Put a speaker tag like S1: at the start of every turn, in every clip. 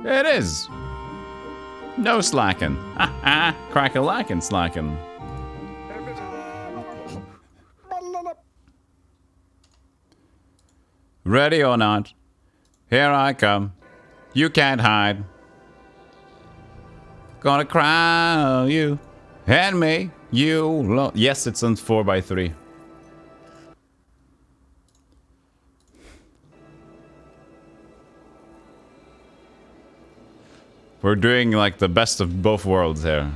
S1: It is. No slacking. Crack-a-lackin' slacking. Ready or not, here I come. You can't hide. Gonna crown you and me. You. Yes, it's on 4x3. We're doing like the best of both worlds here.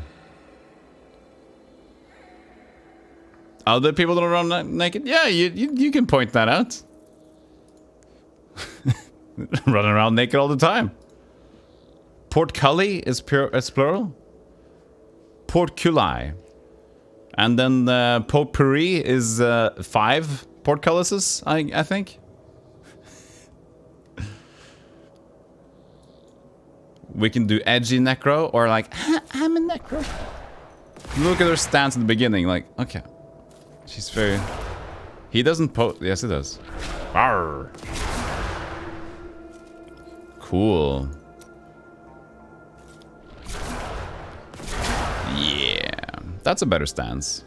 S1: Other people that run naked? Yeah, you can point that out. Running around naked all the time. Portculli is plural. Portculli. And then potpourri is 5 portcullises, I think. We can do edgy necro or like, I'm a necro. Look at her stance in the beginning, like, okay. She's very... He doesn't yes, he does. Arr. Cool. Yeah. That's a better stance.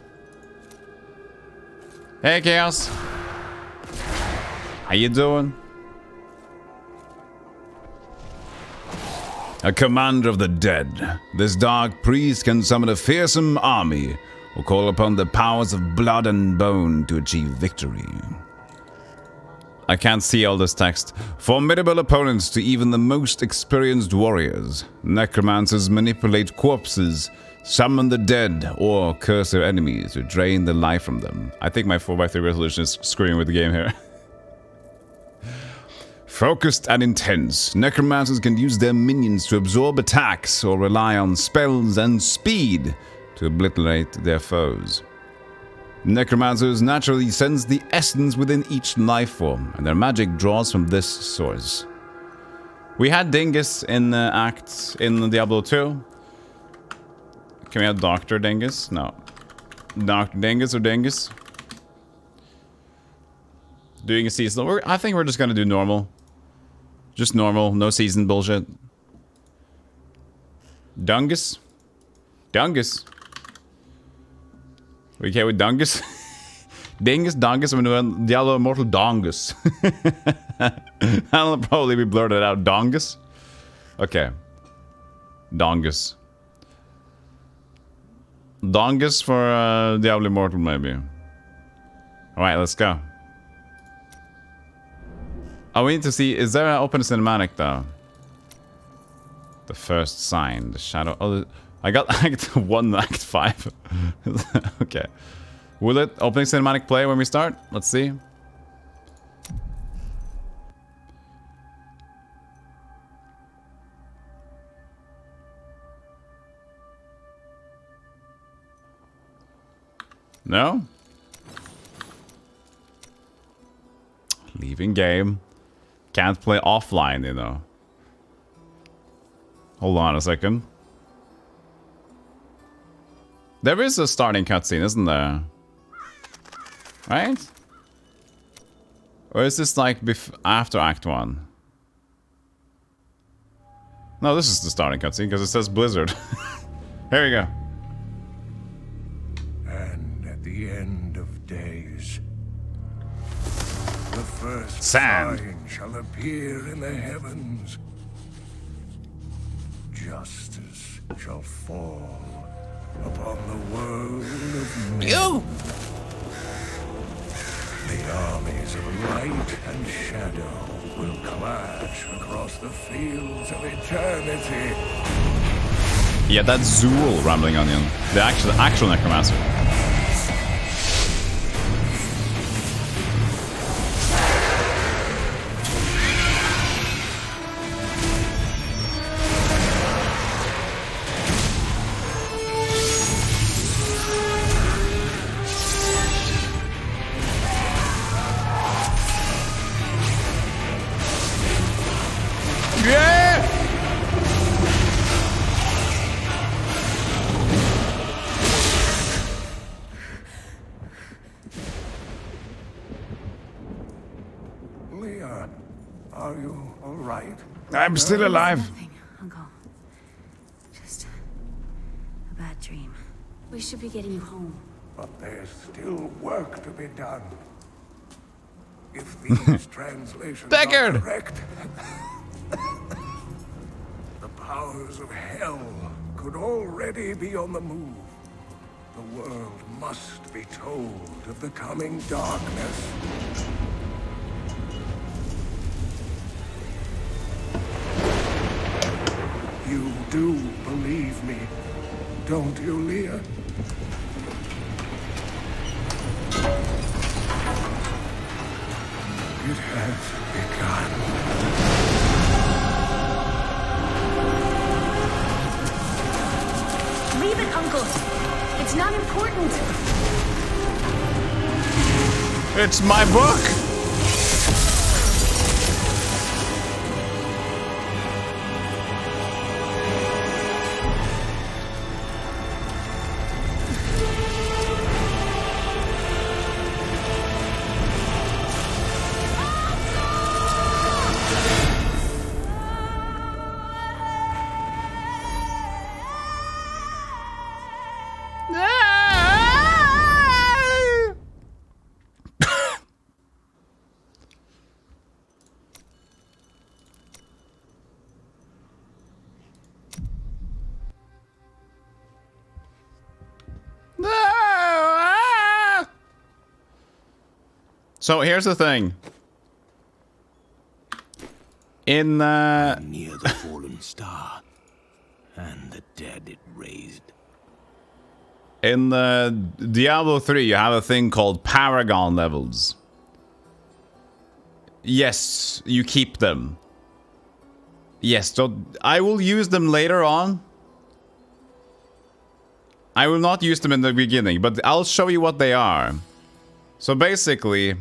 S1: Hey, Chaos. How you doing? A commander of the dead. This dark priest can summon a fearsome army or call upon the powers of blood and bone to achieve victory. I can't see all this text. Formidable opponents to even the most experienced warriors. Necromancers manipulate corpses, summon the dead, or curse their enemies to drain the life from them. I think my 4x3 resolution is screwing with the game here. Focused and intense, necromancers can use their minions to absorb attacks or rely on spells and speed to obliterate their foes. Necromancers naturally sense the essence within each life form, and their magic draws from this source. We had Dingus in Diablo 2. Can we have Dr. Dingus? No. Dr. Dingus or Dingus? Doing a seasonal. I think we're just gonna do normal. Just normal, no season bullshit. Dungus? Dungus. We okay with Dungus? Dingus, Dungus, I'm doing Diablo Immortal Dongus. I'll probably be blurted out. Dongus? Okay. Dongus. Dongus for Diablo Immortal, maybe. Alright, let's go. Oh, we need to see, is there an open cinematic though? The first sign, the shadow. Oh, I got Act 1, Act 5. Okay. Will it opening cinematic play when we start? Let's see. No? Leaving game. Can't play offline, you know. Hold on a second. There is a starting cutscene, isn't there? Right? Or is this like after Act 1? No, this is the starting cutscene because it says Blizzard. Here we go.
S2: And at the end of days, the first
S1: Sand
S2: sign shall appear in the heavens. Justice shall fall upon the world of men.
S1: You!
S2: The armies of light and shadow will clash across the fields of eternity.
S1: Yeah, that's Zool rambling onion. The actual necromancer.
S2: Leah, are you all right?
S1: I'm still alive.
S3: We should be getting you home.
S2: But there's still work to be done. If these translations are
S1: Deckard!
S2: correct, the powers of hell could already be on the move. The world must be told of the coming darkness. You do believe me, don't you, Leah? It has begun.
S3: Leave it, Uncle. It's not important.
S1: It's my book! So here's the thing. In
S4: near the fallen star, and the dead it raised.
S1: In Diablo 3, you have a thing called Paragon Levels. Yes, you keep them. Yes, so I will use them later on. I will not use them in the beginning, but I'll show you what they are. So basically,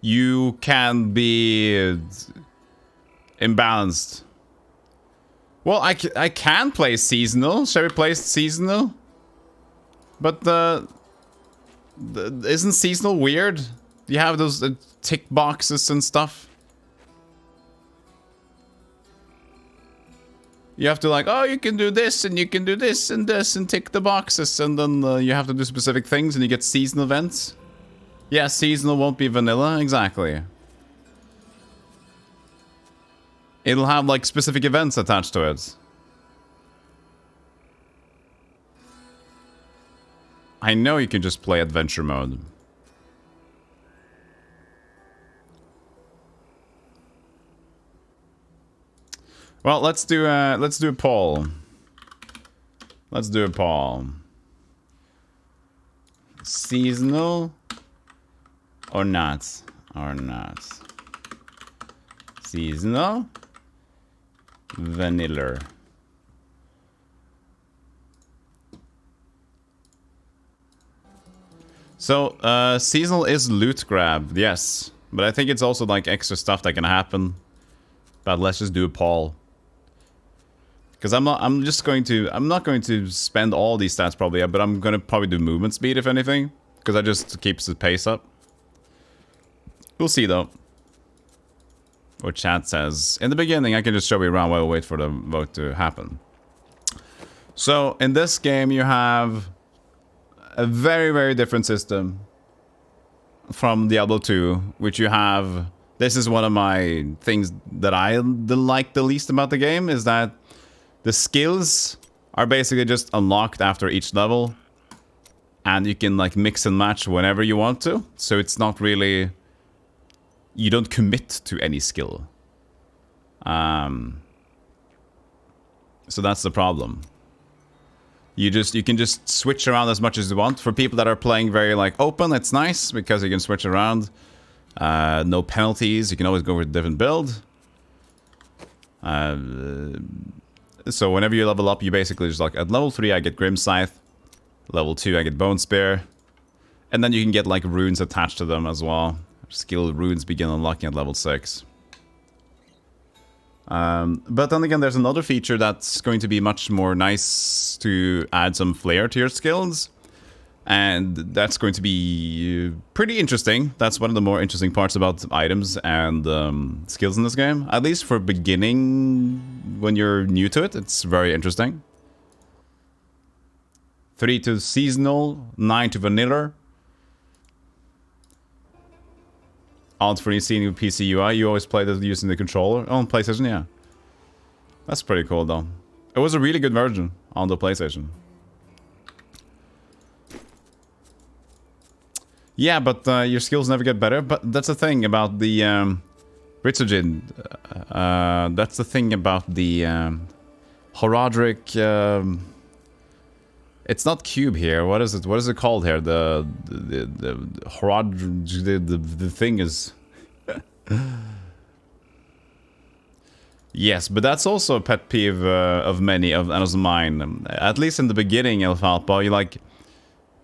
S1: you can be imbalanced. Well, I can play seasonal. Shall we play seasonal? But isn't seasonal weird? You have those tick boxes and stuff. You have to like, oh, you can do this and you can do this and this and tick the boxes, and then you have to do specific things and you get seasonal events. Yeah, seasonal won't be vanilla, exactly. It'll have like specific events attached to it. I know you can just play adventure mode. Well, let's do a poll. Let's do a poll. Seasonal or not? Or not? Seasonal, vanilla. So, seasonal is loot grab, yes. But I think it's also like extra stuff that can happen. But let's just do a poll. Because I'm not going to spend all these stats probably, but I'm gonna probably do movement speed if anything. Because that just keeps the pace up. We'll see though. What chat says. In the beginning, I can just show you around while we wait for the vote to happen. So, in this game, you have a very, very different system from Diablo 2, which you have... This is one of my things that I like the least about the game, is that the skills are basically just unlocked after each level. And you can like mix and match whenever you want to. So it's not really... You don't commit to any skill. So that's the problem. You can just switch around as much as you want. For people that are playing very like open, it's nice because you can switch around. No penalties. You can always go with a different build. So whenever you level up, you basically just like at level 3 I get Grim Scythe. Level 2 I get Bone Spear. And then you can get like runes attached to them as well. Skill runes begin unlocking at level 6. But then again, there's another feature that's going to be much more nice to add some flair to your skills. And that's going to be pretty interesting. That's one of the more interesting parts about items and skills in this game. At least for beginning, when you're new to it, it's very interesting. 3 to seasonal, 9 to vanilla. Alt for seeing PC UI. You always play this using the controller on PlayStation, yeah. That's pretty cool though. It was a really good version on the PlayStation. Yeah, but your skills never get better. But that's the thing about the Ritzogin. That's the thing about the Horadric. It's not cube here. What is it? What is it called here? The Horadric. The thing is. Yes, but that's also a pet peeve of many and also mine. At least in the beginning, Alpha, you like.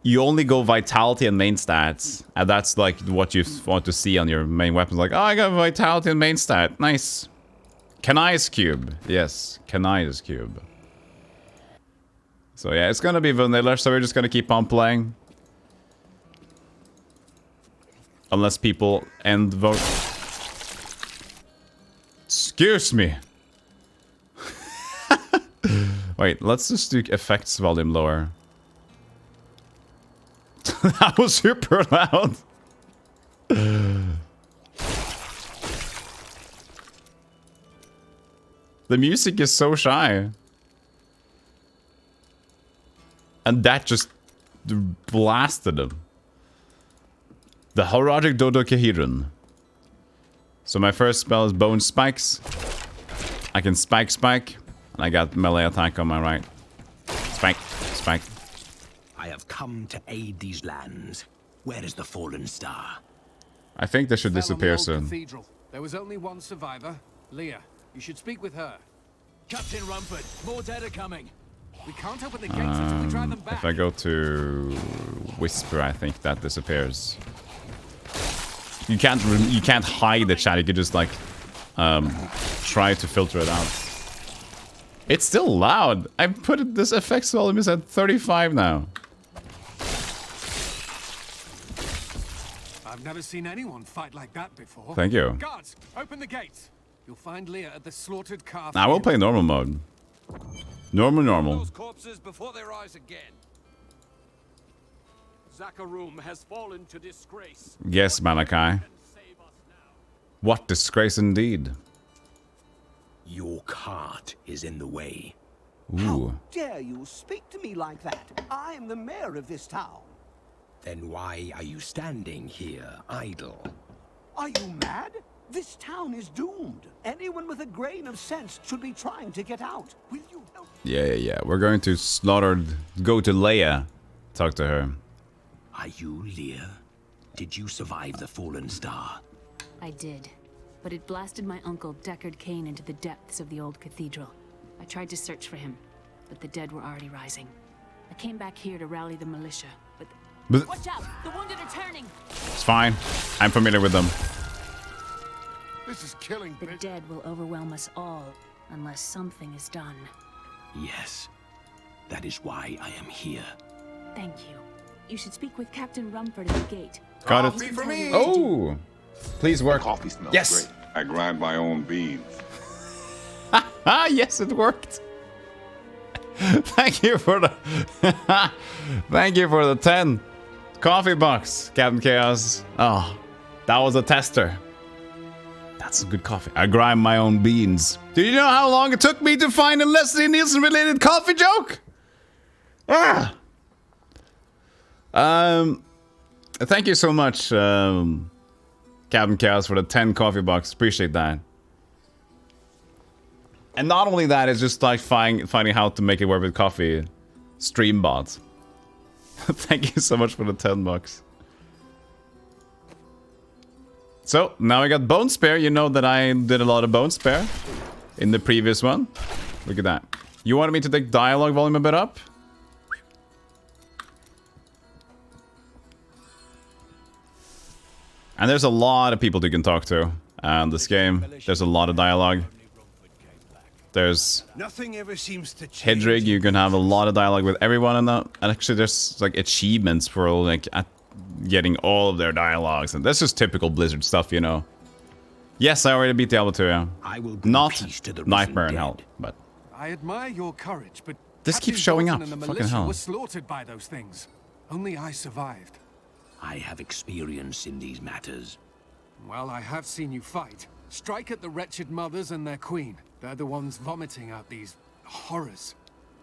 S1: You only go vitality and main stats, and that's like what you want to see on your main weapons. Like, oh, I got vitality and main stat. Nice. Canai's cube. Yes, Canai's cube. So yeah, it's gonna be vanilla, so we're just gonna keep on playing. Unless people end vote. Excuse me. Wait, let's just do effects volume lower. That was super loud. The music is so shy. And that just blasted him. The Horadric Dodecahedron. So my first spell is Bone Spikes. I can spike. And I got melee attack on my right. Spike.
S4: I have come to aid these lands. Where is the fallen star?
S1: I think they should disappear soon.
S5: Cathedral. There was only one survivor, Leah. You should speak with her.
S6: Captain Rumford, more dead are coming.
S5: We can't open the gates until we drive them back.
S1: If I go to Whisper, I think that disappears. You can't hide the chat. You could just like try to filter it out. It's still loud. I put this effects volume is at 35 now.
S5: I've never seen anyone fight like that before.
S1: Thank you.
S5: Guards, open the gates. You'll find Leah at the slaughtered calf.
S1: I will play normal mode. Normal.
S6: Those corpses before they rise again. Zakarum has fallen to disgrace.
S1: Yes, Malachi. What disgrace indeed.
S4: Your cart is in the way.
S1: Ooh.
S7: How dare you speak to me like that? I am the mayor of this town.
S4: Then why are you standing here idle?
S7: Are you mad? This town is doomed. Anyone with a grain of sense should be trying to get out. Will you help?
S1: Yeah. We're going to go to Leia. Talk to her.
S4: Are you Leah? Did you survive the fallen star?
S3: I did. But it blasted my uncle, Deckard Cain, into the depths of the old cathedral. I tried to search for him, but the dead were already rising. I came back here to rally the militia, but... Watch out! The wounded are turning!
S1: It's fine. I'm familiar with them.
S2: This is killing.
S3: The dead will overwhelm us all, unless something is done.
S4: Yes. That is why I am here.
S3: Thank you. You should speak with Captain Rumford at the gate.
S1: Got it.
S3: Coffee for me!
S1: Oh! Please work.
S8: Coffee smells
S1: Yes.
S8: great. I grind my own beans.
S1: Ah, yes, it worked. Thank you for the Thank you for the 10 coffee box, Captain Chaos. Oh, that was a tester. That's some good coffee. I grind my own beans. Do you know how long it took me to find a Leslie Nielsen related coffee joke? Ah. Thank you so much, Captain Chaos, for the 10 coffee box. Appreciate that. And not only that, it's just like finding how to make it work with coffee. Stream bots. Thank you so much for the 10 bucks. So, now I got Bone Spare. You know that I did a lot of Bone Spare in the previous one. Look at that. You wanted me to take dialogue volume a bit up? And there's a lot of people you can talk to in this game. There's a lot of dialogue. There's
S7: Nothing ever seems to change.
S1: Hedrig, you can have a lot of dialogue with everyone in that. And actually there's like achievements for like getting all of their dialogues. And that's just typical Blizzard stuff, you know. Yes, I already beat Diablo 2, yeah.
S4: I will bring
S1: Not
S4: peace to the
S1: Nightmare in
S4: risen
S1: Hell,
S4: dead.
S1: but...
S5: I admire your courage, but
S1: This
S5: Captain
S1: keeps showing
S5: Goblin
S1: up,
S5: and the
S1: fucking
S5: militia
S1: hell.
S5: were slaughtered by those things. Only I survived.
S4: I have experience in these matters.
S5: Well, I have seen you fight. Strike at the wretched mothers and their queen. They're the ones vomiting out these horrors.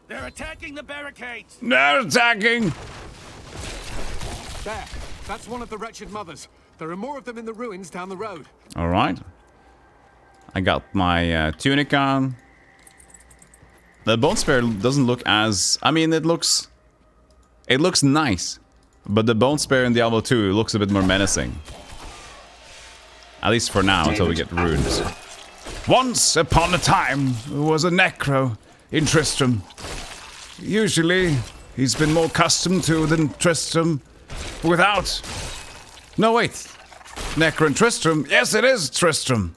S6: They're attacking the barricades!
S1: They're attacking!
S5: There. That's one of the wretched mothers. There are more of them in the ruins down the road.
S1: Alright. I got my tunic on. The Bone Spear doesn't look as... I mean, it looks nice. But the Bone Spear in Diablo 2 looks a bit more menacing. At least for now, until we get runes. Once upon a time, there was a Necro in Tristram. Usually, he's been more accustomed to than Tristram without. No, wait. Necro and Tristram? Yes, it is Tristram.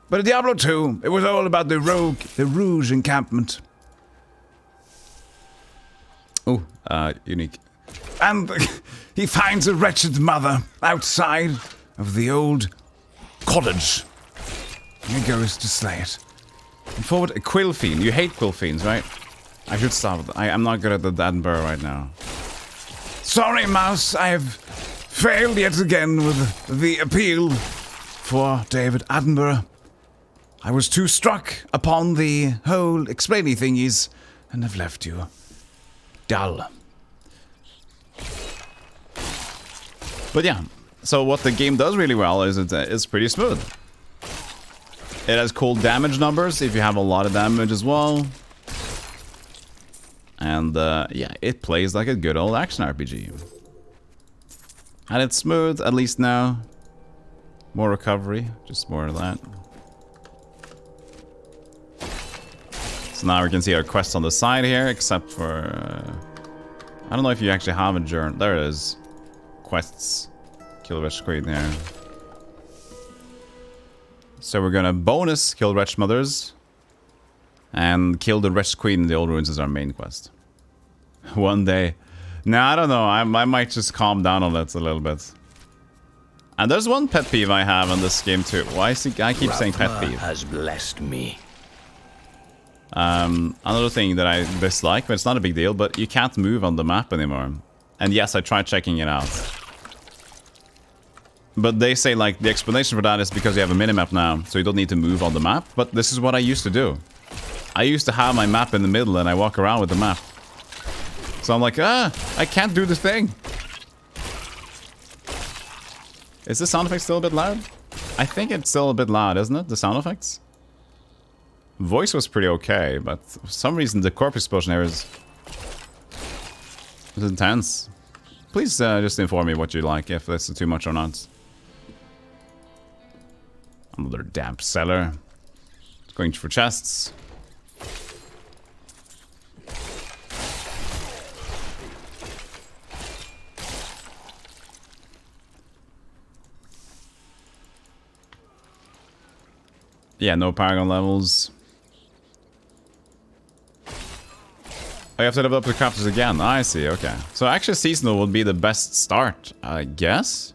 S1: But in Diablo 2, it was all about the Rouge encampment. Oh, unique. And he finds a wretched mother outside of the old cottage. He goes to slay it. And forward, a Quill Fiend. You hate Quill Fiends, right? I should stop. I'm not good at the Edinburgh right now. Sorry, Mouse. I have failed yet again with the appeal for David Attenborough. I was too struck upon the whole explainy thingies and have left you dull. But yeah, so what the game does really well is it's pretty smooth. It has cool damage numbers if you have a lot of damage as well. And yeah, it plays like a good old action RPG. And it's smooth, at least now. More recovery, just more of that. So now we can see our quests on the side here, except for... I don't know if you actually have a journal. There it is. Quests. Kill Wretched Queen here. So we're gonna bonus kill Wretched Mothers. And kill the Wretched Queen in the Old Ruins is our main quest. One day. Nah, I don't know. I might just calm down on it a little bit. And there's one pet peeve I have in this game too. Why I keep saying pet peeve?
S4: Has blessed me.
S1: Another thing that I dislike, but it's not a big deal, but you can't move on the map anymore. And yes, I tried checking it out. But they say like the explanation for that is because you have a minimap now, so you don't need to move on the map. But this is what I used to do. I used to have my map in the middle and I walk around with the map. So I'm like, I can't do the thing. Is the sound effect still a bit loud? I think it's still a bit loud, isn't it? The sound effects? Voice was pretty okay, but for some reason the corpse explosion here is intense. Please just inform me what you like, if this is too much or not. Another damp cellar. Going for chests. Yeah, no Paragon Levels. I have to level up the crafters again. I see, okay. So actually seasonal would be the best start, I guess?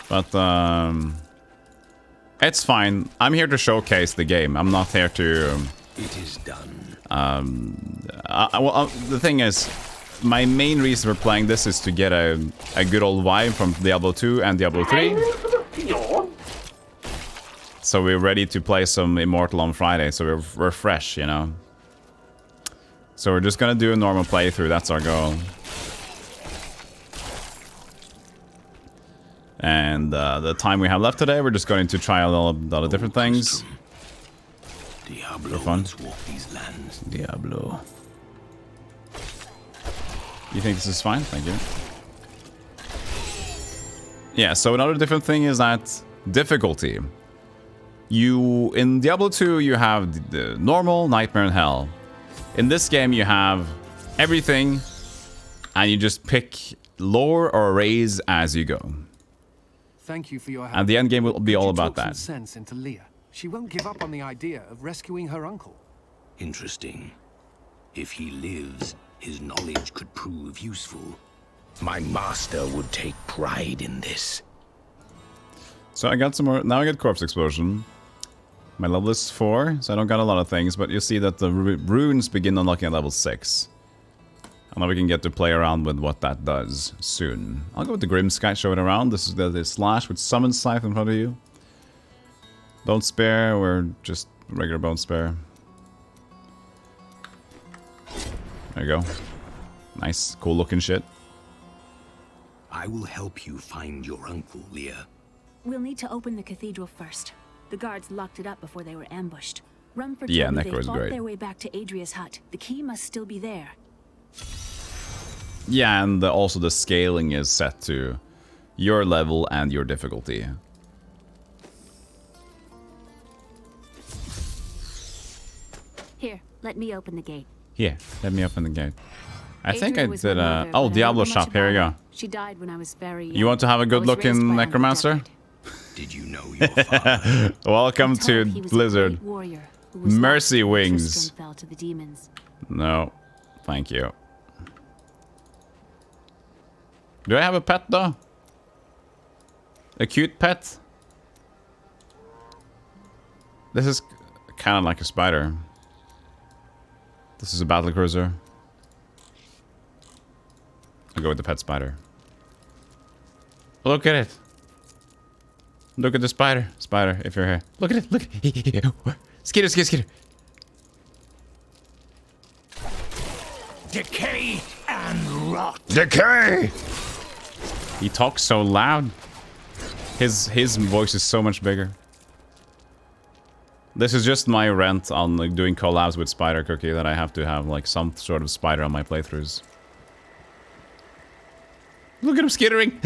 S1: But, it's fine. I'm here to showcase the game. I'm not here to...
S4: It is done.
S1: The thing is, my main reason for playing this is to get a good old vibe from Diablo 2 and Diablo 3. So we're ready to play some Immortal on Friday, so we're fresh, you know. So we're just gonna do a normal playthrough, that's our goal. And the time we have left today, we're just going to try a lot of different things.
S4: Diablo
S1: fun.
S4: once walked these lands.
S1: Diablo. You think this is fine? Thank you. Yeah, so another different thing is that difficulty. In Diablo 2, you have the normal, Nightmare, and Hell. In this game, you have everything, And you just pick lower or raise as you go.
S5: Thank you for your help.
S1: And the end game will be all about
S5: Talk
S1: that.
S5: some sense into Leah. She won't give up on the idea of rescuing her uncle.
S4: Interesting. If he lives, his knowledge could prove useful. My master would take pride in this.
S1: So I got some more. Now I get Corpse Explosion. My level is 4, so I don't got a lot of things, but you see that the runes begin unlocking at level 6. And now we can get to play around with what that does soon. I'll go with the Grim Sky, show it around. This is the slash with Summon Scythe in front of you. Don't spare, or just regular Bone Spare. There you go. Nice, cool looking shit.
S4: I will help you find your uncle, Leah.
S3: We'll need to open the cathedral first. The guards locked it up before they were ambushed. Rumford
S1: Yeah,
S3: told me
S1: Necro
S3: they
S1: is
S3: fought
S1: great.
S3: their way back to Adria's hut. The key must still be there.
S1: Yeah, and also the scaling is set to your level and your difficulty.
S3: Here, let me open the gate.
S1: Here, let me open the gate. I think
S3: Adria
S1: I
S3: was
S1: did
S3: my
S1: a...
S3: mother,
S1: Oh,
S3: but I don't
S1: Diablo
S3: know much
S1: shop, here you
S3: about
S1: go.
S3: her. She died when I was very young.
S1: You want to have a good
S3: I was
S1: look
S3: raised
S1: in
S3: by Uncle
S1: Necromancer?
S3: Deckard.
S4: Did you know your father?
S1: Welcome
S3: I'm
S1: to
S3: told he was a
S1: Blizzard.
S3: great warrior who was
S1: Mercy
S3: lost when
S1: Wings.
S3: Tristram fell to the demons.
S1: No, thank you. Do I have a pet though? A cute pet? This is kind of like a spider. This is a battle cruiser. I'll go with the pet spider. Look at it. Look at the spider. Spider, if you're here. Look at it. Look. Skitter, skitter, skitter.
S4: Decay and rot.
S1: Decay! He talks so loud. His voice is so much bigger. This is just my rant on like, doing collabs with Spider Cookie, that I have to have like some sort of spider on my playthroughs. Look at him skittering!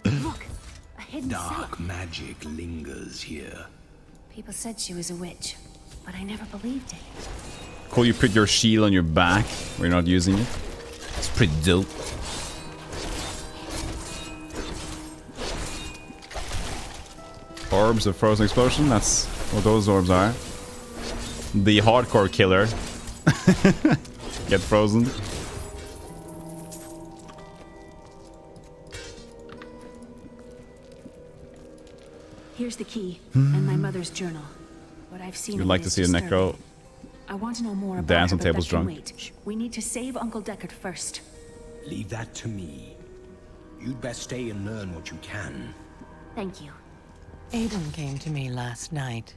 S3: Look, a hidden
S4: Dark
S3: cellar.
S4: magic lingers here.
S3: People said she was a witch, but I never believed it.
S1: Cool, you put your shield on your back when you're not using it. It's pretty dope. Orbs of Frozen Explosion, that's what those orbs are. The hardcore killer. Get frozen.
S3: Here's the key and my mother's journal. What I've seen.
S1: You'd
S3: of
S1: like
S3: it
S1: to
S3: is
S1: see a
S3: disturbing.
S1: necro
S3: I want to know more about
S1: dance
S3: her,
S1: on
S3: but
S1: tables
S3: that can
S1: drunk?
S3: wait. We need to save Uncle Deckard first.
S4: Leave that to me. You'd best stay and learn what you can.
S3: Thank you.
S9: Aiden came to me last night.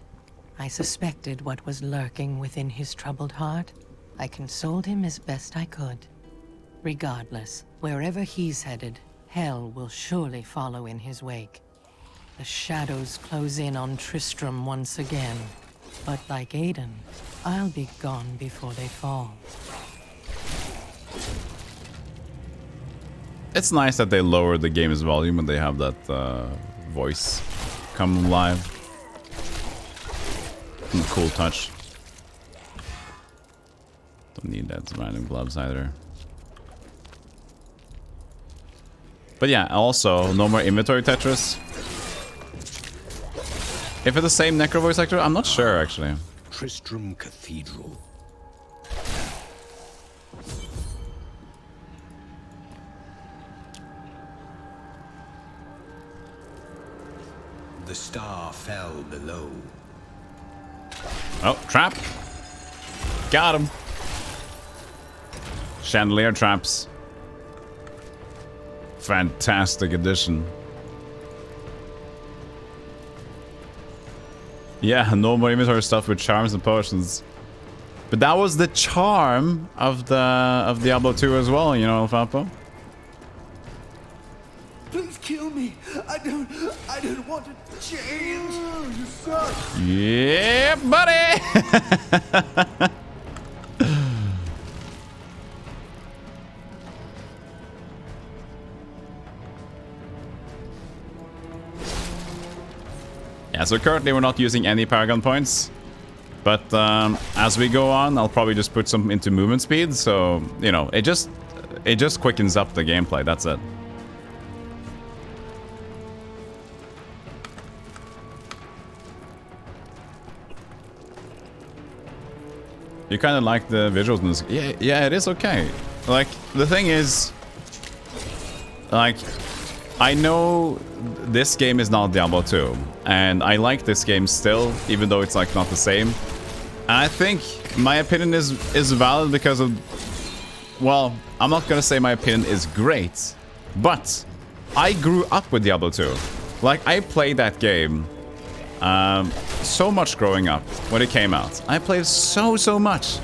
S9: I suspected what was lurking within his troubled heart. I consoled him as best I could. Regardless, wherever he's headed, hell will surely follow in his wake. The shadows close in on Tristram once again. But like Aiden, I'll be gone before they fall.
S1: It's nice that they lowered the game's volume when they have that voice come live. Cool touch. Don't need that random gloves either. But yeah, also, no more inventory Tetris. If it's the same Necro voice actor, I'm not sure actually.
S4: Tristram Cathedral. The star fell below.
S1: Oh, trap. Got him. Chandelier traps. Fantastic addition. Yeah, no more inventory stuff with charms and potions. But that was the charm of Diablo 2 as well, you know, Fapo?
S7: Please kill me. I don't want to change. You suck.
S1: Yeah, buddy! Yeah, so currently we're not using any Paragon points. But as we go on, I'll probably just put some into movement speed, so, you know, it just quickens up the gameplay, that's it. You kind of like the visuals in this? Yeah, it is okay. Like, the thing is, like, I know this game is not Diablo 2, and I like this game still, even though it's like not the same. And I think my opinion is valid because of, well, I'm not gonna say my opinion is great, but I grew up with Diablo 2. Like, I played that game so much growing up when it came out. I played so much.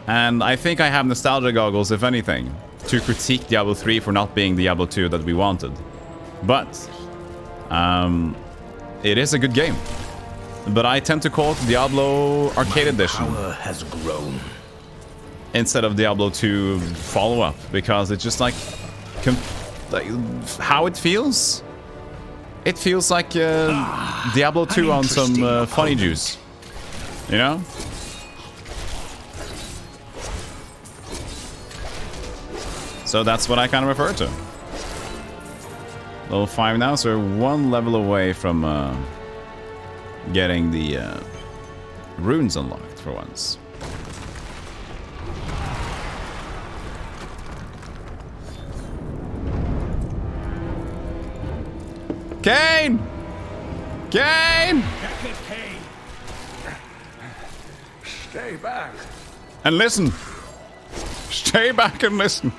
S1: And I think I have nostalgia goggles, if anything, to critique Diablo 3 for not being Diablo 2 that we wanted. But it is a good game. But I tend to call it Diablo Arcade Edition.
S4: Power has grown.
S1: Instead of Diablo 2 follow-up, because it's just like how it feels. It feels like Diablo 2 on some funny juice, you know? So that's what I kind of refer to. Level 5 now, so we're one level away from getting the runes unlocked for once. Kane! Kane!
S2: Stay back.
S1: And listen. Stay back and listen.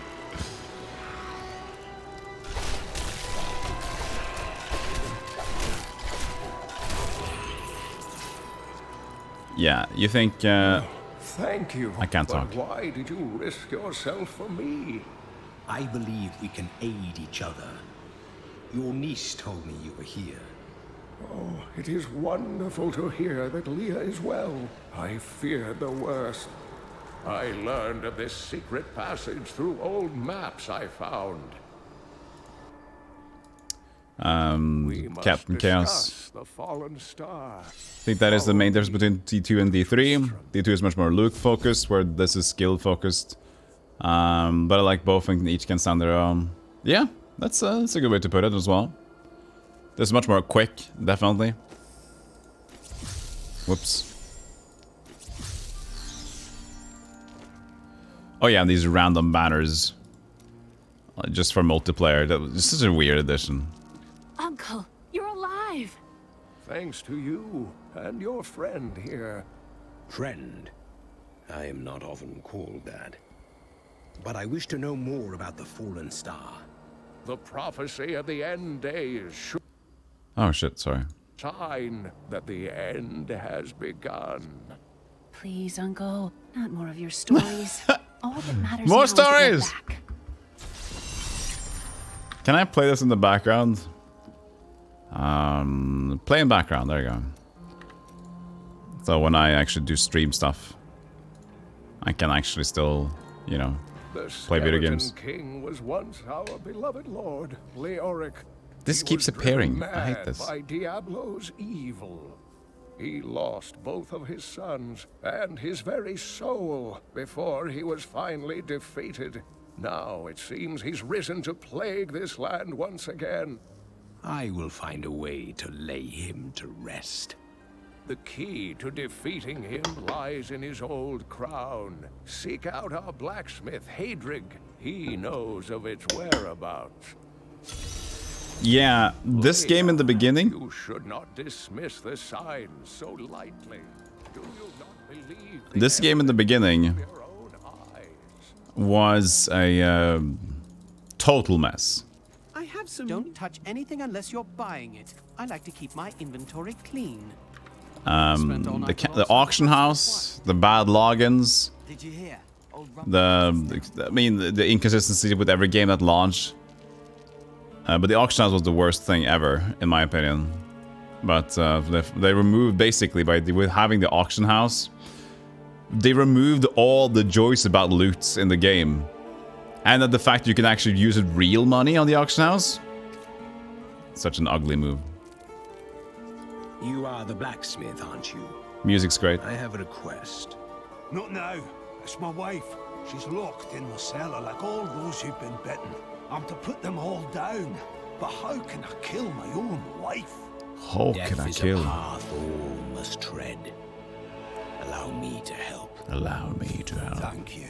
S1: Yeah, you think
S2: Thank you.
S1: I can't
S2: but
S1: talk.
S2: Why did you risk yourself for me?
S4: I believe we can aid each other. Your niece told me you were here.
S2: Oh, it is wonderful to hear that Leah is well. I feared the worst. I learned of this secret passage through old maps I found. We must
S1: Captain Chaos.
S2: discuss the fallen star.
S1: I think that is the main difference between D2 and D3. D2 is much more loot focused, where this is skill focused. But I like both, and each can stand their own. Yeah, that's a good way to put it as well. This is much more quick, definitely. Whoops. Oh yeah, and these random banners. Just for multiplayer. That was such a weird addition.
S3: Uncle, you're alive!
S2: Thanks to you and your friend here.
S4: Friend? I am not often called that. But I wish to know more about the fallen star.
S2: The prophecy of the end days should
S1: Oh shit, sorry.
S2: sign that the end has begun.
S3: Please, Uncle, not more of your stories. All that matters
S1: More
S3: now is to get
S1: stories!
S3: back.
S1: Can I play this in the background? Play in background, there you go. So when I actually do stream stuff, I can actually still, you know, play video games.
S2: The King was once our beloved lord, Leoric.
S1: This
S2: He
S1: keeps
S2: was driven
S1: appearing. I hate
S2: mad
S1: this.
S2: by Diablo's evil. He lost both of his sons and his very soul before he was finally defeated. Now it seems he's risen to plague this land once again.
S4: I will find a way to lay him to rest.
S2: The key to defeating him lies in his old crown. Seek out our blacksmith, Hadrig. He knows of its whereabouts.
S1: Yeah, this game in the beginning,
S2: You should not dismiss the signs so lightly. Do you not believe
S1: this game in the beginning
S2: your own eyes?
S1: was a total mess.
S7: I have some. Don't touch anything unless you're buying it. I like to keep my inventory clean.
S1: The auction house, the bad logins,
S7: Did you hear?
S1: the inconsistency with every game that launched. But the auction house was the worst thing ever, in my opinion. But they removed, basically, with having the auction house, they removed all the joys about loots in the game. And that the fact you can actually use real money on the auction house. Such an ugly move.
S4: You are the blacksmith, aren't you?
S1: Music's great.
S4: I have a request.
S7: Not now. It's my wife. She's locked in the cellar like all those who've been bitten. I'm to put them all down. But how can I kill my own wife?
S1: How
S4: Death
S1: can I
S4: is
S1: kill?
S4: a path all must tread. Allow me to help.
S1: Allow me to help.
S7: Thank you.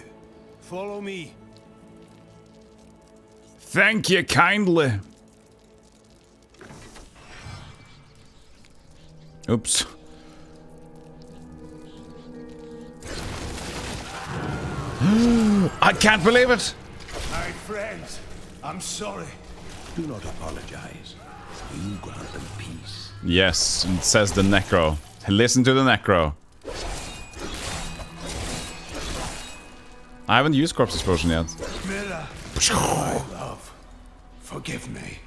S7: Follow me.
S1: Thank you kindly. Oops. I can't believe it.
S7: My friends, I'm sorry.
S4: Do not apologize. You grant them peace.
S1: Yes, it says the Necro. Listen to the Necro. I haven't used Corpse Explosion yet.
S7: Mira, my love, forgive me.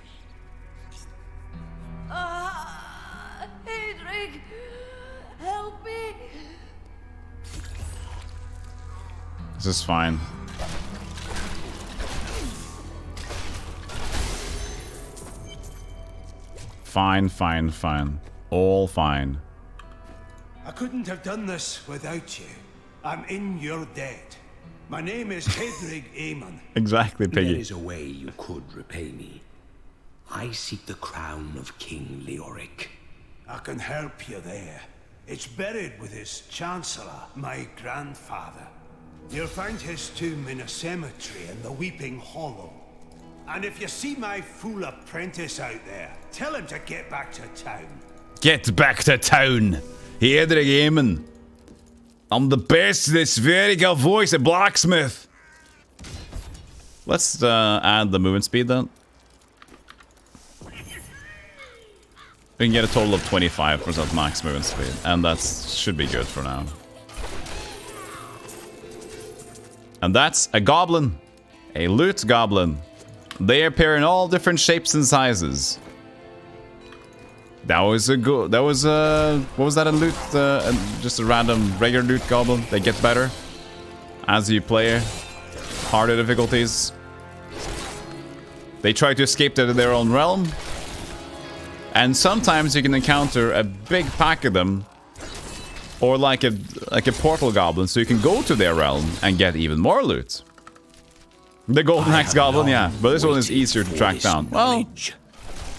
S10: Hedrig, help me.
S1: This is fine. Fine, fine, fine. All fine.
S7: I couldn't have done this without you. I'm in your debt. My name is Hedrig Aemon.
S1: Exactly,
S4: There
S1: Piggy.
S4: is a way you could repay me. I seek the crown of King Leoric.
S7: I can help you there. It's buried with his chancellor, my grandfather. You'll find his tomb in a cemetery in the Weeping Hollow. And if you see my fool apprentice out there, tell him to get back to town.
S1: Get back to town. Hedrig Aemon. I'm the best, this very good voice, a blacksmith. Let's add the movement speed then. We can get a total of 25% max movement speed, and that should be good for now. And that's a goblin. A loot goblin. They appear in all different shapes and sizes. That was a good. That was what was that? A loot? Just a random regular loot goblin. They get better as you play harder difficulties. They try to escape to their own realm, and sometimes you can encounter a big pack of them, or like a portal goblin, so you can go to their realm and get even more loot. The Golden Axe Goblin, yeah, but this one is easier to track down. Well,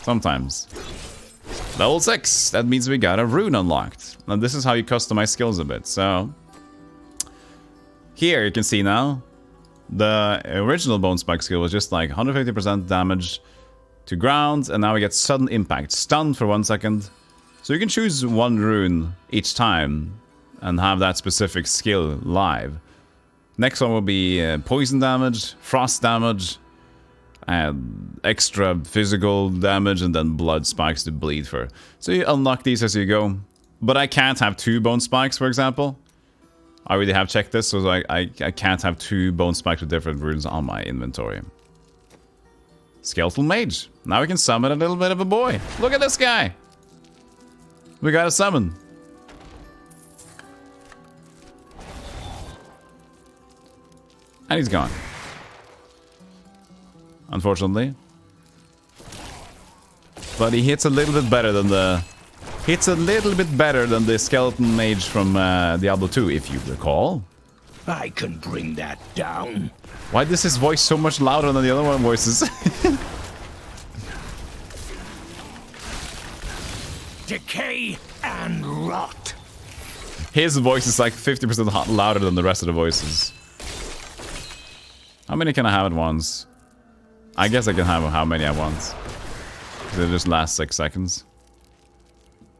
S1: sometimes. Level 6, that means we got a rune unlocked. Now this is how you customize skills a bit, so... Here you can see now, the original Bone Spike skill was just like 150% damage to ground, and now we get sudden impact, stunned for 1 second. So you can choose one rune each time, and have that specific skill live. Next one will be poison damage, frost damage, and extra physical damage, and then blood spikes to bleed for. So you unlock these as you go. But I can't have 2 bone spikes, for example. I already have checked this, so I can't have 2 bone spikes with different runes on my inventory. Skeletal Mage. Now we can summon a little bit of a boy. Look at this guy. We got a summon. And he's gone. Unfortunately. But he hits a little bit better than the... Skeleton Mage from Diablo 2, if you recall.
S4: I can bring that down.
S1: Why is his voice so much louder than the other one voices?
S4: Decay and rot.
S1: His voice is like 50% louder than the rest of the voices. How many can I have at once? I guess I can have how many at once. They just last 6 seconds.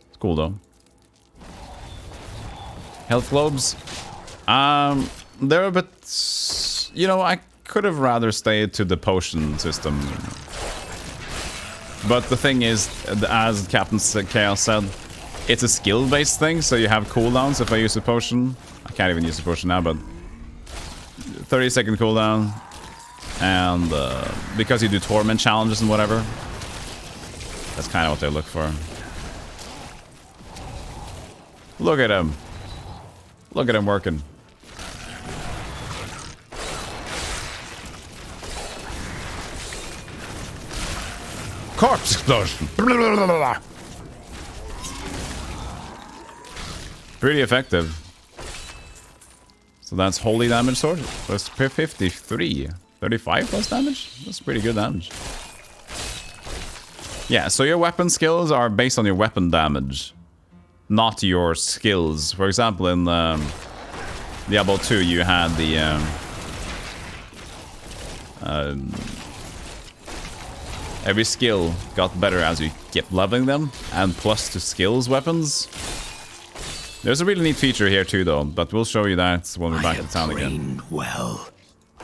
S1: It's cool though. Health globes. They're a bit... You know, I could have rather stayed to the potion system. But the thing is, as Captain Chaos said, it's a skill-based thing, so you have cooldowns if I use a potion. I can't even use a potion now, but... 30-second cooldown. And because you do torment challenges and whatever, that's kind of what they look for. Look at him. Look at him working. Corpse explosion. Pretty effective. So that's holy damage sword. Plus 53. 35 plus damage? That's pretty good damage. Yeah, so your weapon skills are based on your weapon damage, not your skills. For example, in Diablo 2, you had the every skill got better as you kept leveling them, and plus to skills weapons. There's a really neat feature here too, though, but we'll show you that when we're back to town again.
S4: Well.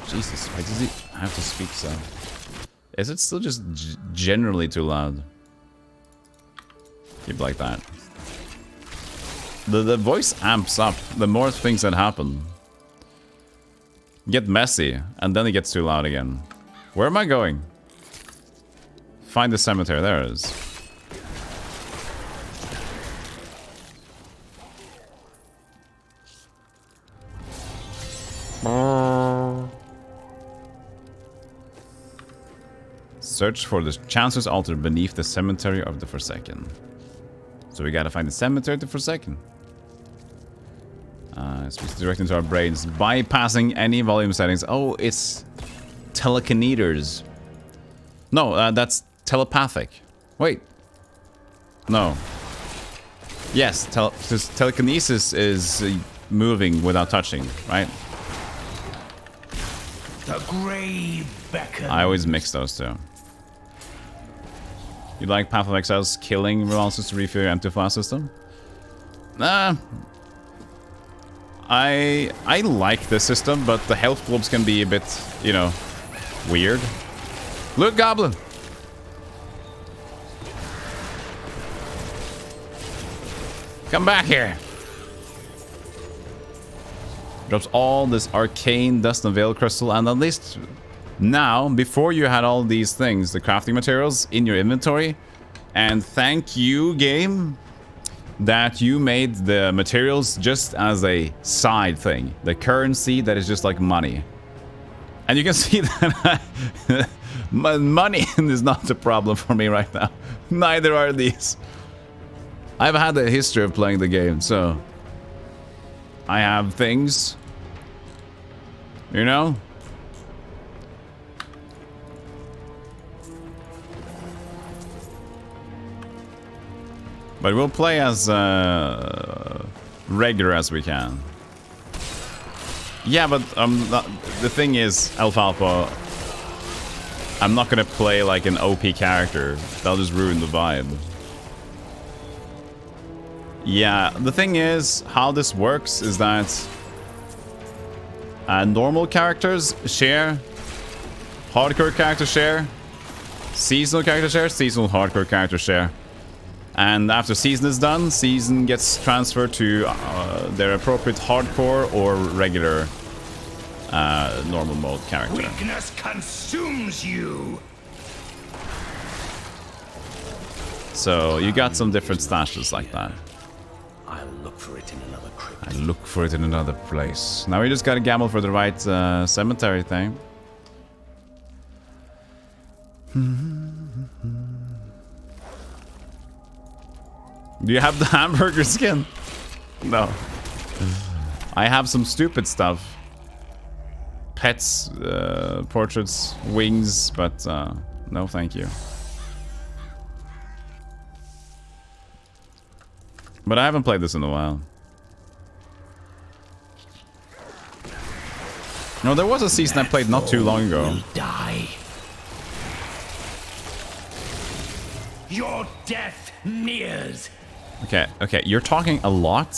S1: Jesus, why does he have to speak so? Is it still just generally too loud? Keep like that. The voice amps up the more things that happen. Get messy, and then it gets too loud again. Where am I going? Find the cemetery. There it is. Search for the Chancer's altar beneath the cemetery of the Forsaken. So we gotta find the cemetery of the Forsaken. Speaks direct into our brains, bypassing any volume settings. Oh, it's telekineters. No, that's telepathic. Wait. No. Yes, telekinesis is moving without touching, right?
S4: The grave beckons.
S1: I always mix those two. You like Path of Exile's killing relances to refill your empty file system? Nah. I like this system, but the health globes can be a bit, you know, weird. Look, Goblin! Come back here! Drops all this arcane dust and veil crystal, and at least now, before you had all these things, the crafting materials in your inventory, and thank you, game, that you made the materials just as a side thing. The currency that is just like money. And you can see that money is not a problem for me right now. Neither are these. I've had a history of playing the game, so I have things, you know? But we'll play as regular as we can. Yeah, but the thing is, Alfalfa, I'm not gonna play like an OP character. That'll just ruin the vibe. Yeah, the thing is, how this works is that normal characters share, hardcore characters share, seasonal characters share, seasonal hardcore characters share. And after season is done, season gets transferred to their appropriate hardcore or regular normal mode character.
S4: Weakness consumes you.
S1: So you got some different stashes like that.
S4: I'll look for it in another crypt.
S1: I look for it in another place. Now we just gotta gamble for the right cemetery thing. Do you have the hamburger skin? No. I have some stupid stuff. Pets, portraits, wings, but no thank you. But I haven't played this in a while. No, there was a season I played not too long ago.
S4: Will die. Your death nears.
S1: Okay, okay, you're talking a lot.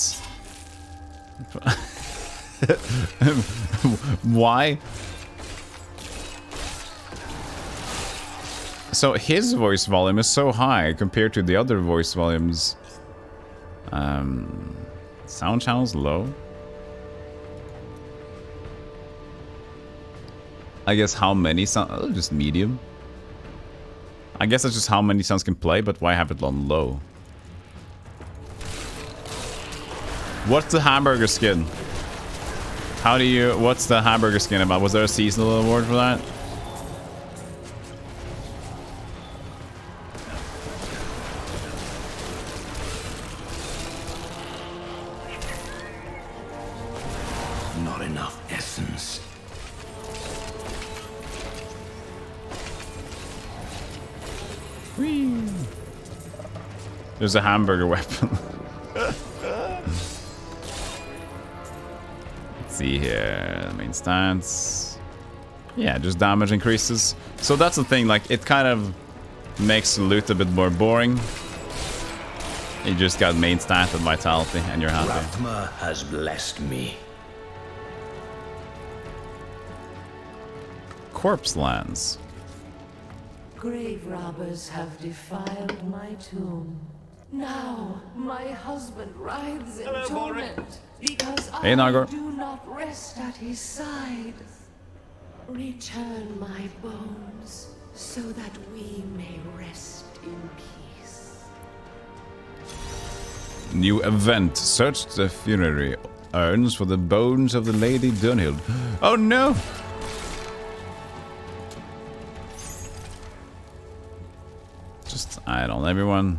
S1: Why? So his voice volume is so high compared to the other voice volumes. Sound channel's low. I guess how many sound? Oh, just medium. I guess that's just how many sounds can play, but why have it on low? What's the hamburger skin? How do you... What's the hamburger skin about? Was there a seasonal award for that?
S4: Not enough essence.
S1: Whee! There's a hamburger weapon. Let's see here. Main stats. Yeah, just damage increases. So that's the thing, like, it kind of makes loot a bit more boring. You just got main stat and vitality, and you're happy.
S4: Rathma has blessed me.
S1: Corpse lands.
S10: Grave robbers have defiled my tomb. Now my husband writhes in torment because
S1: Hey, Nagor.
S10: I do not rest at his side. Return my bones so that we may rest in peace.
S1: New event. Search the funerary urns for the bones of the Lady Dunhild. Oh no! Just add on everyone.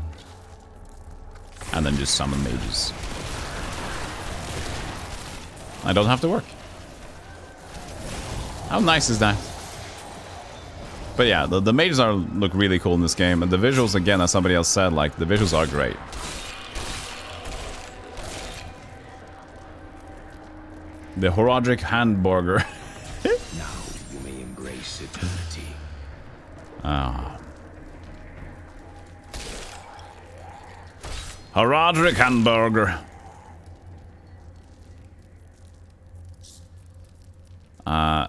S1: And then just summon mages. I don't have to work. How nice is that? But yeah, the mages look really cool in this game. And the visuals, again, as somebody else said, like, the visuals are great. The Horadric Handburger.
S4: Now you may embrace eternity.
S1: Ah. Horadric Handburger.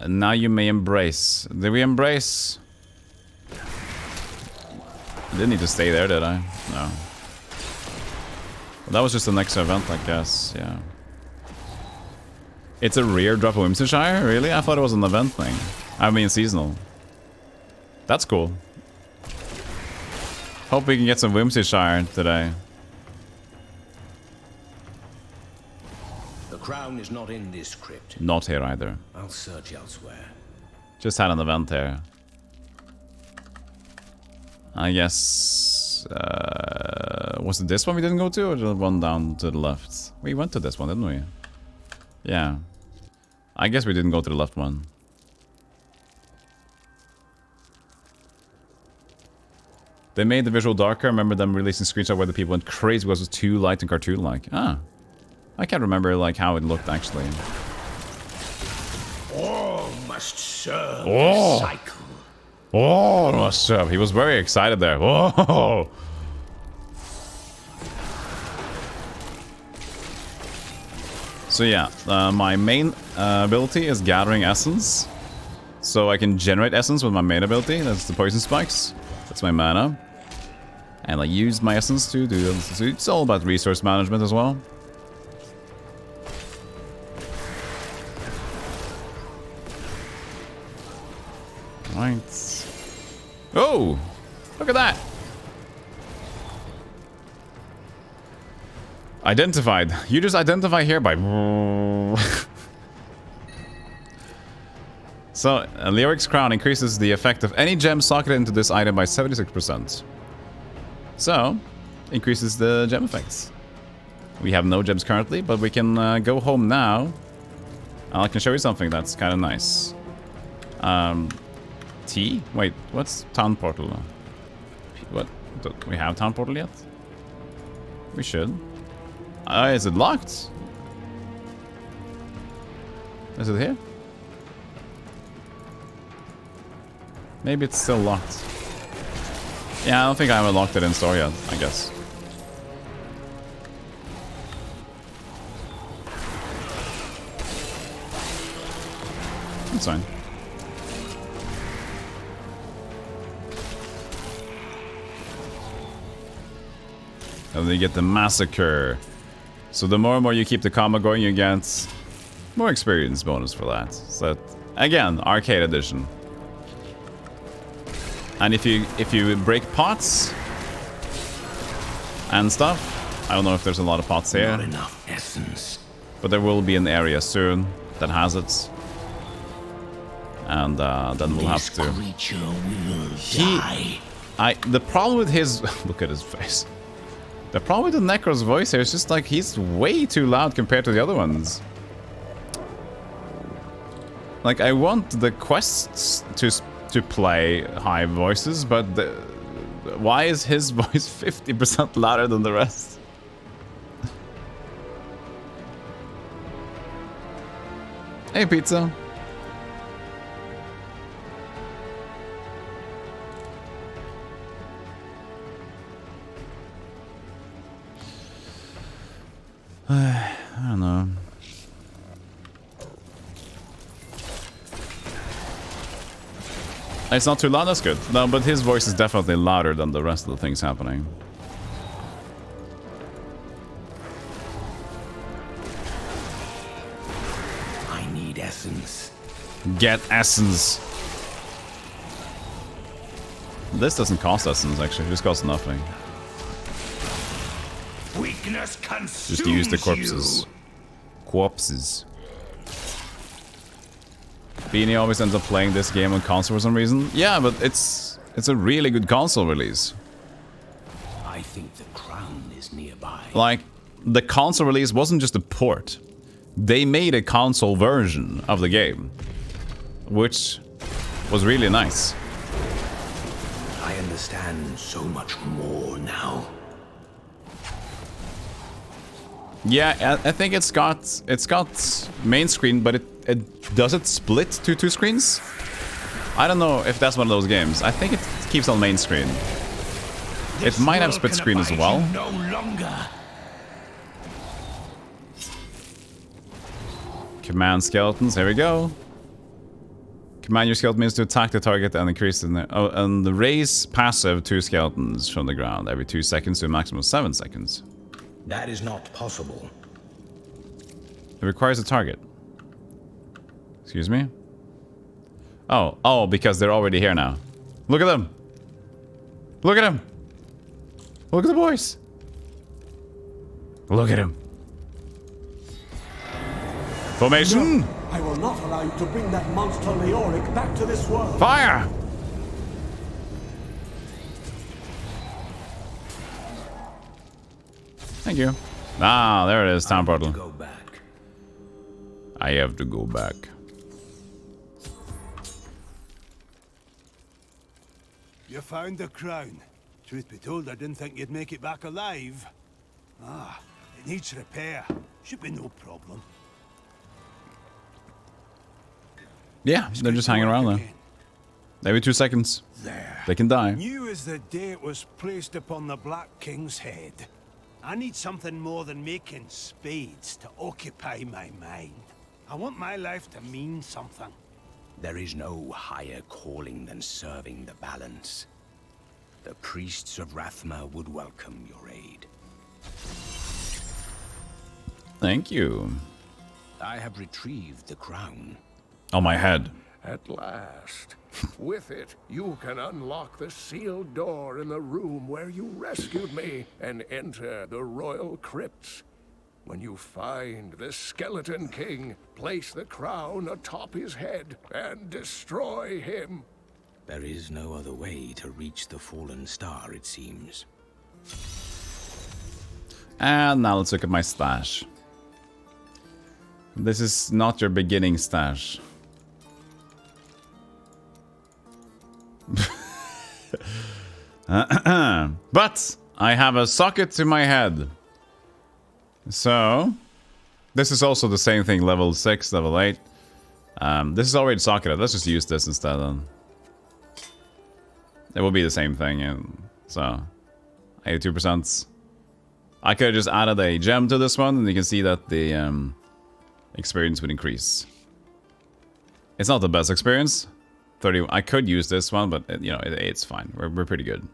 S1: Now you may embrace. Did we embrace? Didn't need to stay there, did I? No. Well, that was just the next event, I guess. Yeah. It's a rare drop of Whimsyshire? Really? I thought it was an event thing. I mean, seasonal. That's cool. Hope we can get some Whimsyshire today.
S4: The crown is not in this crypt.
S1: Not here either.
S4: I'll search elsewhere.
S1: Just had an event here. I guess... was it this one we didn't go to, or the one down to the left? We went to this one, didn't we? Yeah. I guess we didn't go to the left one. They made the visual darker. I remember them releasing screenshots where the people went crazy because it was too light and cartoon-like. Ah. I can't remember like how it looked actually.
S4: All must serve
S1: Oh.
S4: the cycle.
S1: Oh, must serve. He was very excited there. Oh. So yeah, my main ability is gathering essence. So I can generate essence with my main ability. That's the poison spikes. That's my mana. And I use my essence to do this. It's all about resource management as well. Right. Oh! Look at that! Identified. You just identify here by... So, Lyrics Crown increases the effect of any gem socketed into this item by 76%. So, increases the gem effects. We have no gems currently, but we can go home now. I can show you something that's kind of nice. T? Wait, what's Town Portal? What? Do we have Town Portal yet? We should. Is it locked? Is it here? Maybe it's still locked. Yeah, I don't think I haven't locked it in store yet, I guess. That's fine. And then you get the Massacre. So the more and more you keep the combo going, you get more experience bonus for that. So again, arcade edition. And if you break pots and stuff, I don't know if there's a lot of pots here.
S4: Not enough essence.
S1: But there will be an area soon that has it. And then we'll have to.
S4: Creature will die.
S1: The problem with his look at his face. The problem with the Necro's voice here is just like he's way too loud compared to the other ones. Like, I want the quests to play high voices, but why is his voice 50% louder than the rest? Hey, pizza. I don't know. It's not too loud, that's good. No, but his voice is definitely louder than the rest of the things happening.
S4: I need essence.
S1: Get essence. This doesn't cost essence, actually. It just costs nothing.
S4: Weakness consumes
S1: Just to use the corpses. Corpses. Beanie always ends up playing this game on console for some reason. Yeah, but it's a really good console release.
S4: I think the crown is nearby.
S1: Like, the console release wasn't just a port. They made a console version of the game, which was really nice.
S4: I understand so much more now.
S1: Yeah, I think it's got main screen, but does it split to two screens? I don't know if that's one of those games. I think it keeps on main screen. It might have split screen as well.
S4: No longer.
S1: Command skeletons, here we go. Command your skeleton means to attack the target and increase and raise passive 2 skeletons from the ground every 2 seconds to a maximum of 7 seconds.
S4: That is not possible.
S1: It requires a target. Excuse me? Oh, because they're already here now. Look at them! Look at them! Look at the boys! Look at him. Formation!
S7: No, I will not allow you to bring that monster Leoric back to this world.
S1: Fire! Thank you. Ah, there it is, town portal.
S4: Go back.
S1: I have to go back.
S7: You found the crown. Truth be told, I didn't think you'd make it back alive. Ah, it needs repair. Should be no problem.
S1: Yeah, they're just hanging around there. Every 2 seconds.
S7: There.
S1: They can die.
S7: New as the day it was placed upon the Black King's head. I need something more than making spades to occupy my mind. I want my life to mean something.
S4: There is no higher calling than serving the balance. The priests of Rathma would welcome your aid.
S1: Thank you.
S4: I have retrieved the crown.
S1: On my head.
S2: At last. With it, you can unlock the sealed door in the room where you rescued me and enter the royal crypts. When you find the Skeleton King, place the crown atop his head and destroy him.
S4: There is no other way to reach the fallen star, it seems.
S1: And now let's look at my stash. This is not your beginning stash. But I have a socket to my head. So this is also the same thing, level 6, level 8. This is already socketed. Let's just use this instead then. It will be the same thing, and so 82%. I could have just added a gem to this one, and you can see that the experience would increase. It's not the best experience. 30. I could use this one, but you know it's fine. We're pretty good.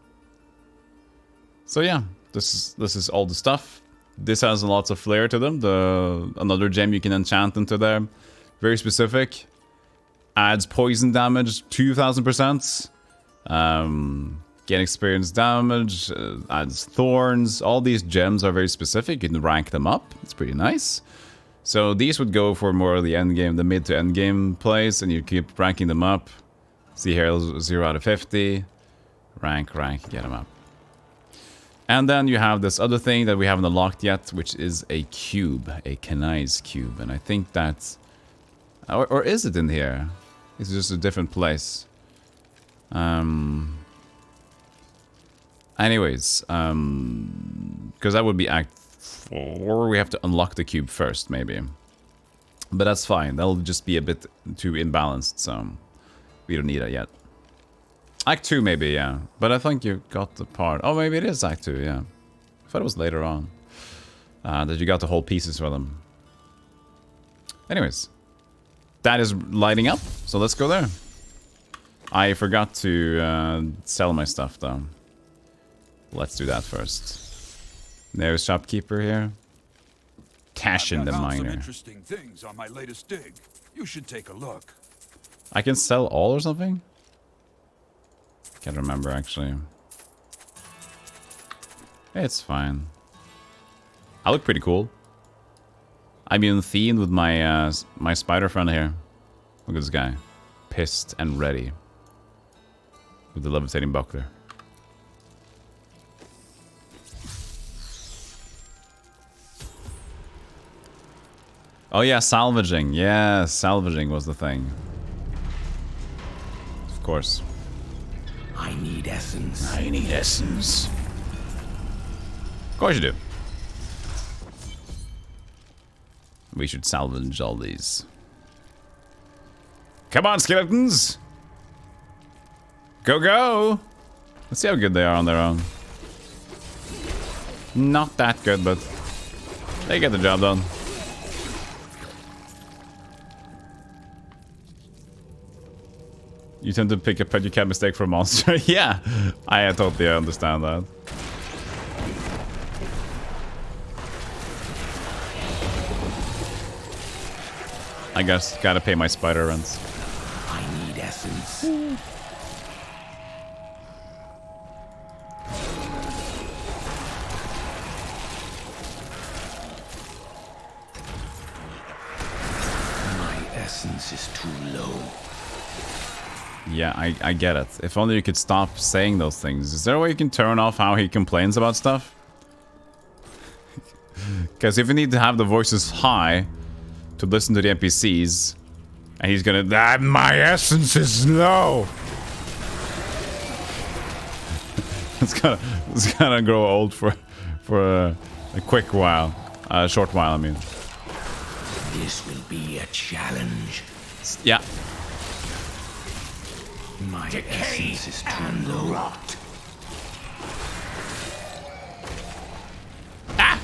S1: So yeah, this is all the stuff. This has lots of flair to them. Another gem you can enchant into there, very specific. Adds poison damage 2000%. Gain experience damage. Adds thorns. All these gems are very specific. You can rank them up. It's pretty nice. So these would go for more of the end game, the mid to end game plays, and you keep ranking them up. See here, 0 out of 50. Rank, get them up. And then you have this other thing that we haven't unlocked yet, which is a cube, a Kanai's cube. And I think that Or is it in here? It's just a different place. Anyways, because that would be Act 4. We have to unlock the cube first, maybe. But that's fine. That'll just be a bit too imbalanced, so we don't need it yet. Act 2, maybe, yeah. But I think you got the part. Oh, maybe it is Act 2, yeah. I thought it was later on. That you got the whole pieces for them. Anyways. That is lighting up, so let's go there. I forgot to sell my stuff, though. Let's do that first. There's shopkeeper here. Cash in the miner.
S11: Some interesting things on my latest dig. You should take a look.
S1: I can sell all or something? Can't remember, actually. It's fine. I look pretty cool. I'm in theme with my my spider friend here. Look at this guy. Pissed and ready. With the levitating buckler. Oh yeah, salvaging. Yeah, salvaging was the thing. Of course.
S4: I need essence.
S1: I need essence. Of course you do. We should salvage all these. Come on, skeletons! Go, go! Let's see how good they are on their own. Not that good, but they get the job done. You tend to pick a pet you can't mistake for a monster. Yeah, I totally understand that. I guess gotta pay my spider rents.
S4: I need essence. My essence is too low.
S1: Yeah, I get it. If only you could stop saying those things. Is there a way you can turn off how he complains about stuff? Because if you need to have the voices high to listen to the NPCs, and he's gonna, that my essence is low. it's gonna grow old for a quick while, a short while. I mean,
S4: this will be a challenge.
S1: Yeah.
S4: My essence is too low.
S7: Rot.
S1: Ah!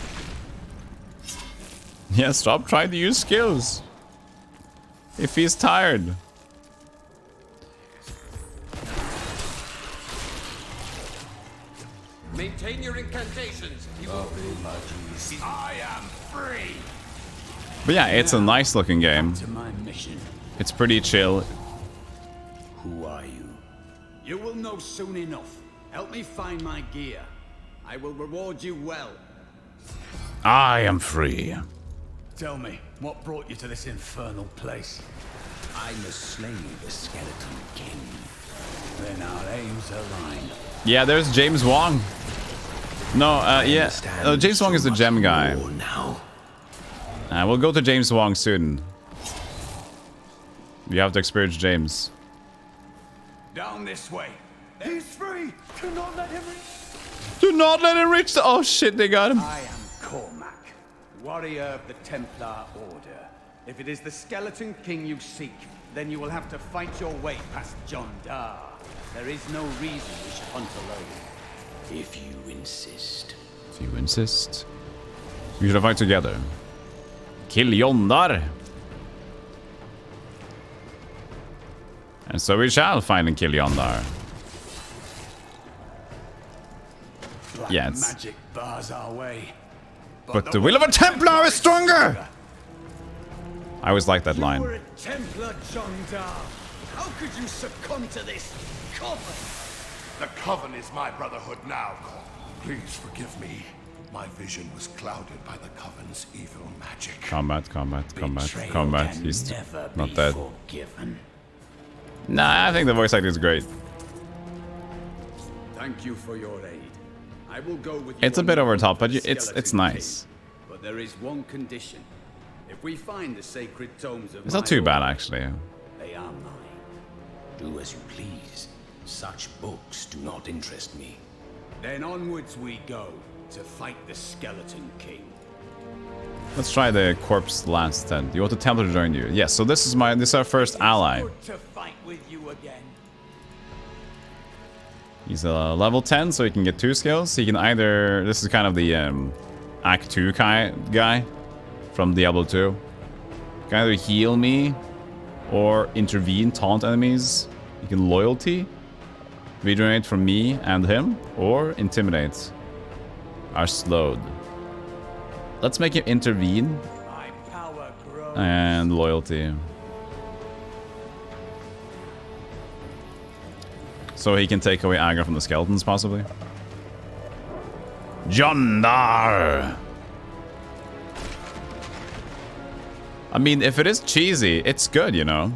S1: Yeah, stop trying to use skills. If he's tired.
S6: Maintain your incantations.
S7: I am free.
S1: But yeah, it's a nice looking game.
S7: To my mission.
S1: It's pretty chill.
S7: Who are you? You will know soon enough. Help me find my gear. I will reward you well.
S1: I am free.
S7: Tell me, what brought you to this infernal place?
S4: I must slay the Skeletal King.
S7: Then our aims align.
S1: Yeah, there's James Wong. No, yeah. James Wong is the gem guy.
S4: Now.
S1: We'll go to James Wong soon. You have to experience James.
S7: Down this way. He's free. Do not let him reach.
S1: Do not let him reach the... Oh shit, they got him.
S7: I am Cormac, warrior of the Templar Order. If it is the Skeleton King you seek, then you will have to fight your way past John Dar. There is no reason we should hunt alone.
S4: If you insist.
S1: If you insist. We should fight together. Kill Yondar. And so we shall find and kill Yondar.
S7: Black
S1: Yeah, it's...
S7: magic bars our way.
S1: But the will of a Templar is stronger! I always like that line.
S7: You were a Templar, John Dar. How could you succumb to this coven?
S2: The Coven is my brotherhood now. Please forgive me. My vision was clouded by the Coven's evil magic.
S1: Combat.
S7: Betrayal
S1: Combat.
S7: can
S1: He's
S7: never
S1: not
S7: be
S1: dead.
S7: forgiven.
S1: Nah, I think the voice acting is great.
S7: Thank you for your aid. I will go with you.
S1: It's a
S7: on
S1: bit
S7: the
S1: over
S7: hunt
S1: top,
S7: for
S1: but
S7: the
S1: it's
S7: Skeleton
S1: nice.
S7: King. But there is one condition.
S6: If we find the sacred tomes of
S1: It's not too bad, actually.
S4: They are mine. Do as you please. Such books do not interest me.
S6: Then onwards we go to fight the Skeleton King.
S1: Let's try the corpse lance then. You want the Templar to join you? Yes, so this is our first ally.
S6: Good to fight with you again.
S1: He's a level 10, so he can get 2 skills. He can either... This is kind of the Act 2 guy from Diablo 2. He can either heal me or intervene, taunt enemies. He can loyalty, regenerate from me and him, or intimidate. Are slowed. Let's make him intervene and loyalty. So he can take away aggro from the skeletons, possibly. Jondar! I mean, if it is cheesy, it's good, you know?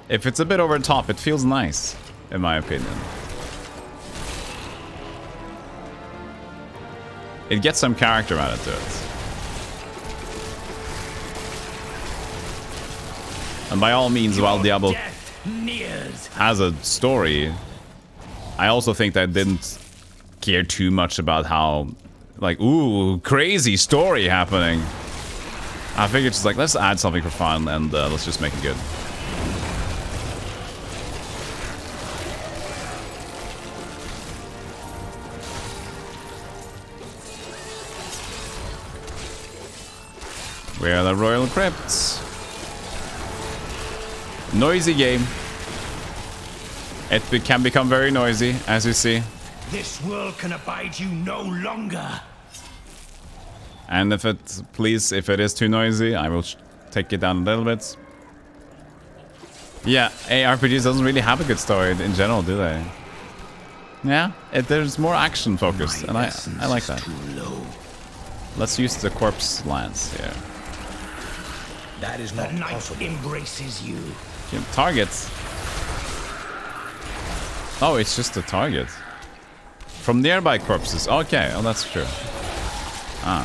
S1: If it's a bit over the top, it feels nice, in my opinion. It gets some character added to it. And by all means, while Diablo has a story, I also think that I didn't care too much about how, like, ooh, crazy story happening. I figured just like, let's add something for fun and let's just make it good. We are the Royal Crypts. Noisy game. It can become very noisy, as you see.
S4: This world can abide you no longer.
S1: And if it is too noisy, I will take it down a little bit. Yeah, ARPGs doesn't really have a good story in general, do they? Yeah, there's more action focused, and I like that. Let's use the corpse lance here.
S4: That is not possible. Embraces you.
S1: Targets. Oh, it's just a target. From nearby corpses. Okay, oh, that's true. Ah.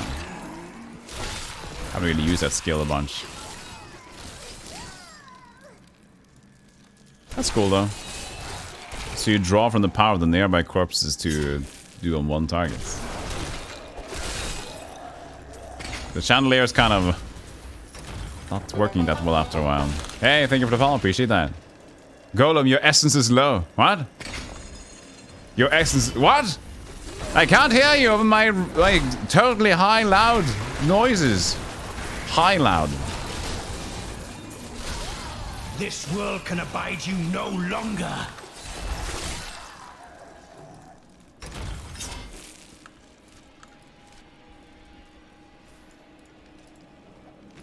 S1: I haven't really used that skill a bunch. That's cool, though. So you draw from the power of the nearby corpses to do on one target. The chandelier is kind of not working that well after a while. Hey, thank you for the follow. Appreciate that. Golem, your essence is low. What? Your essence... What? I can't hear you over my, like, totally high, loud noises. High loud.
S4: This world can abide you no longer.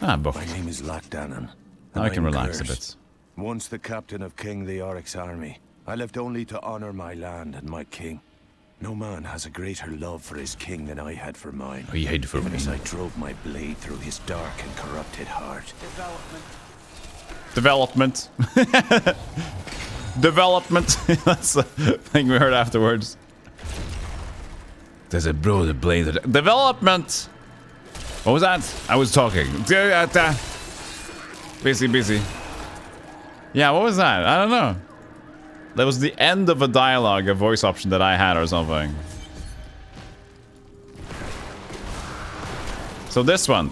S1: Ah, book.
S12: My name is Lackdanon.
S1: I can relax a bit.
S12: Once the captain of King Leoric's army, I left only to honor my land and my king. No man has a greater love for his king than I had for mine.
S1: I had for
S12: even
S1: me.
S12: as I drove my blade through his dark and corrupted heart.
S1: Development. Development. That's the thing we heard afterwards. There's a broader blade. Development. What was that? I was talking. Busy. Yeah, what was that? I don't know. That was the end of a dialogue, a voice option that I had or something. So this one.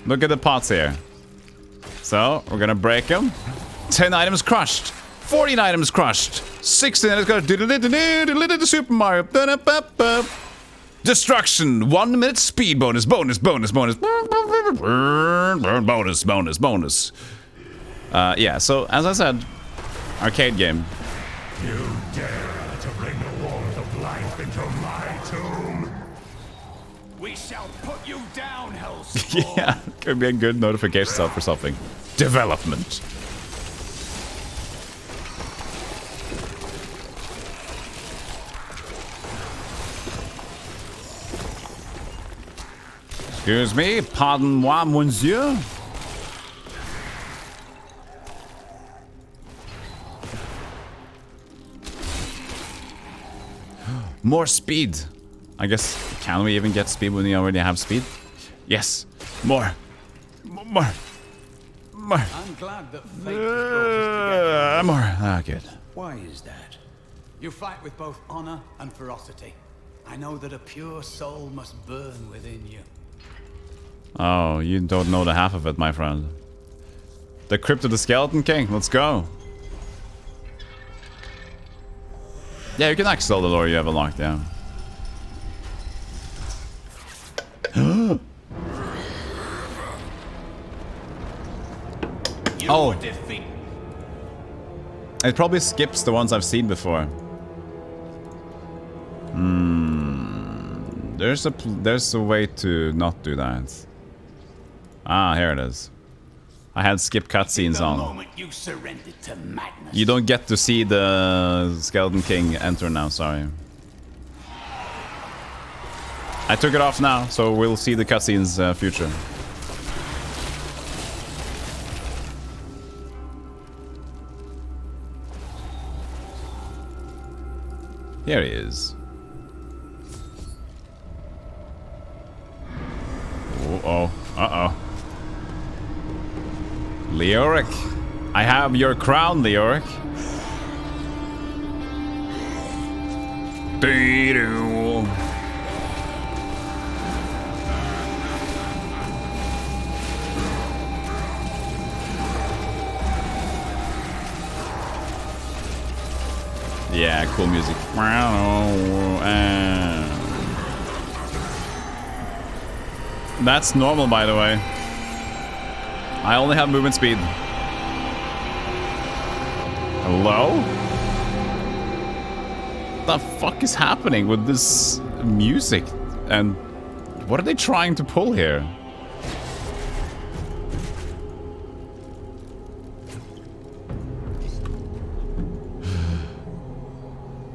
S1: Look at the pots here. So, we're gonna break them. 10 items crushed. 14 items crushed. 16 items crushed. Super Mario. Destruction. 1 minute speed bonus. Bonus. Yeah, so as I said, arcade game.
S13: You dare to bring the warmth of life into my tomb?
S4: We shall put you down, Hellspawn.
S1: Yeah, could be a good notification set for something. Development. Excuse me, pardon-moi, monsieur. More speed. I guess, can we even get speed when we already have speed? Yes, more. More.
S6: I'm glad that fate has brought us together.
S1: More. Ah, good.
S6: Why is that? You fight with both honor and ferocity. I know that a pure soul must burn within you.
S1: Oh, you don't know the half of it, my friend. The Crypt of the Skeleton King. Let's go. Yeah, you can axe all the lore you have unlocked, yeah. Oh. It probably skips the ones I've seen before. There's a way to not do that. Ah, here it is. I had skip cutscenes on. You don't get to see the Skeleton King enter now, sorry. I took it off now, so we'll see the cutscenes future. Here he is. Uh-oh. Uh-oh. Leoric. I have your crown, Leoric. Dee-doo. Yeah, cool music. That's normal, by the way. I only have movement speed. Hello? What the fuck is happening with this music? And what are they trying to pull here?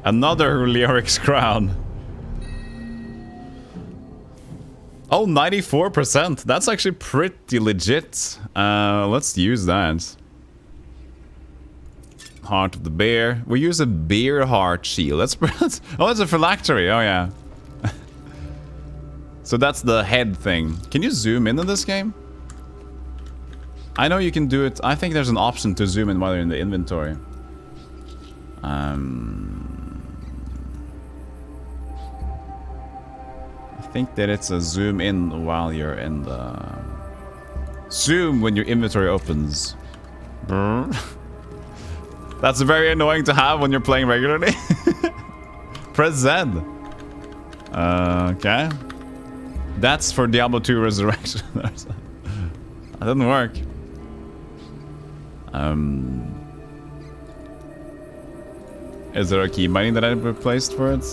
S1: Another Leoric's crown. Oh, 94%. That's actually pretty legit. Let's use that. Heart of the bear. We use a bear heart shield. Let's. Oh, it's a phylactery. Oh, yeah. So that's the head thing. Can you zoom in this game? I know you can do it. I think there's an option to zoom in while you're in the inventory. I think that it's a zoom in while you're in the... Zoom when your inventory opens. That's very annoying to have when you're playing regularly. Press Z. Okay. That's for Diablo 2 Resurrection. That didn't work. Is there a key binding that I replaced for it?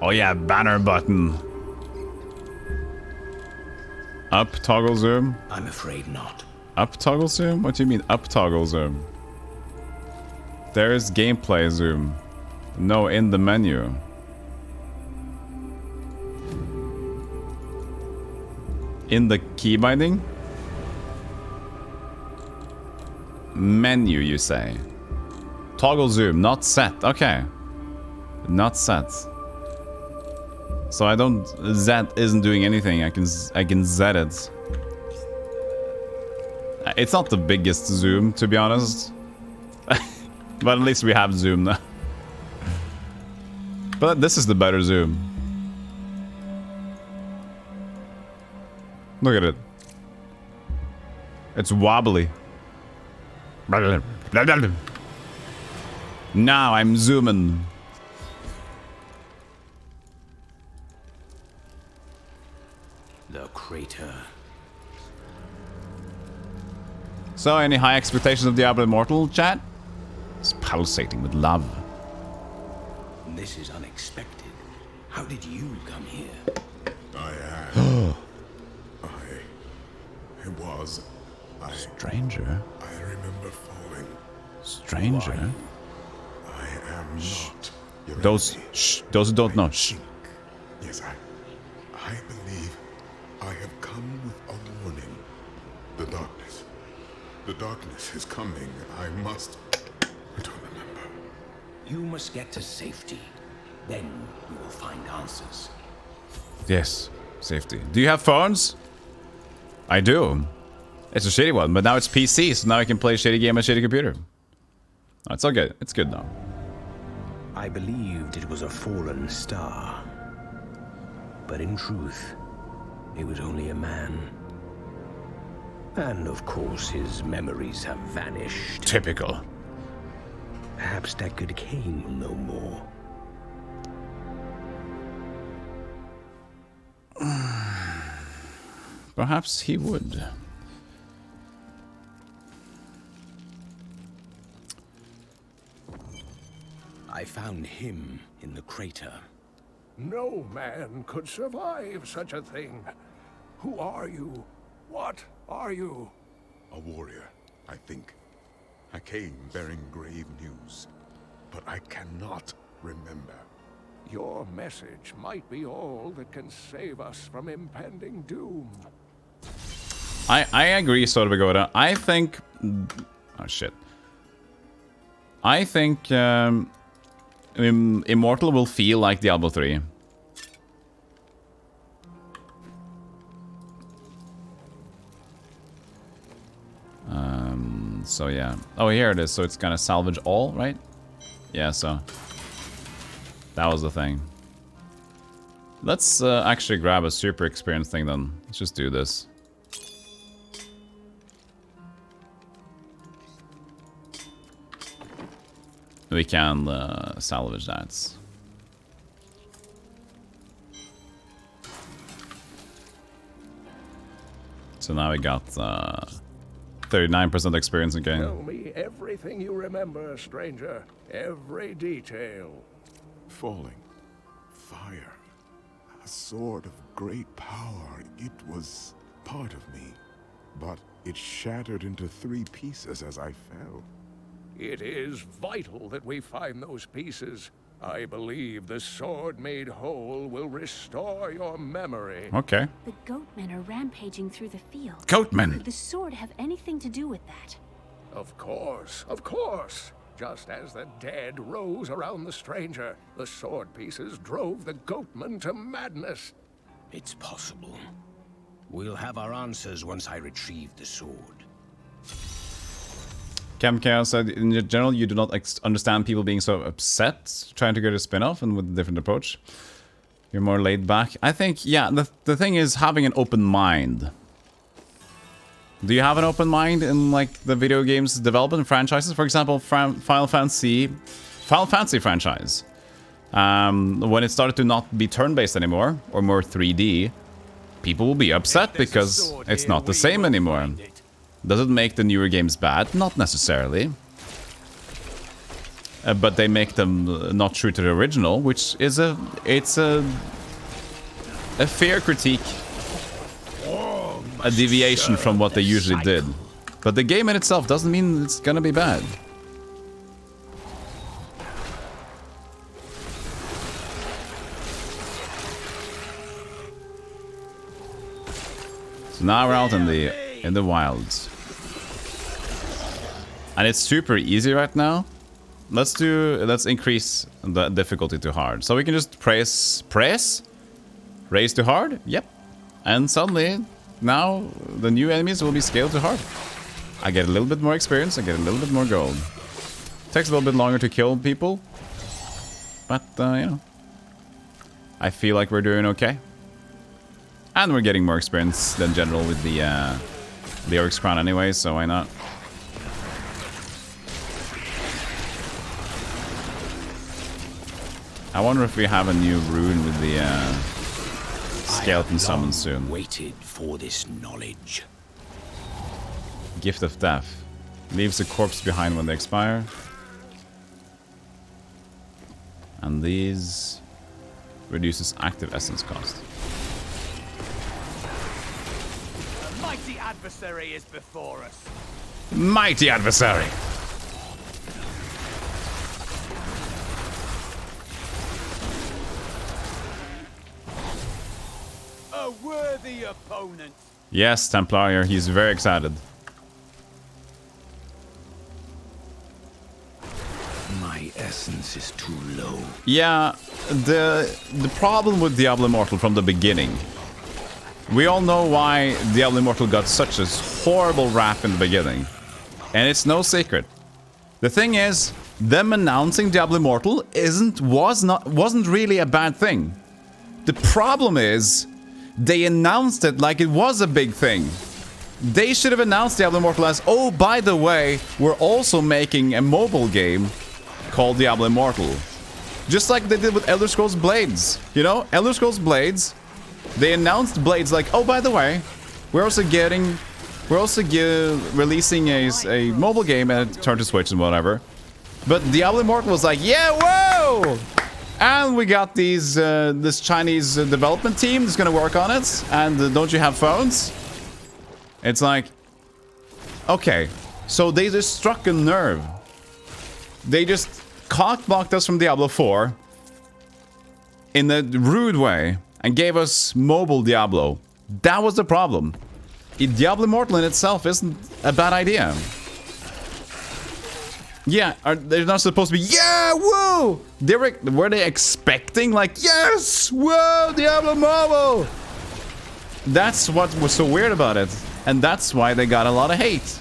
S1: Oh yeah, banner button. Up toggle zoom?
S4: I'm afraid not.
S1: Up toggle zoom? What do you mean up toggle zoom? There's gameplay zoom. No, in the menu. In the key binding? Menu, you say? Toggle zoom, not set. Okay. Not set. So I don't... Z isn't doing anything. I can Z it. It's not the biggest zoom, to be honest. But at least we have zoom now. But this is the better zoom. Look at it. It's wobbly. Now I'm zooming.
S4: The crater.
S1: So, any high expectations of Diablo Immortal, chat? It's pulsating with love.
S4: This is unexpected. How did you come here? Stranger?
S13: I remember falling.
S1: Stranger?
S13: I am not your
S1: Those who don't know. Shh.
S13: Yes, I believe I have come with a warning. The darkness is coming. I don't remember.
S4: You must get to safety. Then you will find answers.
S1: Yes, safety. Do you have phones? I do. It's a shitty one, but now it's PC, so now I can play a shitty game on a shitty computer. Oh, it's all good. It's good now.
S4: I believed it was a fallen star. But in truth, it was only a man. And of course, his memories have vanished.
S1: Typical.
S4: Perhaps Deckard Cain will know more.
S1: Perhaps he would.
S4: I found him in the crater.
S2: No man could survive such a thing. Who are you? What are you?
S13: A warrior, I think. I came bearing grave news, but I cannot remember.
S2: Your message might be all that can save us from impending doom.
S1: I agree, Sorbegoda. I think... Oh, shit. I think Immortal will feel like Diablo 3. So yeah. Oh, here it is. So it's gonna salvage all, right? Yeah, so... That was the thing. Let's actually grab a super experience thing then. Let's just do this. We can salvage that. So now we got 39% experience in game.
S2: Tell me everything you remember, stranger. Every detail.
S13: Falling. Fire. A sword of great power. It was part of me. But it shattered into 3 pieces as I fell.
S2: It is vital that we find those pieces. I believe the sword made whole will restore your memory.
S1: Okay.
S3: The goatmen are rampaging through the field.
S1: Goatmen!
S3: Could the sword have anything to do with that?
S2: Of course, of course. Just as the dead rose around the stranger, the sword pieces drove the goatmen to madness.
S4: It's possible. We'll have our answers once I retrieve the sword.
S1: Cam Chaos said, in general, you do not understand people being so upset trying to get a spin-off and with a different approach. You're more laid back. I think, yeah, the thing is having an open mind. Do you have an open mind in, like, the video games development franchises? For example, Final Fantasy franchise. When it started to not be turn-based anymore, or more 3D, people will be upset because it's not the same anymore. Does it make the newer games bad? Not necessarily. But they make them not true to the original, which is a fair critique. A deviation from what they usually did. But the game in itself doesn't mean it's gonna be bad. So now we're out in the wilds. And it's super easy right now. Let's increase the difficulty to hard. So we can just raise to hard? Yep. And suddenly, now the new enemies will be scaled to hard. I get a little bit more experience, I get a little bit more gold. Takes a little bit longer to kill people. But, you know. I feel like we're doing okay. And we're getting more experience than general with the Orc's Crown anyway, so why not? I wonder if we have a new rune with the skeleton summon soon.
S4: Waited for this knowledge.
S1: Gift of Death. Leaves a corpse behind when they expire. And these reduces active essence cost.
S6: A mighty adversary is before us.
S1: Mighty adversary!
S6: A worthy opponent.
S1: Yes, Templarier, he's very excited.
S4: My essence is too low.
S1: Yeah, the problem with Diablo Immortal from the beginning. We all know why Diablo Immortal got such a horrible rap in the beginning. And it's no secret. The thing is, them announcing Diablo Immortal wasn't really a bad thing. The problem is, they announced it like it was a big thing. They should have announced Diablo Immortal as, oh, by the way, we're also making a mobile game called Diablo Immortal. Just like they did with Elder Scrolls Blades. You know, Elder Scrolls Blades, they announced Blades like, oh, by the way, we're also releasing a mobile game and turn to Switch and whatever. But Diablo Immortal was like, yeah, whoa! And we got this Chinese development team that's gonna work on it. And don't you have phones? It's like, okay, so they just struck a nerve. They just cock-blocked us from Diablo 4 in a rude way and gave us mobile Diablo. That was the problem. Diablo Immortal in itself isn't a bad idea. Yeah, they're not supposed to be, yeah, whoa! Were they expecting, like, yes, whoa, Diablo Mobile? That's what was so weird about it. And that's why they got a lot of hate.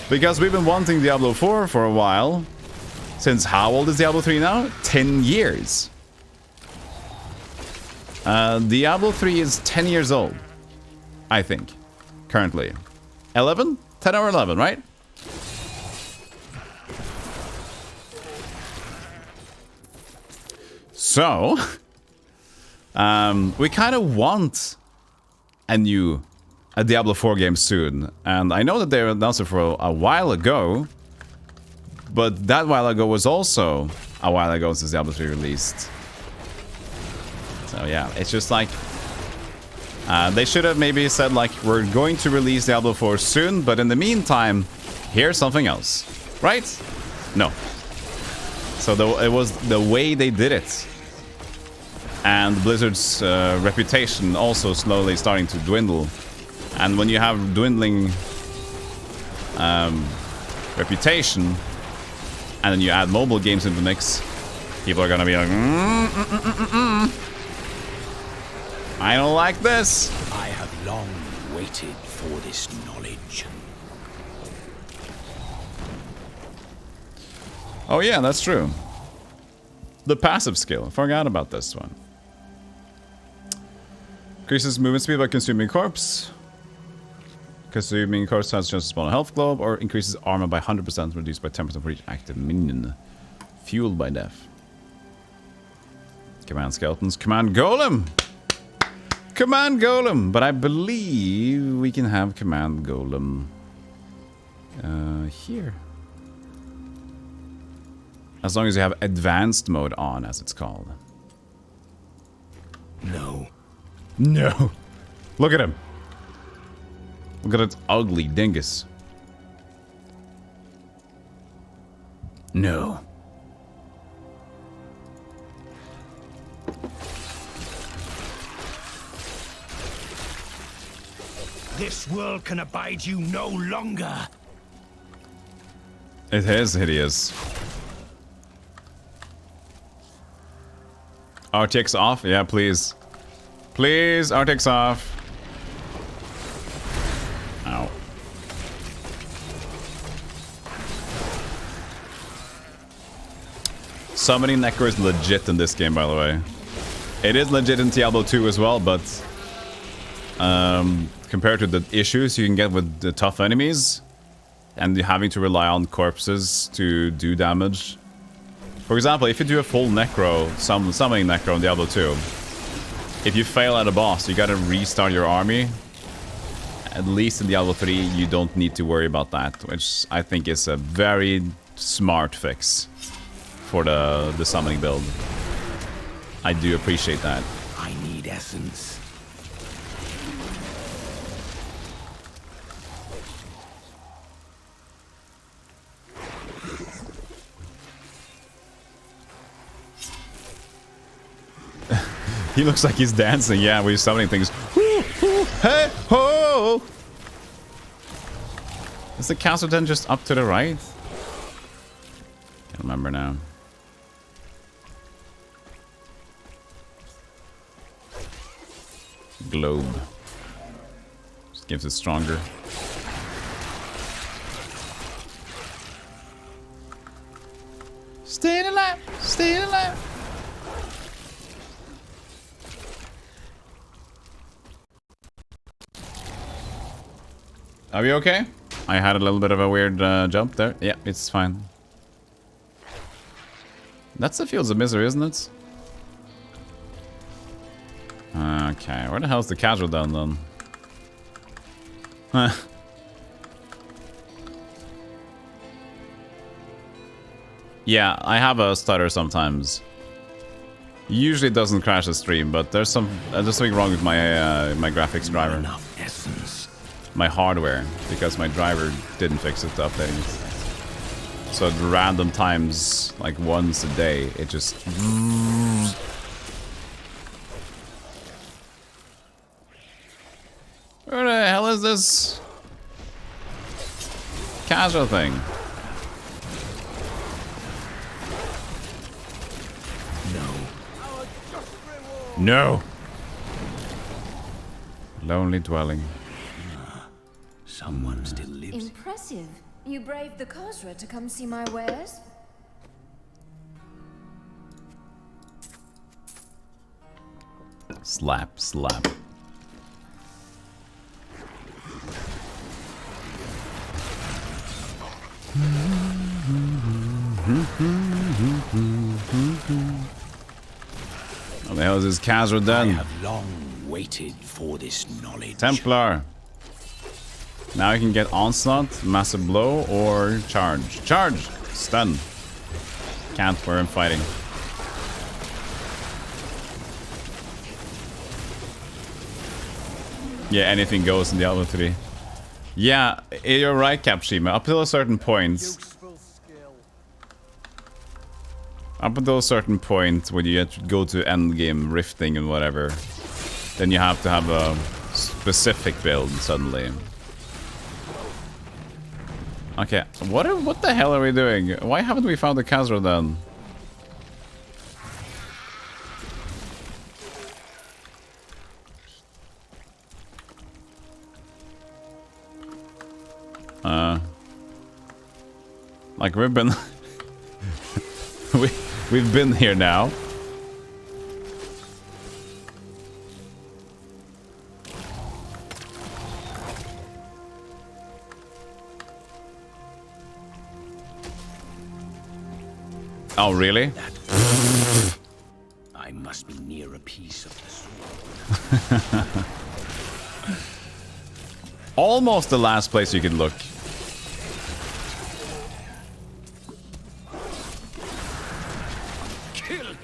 S1: Because we've been wanting Diablo 4 for a while. Since how old is Diablo 3 now? 10 years. Diablo 3 is 10 years old. I think. Currently. 11? 10 or 11, right? So, we kind of want a Diablo 4 game soon. And I know that they announced it for a while ago. But that while ago was also a while ago since Diablo 3 released. So yeah, it's just like... they should have maybe said like, we're going to release Diablo 4 soon, but in the meantime, here's something else. Right? No. So it was the way they did it. And Blizzard's reputation also slowly starting to dwindle. And when you have dwindling reputation, and then you add mobile games into the mix, people are gonna be like, I don't like this.
S4: I have long waited for this knowledge.
S1: Oh yeah, that's true. The passive skill. Forgot about this one. Increases movement speed by consuming corpse. Consuming corpse has just a small health globe, or increases armor by 100%, reduced by 10% for each active minion. Fueled by death. Command skeletons. Command golem! Command golem! But I believe we can have command golem here. As long as you have advanced mode on, as it's called.
S4: No.
S1: No. Look at him. Look at that ugly dingus. No.
S4: This world can abide you no longer.
S1: It is hideous. RTX off? Yeah, please. Please, RTX off. Ow. Summoning Necro is legit in this game, by the way. It is legit in Diablo 2 as well, but compared to the issues you can get with the tough enemies and having to rely on corpses to do damage. For example, if you do a full Necro, summoning Necro in Diablo 2, if you fail at a boss, you gotta restart your army. At least in Diablo 3, you don't need to worry about that, which I think is a very smart fix for the summoning build. I do appreciate that.
S4: I need essence.
S1: He looks like he's dancing. Yeah, we're summoning things. Hey ho! Is the castle then just up to the right? Can't remember now. globe. Just gives it stronger. Stay alive! Stay alive! Are we okay? I had a little bit of a weird jump there. Yeah, it's fine. That's the Fields of Misery, isn't it? Okay, where the hell's the casual down then? Huh. Yeah, I have a stutter sometimes. Usually it doesn't crash the stream, but there's something wrong with my my graphics driver. My hardware, because my driver didn't fix it to updating it. So at random times, like once a day, it just... Where the hell is this casual thing? No. Lonely dwelling.
S4: Someone still lives.
S14: Impressive. You braved the Khosra to come see my wares?
S1: Slap, slap. What the hell is this Khazra done?
S4: I have long waited for this knowledge.
S1: Templar. Now you can get Onslaught, Massive Blow, or Charge. Charge! Stun. Can't where I'm fighting. Yeah, anything goes in Diablo 3. Yeah, you're right, Capshima. Up until a certain point. Up until a certain point when you go to endgame rifting and whatever, then you have to have a specific build suddenly. Okay, what the hell are we doing? Why haven't we found the Khazra then? Like we've been we've been here now. Oh, really?
S4: I must be near a piece of the sword.
S1: Almost the last place you could look.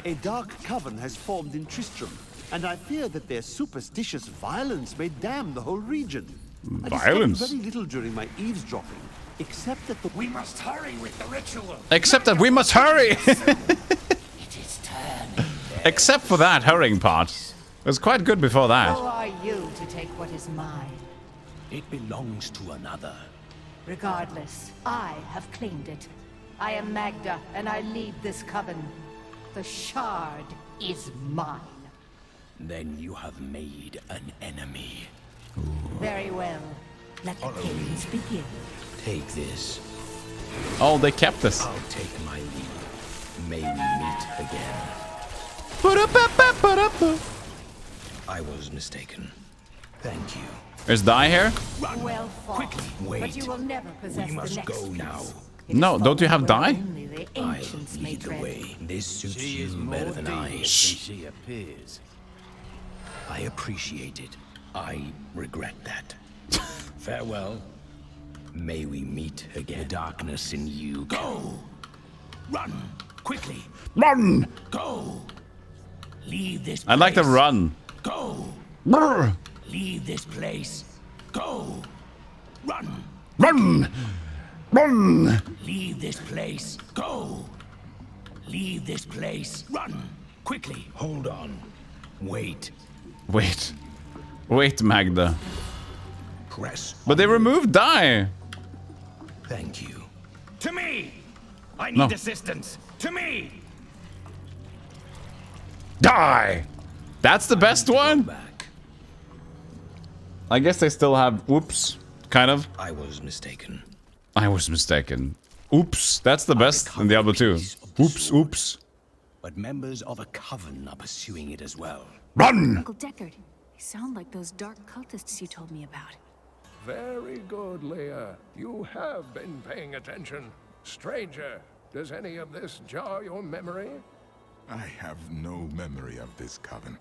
S15: A dark coven has formed in Tristram, and I fear that their superstitious violence may damn the whole region.
S1: Violence?
S15: I discovered very little during my eavesdropping, except that the...
S2: We must hurry with the ritual.
S1: Except that we must hurry!
S10: It is turning.
S1: Except for that hurrying part. It was quite good before that.
S10: Who are you to take what is mine?
S4: It belongs to another.
S10: Regardless, I have claimed it. I am Magda, and I lead this coven. The shard is mine.
S4: Then you have made an enemy.
S10: Very well. Let the games begin.
S4: Take this.
S1: Oh, they kept this.
S4: I'll take my leave. May we meet again. I was mistaken. Thank you.
S1: There's Die here?
S4: Run.
S10: Well fought.
S4: Quickly, wait.
S10: But you will never possess
S4: We must
S10: the next
S4: go
S10: piece.
S4: now.
S1: No, don't you have Die?
S10: Only the
S4: I'll
S10: ancients may
S4: lead the
S10: tread.
S4: way. This suits
S6: She
S4: you
S6: is
S4: better
S6: more
S4: than
S6: dangerous
S4: I.
S6: than she appears.
S4: I appreciate it. I regret that. Farewell. May we meet again. The darkness in you. Go! Run! Quickly!
S1: Run!
S4: Go! Leave this place.
S1: I'd like to run.
S4: Go!
S1: Brr.
S4: Leave this place. Go! Run!
S1: Run! Run!
S4: Leave this place. Go! Leave this place. Run! Quickly! Hold on. Wait.
S1: Wait. Wait, Magda.
S4: Press.
S1: But they removed Die.
S4: Thank you.
S2: To me! I need
S1: No.
S2: assistance. To me!
S1: Die! That's the best one?
S4: Back.
S1: I guess they still have... Whoops. Kind of.
S4: I was mistaken.
S1: I was mistaken. Oops. That's the best in Diablo 2. Oops, oops.
S4: But members of a coven are pursuing it as well.
S1: Run!
S3: Uncle Deckard, they sound like those dark cultists you told me about.
S2: Very good, Leah. You have been paying attention. Stranger, does any of this jar your memory?
S13: I have no memory of this coven,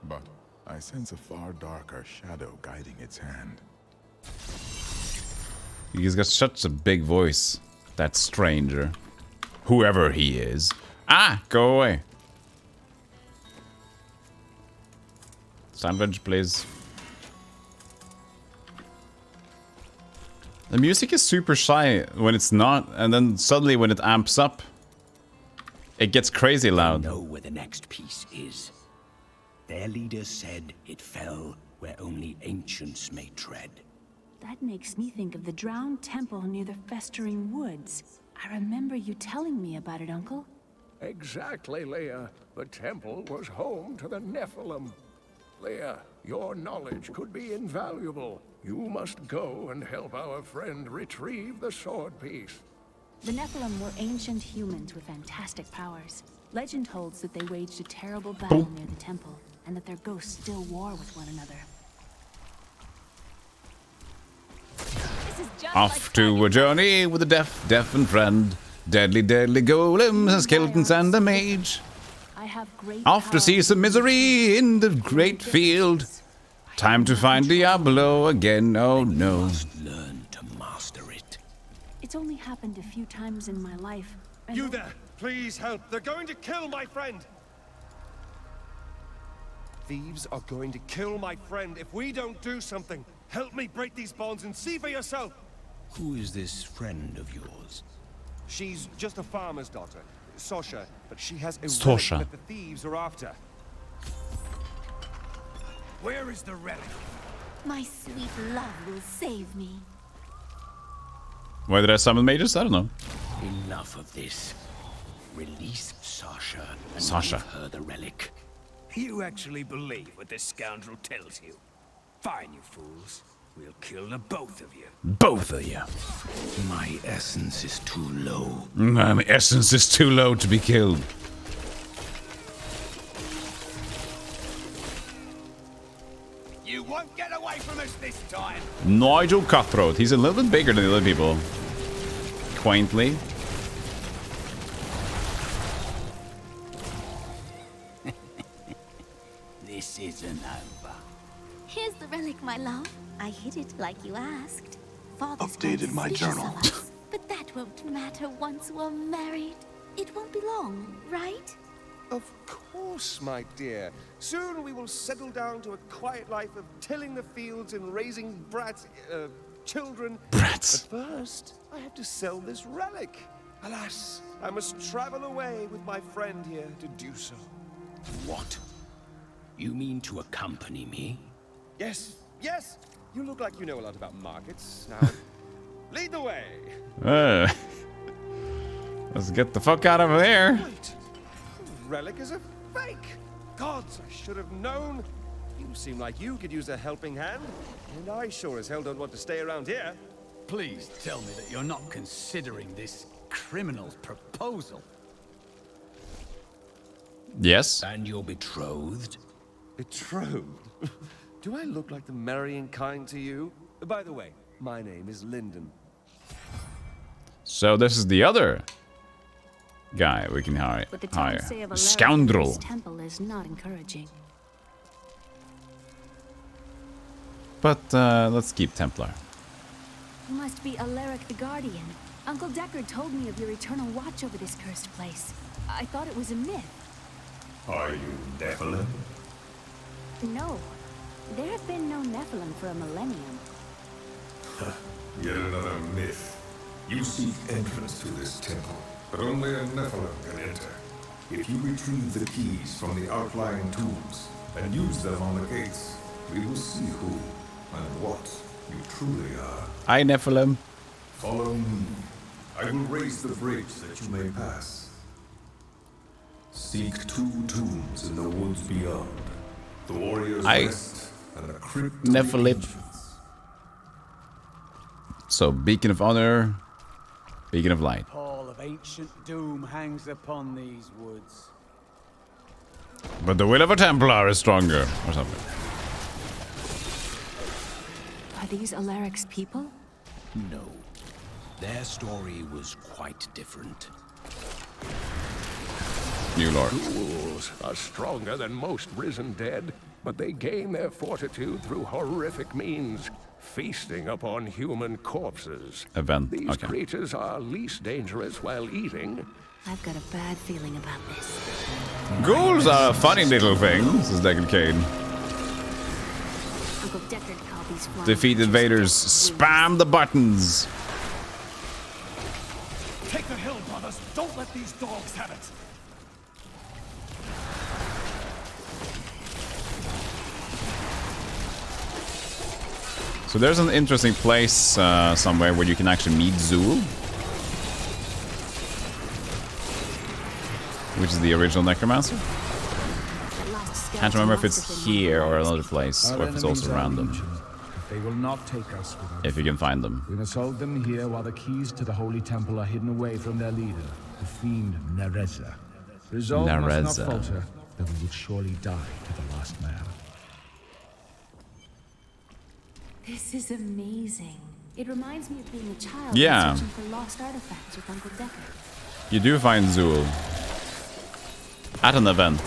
S13: but I sense a far darker shadow guiding its hand.
S1: He's got such a big voice. That stranger. Whoever he is. Ah! Go away. Sandwich, please. The music is super shy when it's not, and then suddenly when it amps up, it gets crazy loud.
S4: They know where the next piece is. Their leader said it fell where only ancients may tread.
S3: That makes me think of the drowned temple near the festering woods. I remember you telling me about it, Uncle.
S2: Exactly, Leah. The temple was home to the Nephilim. Leah, your knowledge could be invaluable. You must go and help our friend retrieve the sword piece.
S3: The Nephilim were ancient humans with fantastic powers. Legend holds that they waged a terrible battle near the temple, and that their ghosts still war with one another.
S1: Off to a journey with a deaf friend. Deadly golems, skeletons and a mage. Off to see some misery in the great field. Time to find Diablo again, oh no.
S4: Learn to master it.
S3: It's only happened a few times in my life.
S16: You there, please help. They're going to kill my friend. Thieves are going to kill my friend if we don't do something. Help me break these bonds and see for yourself.
S4: Who is this friend of yours?
S16: She's just a farmer's daughter, Sasha, but she has a
S1: Sasha.
S16: relic that the thieves are after. Where is the relic?
S10: My sweet love will save me.
S1: Why did I summon mages? I don't know.
S4: Enough of this. Release Sasha and
S1: Sasha.
S4: give her the relic.
S17: You actually believe what this scoundrel tells you? Fine, you fools. We'll kill the both of you.
S1: Both of you.
S4: My essence is too low.
S1: My essence is too low to be killed.
S17: You won't get away from us this time.
S1: Nigel Cutthroat. He's a little bit bigger than the other people. Quaintly.
S17: This isn't over.
S10: Here's the relic, my love. I hid it like you asked. Father's
S12: Updated my journal.
S10: But that won't matter once we're married. It won't be long, right?
S16: Of course, my dear. Soon we will settle down to a quiet life of tilling the fields and raising children.
S1: Brats.
S16: But first, I have to sell this relic. Alas, I must travel away with my friend here to do so.
S4: What? You mean to accompany me?
S16: Yes, yes. You look like you know a lot about markets. Now, lead the way.
S1: Let's get the fuck out of there.
S16: Wait. The relic is a fake. Gods, I should have known. You seem like you could use a helping hand, and I sure as hell don't want to stay around here.
S6: Please tell me that you're not considering this criminal's proposal.
S1: Yes.
S4: And you're betrothed?
S16: Betrothed? Do I look like the marrying kind to you? By the way, my name is Lyndon.
S1: So this is the other guy we can hire.
S3: What the towns say of Alaric
S1: Scoundrel.
S3: this temple is not encouraging.
S1: But let's keep Templar.
S3: You must be Alaric the Guardian. Uncle Deckard told me of your eternal watch over this cursed place. I thought it was a myth.
S18: Are you Nephilim?
S3: No. There have been no Nephilim for a millennium.
S18: Yet another myth. You seek entrance to this temple, but only a Nephilim can enter. If you retrieve the keys from the outlying tombs and use them on the gates, we will see who and what you truly are.
S1: Hi, Nephilim.
S18: Follow me. I will raise the bridge that you may pass. Seek 2 tombs in the woods beyond. The warrior's rest and the crypt of the
S1: Nephilim.
S18: ancients.
S1: So, Beacon of Honor, Beacon of Light.
S6: Pall of ancient doom hangs upon these woods.
S1: But the will of a Templar is stronger, or something.
S3: Are these Alaric's people?
S4: No. Their story was quite different.
S1: New Lord.
S2: Ghouls are stronger than most risen dead, but they gain their fortitude through horrific means, feasting upon human corpses. These creatures are least dangerous while eating.
S3: I've got a bad feeling about this.
S1: Ghouls are a funny little thing, says Deckard Cain.
S3: Uncle Deckard called these flying
S1: Defeat invaders, spam the buttons.
S11: Take the hill, brothers. Don't let these dogs have it.
S1: So there's an interesting place somewhere where you can actually meet Zool, which is the original Necromancer. Can't remember if it's here or another place, or if it's also around them.
S19: They will not take us without
S1: If you can find them.
S19: We must hold them here while the keys to the Holy Temple are hidden away from their leader, the fiend Nereza. Resolve must not falter, though we would surely die to the last man.
S3: This is amazing. It reminds me of being a child
S1: Yeah.
S3: searching for lost artifacts with Uncle Deckard.
S1: You do find Zool at an event,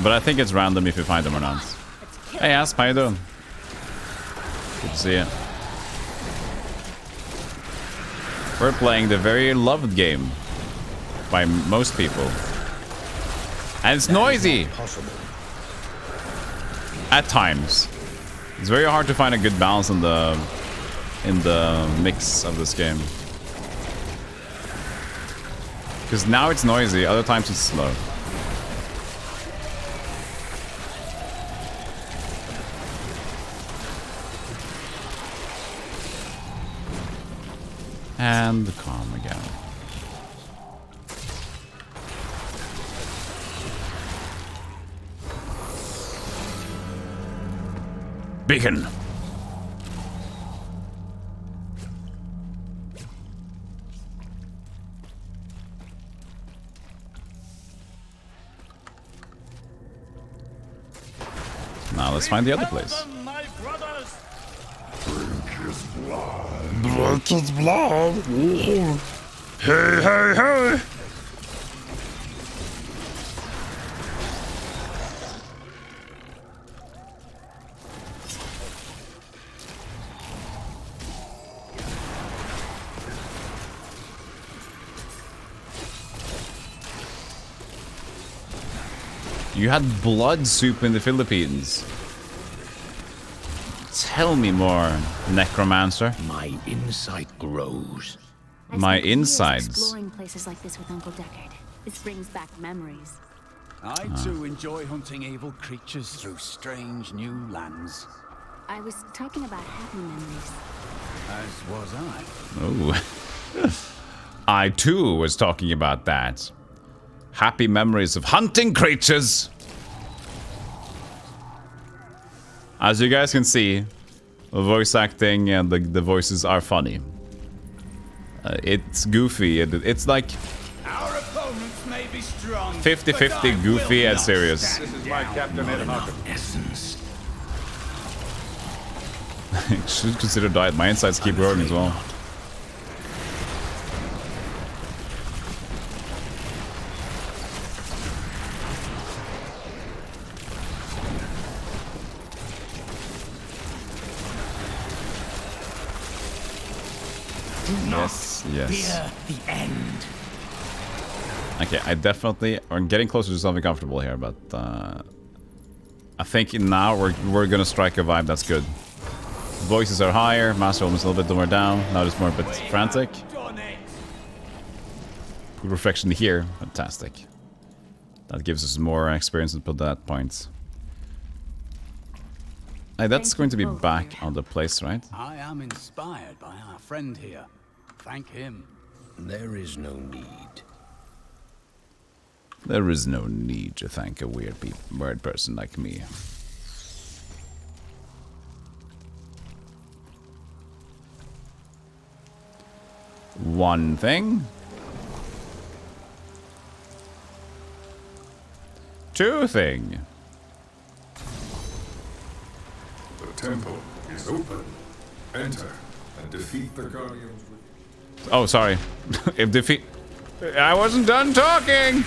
S1: but I think it's random if you find them or not. Hey Asp, how you doing? Good to see you. We're playing the very loved game by most people, and it's noisy at times. It's very hard to find a good balance in the mix of this game. Because now it's noisy, other times it's slow. And calm again. Beacon. Now let's find the other place. Drink his blood. Hey, hey, hey. You had blood soup in the Philippines. Tell me more, Necromancer.
S4: My insight grows.
S1: My insides.
S3: Exploring places like this with Uncle Deckard. This brings back memories.
S6: I too enjoy hunting evil creatures through strange new lands.
S3: I was talking about happy memories.
S6: As was I.
S1: Oh. I too was talking about that. Happy memories of hunting creatures. As you guys can see, the voice acting and the voices are funny. It's goofy. It's like
S6: Our opponents may be strong.
S1: 50-50 goofy and serious.
S6: This is my Captain
S4: Essence.
S1: Should consider diet. My insides keep growing as well. Yes.
S4: The end.
S1: Okay, I'm getting closer to something comfortable here, but I think now we're gonna strike a vibe that's good. Voices are higher, Master almost a little bit more down. Now it's more a bit frantic. Good reflection here, fantastic. That gives us more experience to put that point. Hey, that's going to be back on the place, right?
S6: I am inspired by our friend here. Thank him.
S4: There is no need.
S1: There is no need to thank a weird person like me. One thing. Two thing.
S18: The temple is open. Enter and defeat the guardians.
S1: Oh, sorry. If defeat... I wasn't done talking!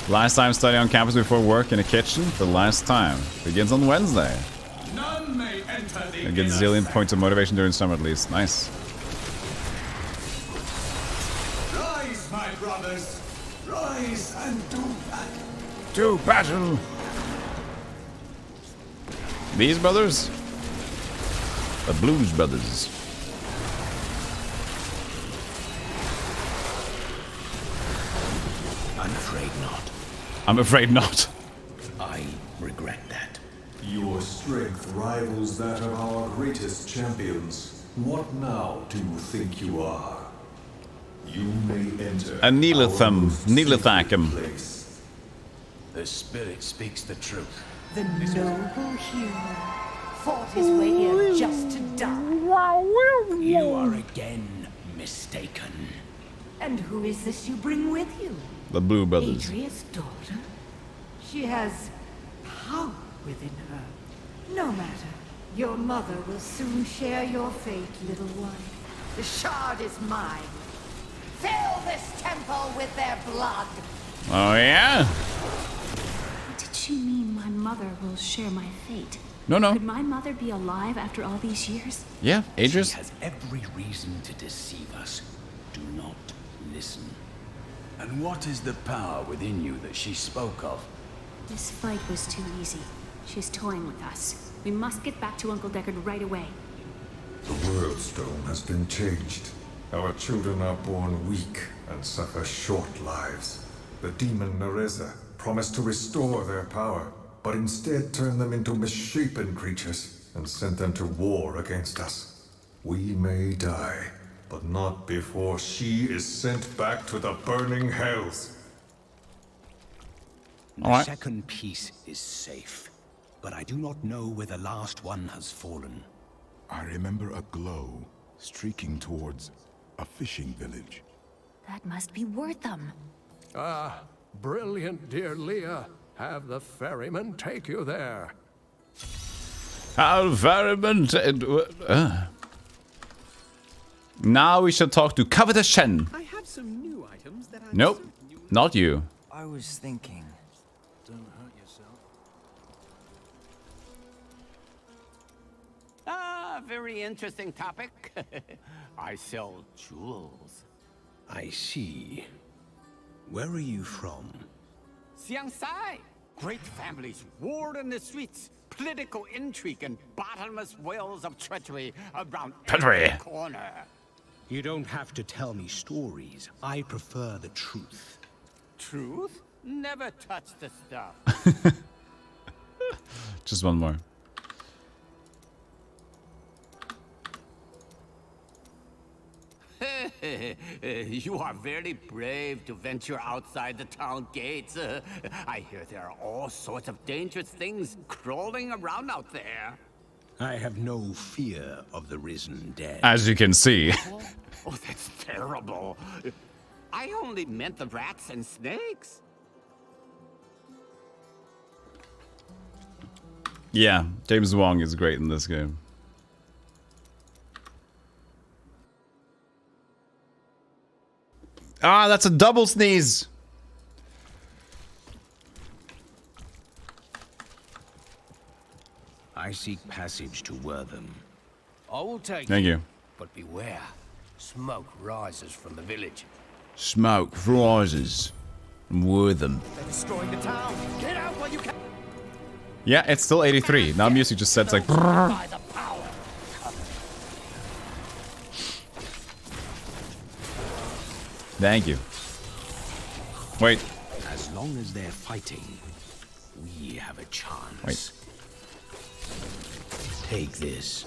S1: Last time studying on campus before work in a kitchen. The last time. Begins on Wednesday.
S6: None may enter the
S1: I get zillion points of motivation during summer at least. Nice.
S6: Rise, my brothers. Rise and do battle.
S1: To battle! These brothers? The Blues Brothers.
S4: I'm afraid not.
S1: I'm afraid not.
S4: I regret that.
S18: Your strength rivals that of our greatest champions. What now do you think you are? You may enter
S1: A Neelathacum.
S6: The spirit speaks the truth.
S10: The noble hero fought his way here just to die.
S4: You are again mistaken.
S10: And who is this you bring with you?
S1: The Blue Brothers.
S10: Adria's daughter? She has power within her. No matter. Your mother will soon share your fate, little one. The shard is mine. Fill this temple with their blood.
S1: Oh, yeah?
S3: Did she mean my mother will share my fate?
S1: No, no.
S3: Could my mother be alive after all these years?
S1: Yeah, Adria's.
S4: She has every reason to deceive us. Do not listen.
S6: And what is the power within you that she spoke of?
S3: This fight was too easy. She's toying with us. We must get back to Uncle Deckard right away.
S18: The world stone has been changed. Our children are born weak and suffer short lives. The demon Nereza promised to restore their power, but instead turned them into misshapen creatures and sent them to war against us. We may die, but not before she is sent back to the burning hells.
S4: The second piece is safe, but I do not know where the last one has fallen.
S13: I remember a glow streaking towards a fishing village.
S3: That must be Wortham.
S2: Ah, brilliant, dear Leah. Have the ferryman take you there.
S1: How ferryman... Now we shall talk to Covetous Shen.
S20: I have some new items that I...
S1: Nope, not you.
S20: I was thinking. Don't hurt yourself.
S6: Ah, very interesting topic. I sell jewels.
S4: I see. Where are you from?
S6: Xiangsai. Great families, war in the streets, political intrigue, and bottomless wells of treachery around every corner.
S4: You don't have to tell me stories. I prefer the truth.
S6: Truth? Never touch the stuff.
S1: Just one more.
S6: You are very brave to venture outside the town gates. I hear there are all sorts of dangerous things crawling around out there.
S4: I have no fear of the risen dead.
S1: As you can see.
S6: Oh, that's terrible. I only meant the rats and snakes.
S1: Yeah, James Wong is great in this game. Ah, that's a double sneeze.
S4: I seek passage to Wortham.
S17: I will take
S1: Thank you.
S17: But beware. Smoke rises from the village.
S1: Smoke rises from Wortham.
S17: They're destroying the town. Get out while you can.
S1: Yeah, it's still 83. Now music just sets like...
S17: By the power.
S1: Thank you. Wait.
S4: As long as they're fighting, we have a chance.
S1: Wait.
S4: Take this.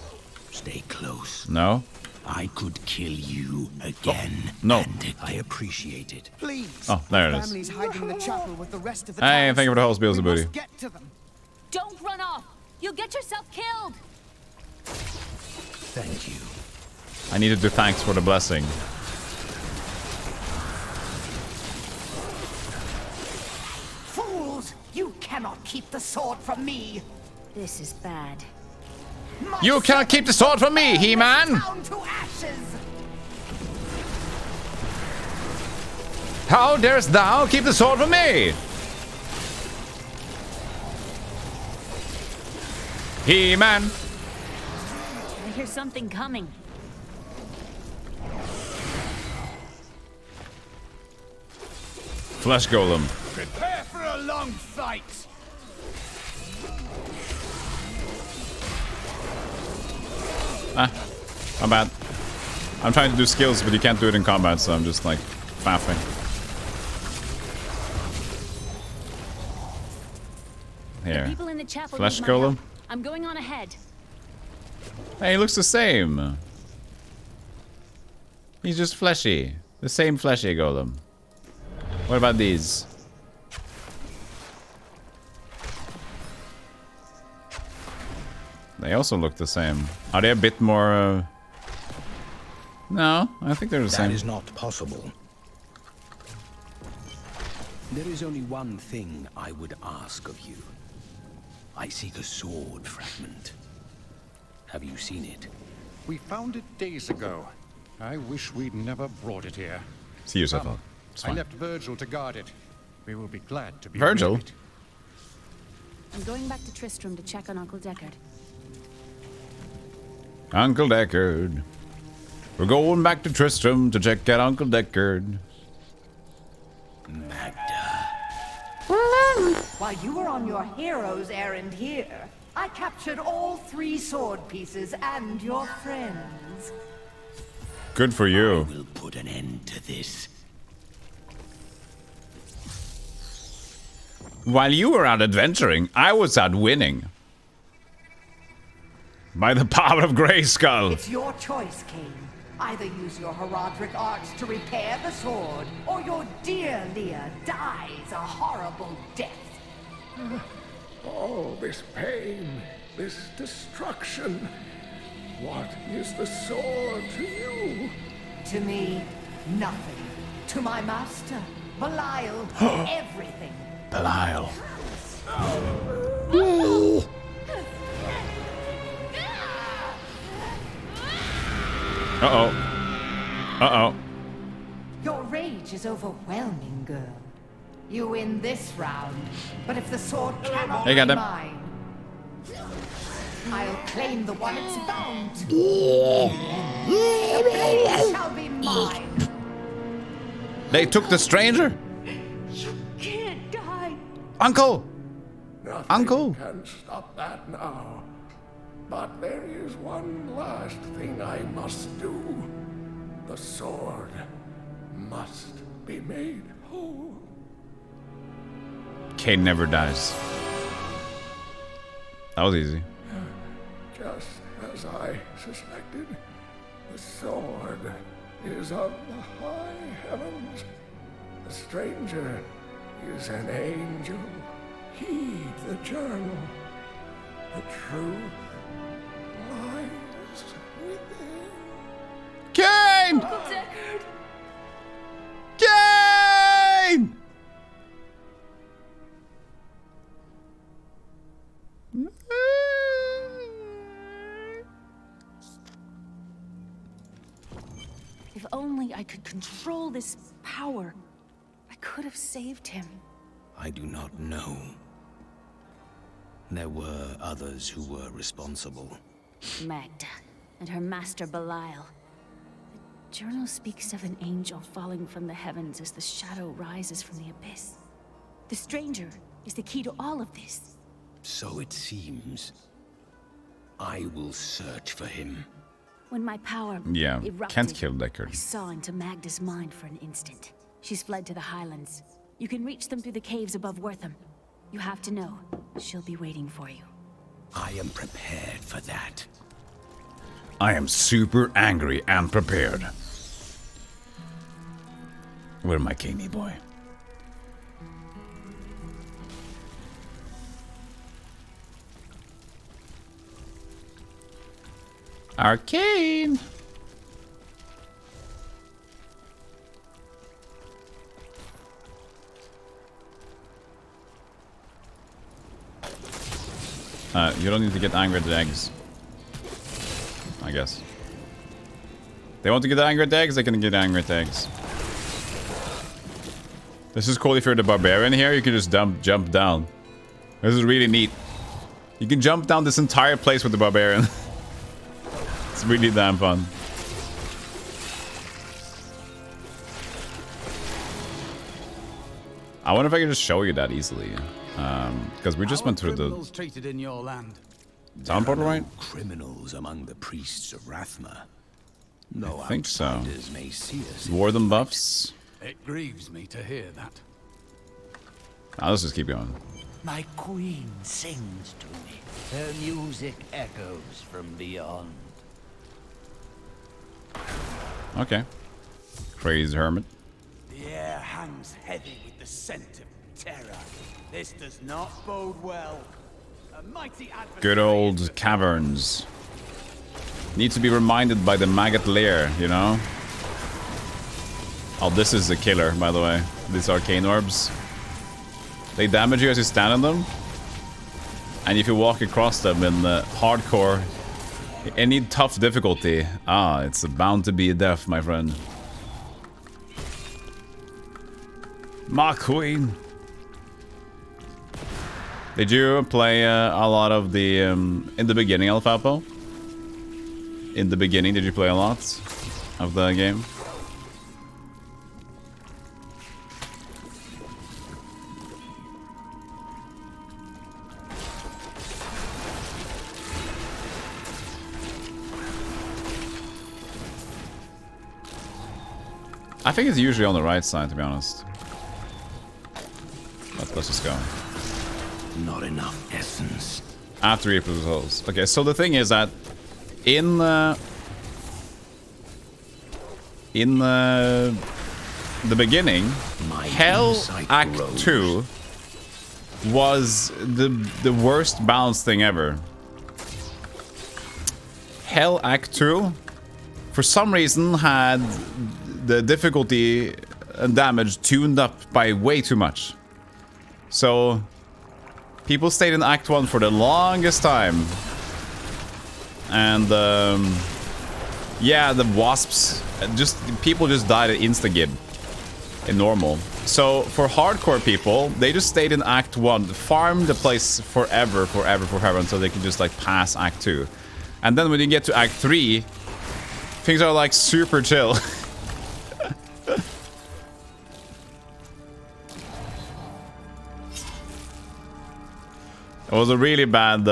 S4: Stay close.
S1: No.
S4: I could kill you again.
S1: No.
S4: And I appreciate it.
S20: Please.
S1: Oh, there it is.
S20: Family's hiding in the chapel with the rest of the
S1: Hey,
S20: towns.
S1: thank you for the whole spiels,
S20: We
S1: booty.
S20: must get to them.
S3: Don't run off! You'll get yourself killed!
S4: Thank you.
S1: I need to do thanks for the blessing.
S10: Fools! You cannot keep the sword from me!
S3: This is bad.
S1: You cannot keep the sword from me, He-Man!
S10: Down to ashes!
S1: How darest thou keep the sword from me? He-Man!
S3: I hear something coming.
S1: Flesh Golem.
S20: Prepare for a long fight.
S1: Ah, my bad. I'm trying to do skills, but you can't do it in combat, so I'm just like faffing. Here.
S3: People in the chapel
S1: Flesh
S3: need my
S1: Golem.
S3: help. I'm going on ahead.
S1: Hey, he looks the same. He's just fleshy. The same fleshy golem. What about these? They also look the same. Are they a bit more... No, I think they're the same.
S4: That is not possible. There is only one thing I would ask of you. I seek a sword fragment. Have you seen it?
S2: We found it days ago. I wish we'd never brought it here.
S1: See yourself
S2: Come.
S1: out. It's
S2: I
S1: fine.
S2: left Virgil to guard it. We will be glad to be
S1: Virgil?
S2: rid of it.
S3: I'm going back to Tristram to check on Uncle Deckard.
S1: Uncle Deckard. We're going back to Tristram to check out Uncle Deckard.
S10: While you were on your hero's errand here, I captured all 3 sword pieces and your friends.
S1: Good for you.
S4: I will put an end to this.
S1: While you were out adventuring, I was out winning. By the power of Grayskull.
S10: It's your choice, Cain. Either use your heraldric arts to repair the sword, or your dear Leah dies a horrible death.
S2: All this pain, this destruction. What is the sword to you?
S10: To me, nothing. To my master, Belial, everything.
S1: Belial. Uh-oh. Uh-oh.
S10: Your rage is overwhelming, girl. You win this round, but if the sword cannot
S1: Hey, got
S10: be
S1: him.
S10: mine, I'll claim the one it's bound to. The blade shall be mine.
S1: They took the stranger?
S10: You can't die.
S1: Uncle!
S2: Nothing
S1: Uncle!
S2: can stop that now. But there is one last thing I must do. The sword must be made whole.
S1: Cain never dies. That was easy.
S2: Just as I suspected, the sword is of the high heavens. The stranger is an angel. Heed the journal. The truth lies within.
S1: Cain!
S3: Uncle Deckard!
S1: Cain!
S3: If only I could control this power, I could have saved him.
S4: I do not know. There were others who were responsible.
S3: Magda and her master Belial. The journal speaks of an angel falling from the heavens as the shadow rises from the abyss. The stranger is the key to all of this.
S4: So it seems. I will search for him.
S3: When my power
S1: Yeah,
S3: erupted,
S1: can't kill Deckard.
S3: I saw into Magda's mind for an instant. She's fled to the highlands. You can reach them through the caves above Wortham. You have to know, she'll be waiting for you.
S4: I am prepared for that.
S1: I am super angry and prepared. Where my Caney boy? Arcane. You don't need to get angry at the eggs. I guess. They want to get angry at the eggs, they can get angry at the eggs. This is cool if you're the barbarian here, you can just jump down. This is really neat. You can jump down this entire place with the barbarian. It's really damn fun. I wonder if I can just show you that easily. Because we just went through the
S4: treated in your land.
S1: town portal, right?
S4: Criminals among the priests of Rathma. No,
S1: I think so.
S4: may see us.
S1: Warden buffs.
S4: It grieves me to hear that.
S1: Now let's just keep going.
S21: My queen sings to me. Her music echoes from beyond.
S1: Okay. Crazy hermit.
S21: The air hangs heavy with the scent of terror. This does not bode well. A mighty
S1: Good old caverns. Need to be reminded by the maggot lair, you know? Oh, this is a killer, by the way. These arcane orbs. They damage you as you stand on them. And if you walk across them in hardcore, any tough difficulty, it's bound to be a death, my friend. My queen. Did you play a lot of the in the beginning, Alfapo? In the beginning, did you play a lot of the game? I think it's usually on the right side, to be honest. Let's just go.
S4: Not enough essence.
S1: After Reaper's Souls. Okay, so the thing is that in the beginning, Hell Act 2 was the worst balanced thing ever. Hell Act 2, for some reason, had the difficulty and damage tuned up by way too much. So people stayed in Act 1 for the longest time. And yeah, the wasps, people just died at insta-gib in normal. So for hardcore people, they just stayed in Act 1, farmed the place forever until they could just like pass Act 2. And then when you get to Act 3, things are like super chill. It was a really bad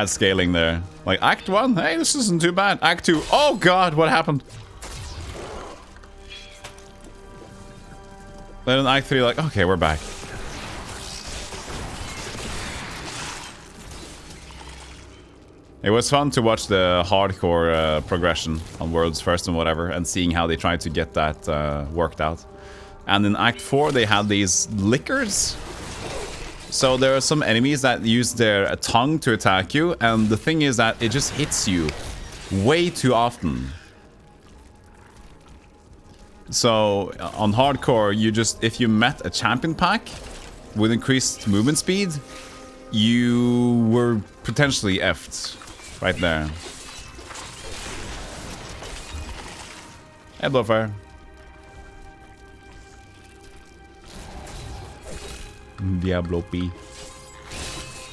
S1: scaling there. Like, Act 1, hey, this isn't too bad. Act 2, oh god, what happened? Then in Act 3, like, okay, we're back. It was fun to watch the hardcore progression on World's First and whatever, and seeing how they tried to get that worked out. And in Act 4, they had these lickers. So there are some enemies that use their tongue to attack you, and the thing is that it just hits you way too often. So on hardcore, if you met a champion pack with increased movement speed, you were potentially effed right there. Hey, Blowfire. Diablo P.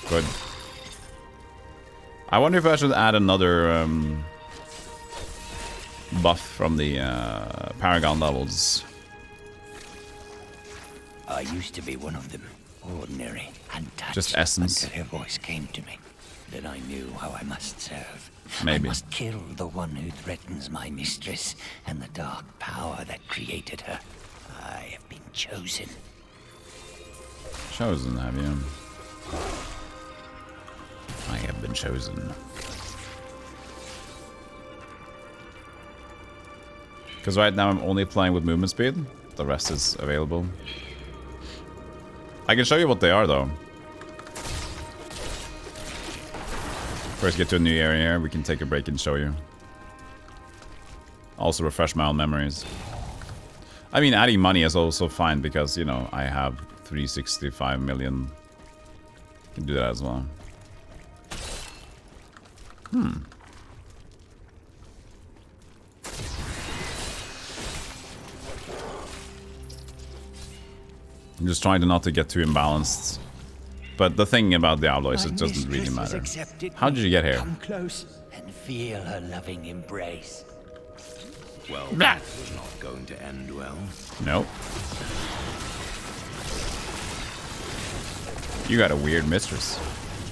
S1: Good. I wonder if I should add another buff from the Paragon Levels.
S21: I used to be one of them. Ordinary, untouched.
S1: Just essence.
S21: Until her voice came to me. Then I knew how I must serve.
S1: Maybe.
S21: I must kill the one who threatens my mistress and the dark power that created her. I have been chosen.
S1: Chosen, have you? I have been chosen. Because right now I'm only playing with movement speed. The rest is available. I can show you what they are though. First get to a new area, we can take a break and show you. Also refresh my own memories. I mean, adding money is also fine because, you know, I have 365 million. Can do that as well. I'm just trying to not to get too imbalanced. But the thing about Diablo is it doesn't really matter. How did you get here?
S4: Come close and feel her loving embrace. Well,
S1: Blah.
S4: that was not going to end well.
S1: Nope. You got a weird mistress,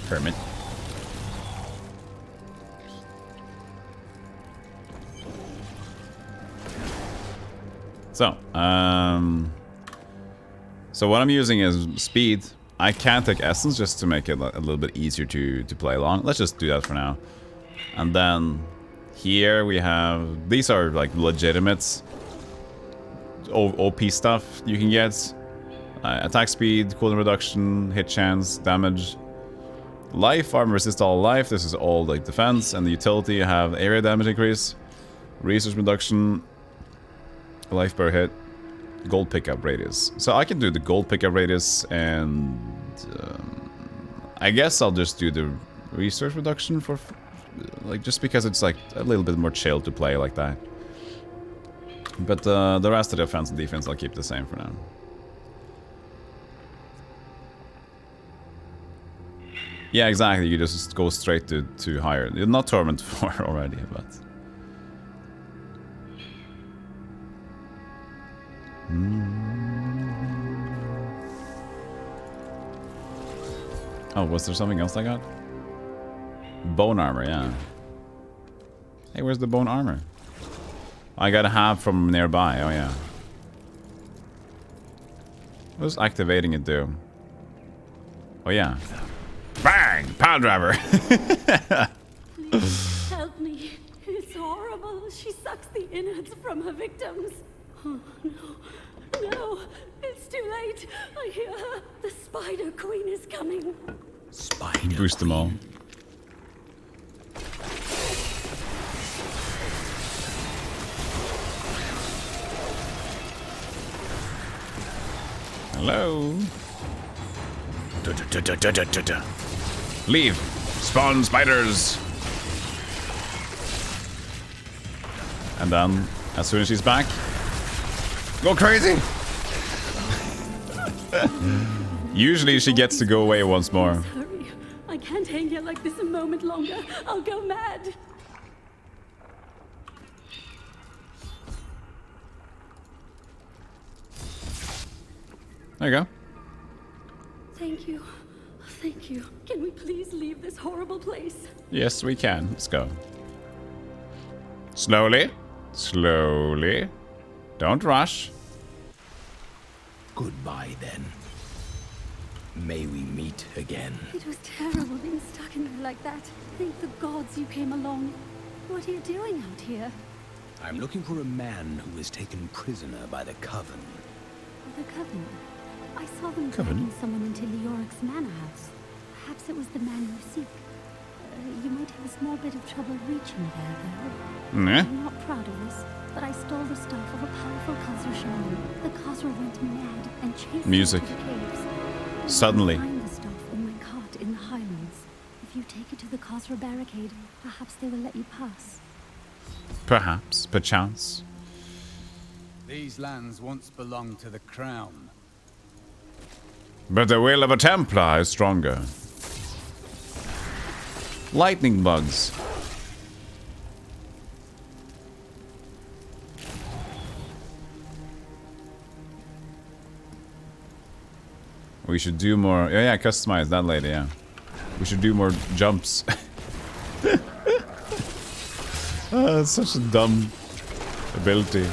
S1: hermit. So what I'm using is speed. I can take essence just to make it a little bit easier to play along. Let's just do that for now. And then here we have, these are like legitimate OP stuff you can get. Attack speed, cooldown reduction, hit chance, damage. Life, armor resist all life. This is all like defense. And the utility, you have area damage increase, resource reduction, life per hit, gold pickup radius. So I can do the gold pickup radius, and I guess I'll just do the resource reduction for like, just because it's like a little bit more chill to play like that. But the rest of the offense and defense I'll keep the same for now. Yeah, exactly. You just go straight to higher. You're not Torment 4 already, but. Oh, was there something else I got? Bone armor, yeah. Hey, where's the bone armor? I got a half from nearby, oh yeah. What does activating it do? Oh yeah. Bang! Power driver!
S3: Please help me. It's horrible. She sucks the innards from her victims. Oh, no. No. It's too late. I hear her. The Spider Queen is coming.
S4: Spider
S1: Boost them all. Hello. Leave. Spawn spiders. And then, as soon as she's back, go crazy. Usually she gets to go away once more.
S3: Hurry. I can't hang here like this a moment longer. I'll go mad.
S1: There you go.
S3: Thank you. Thank you. Can we please leave this horrible place?
S1: Yes, we can. Let's go. Slowly. Slowly. Don't rush.
S4: Goodbye, then. May we meet again.
S3: It was terrible being stuck in there like that. Thank the gods you came along. What are you doing out here?
S4: I'm looking for a man who was taken prisoner by the Coven.
S3: The Coven? I saw them
S1: Coven?
S3: dragging someone into Leoric's manor house. Perhaps it was the man you seek. You might have a small bit of trouble reaching there, though.
S1: Nah.
S3: I'm not proud of this, but I stole the stuff of a powerful Khazra shaman. The Khazra went mad and chased
S1: Music.
S3: me to the caves.
S1: Suddenly.
S3: I find the stuff in my cart in the Highlands. If you take it to the Khazra barricade, perhaps they will let you pass.
S1: Perhaps. Perchance.
S20: These lands once belonged to the crown.
S1: But the will of a Templar is stronger. Lightning bugs. We should do more. Yeah, customize that lady, yeah. We should do more jumps. That's such a dumb ability.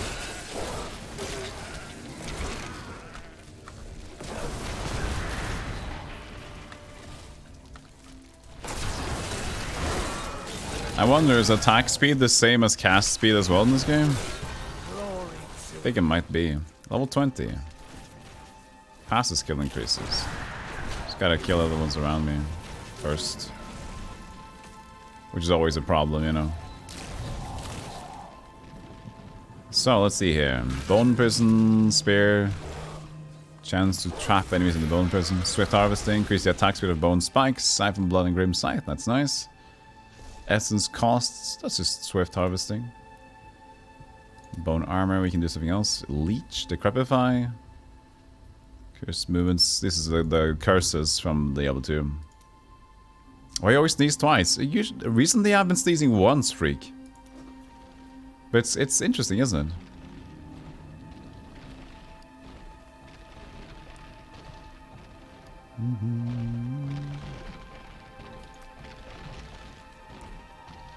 S1: I wonder, is attack speed the same as cast speed as well in this game? think it might be. Level 20. Passive skill increases. Just gotta kill other ones around me first. Which is always a problem, you know. So, let's see here. Bone Prison, Spear. Chance to trap enemies in the Bone Prison. Swift Harvesting, increase the attack speed of Bone Spikes. Siphon Blood and Grim Sight, that's nice. Essence costs, that's just Swift Harvesting. Bone Armor, we can do something else. Leech, Decrepify. Curse Movements, this is the curses from Diablo 2. Oh, I always sneeze twice. Recently I've been sneezing once, freak. But it's interesting, isn't it?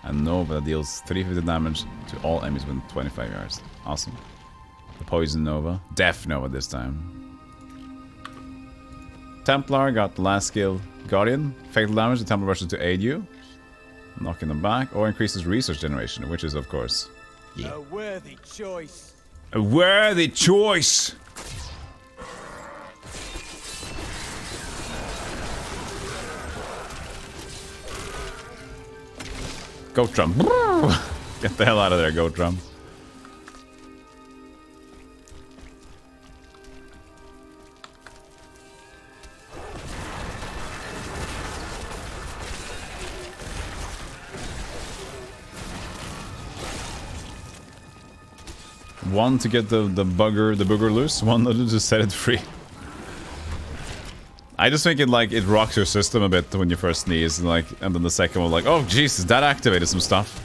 S1: And Nova deals 350 damage to all enemies within 25 yards. Awesome. The Poison Nova. Death Nova this time. Templar got the last skill. Guardian. Fatal damage. The Templar rushes to aid you. Knocking them back. Or increases resource generation, which is, of course...
S21: Yeah. A worthy choice.
S1: A worthy choice! Goat Drum. Get the hell out of there, Goat Drum. One to get the booger loose, one to just set it free. I just think it rocks your system a bit when you first sneeze, and then the second one, like, oh Jesus, that activated some stuff.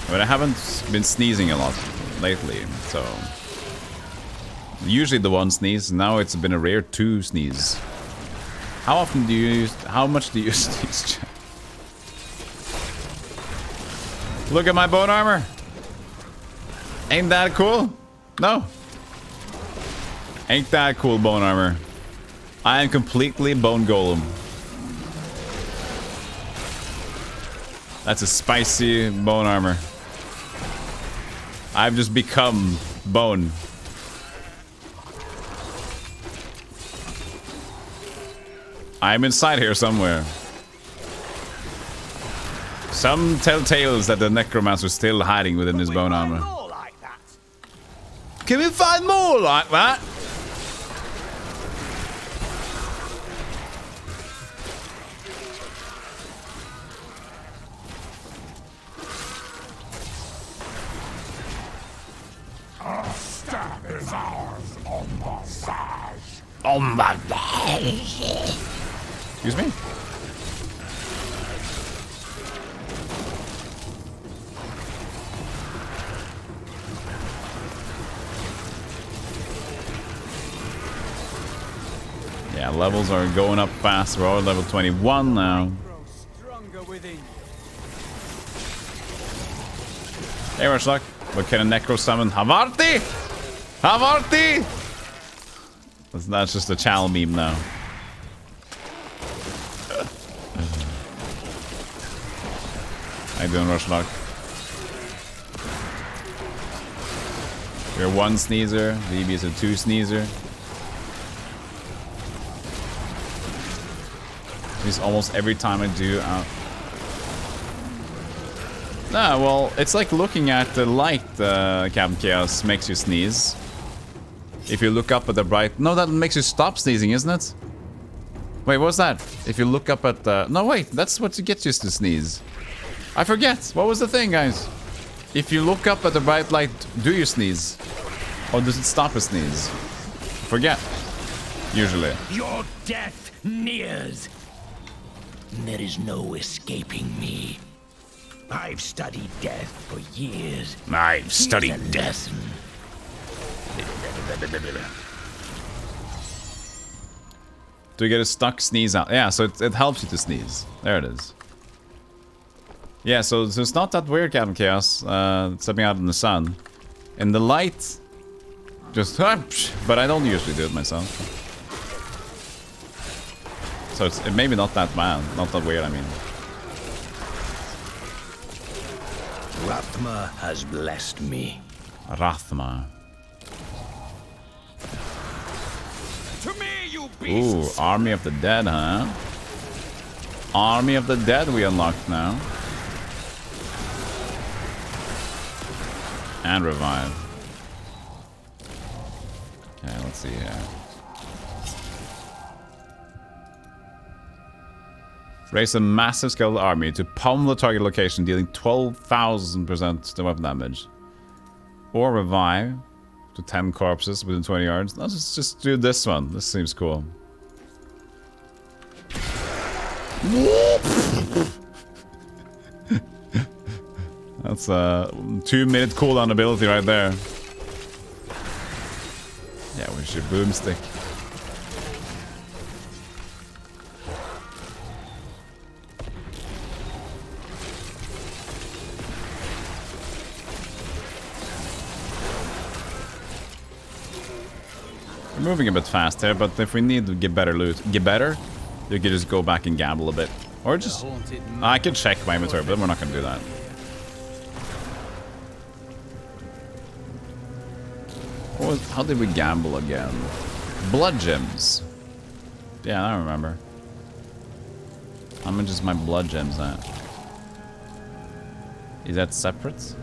S1: I mean, I haven't been sneezing a lot lately, so usually the one sneeze. Now it's been a rare two sneeze. How often do you use? How much do you sneeze? Look at my bone armor. Ain't that cool? No. Ain't that cool, bone armor? I am completely bone golem. That's a spicy bone armor. I've just become bone. I'm inside here somewhere. Some tell tales that the Necromancer is still hiding within his bone armor. Can we find more like that?
S18: Our staff is ours, Ombassage.
S1: Ombassage. Excuse me? Yeah, levels are going up fast. We're all at level 21 now. Hey, Rushlock. What kind of necro summon? Havarti! Havarti! That's just a channel meme now. How you doing, Rushlock? You're one sneezer. VB is a two sneezer. Almost every time I do nah, well, it's like looking at the light, Captain Chaos makes you sneeze. If you look up at the bright... No, that makes you stop sneezing, isn't it? Wait, what's that? If you look up at the... No, wait, that's what gets you to sneeze. I forget. What was the thing, guys? If you look up at the bright light, do you sneeze? Or does it stop a sneeze? Forget. Usually.
S4: Your death nears. There is no escaping me. I've studied death for years.
S1: I've studied
S4: death.
S1: Do you get a stuck sneeze out? Yeah, so it helps you to sneeze. There it is. Yeah, so it's not that weird, Captain Chaos. Stepping out in the sun. In the light, just... But I don't usually do it myself. So it's maybe not that bad, not that weird, I mean.
S4: Rathma has blessed me.
S1: Rathma.
S17: To me, you
S1: Ooh,
S17: beasts!
S1: Army of the Dead, huh? Army of the Dead we unlocked now. And revive. Okay, let's see here. Raise a massive skeletal army to pummel the target location, dealing 12,000% the weapon damage. Or revive to 10 corpses within 20 yards. Let's just do this one. This seems cool. That's a 2-minute cooldown ability right there. Yeah, we should boomstick. We're moving a bit fast here, but if we need to get better loot, you can just go back and gamble a bit. Or just... I can check my inventory, but we're not going to do that. How did we gamble again? Blood gems. Yeah, I remember. How much is my blood gems at? Is that separate?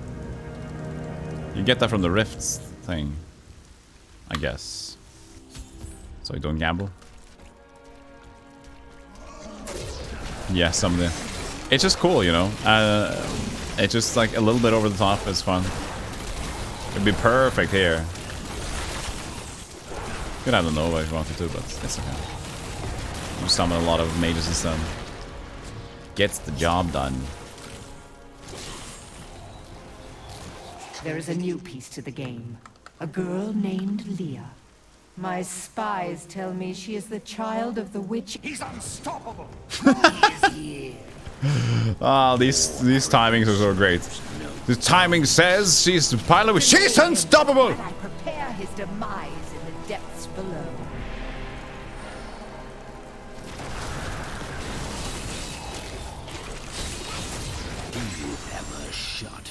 S1: You get that from the rifts thing, I guess. So you don't gamble? Yeah, something. It's just cool, you know? It's just like a little bit over the top. It's fun. It'd be perfect here. Could have the Nova if you wanted to, but it's okay. You summon a lot of mages instead. Gets the job done.
S10: There is a new piece to the game. A girl named Leah. My spies tell me she is the child of the witch.
S17: He's unstoppable!
S1: Ah, these timings are so great. The timing says she's the pilot. She's unstoppable!
S10: And I prepare his demise in the depths below.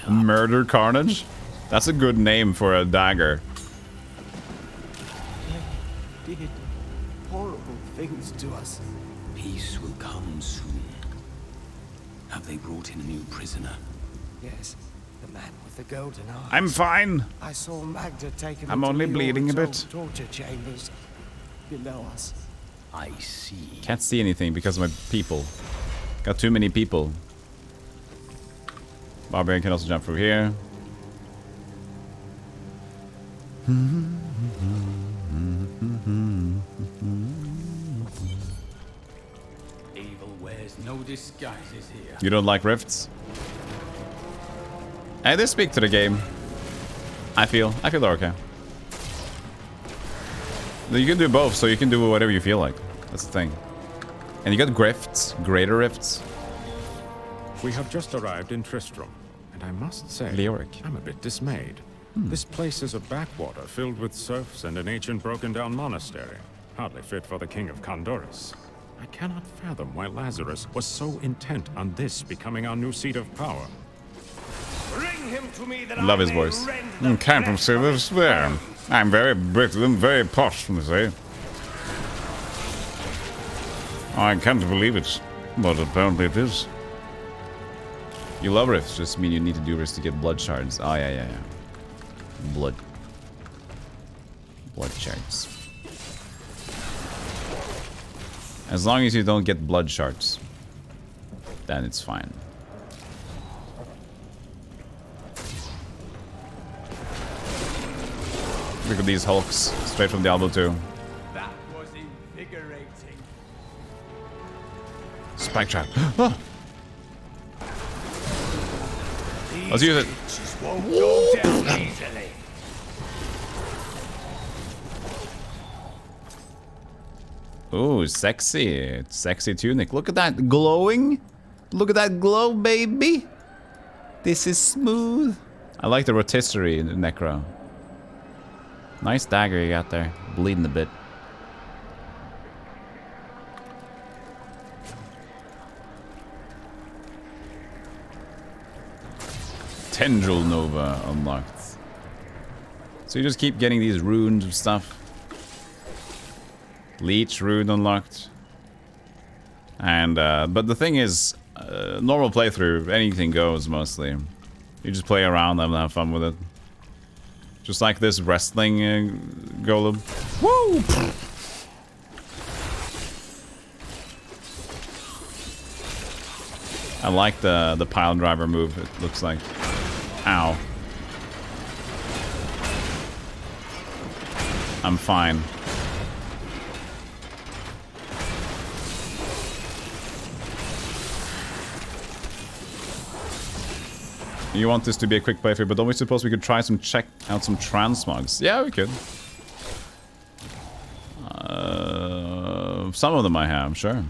S1: Murder Carnage? That's a good name for a dagger.
S21: They did horrible things to us.
S4: Peace will come soon. Have they brought in a new prisoner?
S21: Yes, the man with the golden eyes.
S1: I'm fine.
S21: I saw Magda take him.
S1: I'm
S21: into
S1: only
S21: the
S1: bleeding a
S21: Orac's
S1: bit.
S21: old torture chambers below us.
S4: I see.
S1: Can't see anything because of my people. Got too many people. Barbarian can also jump through here.
S20: Evil wears no disguises here.
S1: You don't like rifts? Hey, they speak to the game. I feel they're okay. You can do both, so you can do whatever you feel like. That's the thing. And you got grifts, greater rifts.
S8: We have just arrived in Tristram, and I must say,
S1: Leoric.
S8: I'm a bit dismayed. This place is a backwater filled with serfs and an ancient broken-down monastery. Hardly fit for the King of Condorus. I cannot fathom why Lazarus was so intent on this becoming our new seat of power.
S17: Bring him to me that
S1: Love
S17: I
S1: his
S17: may
S1: voice.
S17: rend the
S1: Can't say this there. I'm very Britain, very posh, you say. I can't believe it, but apparently it is. You love rifts, just mean you need to do rifts to get blood shards. Oh, yeah. Blood shards. As long as you don't get blood shards, then it's fine. Look at these hulks, straight from Diablo 2.
S21: That was invigorating.
S1: Spike trap. Oh. Let's use it.
S17: Won't go down easily.
S1: Ooh, sexy. Sexy tunic. Look at that glowing. Look at that glow, baby. This is smooth. I like the rotisserie in the Necro. Nice dagger you got there. Bleeding a bit. Tendril Nova unlocked. So you just keep getting these runes and stuff. Leech rune unlocked. And, but the thing is, normal playthrough, anything goes mostly. You just play around and have fun with it. Just like this wrestling golem. Woo! I like the pile driver move, it looks like. Ow. I'm fine. You want this to be a quick playthrough, but don't we suppose we could try check out some transmogs? Yeah, we could. Some of them I have, sure.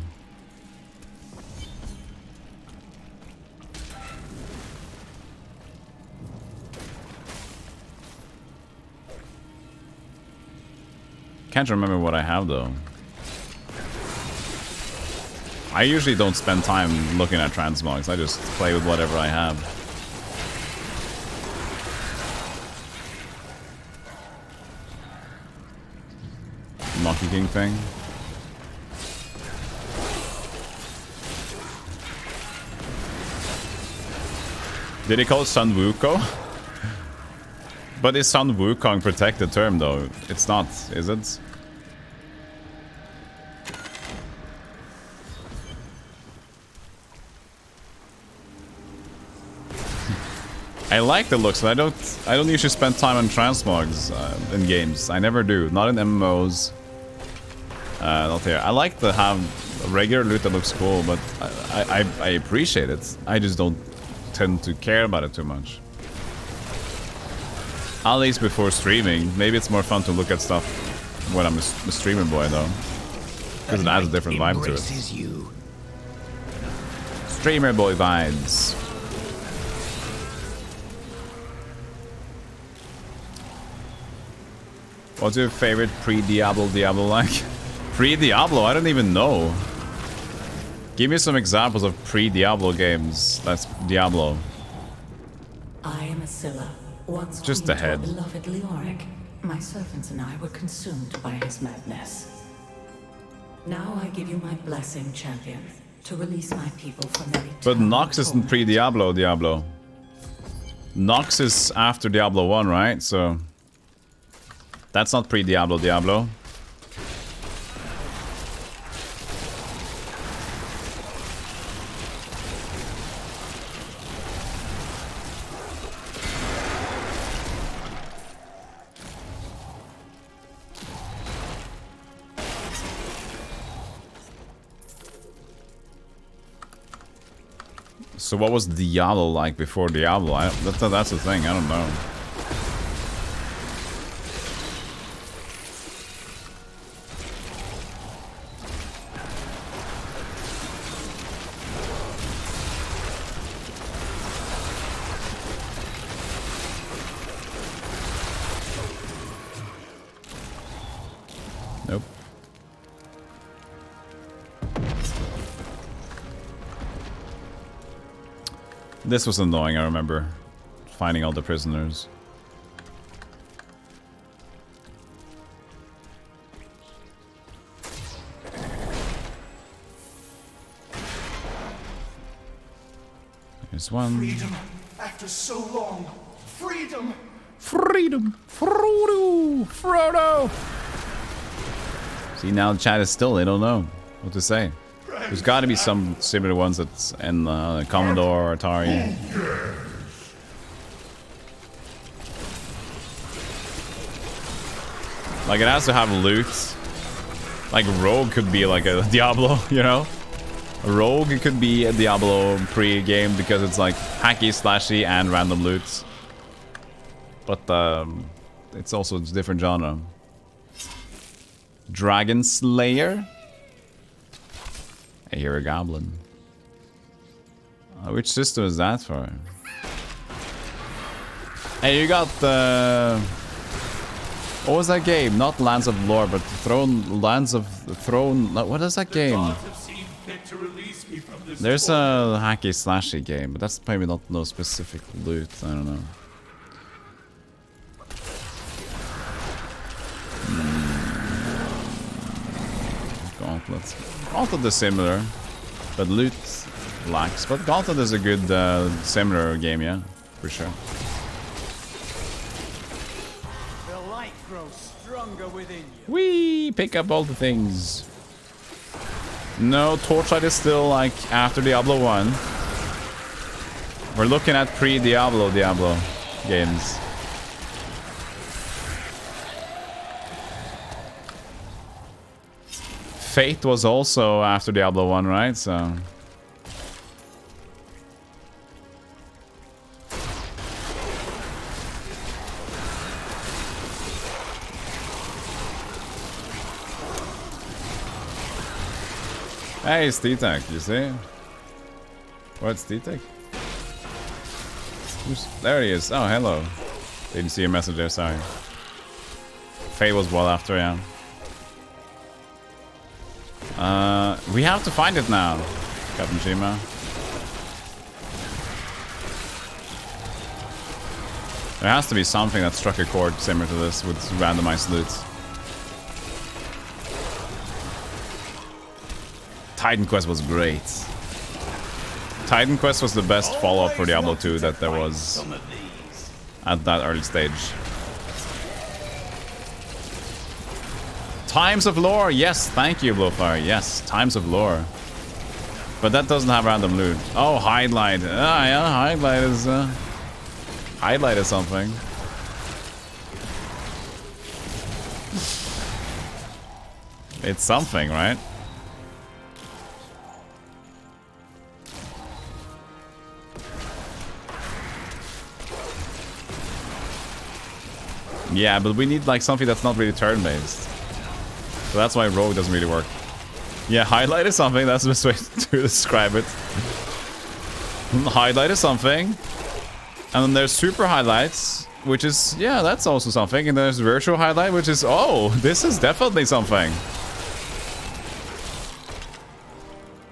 S1: Can't remember what I have though. I usually don't spend time looking at transmogs. I just play with whatever I have. Monkey King thing. Did he call it Sun Wukong? But is Sun Wukong protected term though? It's not, is it? I like the looks, but I don't usually spend time on transmogs in games. I never do. Not in MMOs. Not here. I like to have regular loot that looks cool, but I appreciate it. I just don't tend to care about it too much. At least before streaming. Maybe it's more fun to look at stuff when I'm a streamer boy, though. Because it adds a different vibe to it.
S4: You.
S1: Streamer boy vibes. What's your favorite pre-Diablo like? Pre-Diablo? I don't even know. Give me some examples of pre-Diablo games. That's Diablo.
S5: I am Asilla, once
S1: just the head.
S5: Beloved Leoric. My servants and I were consumed by his madness. Now I give you my blessing, champion, to release my people from their
S1: But Nox isn't pre-Diablo, Diablo. Nox is after Diablo 1, right? So that's not pre-Diablo, Diablo. So what was Diablo like before Diablo? That's the thing, I don't know. Nope. This was annoying, I remember. Finding all the prisoners. There's one.
S22: Freedom after so long. Freedom.
S1: Freedom. Frodo. Frodo. See, now the chat is still, they don't know what to say. There's got to be some similar ones that's in Commodore or Atari. Like, it has to have loot. Like, Rogue could be like a Diablo, you know? Rogue could be a Diablo pre-game because it's like hacky, slashy, and random loot. But it's also a different genre. Dragon Slayer? I hear a goblin. Which system is that for? Hey, you got the... What was that game? Not Lands of Lore, but Lands of Throne... What is that game?
S22: to release me from this.
S1: There's a hacky slashy game, but that's maybe not no specific loot. I don't know. Gauntlet. Gauntlet is similar, but loot lacks. But Gauntlet is a good similar game, yeah, for sure.
S21: The light grows stronger within you.
S1: Whee! Pick up all the things. No, Torchlight is still like after Diablo 1. We're looking at pre-Diablo games. Fate was also after Diablo 1, right? So hey, it's D-Tech, you see? What's D-Tech? There he is. Oh, hello. Didn't see your message there, sorry. Fate was well after, yeah. We have to find it now, Captain Shima. There has to be something that struck a chord similar to this with randomized loot. Titan Quest was great. Titan Quest was the best follow-up for Diablo 2 that there was at that early stage. Times of Lore, yes, thank you, Blowfire. Yes, Times of Lore. But that doesn't have random loot. Oh, Highlight. Ah, yeah, Highlight is something. It's something, right? Yeah, but we need like something that's not really turn-based. So that's why Rogue doesn't really work. Yeah, Highlight is something. That's the best way to describe it. Highlight is something. And then there's Super Highlights, which is, yeah, that's also something. And there's Virtual Highlight, which is, oh, this is definitely something.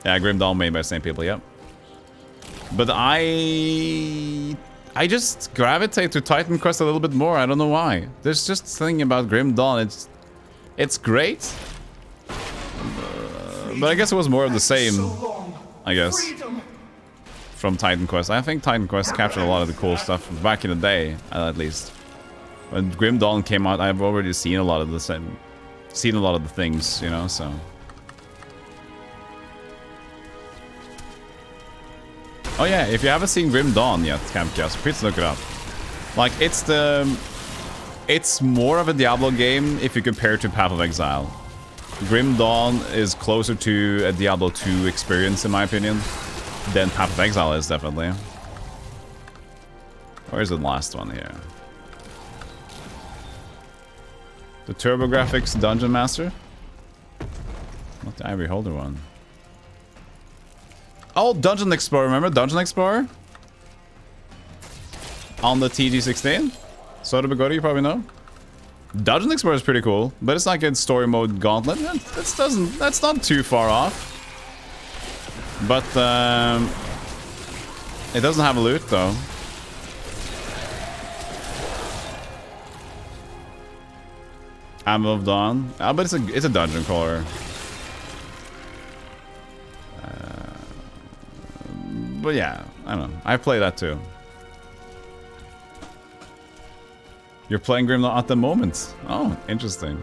S1: Yeah, Grim Dawn made by the same people, yep. But I just gravitate to Titan Quest a little bit more. I don't know why. There's just something about Grim Dawn. It's great. But I guess it was more of the same, I guess, from Titan Quest. I think Titan Quest captured a lot of the cool stuff back in the day, at least. When Grim Dawn came out, I've already seen a lot of the things, you know, so. Oh yeah, if you haven't seen Grim Dawn yet, Campcast, please look it up. Like, it's more of a Diablo game if you compare it to Path of Exile. Grim Dawn is closer to a Diablo 2 experience, in my opinion, than Path of Exile is, definitely. Where's the last one here? The TurboGrafx Dungeon Master? Not the Ivory Holder one. Oh, Dungeon Explorer, remember Dungeon Explorer? On the TG16? Soda Bigodi, you probably know. Dungeon Explorer is pretty cool, but it's like a story mode gauntlet. That's not too far off. But it doesn't have a loot though. Ammo of Dawn. Ah, but it's a dungeon crawler. But yeah, I don't know. I play that too. You're playing Grim Dawn at the moment. Oh, interesting.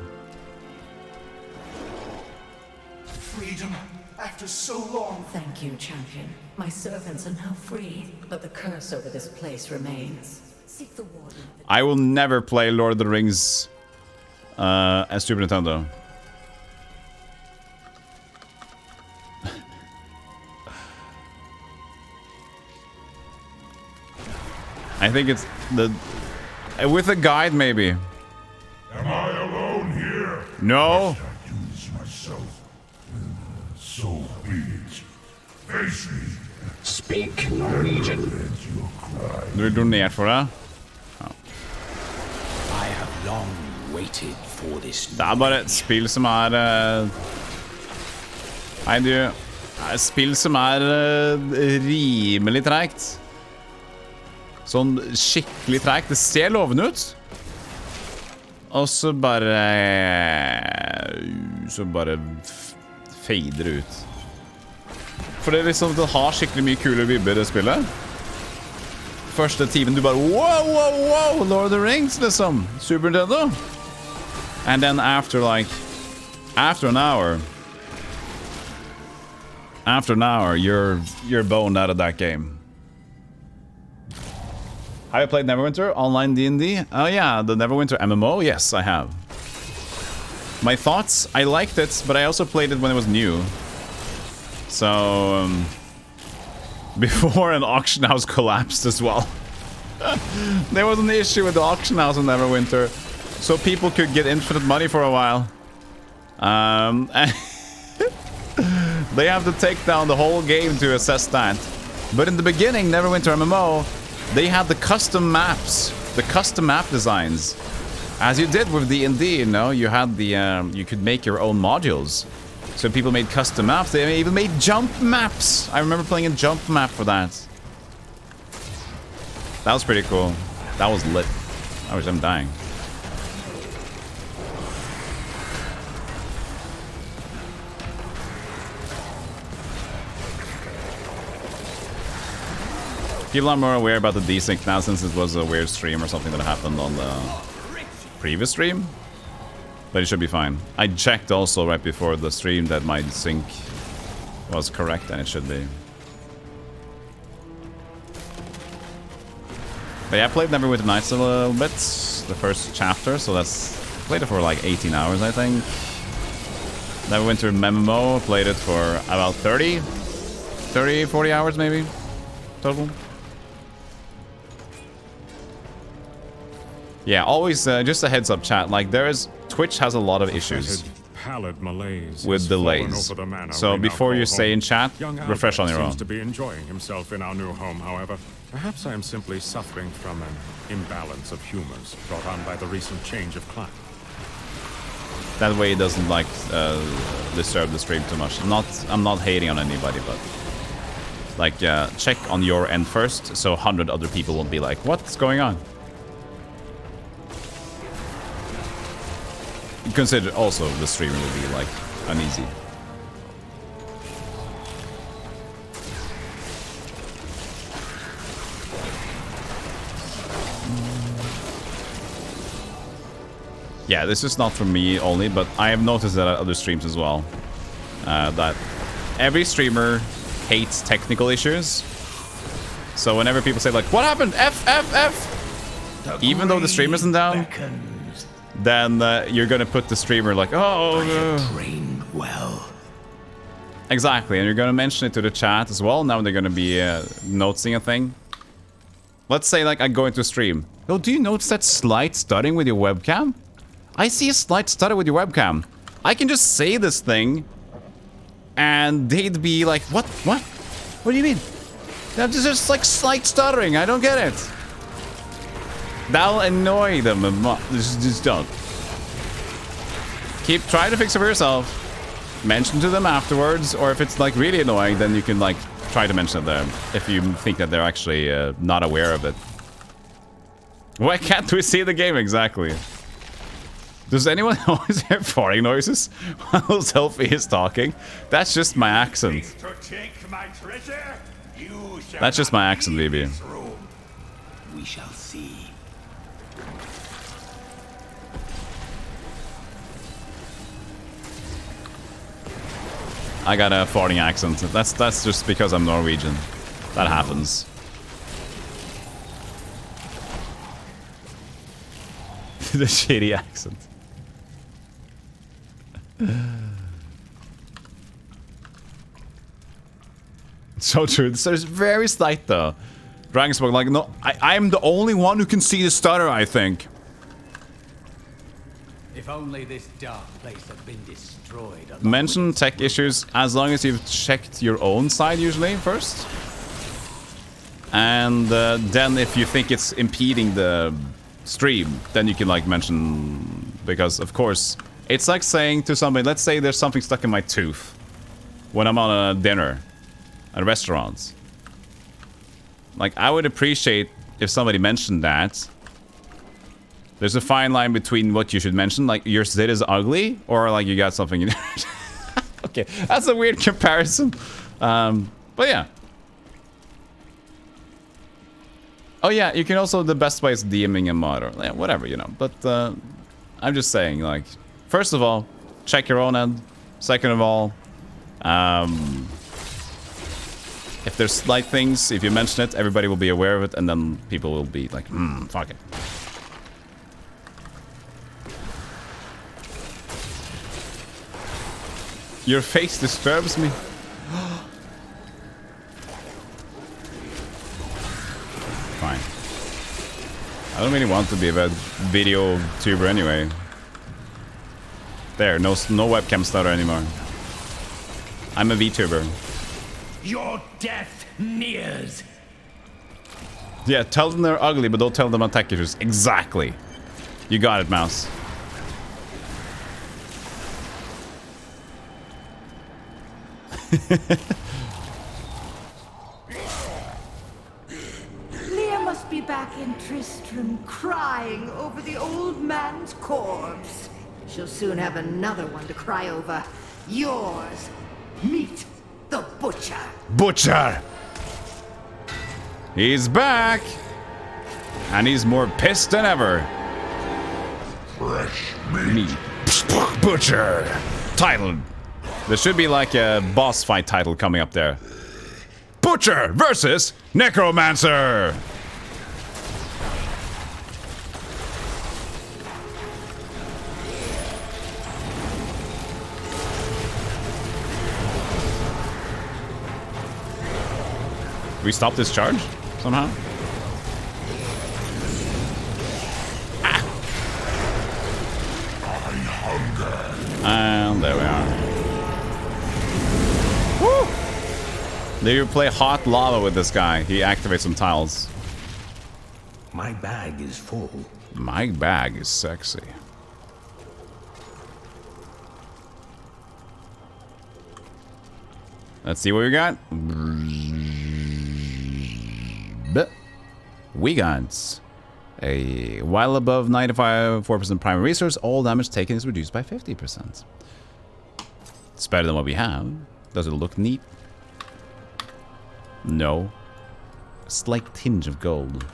S10: Freedom after so long.
S5: Thank you, champion. My servants are now free, but the curse over this place remains. Seek the warden.
S1: I will never play Lord of the Rings as Super Nintendo. I think it's the with a guide maybe.
S18: Am I alone here?
S1: No.
S18: Must I do this myself? So be it. Face me.
S4: Speak Norwegian.
S1: Du donert for det? Ja.
S4: I have long waited for this.
S1: Det bare et spill som Hei, du. Et spill som rimelig tregt. Sånn skikkelig tregt. Det ser lovende ut. Og så bare fader det ut. For det er liksom, det har skikkelig mye kule vibber i det spillet. Første timen du bare wow, Lord of the Rings liksom. Super Nintendo. And then after an hour you're boned out of that game. Have you played Neverwinter online D&D? Oh yeah, the Neverwinter MMO? Yes, I have. My thoughts? I liked it, but I also played it when it was new. So, before an auction house collapsed as well. There was an issue with the auction house in Neverwinter, so people could get infinite money for a while. They have to take down the whole game to assess that. But in the beginning, Neverwinter MMO, they had the custom maps, the custom map designs. As you did with D&D, you know, you had the, you could make your own modules. So people made custom maps. They even made jump maps. I remember playing a jump map for that. That was pretty cool. That was lit. I wish I'm dying. People are more aware about the desync now since it was a weird stream or something that happened on the previous stream. But it should be fine. I checked also right before the stream that my sync was correct, and it should be. But yeah, I played Neverwinter Nights a little bit, the first chapter, so that's... Played it for like 18 hours, I think. Neverwinter MMO, played it for about 40 hours maybe, total. Yeah, always, just a heads up chat, like Twitch has a lot of issues with delays. So before you say in chat, refresh on your own.
S8: Seems to be enjoying himself in our new home, however. Perhaps I am simply suffering from an imbalance of humors brought on by the recent change of climate.
S1: That way it doesn't like disturb the stream too much. I'm not hating on anybody, but like check on your end first, so 100 other people won't be like, what's going on? Consider also the streamer will be like uneasy. Yeah, this is not for me only, but I have noticed that at other streams as well. That every streamer hates technical issues. So whenever people say like, what happened? F. Even though the stream isn't down, then you're gonna put the streamer like, oh,
S4: trained well.
S1: Exactly, and you're gonna mention it to the chat as well. Now they're gonna be noticing a thing. Let's say like I go into a stream. Oh, do you notice that slight stuttering with your webcam? I see a slight stutter with your webcam. I can just say this thing, and they'd be like, what? What? What do you mean? That's just like slight stuttering. I don't get it. That'll annoy them. Just don't. Keep trying to fix it for yourself. Mention to them afterwards, or if it's like really annoying, then you can like try to mention it to them if you think that they're actually not aware of it. Why can't we see the game exactly? Does anyone always hear farting noises while Selfie is talking? That's just my accent. That's just my accent, BB.
S4: We shall see.
S1: I got a farting accent. That's just because I'm Norwegian. That happens. The shitty accent. So true. So it's very slight though. Dragonsmoke, like, no, I'm the only one who can see the stutter, I think.
S21: If only this dark place had been destroyed.
S1: Mention tech issues as long as you've checked your own side usually first. And then if you think it's impeding the stream, then you can like mention, because of course, it's like saying to somebody, let's say there's something stuck in my tooth. when I'm on a dinner at restaurants. Like, I would appreciate if somebody mentioned that. There's a fine line between what you should mention, like your zit is ugly, or like you got something in Okay, that's a weird comparison. But yeah. Oh yeah, you can also, the best way is DMing a mod or yeah, whatever, you know. But I'm just saying, like, first of all, check your own end. Second of all, if there's slight things, if you mention it, everybody will be aware of it, and then people will be like, fuck it. Your face disturbs me. Fine. I don't really want to be a video tuber anyway. There, no webcam stutter anymore. I'm a VTuber.
S4: Your death nears.
S1: Yeah, tell them they're ugly, but don't tell them attack issues. Exactly. You got it, Mouse.
S10: Leah must be back in Tristram crying over the old man's corpse. She'll soon have another one to cry over. Yours. Meet the Butcher.
S1: Butcher! He's back! And he's more pissed than ever.
S18: Fresh
S1: meat. Butcher! Titled. There should be like a boss fight title coming up there. Butcher versus Necromancer! We stop this charge somehow? And there we are. Woo! They you play hot lava with this guy. He activates some tiles.
S4: My bag is full.
S1: My bag is sexy. Let's see what we got. We got a while above 95.4% primary resource, all damage taken is reduced by 50%. It's better than what we have. Does it look neat? No. A slight tinge of gold.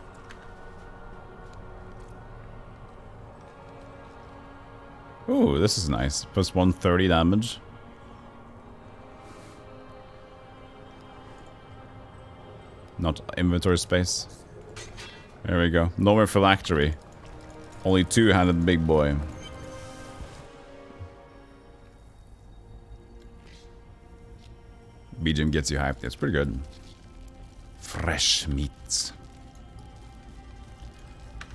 S1: Ooh, this is nice. Plus 130 damage. Not inventory space. There we go. Nowhere phylactery. Only two-handed big boy. BGM gets you hyped. It's pretty good. Fresh meats.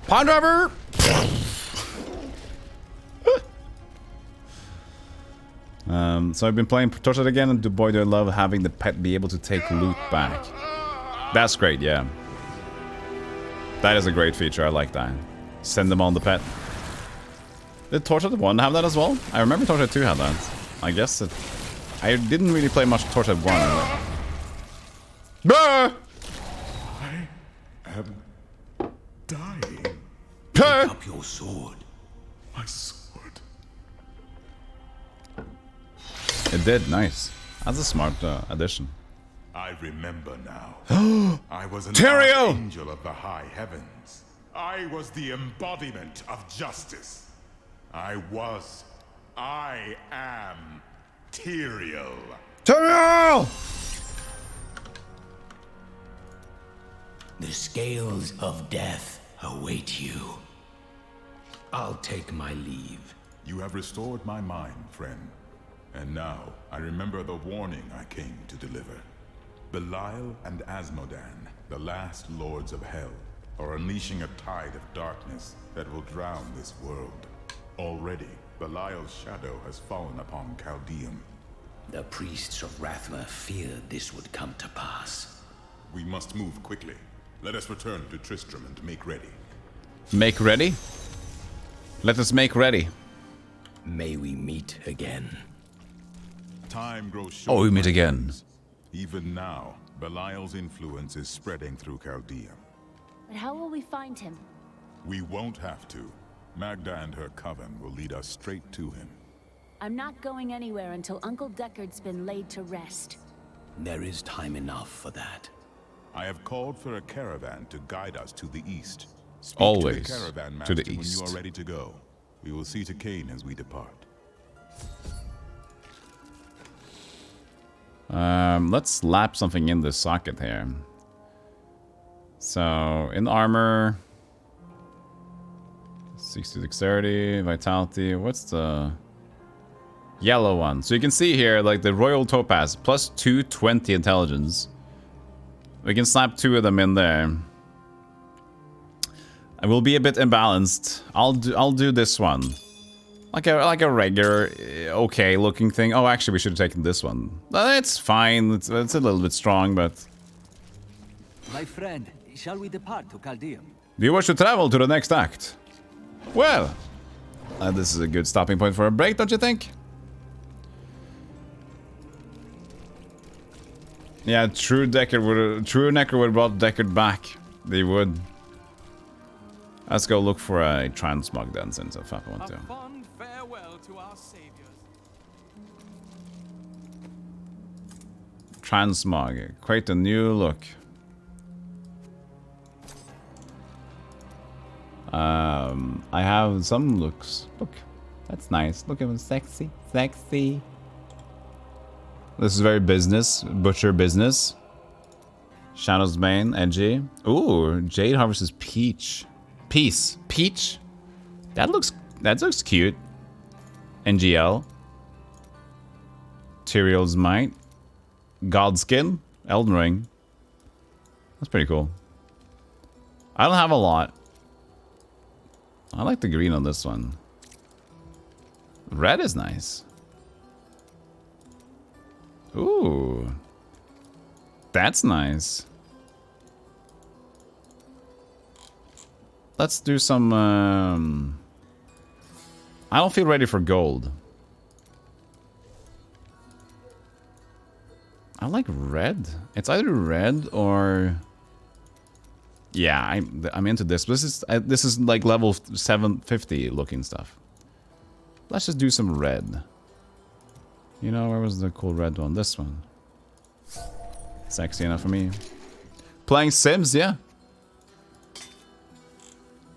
S1: Pond driver! So I've been playing Torchlight again, and boy do I love having the pet be able to take loot back. That's great, yeah. That is a great feature, I like that. Send them on the pet. Did Torchlight 1 have that as well? I remember Torchlight 2 had that. I guess it... I didn't really play much Torchlight 1.
S13: I am dying.
S4: Pick up your sword.
S13: My sword.
S1: It did, nice. That's a smart addition.
S13: I remember now. I was an angel of the high heavens. I was the embodiment of justice. I am Tyrael.
S1: Tyrael!
S4: The scales of death await you. I'll take my leave.
S13: You have restored my mind, friend. And now, I remember the warning I came to deliver. Belial and Asmodan, the last lords of hell, are unleashing a tide of darkness that will drown this world. Already, Belial's shadow has fallen upon Chaldeum.
S4: The priests of Rathma feared this would come to pass.
S13: We must move quickly. Let us return to Tristram and make ready.
S1: Make ready? Let us make ready.
S4: May we meet again.
S13: Time grows short.
S1: Oh, we meet again.
S13: Even now, Belial's influence is spreading through Chaldea.
S3: But how will we find him?
S13: We won't have to. Magda and her coven will lead us straight to him.
S3: I'm not going anywhere until Uncle Deckard's been laid to rest.
S4: There is time enough for that.
S13: I have called for a caravan to guide us to the east. Speak
S1: Always
S13: to the caravan
S1: to
S13: master
S1: the east.
S13: when you are ready to go. We will see to Cain as we depart.
S1: Let's slap something in the socket here. So, in armor, 60 dexterity, vitality. What's the yellow one? So you can see here, like the Royal Topaz, plus 220 intelligence. We can slap 2 of them in there. It will be a bit imbalanced. I'll do this one. Like a regular, okay looking thing. Oh, actually, we should have taken this one. It's fine. It's a little bit strong, but...
S7: My friend, shall we depart to Chaldea?
S1: Do you wish to travel to the next act? Well, this is a good stopping point for a break, don't you think? Yeah, true Necro would have brought Deckard back. They would. Let's go look for a transmog then, since I want to.
S7: Fond farewell to our saviors.
S1: Transmog, quite a new look. I have some looks. Look, that's nice. Look at him, sexy, sexy. This is very business, butcher business. Shadow's Bane, edgy. Ooh, Jade Harvest peach. Peach. That looks cute. NGL. Tyrael's Might. Godskin. Elden Ring. That's pretty cool. I don't have a lot. I like the green on this one. Red is nice. Ooh. That's nice. Let's do some... I don't feel ready for gold. I like red. It's either red or... Yeah, I'm into this. This is like level 750 looking stuff. Let's just do some red. You know, where was the cool red one? This one. Sexy enough for me. Playing Sims, yeah.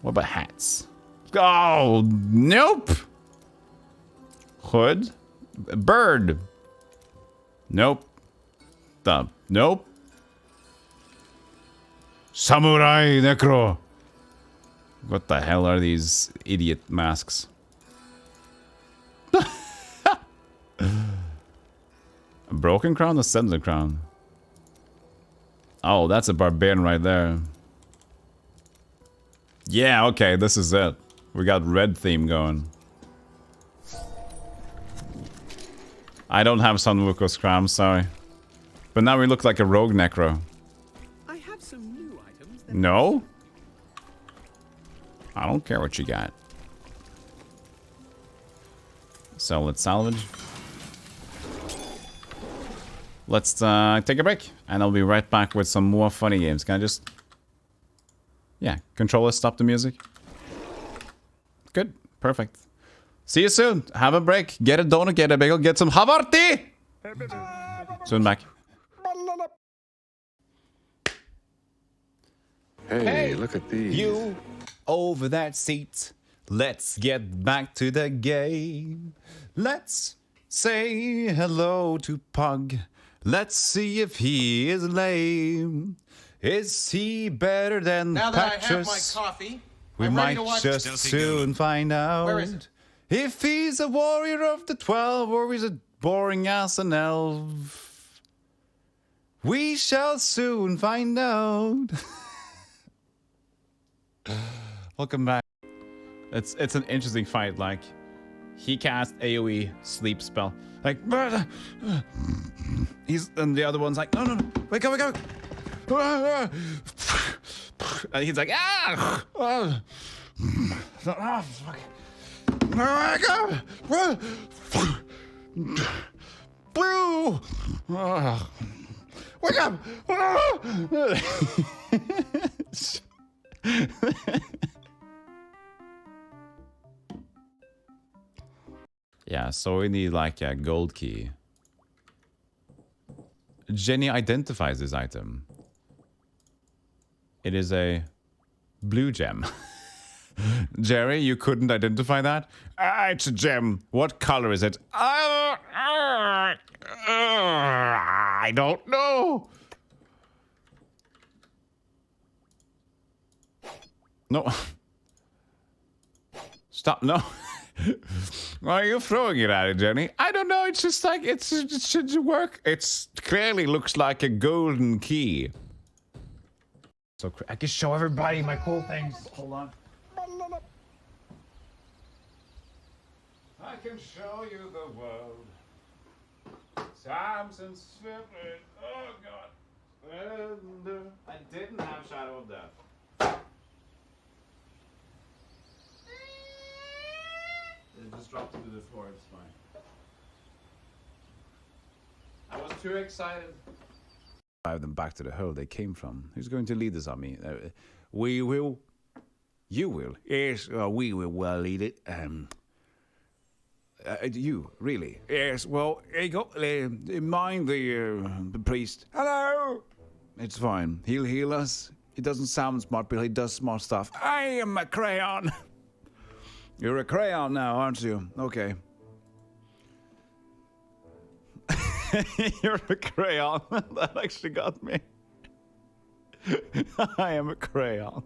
S1: What about hats? Oh, nope. Hood. Bird. Nope. Thumb. Nope. Samurai Necro. What the hell are these idiot masks? A broken crown or Ascendant crown? Oh, that's a barbarian right there. Yeah, okay, this is it. We got red theme going. I don't have Sun Wuko's crown, sorry. But now we look like a rogue necro.
S7: I have some new items.
S1: No? I don't care what you got. So let's salvage. Let's take a break, and I'll be right back with some more funny games. Can I just... Yeah, controller, stop the music. Good, perfect. See you soon. Have a break. Get a donut, get a bagel, get some Havarti! Soon back.
S13: Hey, look at these.
S1: You over that seat. Let's get back to the game. Let's say hello to Pug. Let's see if he is lame. Is he better than
S22: Now that
S1: Patches?
S22: I have my coffee,
S1: We
S22: I'm ready
S1: might
S22: to watch
S1: just
S22: Stealthygolem.
S1: soon find out.
S22: Where is it?
S1: If he's a warrior of the 12 or he's a boring ass an elf. We shall soon find out. Welcome back. It's an interesting fight. Like, he cast AoE sleep spell. Like, he's and the other one's like, no, wake up. And he's like, ah, fuck. blue. Wake up! Yeah, so we need like a gold key. Jenny identifies this item. It is a blue gem. Jerry, you couldn't identify that? It's a gem. What color is it? I don't know. No. Stop. No. Why are you throwing it at it, Jenny? I don't know. It's just like, it should work. It clearly looks like a golden key. So I can show everybody my cool things. Hold on. I can show you the world. Samson Spirit. Oh God. I didn't have Shadow of Death. It just dropped into the floor. It's fine. I was too excited. Drive them back to the hole they came from. Who's going to lead this army? We will. You will. Yes, we will well lead it. You, really? Yes, well, here you go. Mind the priest. Hello! It's fine. He'll heal us. He doesn't sound smart, but he does smart stuff. I am a crayon. You're a crayon now, aren't you? Okay. You're a crayon. That actually got me. I am a crayon.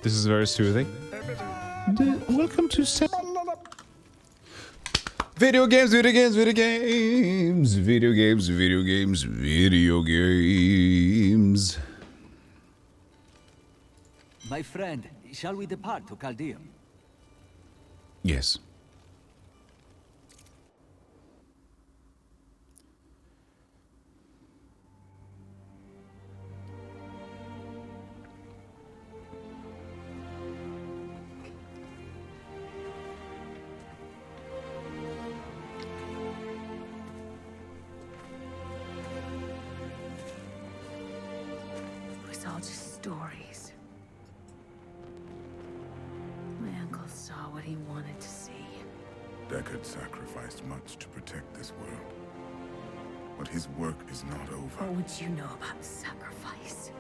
S1: This is very soothing. Welcome to video games, video games, video games, video games, video games, video games.
S7: My friend, shall we depart to Chaldea?
S1: Yes.
S3: Stories. My uncle saw what he wanted to see.
S13: Deckard sacrificed much to protect this world. But his work is not over.
S3: What would you know about sacrifice?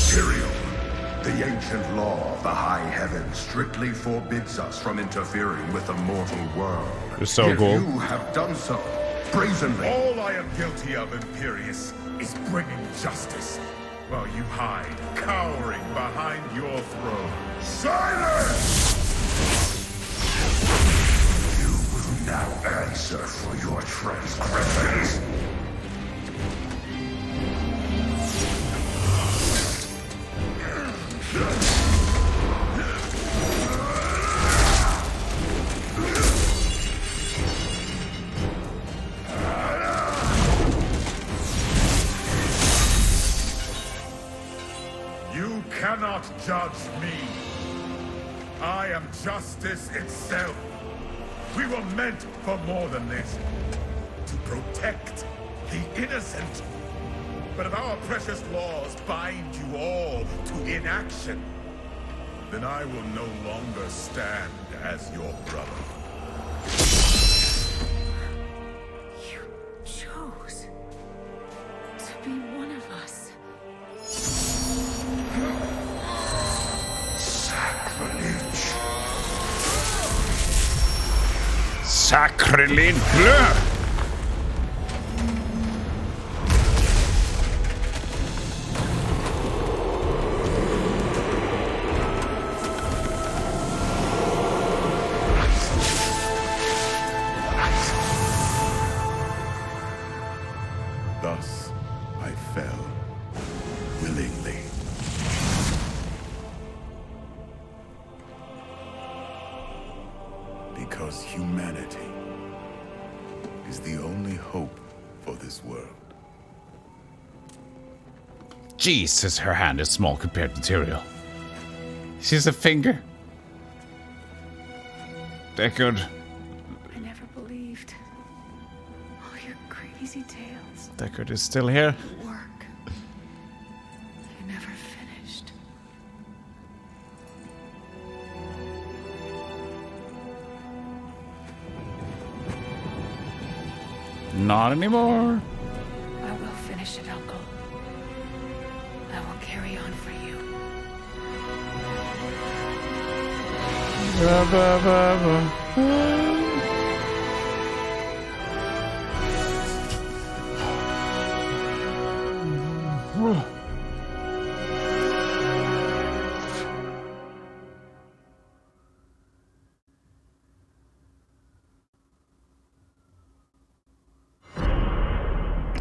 S9: Tyrael, the ancient law of the high heavens strictly forbids us from interfering with the mortal world.
S1: It's so
S9: Yet
S1: cool.
S9: You have done so. Brazenly.
S14: All I am guilty of, Imperius, is bringing justice, while you hide, cowering behind your throne.
S9: Silence! You will now answer for your transgressions.
S14: Cannot judge me. I am justice itself. We were meant for more than this. To protect the innocent. But if our precious laws bind you all to inaction, then I will no longer stand as your brother.
S3: You
S1: Sacrilege!
S9: Thus, I fell willingly. Because humanity is the only hope for this world.
S1: Jesus, her hand is small compared to Tyrael. She's a finger. Deckard.
S3: I never believed. All your crazy tales.
S1: Deckard is still here.
S3: Work. You never finished.
S1: Not anymore.
S3: I will finish it, Uncle. I will carry on for you.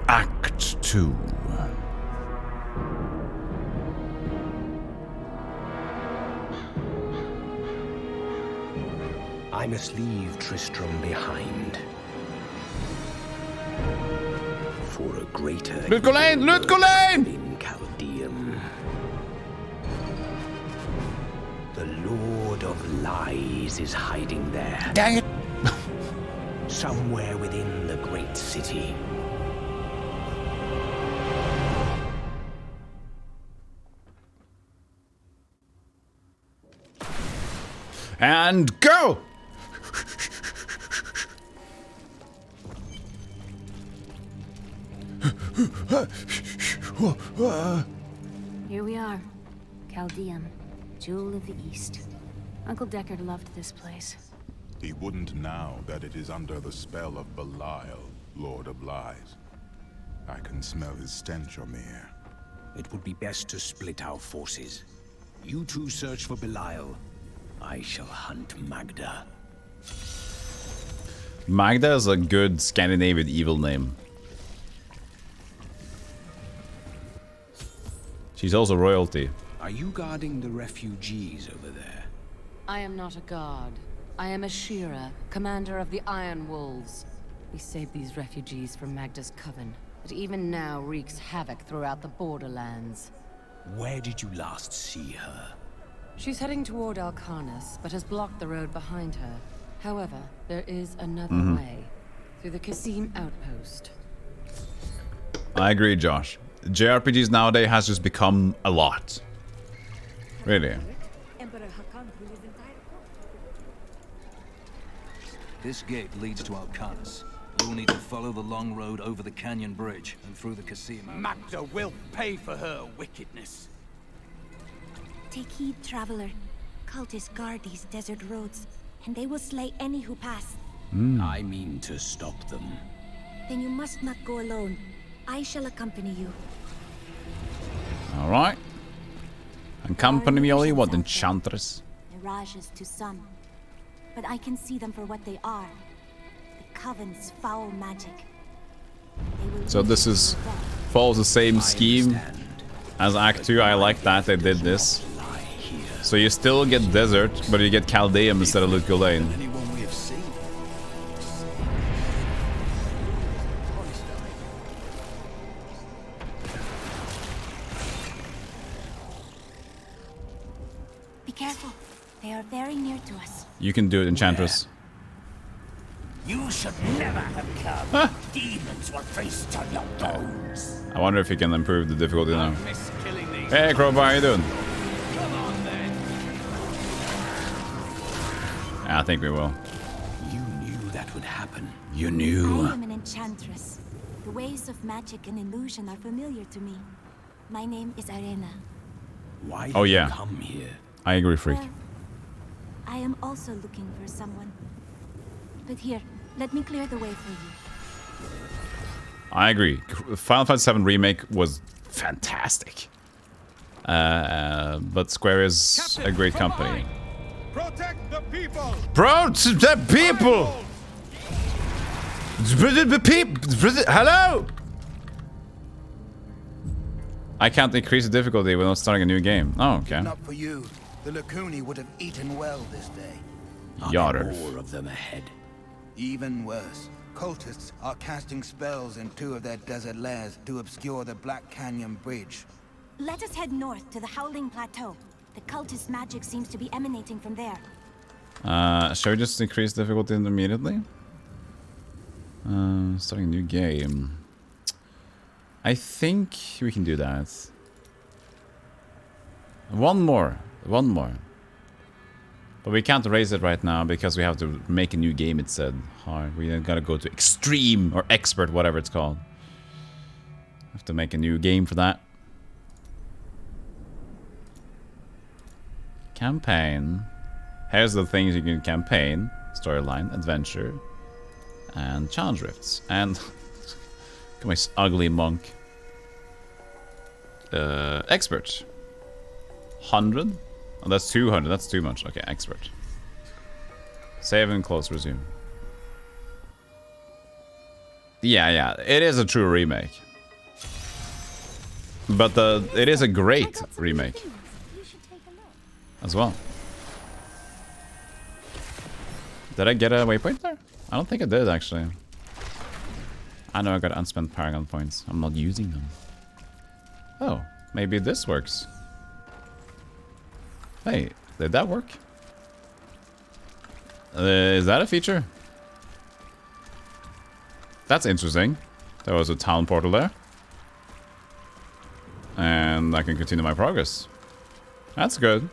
S1: Act 2.
S4: I must leave Tristram behind. For a greater
S1: Lutgolain!
S4: in Chaldeum. The Lord of Lies is hiding there.
S1: Dang it!
S4: Somewhere within the great city.
S1: And go!
S3: Here we are. Chaldeum, Jewel of the East. Uncle Deckard loved this place.
S13: He wouldn't now that it is under the spell of Belial, Lord of Lies. I can smell his stench on the air.
S4: It would be best to split our forces. You two search for Belial. I shall hunt Magda.
S1: Magda is a good Scandinavian evil name. She's also royalty.
S4: Are you guarding the refugees over there?
S12: I am not a guard. I am a Shira, commander of the Iron Wolves. We saved these refugees from Magda's coven, that even now wreaks havoc throughout the borderlands.
S4: Where did you last see her?
S12: She's heading toward Alcarnus, but has blocked the road behind her. However, there is another way, through the Kasim outpost.
S1: I agree, Josh. JRPGs nowadays has just become a lot. Really.
S7: This gate leads to Alcarnus. You'll need to follow the long road over the canyon bridge and through the casino.
S21: Magda will pay for her wickedness.
S15: Take heed, traveler. Cultists guard these desert roads, and they will slay any who pass.
S4: I mean to stop them.
S15: Then you must not go alone. I shall accompany you.
S1: Alright. Accompany me all you want, Enchantress.
S15: Mirages to some. But I can see them for what they are. The Coven's foul magic.
S1: So this is follows the same scheme as Act 2. I like that they did this. So you still get desert, but you get Chaldeum instead of Lutgolain.
S15: Be careful. They are very near to us.
S1: You can do it, Enchantress.
S21: You should never have come. Demons will feast on your bones.
S1: I wonder if you can improve the difficulty now. Hey, Crowbar, how you doing? I think we will.
S4: You knew that would happen.
S1: You knew.
S15: I am an enchantress. The ways of magic and illusion are familiar to me. My name is Arena.
S4: Why
S1: Oh
S4: did
S1: yeah.
S4: you come here?
S1: I agree, Freak.
S15: Well, I am also looking for someone. But here, Let me clear the way for you.
S1: I agree. Final Fantasy VII Remake was fantastic. But Square is a great company.
S14: Protect the people!
S1: Protect the people! Hello! I can't increase the difficulty without starting a new game. Oh, okay.
S4: Not for you. The Lacuni would have eaten well this day.
S1: Yarder.
S4: More of them ahead. Even worse. Cultists are casting spells in 2 of their desert lairs to obscure the Black Canyon Bridge.
S15: Let us head north to the Howling Plateau. The cultist magic seems to be emanating from there.
S1: Shall we just increase difficulty immediately? Starting a new game. I think we can do that. One more. But we can't raise it right now because we have to make a new game, it said. Hard. We gotta go to extreme or expert, whatever it's called. Have to make a new game for that. Campaign. Here's the things you can campaign. Storyline, adventure, and challenge rifts. And look at my ugly monk. Expert. 100? Oh, that's 200. That's too much. Okay, expert. Save and close, resume. Yeah. It is a true remake. But it is a great remake. As well. Did I get a waypoint there? I don't think I did, actually. I know I got unspent Paragon points. I'm not using them. Oh, maybe this works. Hey, did that work? Is that a feature? That's interesting. There was a town portal there. And I can continue my progress. That's good.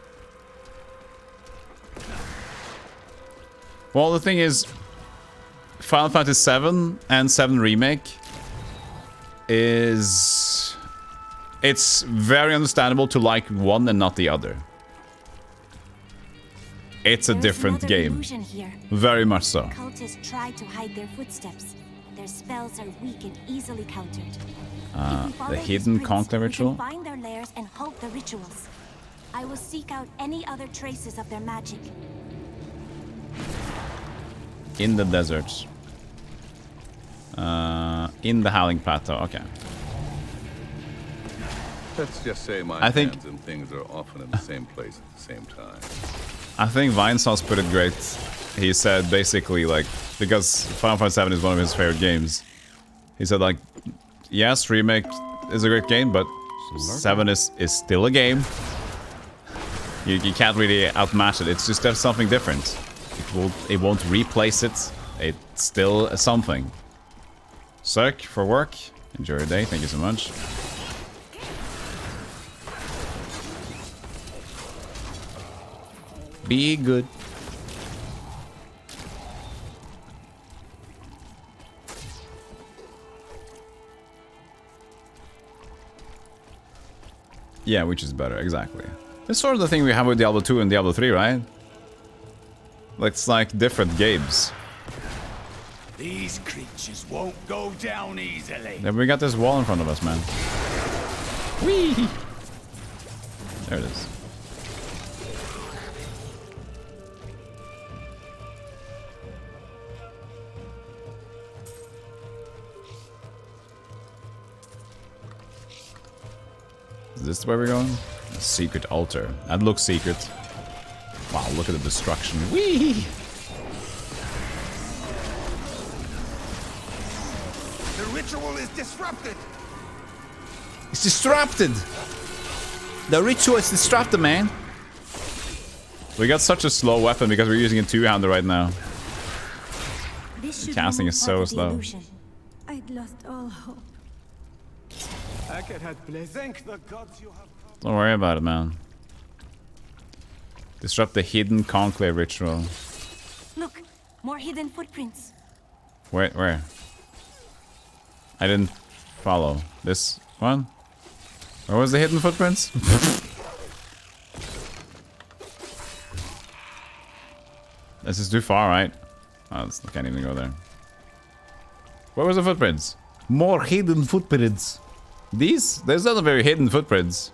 S1: Well, the thing is, Final Fantasy VII and 7 Remake is... It's very understandable to like one and not the other. It's a different game. Very much so.
S15: Cultists try to hide their footsteps. Their spells are weak and easily countered.
S1: The hidden conclave ritual?
S15: We can find their lairs and halt the rituals. I will seek out any other traces of their magic.
S1: In the deserts. In the Howling Plateau. Okay.
S11: Let's just say my hands and things are often in the same place at the same time.
S1: I think Vinesauce put it great. He said basically like, because Final Fantasy VII is one of his favorite games. He said like, yes, Remake is a great game, but 7 is still a game. You can't really outmatch it. It's just there's something different. It won't replace it. It's still something. Cirque for work. Enjoy your day. Thank you so much. Be good. Yeah, which is better, exactly. It's sort of the thing we have with Diablo 2 and Diablo 3, right? It's like different games.
S21: These creatures won't go down easily.
S1: Then we got this wall in front of us, man. Whee! There it is. Is this where we're going? A secret altar. That looks secret. Wow, look at the destruction. Whee!
S4: The ritual is disrupted.
S1: It's disrupted! The ritual is disrupted, man. We got such a slow weapon because we're using a two-hander right now. Casting is so slow.
S10: I'd lost all hope.
S21: Thank the gods you have.
S1: Don't worry about it, man. Disrupt the hidden conclave ritual.
S15: Look, more hidden footprints.
S1: Where? I didn't follow. This one? Where was the hidden footprints? This is too far, right? Oh, I can't even go there. Where was the footprints? More hidden footprints. These? There's not a very hidden footprints.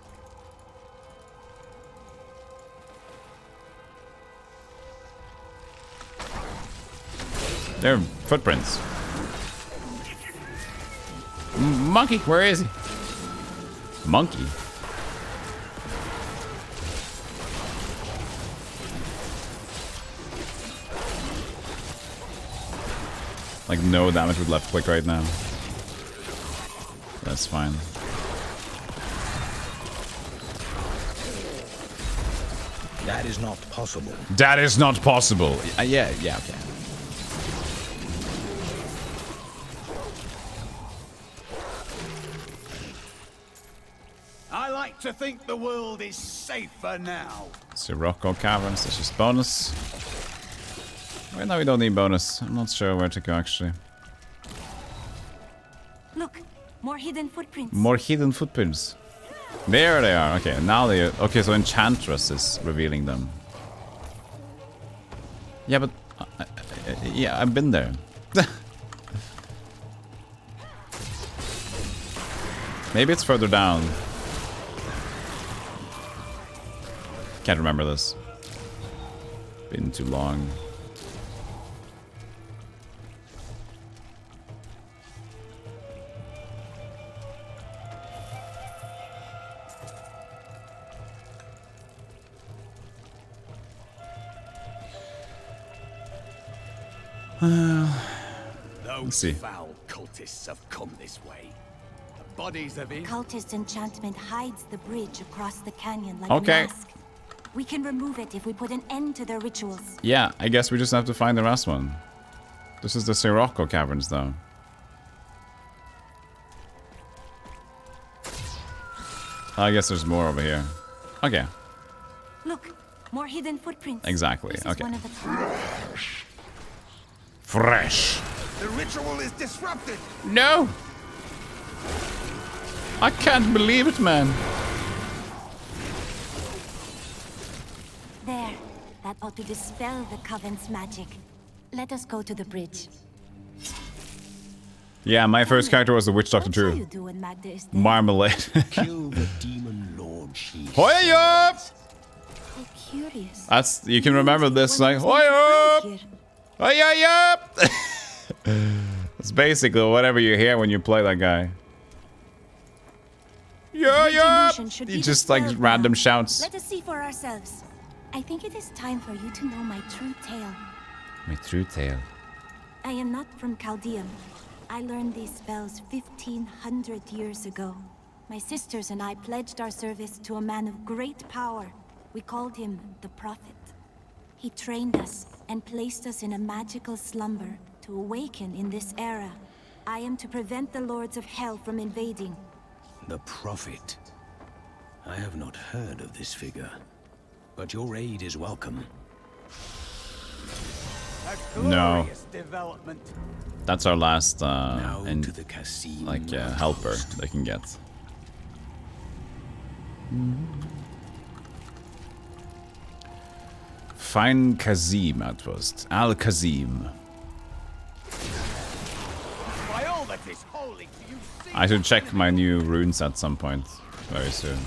S1: They're footprints. Monkey, where is he? Monkey. Like no damage with left click right now. That's fine.
S4: That is not possible.
S1: That is not possible. Yeah, okay.
S21: I like to think the world is safer now.
S1: Sirocco Caverns, that's just bonus. Wait, no, we don't need bonus. I'm not sure where to go actually.
S15: Look, more hidden footprints.
S1: More hidden footprints. There they are. Okay, now they are. Okay, so Enchantress is revealing them. Yeah, but yeah, I've been there. Maybe it's further down. Can't remember this. Been too long.
S21: Those foul cultists have come this way. The bodies of him.
S15: Cultist enchantment hides the bridge across the canyon like
S1: Okay.
S15: a mask. We can remove it if we put an end to their rituals.
S1: Yeah, I guess we just have to find the last one. This is the Sirocco Caverns, though. I guess there's more over here. Okay.
S15: Look, more hidden footprints.
S1: Exactly.
S15: This is
S1: Okay.
S15: one of the
S1: Fresh.
S14: The ritual is disrupted.
S1: No. I can't believe it, man.
S15: There. That ought to dispel the Coven's magic. Let us go to the bridge.
S1: Yeah, my first character was the Witch Doctor
S15: What
S1: too.
S15: you do when Magda is dead?
S1: Marmalade.
S4: Kill the demon lord she
S1: Hoy up!
S15: How curious.
S1: That's you can remember this like hoy up! Hoy up! It's basically whatever you hear when you play that guy. Yeah. He just like random shouts.
S15: Let us see for ourselves. I think it is time for you to know my true tale.
S1: My true tale.
S15: I am not from Chaldeum. I learned these spells 1500 years ago. My sisters and I pledged our service to a man of great power. We called him the Prophet. He trained us and placed us in a magical slumber to awaken in this era. I am to prevent the Lords of Hell from invading.
S4: The Prophet. I have not heard of this figure, but your aid is welcome.
S1: No.
S21: Development.
S1: That's our last
S4: to the casino
S1: helper they can get. Find Kazim outpost. Al Kazim.
S21: By all that is holy, do you see?
S1: I should check my new runes at some point very soon.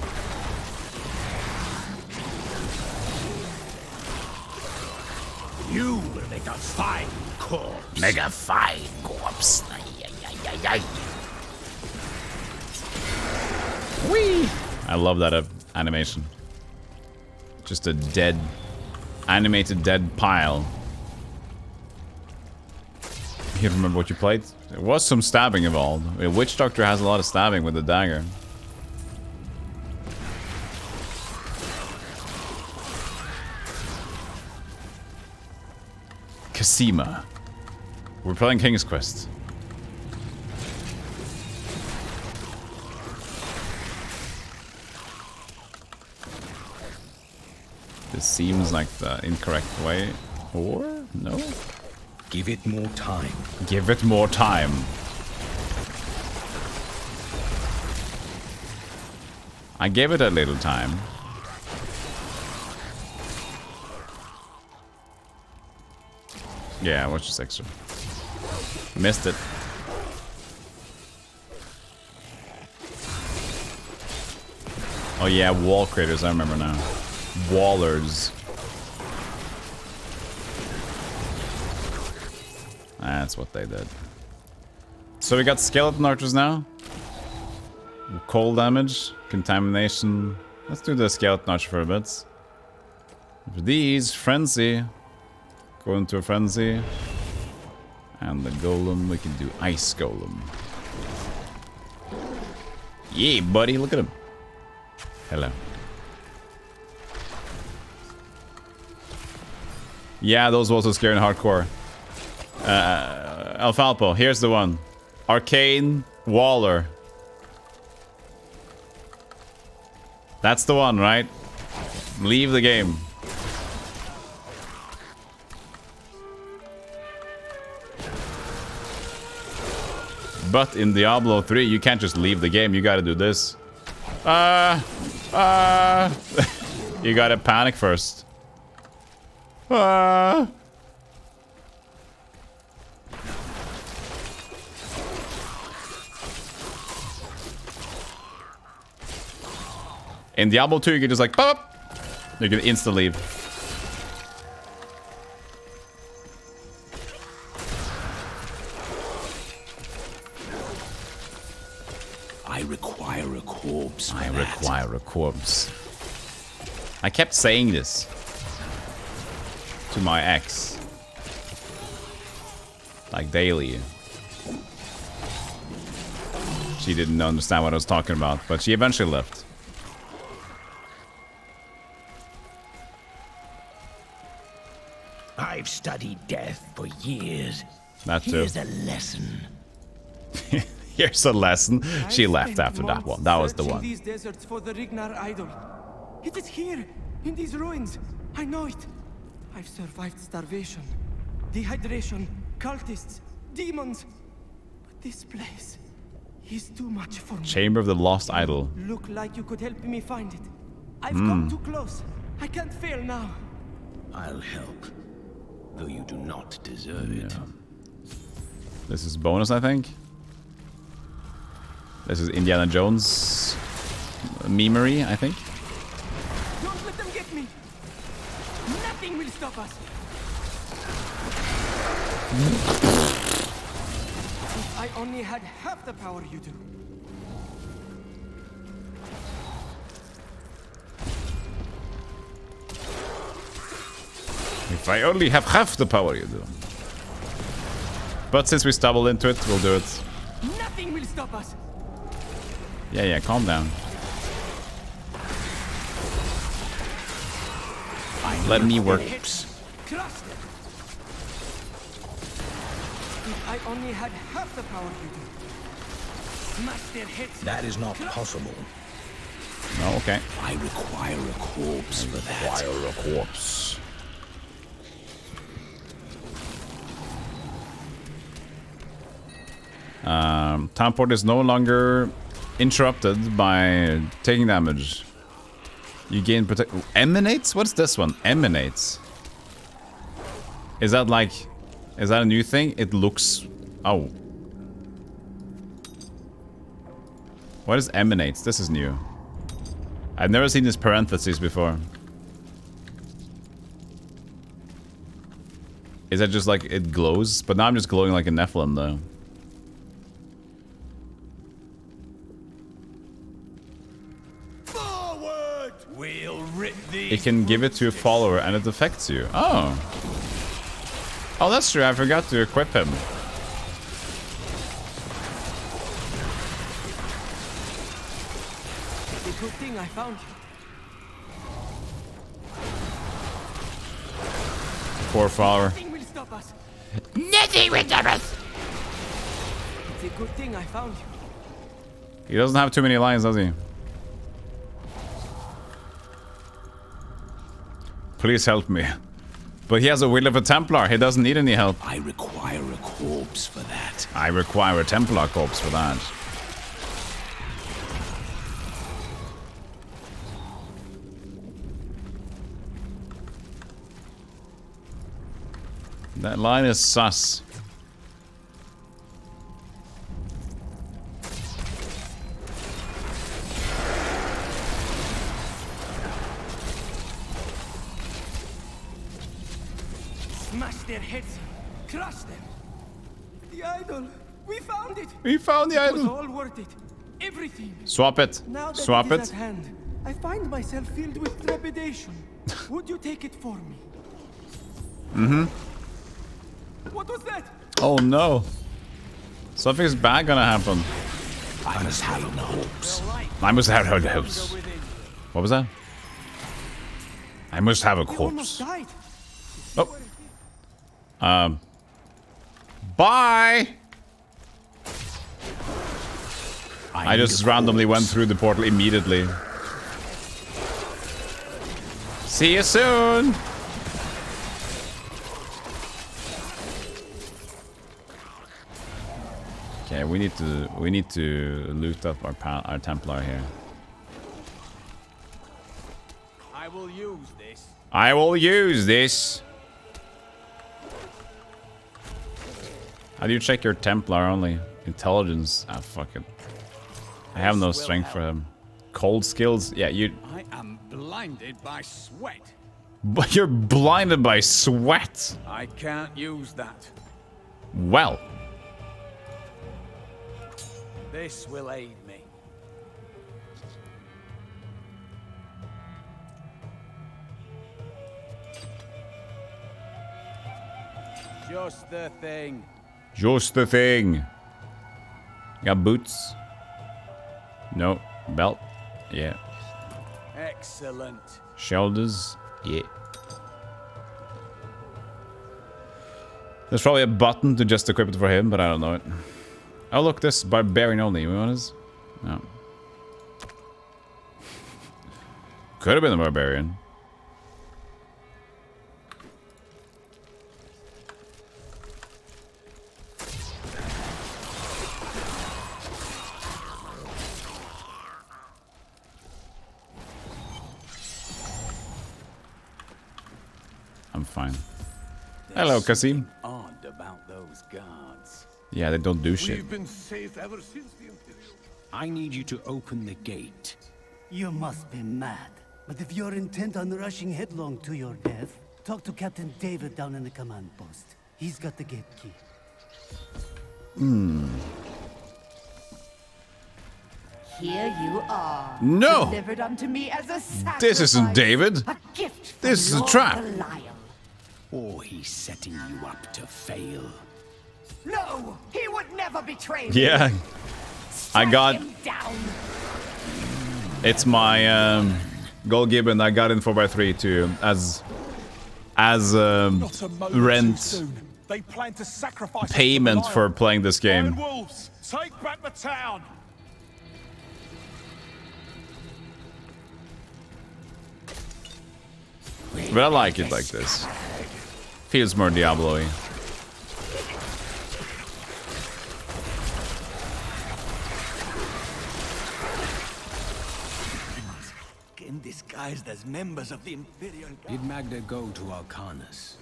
S4: You will make a fine corpse.
S1: Make a fine corpse. Whee! I love that animation. Just a dead, animated dead pile. You remember what you played? There was some stabbing involved. Witch Doctor has a lot of stabbing with the dagger. Kasima. We're playing King's Quest. This seems like the incorrect way. Or no?
S4: Give it more time.
S1: Give it more time. I gave it a little time. Yeah, watch this extra. Missed it. Oh yeah, wall critters, I remember now. Wallers. That's what they did. So we got skeleton archers now. Cold damage, contamination. Let's do the skeleton archer for a bit. For these, frenzy. Go into a frenzy. And the golem, we can do ice golem. Yeah, buddy, look at him. Hello. Yeah, those walls are scary and hardcore. Alfalpo, here's the one. Arcane Waller. That's the one, right? Leave the game. But in Diablo 3, you can't just leave the game. You gotta do this. You gotta panic first. In Diablo 2, you can just like, pop! You can instantly leave.
S4: I require a corpse.
S1: I require a corpse. I kept saying this to my ex. Like daily. She didn't understand what I was talking about, but she eventually left.
S4: I've studied death for years.
S1: That too.
S4: Here's a lesson.
S1: Here's a lesson. She left after that one. That was the one.
S16: These deserts for the Rignar idol. It is here, in these ruins. I know it. I've survived starvation, dehydration, cultists, demons. But this place is too much for me.
S1: Chamber of the Lost Idol.
S16: Look like you could help me find it. I've come too close. I can't fail now.
S4: I'll help, though you do not deserve it.
S1: This is bonus, I think. This is Indiana Jones memery, I think.
S16: Don't let them get me. Nothing will stop us. If I only had half the power you do.
S1: If I only have half the power you do. But since we stumbled into it, we'll do it.
S16: Nothing will stop us.
S1: Yeah, calm down. Let me work.
S16: If I only had half the power you do. Smash their heads.
S4: That is not possible.
S1: No, okay.
S4: I require a corpse for that.
S1: Require a corpse. Townport is no longer interrupted by taking damage. You gain protect. Emanates? What's this one? Emanates. Is that like... Is that a new thing? It looks... Oh. What is emanates? This is new. I've never seen this parentheses before. Is that just like it glows? But now I'm just glowing like a Nephilim though. It can give it to a follower and it affects you. Oh. Oh, that's true. I forgot to equip him.
S16: It's a good thing I found you.
S1: Poor follower.
S16: Nothing will stop us.
S1: Nothing will stop us.
S16: It's a good thing I found you.
S1: He doesn't have too many lines, does he? Please help me. But he has a will of a Templar. He doesn't need any help.
S4: I require a corpse for that.
S1: I require a Templar corpse for that. That line is sus.
S16: Smash their heads. Crush them. The idol. We found it.
S1: We found the idol.
S16: It was all worth it. Everything.
S1: Swap it.
S16: Now that
S1: Swap
S16: it is
S1: it.
S16: at hand, I find myself filled with trepidation. Would you take it for me?
S1: Mm-hmm.
S16: What was that?
S1: Oh no. Something's bad gonna happen.
S4: I must have no hopes.
S1: I must have no hopes. What was that? I must have a corpse. Oh. Bye! I just randomly went through the portal immediately. See you soon! Okay, we need to loot up our Templar here.
S21: I will use this.
S1: I will use this. How do you check your Templar only? Intelligence. Ah, fuck it. I have no strength for him. Cold skills. Yeah, you.
S21: I am blinded by sweat.
S1: But you're blinded by sweat.
S21: I can't use that.
S1: Well.
S21: This will aid me. Just the thing.
S1: Just the thing. Got boots. No. Belt. Yeah.
S21: Excellent.
S1: Shoulders. Yeah. There's probably a button to just equip it for him, but I don't know it. Oh look, this barbarian only. You know what it is? No. Could have been a barbarian. I'm fine. Hello, Kasim.
S21: Odd about those guards.
S1: Yeah, they don't do shit.
S14: We've been safe ever since the Imperial.
S4: I need you to open the gate.
S6: You must be mad. But if you're intent on rushing headlong to your death, talk to Captain David down in the command post. He's got the gate key.
S10: Here you are.
S1: No!
S10: Delivered unto me as a sacrifice.
S1: This isn't David.
S10: A gift from
S1: This is a
S10: Lord
S1: trap.
S10: Belial.
S4: Or he's setting you up to fail.
S10: No, he would never betray me.
S1: Yeah. I got...
S10: Him down.
S1: It's my Gold Gibbon. I got in 4x3 too, as rent
S22: They plan to sacrifice
S1: payment for playing this game.
S22: Wolves, take back the town.
S1: But I like it like this. Feels more Diablo-y.
S21: Disguised as members of the Imperial Guard.
S4: Did Magda go to Arcanus?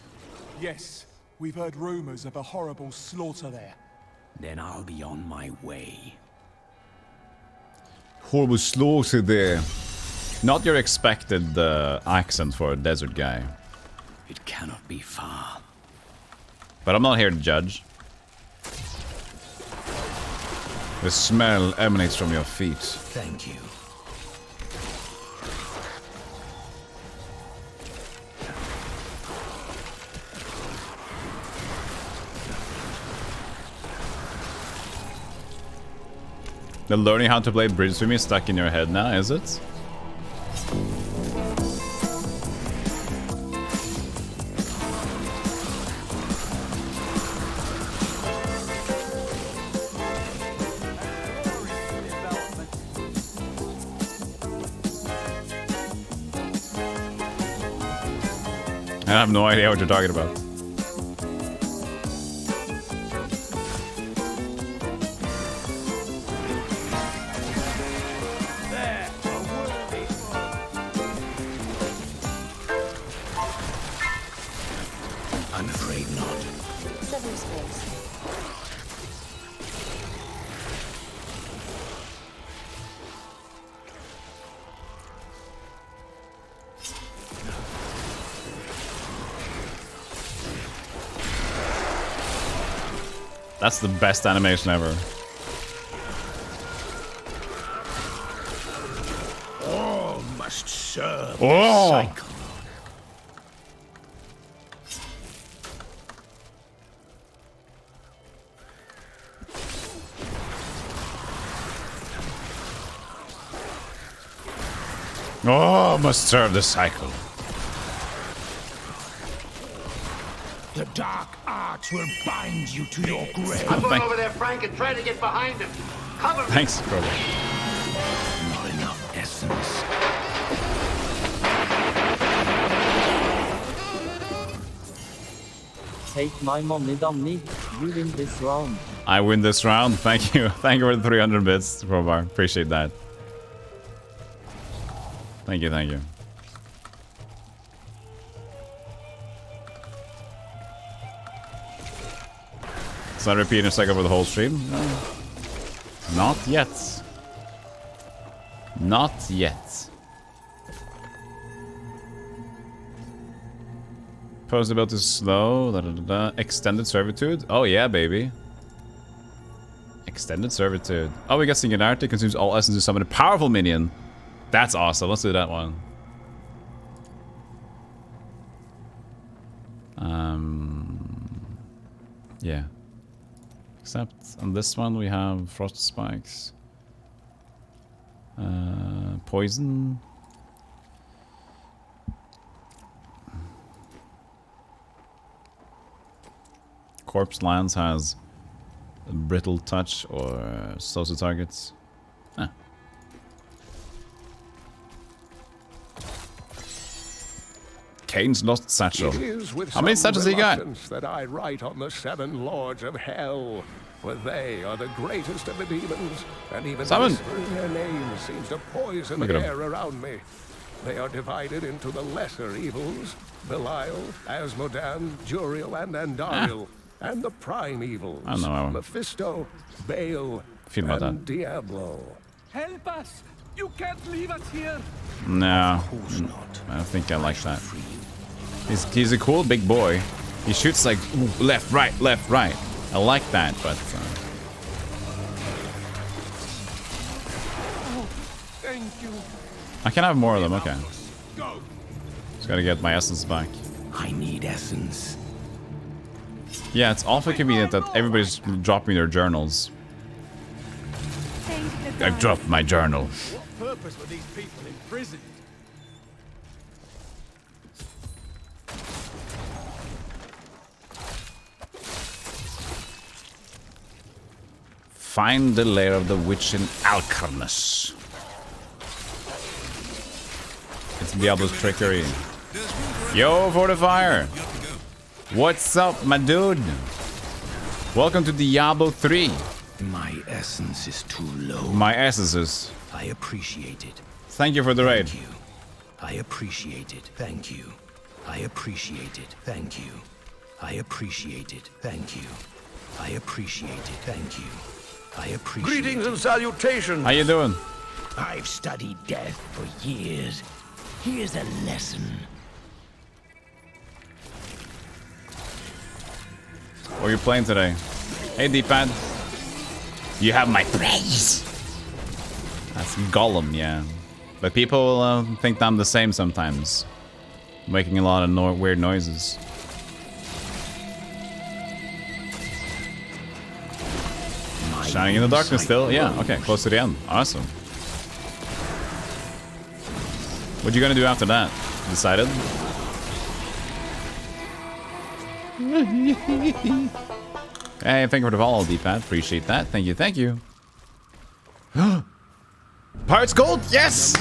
S22: Yes, we've heard rumors of a horrible slaughter there.
S4: Then I'll be on my way.
S1: Horrible slaughter there. Not your expected accent for a desert guy.
S4: It cannot be far.
S1: But I'm not here to judge. The smell emanates from your feet.
S4: Thank you.
S1: The learning how to play bridge swimming is stuck in your head now, is it? I have no idea what you're talking about.
S4: I'm afraid not.
S1: That's the best animation ever.
S4: All must serve
S1: Oh!
S4: the cycle.
S1: Oh, must serve the cycle.
S4: The dark arts will bind you to your grave.
S2: I'm going over there, Frank, and try to get behind him. Cover me.
S1: Thanks, bro.
S4: Not enough essence.
S19: Take my money, dummy. You win this round.
S1: I win this round. Thank you. Thank you for the 300 bits, Crowbar. Appreciate that. Thank you, thank you. It's not repeating a cycle for the whole stream? No. Not yet. Not yet. Post about to slow. Da, da, da, da. Extended servitude. Oh yeah, baby. Extended servitude. Oh, we got Singularity. Consumes all essence to summon a powerful minion. That's awesome. Let's do that one. Yeah. Except on this one we have Frost Spikes. Poison. Corpse Lance has a Brittle Touch or slows the targets. Ah. Kane's lost satchel. How many satchels he got?
S23: That I write on the 7 lords of hell, for they are the greatest of the demons, and even whispering their names seems to poison the air around me. They are divided into the lesser evils, Belial, Asmodan, Juriel, and Andariel, and the prime evils,
S1: I know.
S23: Mephisto, Baal, and Diablo.
S16: Help us! You can't leave us here!
S1: No, I don't think I like that. He's a cool big boy. He shoots like left, right, left, right. I like that, but
S16: Oh, thank you.
S1: I can have more of them. Okay. Just gotta get my essence back.
S4: I need essence.
S1: Yeah, it's awfully convenient that everybody's dropping their journals. I dropped my journal.
S16: What purpose were these people in prison?
S1: Find the lair of the witch in Alcarnus. It's Diablo's trickery. Yo, Fortifier! What's up, my dude? Welcome to Diablo 3.
S4: My essence is too low.
S1: My essence is.
S4: I appreciate it.
S1: Thank you for the raid.
S4: Thank you. I appreciate it. Thank you. I appreciate it. Thank you. I appreciate it. Thank you. I appreciate it. Thank you. I appreciate it.
S24: Greetings and salutations.
S1: How you doing?
S4: I've studied death for years. Here's a lesson.
S1: What are you playing today? Hey, D-pad. You have my praise. That's Gollum, yeah. But people think I'm the same sometimes. Making a lot of weird noises. Shining in the darkness still? Yeah, okay, close to the end. Awesome. What you gonna do after that? Decided? Hey, thank you for the follow, D-pad. Appreciate that. Thank you, thank you. Pirates Gold, yes!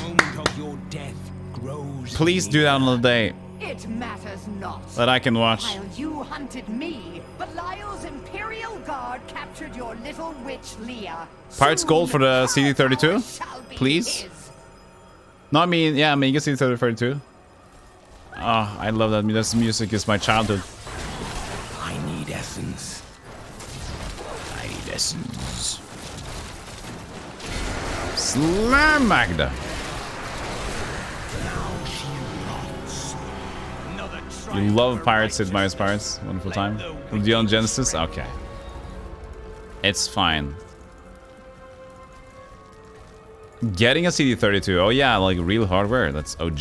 S1: Please do that on the day
S10: It matters not.
S1: that I can watch.
S10: While you hunted me, Belial's Imperial Guard captured your little witch Leah.
S1: Pirates Gold for the CD32, please. No, I mean, yeah, I mean, you can see CD32. Oh, I love that. This music is my childhood.
S4: I need essence.
S1: I need essence. Slam Magda. You love Pirates, Sid Meier's Pirates. Wonderful time. From the on Genesis? Okay. It's fine. Getting a CD32. Oh yeah, like real hardware. That's OG.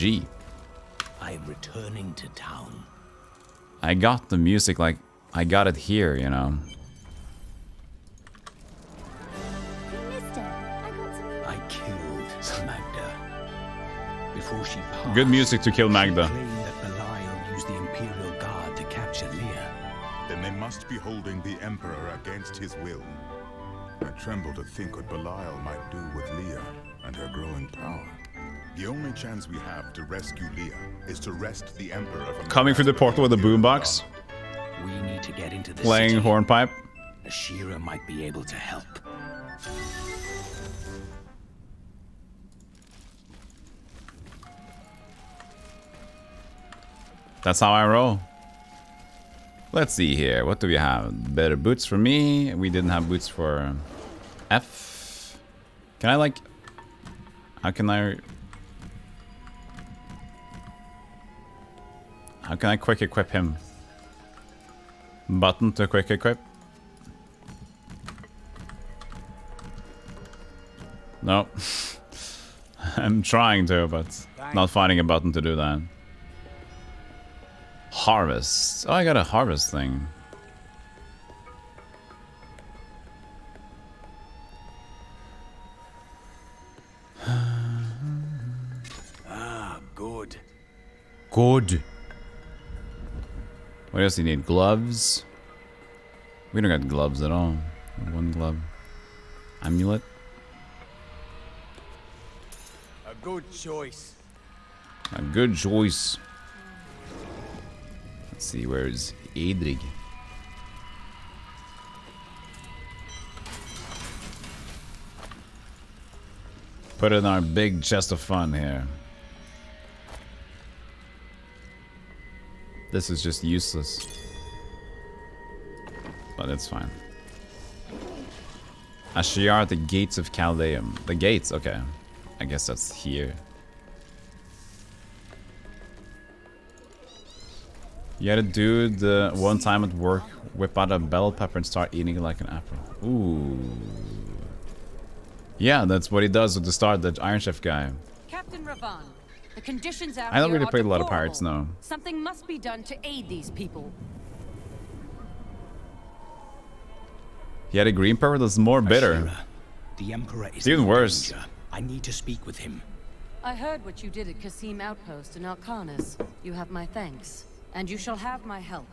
S4: I am returning to town.
S1: I got the music like I got it here, you know.
S4: I killed Magda. Before she passed,
S1: Good music to kill Magda.
S4: she claimed that Belial used the Imperial Guard to capture Leah.
S13: Then they must be holding the Emperor against his will. I tremble to think what Belial might do with Leah and her growing power. The only chance we have to rescue Leah is to wrest the Emperor from
S1: Coming through the portal with a boombox.
S4: We need to get into the
S1: Playing
S4: city.
S1: hornpipe.
S4: Ashira might be able to help.
S1: That's how I roll. Let's see here. What do we have? Better boots for me. We didn't have boots for F. Can I like... How can I quick equip him? Button to quick equip. No. I'm trying to, but not finding a button to do that. Harvest. Oh, I got a harvest thing.
S21: Good.
S1: Good. What else do you need? Gloves? We don't got gloves at all. One glove. Amulet.
S21: A good choice.
S1: A good choice. Let's see, where's Adrig? Put it in our big chest of fun here. This is just useless. But it's fine. Ashiar at the gates of Chaldeum. The gates, okay. I guess that's here. You had a dude one time at work whip out a bell pepper and start eating it like an apple. Ooh. Yeah, that's what he does at the start, that Iron Chef guy.
S12: Captain Ravan, the conditions out
S1: I don't
S12: here
S1: really
S12: are
S1: play a lot of
S12: deplorable.
S1: pirates, no.
S12: Something must be done to aid these people.
S1: He had a green pepper that's more bitter.
S4: Ashira, the Emperor is
S1: Even
S4: in
S1: worse.
S4: danger. I need to speak with him.
S12: I heard what you did at Kasim Outpost in Arcanis. You have my thanks. And you shall have my help.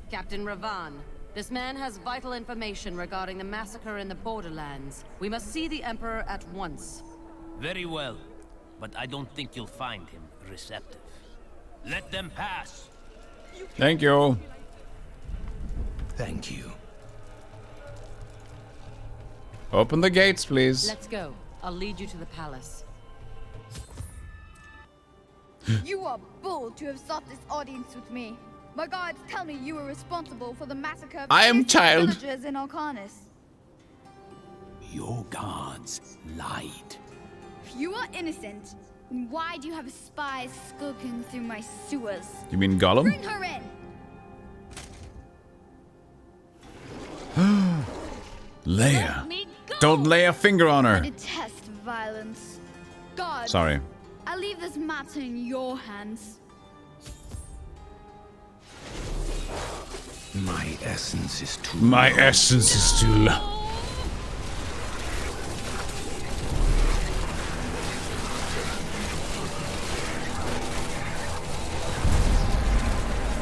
S12: Captain Ravan, this man has vital information regarding the massacre in the Borderlands. We must see the Emperor at once.
S5: Very well, but I don't think you'll find him receptive. Let them pass.
S1: Thank you.
S4: Thank you.
S1: Open the gates, please.
S12: Let's go. I'll lead you to the palace.
S17: You are bold to have sought this audience with me. My guards tell me you were responsible for the massacre of
S1: I am
S17: innocent
S1: child.
S17: villagers in Arcanis.
S4: Your guards lied.
S17: If you are innocent, then why do you have spies skulking through my sewers?
S1: You mean Gollum?
S17: Bring her in!
S1: Leia. Don't lay a finger on
S17: I
S1: her.
S17: detest violence. God,
S1: Sorry.
S17: I leave this matter in your hands.
S4: My essence is too
S1: My
S4: low.
S1: essence is too low.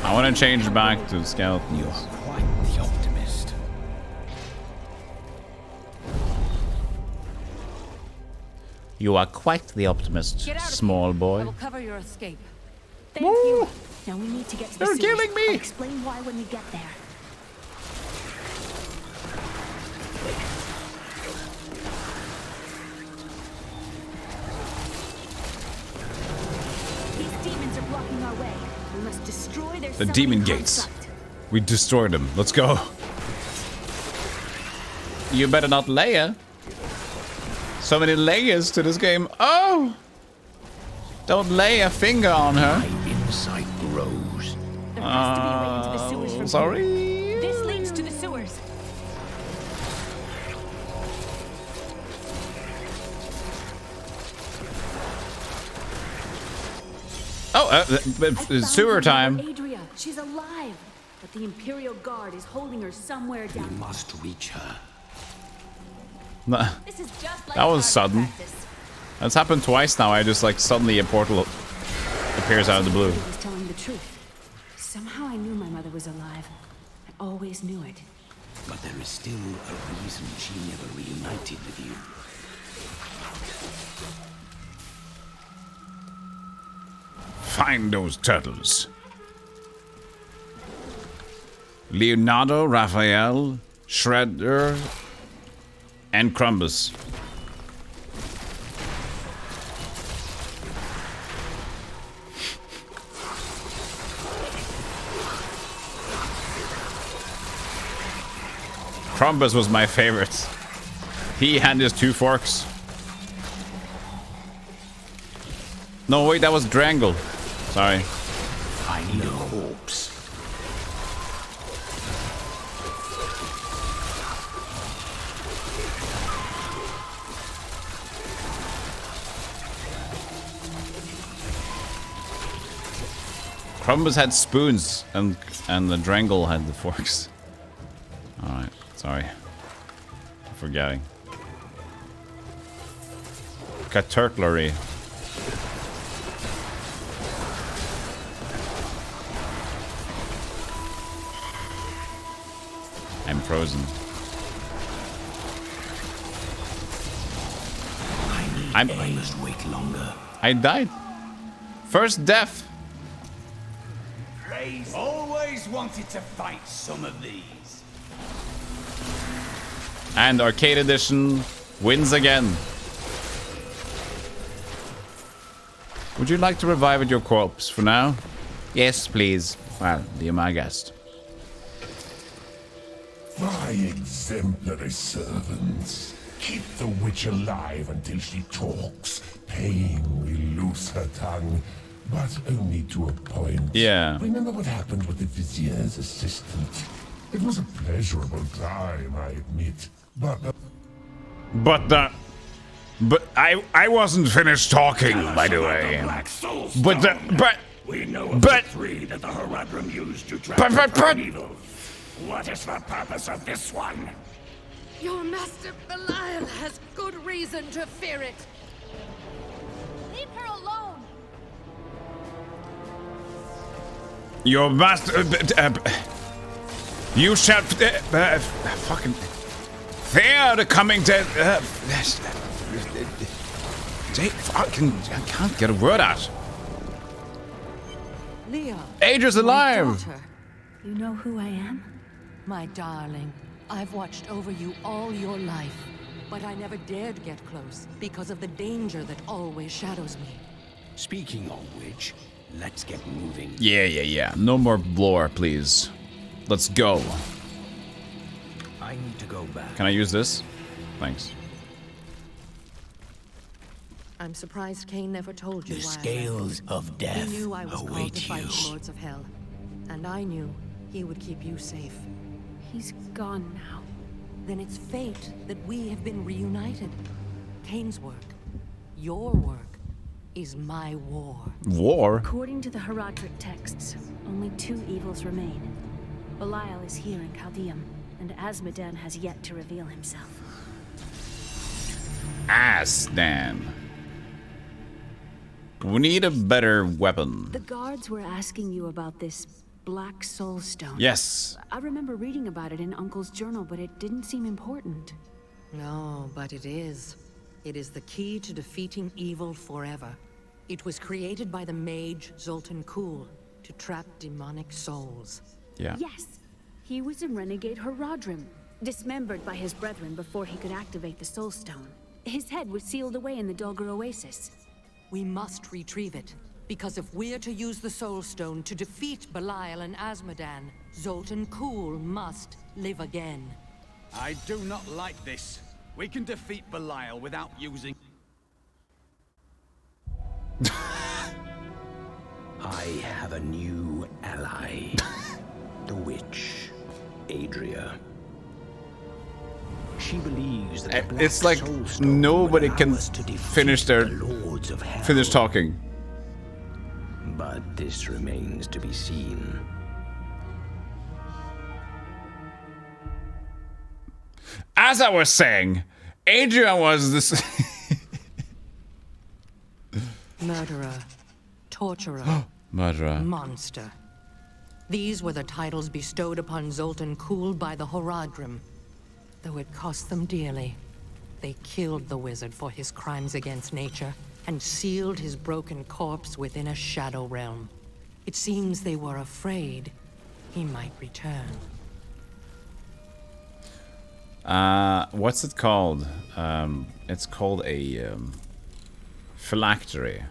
S1: I want to change back to skeletons.
S4: You are quite the optimist.
S1: You are quite the optimist,
S12: Get out of
S1: small
S12: here. I
S1: boy.
S12: will cover your escape.
S3: Thank you. Now we need to get to the
S1: They're
S3: sewers.
S1: killing me.
S3: I'll explain why when we get there. These demons are blocking our way. We must destroy their
S1: The
S3: submarine
S1: demon gates.
S3: construct.
S1: We destroyed them. Let's go. You better not Leia. So many layers to this game. Oh! Don't lay a finger on her.
S4: My insight grows.
S3: There has to be a way into the sewers from
S1: sorry.
S3: here. This leads to the sewers.
S1: Oh, sewer time.
S3: Adria, she's alive, but the Imperial Guard is holding her somewhere down.
S4: We must reach her.
S3: This is just like
S1: That was sudden. That's happened twice now. I just like suddenly a portal appears out of the blue.
S3: He was telling the truth. Somehow I knew my mother was alive. I always knew it.
S4: But there is still a reason she never reunited with you.
S1: Find those turtles. Leonardo, Raphael, Shredder, and Crumbus. Crumbus was my favorite. He and his 2 forks. No, wait, that was Drangle. Sorry.
S4: I need a corpse.
S1: Crumbus had spoons and the Drangle had the forks. Alright, sorry. I'm forgetting. Caturtlery. I'm frozen.
S4: I must wait longer.
S1: I died. First death.
S21: Praise. Always wanted to fight some of these.
S1: And Arcade Edition wins again. Would you like to revive at your corpse for now? Yes, please. Well, be my guest.
S9: My exemplary servants. Keep the witch alive until she talks. Pain will loose her tongue, but only to a point.
S1: Yeah.
S9: Remember what happened with the Vizier's assistant? It was a pleasurable time, I admit. But
S1: I wasn't finished talking, by the way.
S9: We know of the 3 that the Horadrim used to trap evil. What is the purpose of this one?
S12: Your master Belial has good reason to fear it.
S17: Leave her alone.
S1: Your master... you shall... fucking... They are the coming dead... I can't get a word out.
S12: Leah.
S1: Adria's alive.
S3: You know who I am?
S12: My darling, I've watched over you all your life, but I never dared get close because of the danger that always shadows me.
S4: Speaking of which, let's get moving.
S1: Yeah. No more lore, please. Let's go.
S4: I need to go back.
S1: Can I use this? Thanks.
S12: I'm surprised Cain never told you
S4: The
S12: why
S4: scales of death
S12: He knew I was called
S4: await
S12: to fight
S4: you.
S12: the Lords of Hell, and I knew he would keep you safe.
S3: He's gone now.
S12: Then it's fate that we have been reunited. Cain's work, your work, is my war.
S1: War?
S3: According to the Herodric texts, only 2 evils remain. Belial is here in Chaldeum, and Azmodan has yet to reveal himself.
S1: Asdan. We need a better weapon.
S3: The guards were asking you about this Black Soul Stone.
S1: Yes.
S3: I remember reading about it in Uncle's journal, but it didn't seem important.
S12: No, but it is. It is the key to defeating evil forever. It was created by the mage Zoltan Kuhl to trap demonic souls.
S1: Yeah.
S3: Yes. He was a renegade Herodrim, dismembered by his brethren before he could activate the Soul Stone. His head was sealed away in the Dulgur Oasis.
S12: We must retrieve it, because if we're to use the Soul Stone to defeat Belial and Azmodan, Zoltan Kuhl must live again.
S21: I do not like this. We can defeat Belial without using...
S4: I have a new ally. The witch, Adria. She believes that the
S1: it's like nobody can finish their... finish talking.
S4: But this remains to be seen.
S1: As I was saying, Adrian was this...
S8: Murderer, torturer,
S1: Murderer,
S8: monster. These were the titles bestowed upon Zoltan Kuhl by the Horadrim. Though it cost them dearly, they killed the wizard for his crimes against nature and sealed his broken corpse within a shadow realm. It seems they were afraid he might return.
S1: What's it called? It's called a phylactery.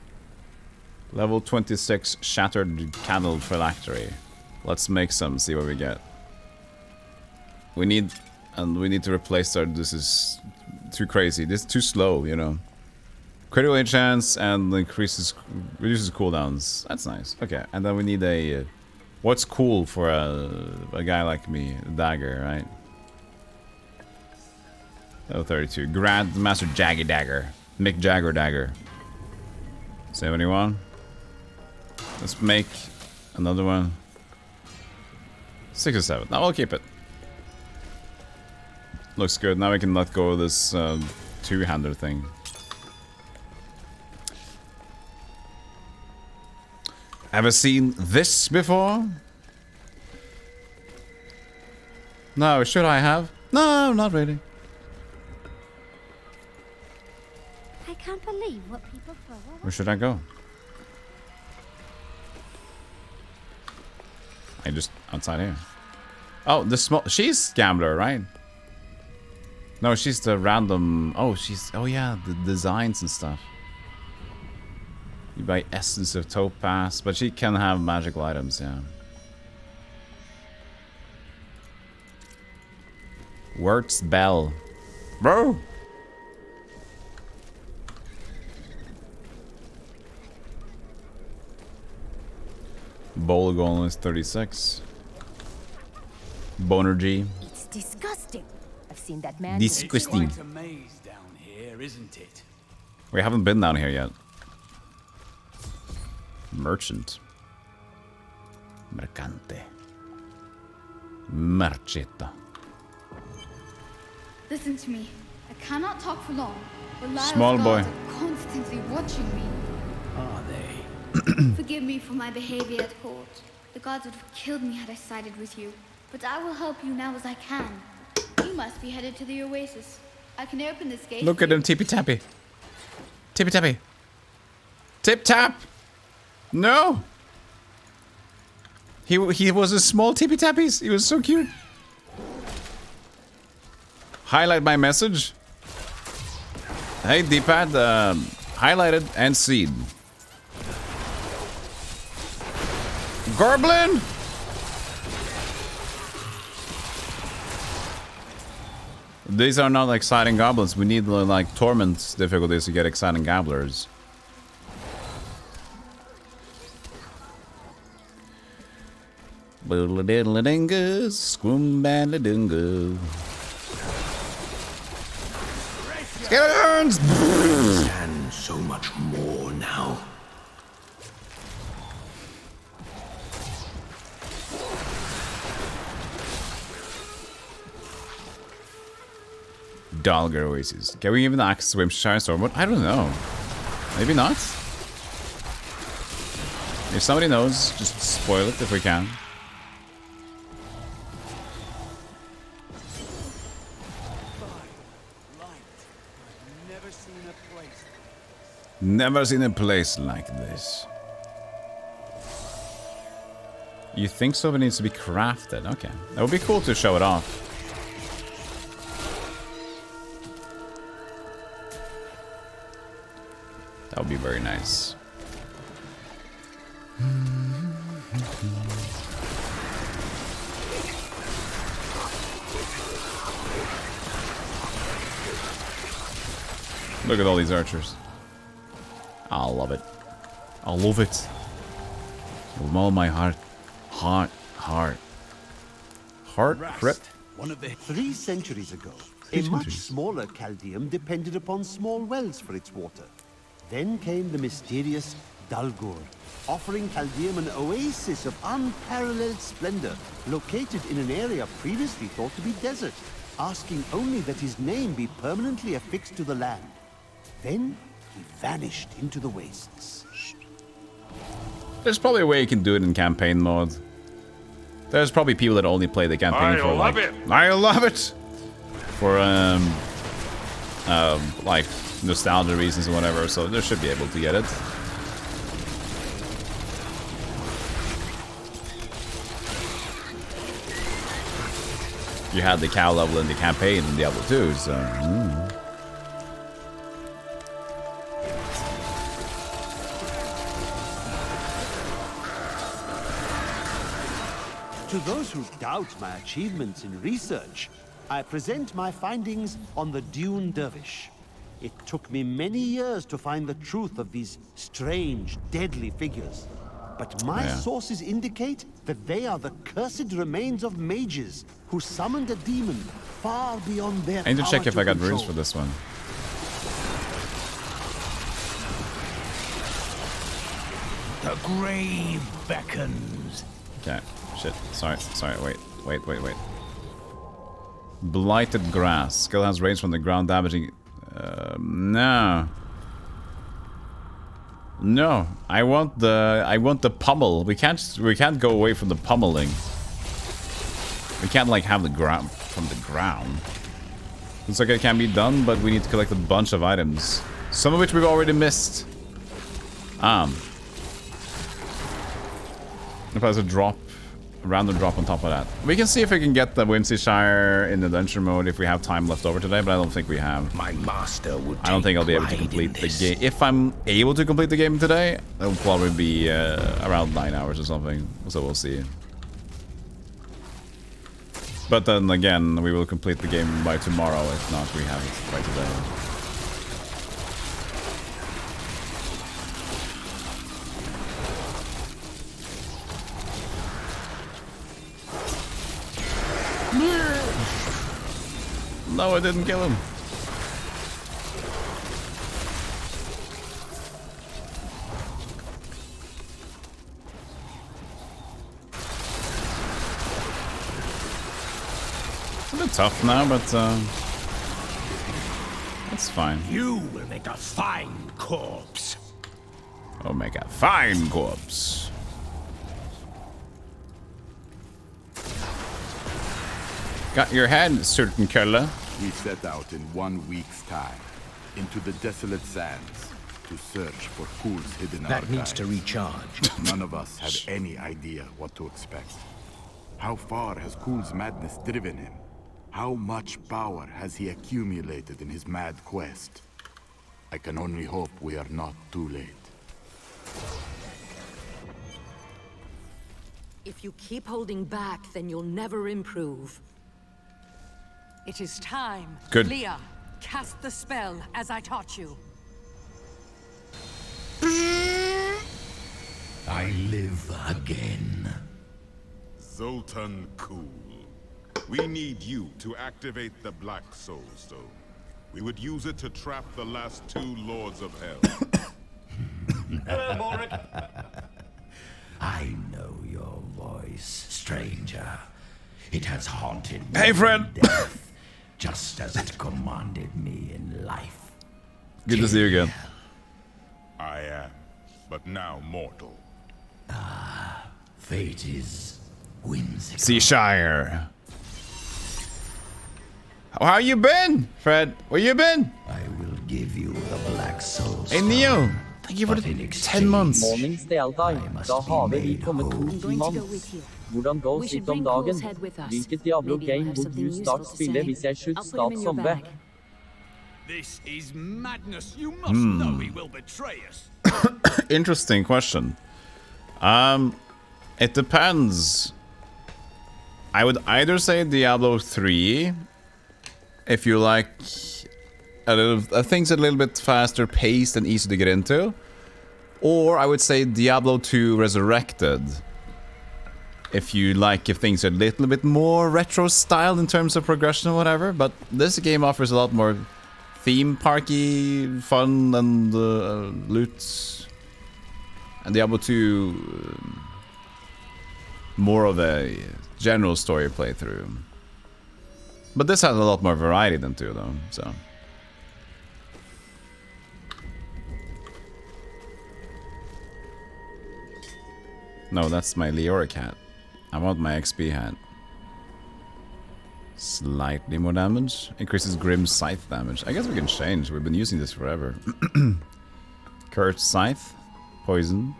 S1: Level 26 shattered candle phylactery. Let's make some, see what we get. We need to replace our, this is too crazy. This is too slow, you know. Critical hit chance and reduces cooldowns. That's nice. Okay, and then we need a what's cool for a guy like me? A dagger, right? Level 32. Grandmaster Jaggy Dagger. Mick Jagger Dagger. Say what you want. Let's make another one. 6 or 7. Now I'll keep it. Looks good. Now we can let go of this two-hander thing. Ever seen this before? No, should I have? No, not really.
S15: I can't believe what people throw away.
S1: Where should I go? I just outside here. Oh, the small. She's gambler, right? No, she's the random. Oh, she's. Oh yeah, the designs and stuff. You buy essence of topaz, but she can have magical items. Yeah. Wert's bell, bro. Bowl Golem is 36. Bonergy.
S15: It's disgusting. I've seen that man.
S1: Disgusting.
S21: It's quite a maze down here, isn't it?
S1: We haven't been down here yet. Merchant. Mercante. Marchetta.
S17: Listen to me. I cannot talk for long. Belial's
S1: Small boy.
S17: gods are constantly watching me.
S4: Are they?
S17: Forgive me for my behavior at court. The gods would have killed me had I sided with you. But I will help you now as I can. You must be headed to the oasis. I can open this gate.
S1: Look at him, tippy tappy. Tippy tappy. Tip tap. No. He was a small tippy tappies. He was so cute. Highlight my message. Hey, D-pad, highlighted and seed. Goblin. These are not exciting goblins. We need like torment difficulties to get exciting gobblers. Boodle-diddle-dingus, squim-bandle-dingo. Skeletons!
S4: And so much more now.
S1: Dalgar Oasis. Can we even access Swimshire Stormwood? I don't know. Maybe not. If somebody knows, just spoil it if we can. Never seen a place like this. You think so, but it needs to be crafted. Okay. That would be cool to show it off. That would be very nice. Look at all these archers. I love it. I love it. With all my heart. Heart. Crypt.
S6: One of the 3 centuries ago, a much smaller Chaldeum depended upon small wells for its water. Then came the mysterious Dalgor, offering Caldeum an oasis of unparalleled splendor, located in an area previously thought to be desert, asking only that his name be permanently affixed to the land. Then he vanished into the wastes.
S1: There's probably a way you can do it in campaign mode. There's probably people that only play the campaign for like... I love it! For, like, nostalgia reasons or whatever, so they should be able to get it. You had the cow level in the campaign in Diablo 2, so...
S6: To those who doubt my achievements in research, I present my findings on the Dune Dervish. It took me many years to find the truth of these strange, deadly figures. But my sources indicate that they are the cursed remains of mages who summoned a demon far beyond their power.
S1: I need to check if I got runes for this one.
S4: The grave beckons.
S1: Okay. Shit. Sorry. Wait. Blighted grass. Skill has range from the ground damaging. No. No. I want the pummel. We can't go away from the pummeling. We can't like have the ground from the ground. Looks like it can be done, but we need to collect a bunch of items. Some of which we've already missed. If there's a drop. Random drop on top of that. We can see if we can get the Whimsyshire in the dungeon mode if we have time left over today, but I don't think we have.
S4: My master would
S1: I don't think I'll be able to complete the game. If I'm able to complete the game today, it'll probably be around 9 hours or something. So we'll see. But then again, we will complete the game by tomorrow. If not, we have it by today. No, I didn't kill him. It's a bit tough now, but it's fine.
S4: You will make a fine corpse.
S1: I'll make a fine corpse. Got your head, certain color.
S7: We set out in 1 week's time into the desolate sands to search for Kul's hidden archives.
S4: That needs to recharge.
S7: None of us had any idea what to expect. How far has Kul's madness driven him? How much power has he accumulated in his mad quest? I can only hope we are not too late.
S8: If you keep holding back, then you'll never improve. It is time.
S1: Good.
S8: Leah, cast the spell as I taught you.
S4: I live again.
S14: Zoltan Kul, we need you to activate the Black Soul Stone. We would use it to trap the last 2 Lords of Hell.
S4: I know your voice, stranger. It has haunted me.
S1: Hey, friend.
S4: Death, just as it commanded me in life.
S1: Good to see you again.
S14: I am, but now mortal.
S4: Fate is whimsical.
S1: Seashire. How you been, Fred? Where you been?
S4: I will give you the Black Soul.
S1: Hey, Neo. Thank you for the 10 months.
S19: Morning Stealthy. Da har vi kommet 2 manns. Hvordan går sitt om dagen? Hvilket Diablo game would you start spille hvis jeg should start zombie?
S21: This is madness. You must know he will betray us.
S1: Interesting question. It depends. I would either say Diablo 3 if you like things a little bit faster paced and easy to get into, or I would say Diablo 2 Resurrected if things are a little bit more retro style in terms of progression or whatever. But this game offers a lot more theme parky fun and loot And Diablo 2, more of a general story playthrough. But this has a lot more variety than 2 though, so. No, that's my Leoric hat. I want my XP hat. Slightly more damage. Increases Grim Scythe damage. I guess we can change. We've been using this forever. Cursed Scythe. Poison.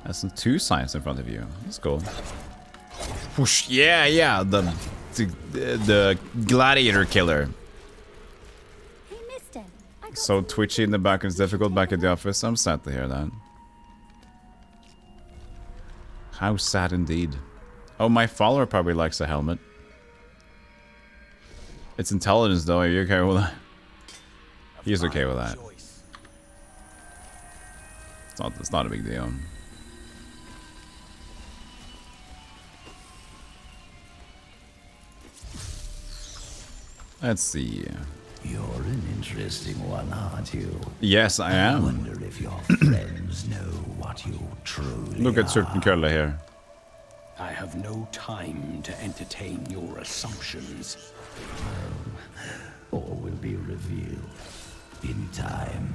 S1: That's 2 scythes in front of you. That's cool. Whoosh. Yeah, yeah. The gladiator killer.
S15: Hey, mister.
S1: So twitchy in the back. It's difficult back at the office. I'm sad to hear that. How sad indeed. Oh, my follower probably likes a helmet. It's intelligence though, are you okay with that? He's okay with that. It's not a big deal. Let's see.
S4: You're an interesting one, aren't you?
S1: Yes, I am.
S4: I wonder if your friends know what you truly
S1: Look at certain color here.
S4: I have no time to entertain your assumptions. All will be revealed in time.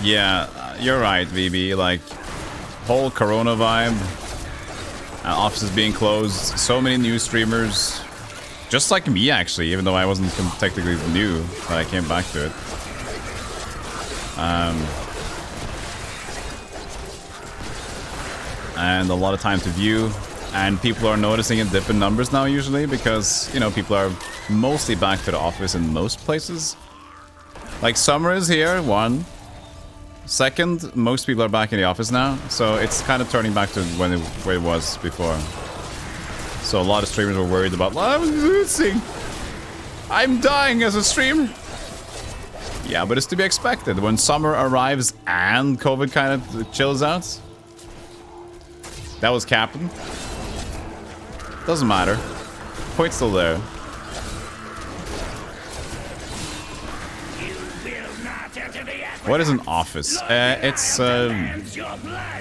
S1: Yeah, you're right, VB. Like, whole Corona vibe. Offices being closed. So many new streamers. Just like me, actually, even though I wasn't technically new, but I came back to it. And a lot of time to view. And people are noticing a dip in numbers now, usually, because, you know, people are mostly back to the office in most places. Like, summer is here, 1. Second, most people are back in the office now, so it's kind of turning back to where it was before. So a lot of streamers were worried about, I'm losing! I'm dying as a streamer! Yeah, but it's to be expected. When summer arrives and COVID kind of chills out. That was Captain. Doesn't matter. Point's still there. What is an office? It's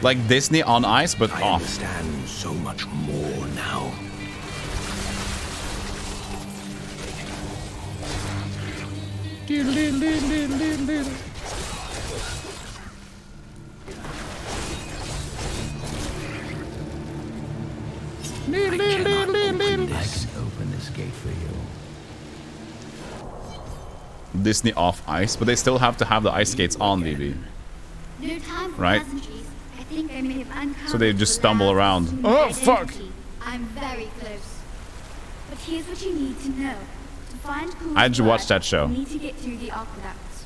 S1: like Disney on ice, but
S4: I
S1: off.
S4: understand so much more now. I can open this gate for you.
S1: Disney off ice, but they still have to have the ice skates on, VB.
S17: No time for
S1: Right?
S17: pleasantries. I think I may have uncovered
S1: So they just
S17: the
S1: stumble
S17: lab's
S1: around.
S17: assumed
S1: Oh,
S17: identity.
S1: fuck!
S17: I'm very close. But here's what you need to know. To find Cool's
S1: I just watched
S17: blood,
S1: that show.
S17: you need to get through the aqueducts.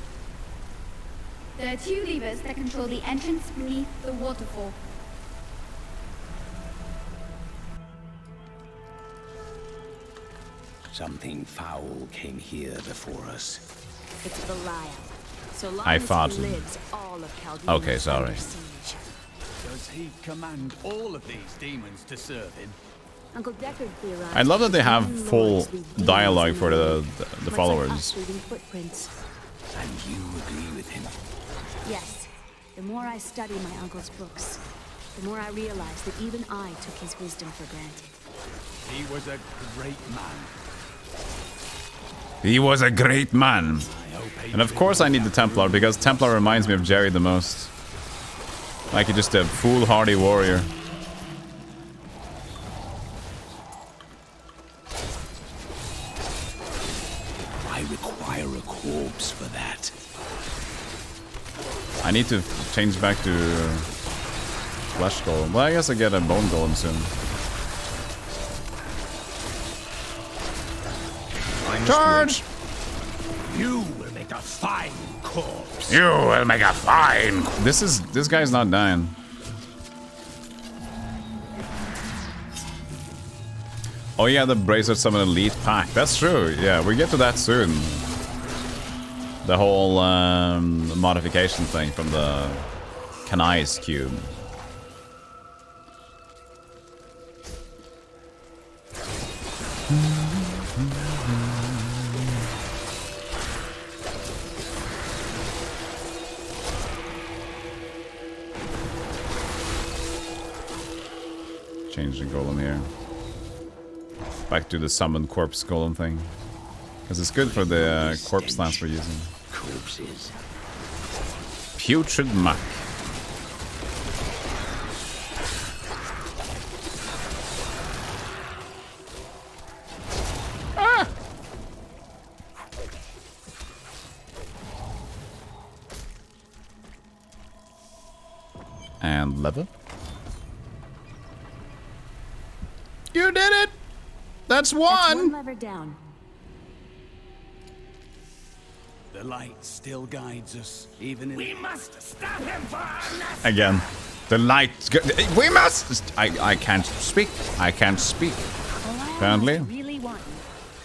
S17: There are 2 levers that control the entrance beneath the waterfall.
S4: Something foul came here before us.
S3: It's Belial. So long
S1: I
S3: as
S1: fought
S3: he
S1: him.
S3: lives, all of Chaldea
S1: Okay,
S3: is
S1: sorry.
S3: under siege.
S21: Does he command all of these demons to serve him?
S3: Uncle Deckard theorized
S1: I love that they have
S3: demon
S1: full
S3: lords leave demons
S1: dialogue
S3: in
S1: for
S3: their
S1: the
S3: wake, much like
S1: followers.
S3: us leaving footprints.
S4: And you agree with him?
S3: Yes. The more I study my uncle's books, the more I realize that even I took his wisdom for granted.
S21: He was a great man.
S1: He was a great man. And of course I need the Templar, because Templar reminds me of Jerry the most. Like he's just a foolhardy warrior.
S4: I require a corpse for that.
S1: I need to change back to Flesh Golem. Well, I guess I get a Bone Golem soon. Charge!
S4: You will make a fine corpse.
S1: You will make a fine. This guy's not dying. Oh yeah, the Bracer Summon Elite pack. That's true. Yeah, we get to that soon. The whole modification thing from the Kanai's cube. change the golem here. Back to the summoned corpse golem thing. Because it's good for the corpse lance we're using.
S4: Corpses.
S1: Putrid muck. Ah! And lever. You did it! That's one
S3: lever down.
S21: The light still guides us, even in...
S4: We must stop him for our nest.
S1: Again. The light. We must. I can't speak. I can't speak. Apparently.
S3: Really want you.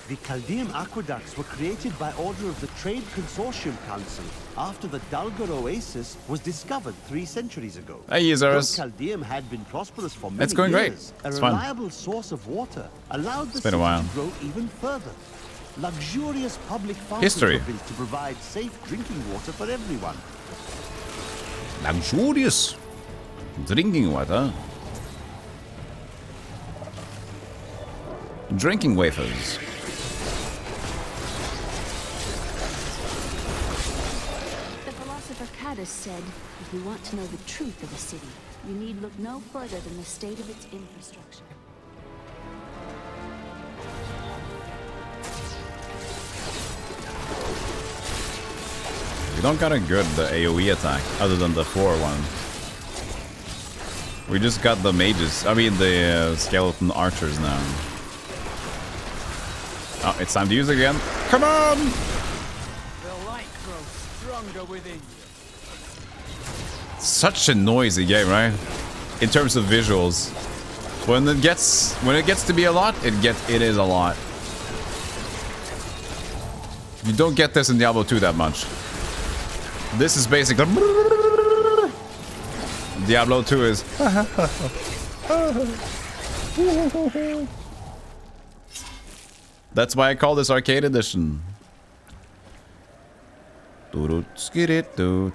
S6: The Chaldean aqueducts were created by order of the Trade Consortium Council after the Dalgar Oasis was discovered 3 centuries ago.
S1: Hey, users.
S6: Though Chaldeum had been prosperous for many
S1: It's going great.
S6: years,
S1: It's
S6: a
S1: fun.
S6: reliable source of water allowed the
S1: It's been a
S6: city
S1: while.
S6: to grow even further. Luxurious public fountains
S1: History.
S6: were built to provide safe drinking water for everyone.
S1: Luxurious drinking water. Drinking wafers.
S3: The philosopher Cadus said, if you want to know the truth of a city, you need look no further than the state of its infrastructure.
S1: We don't got a good AoE attack other than the 4 one. We just got the mages. I mean the skeleton archers now. Oh, it's time to use it again. Come on!
S21: The light grows stronger within you.
S1: Such a noisy game, right? In terms of visuals. When it gets to be a lot, it is a lot. You don't get this in Diablo 2 that much. This is basically Diablo 2 is That's why I call this arcade edition. To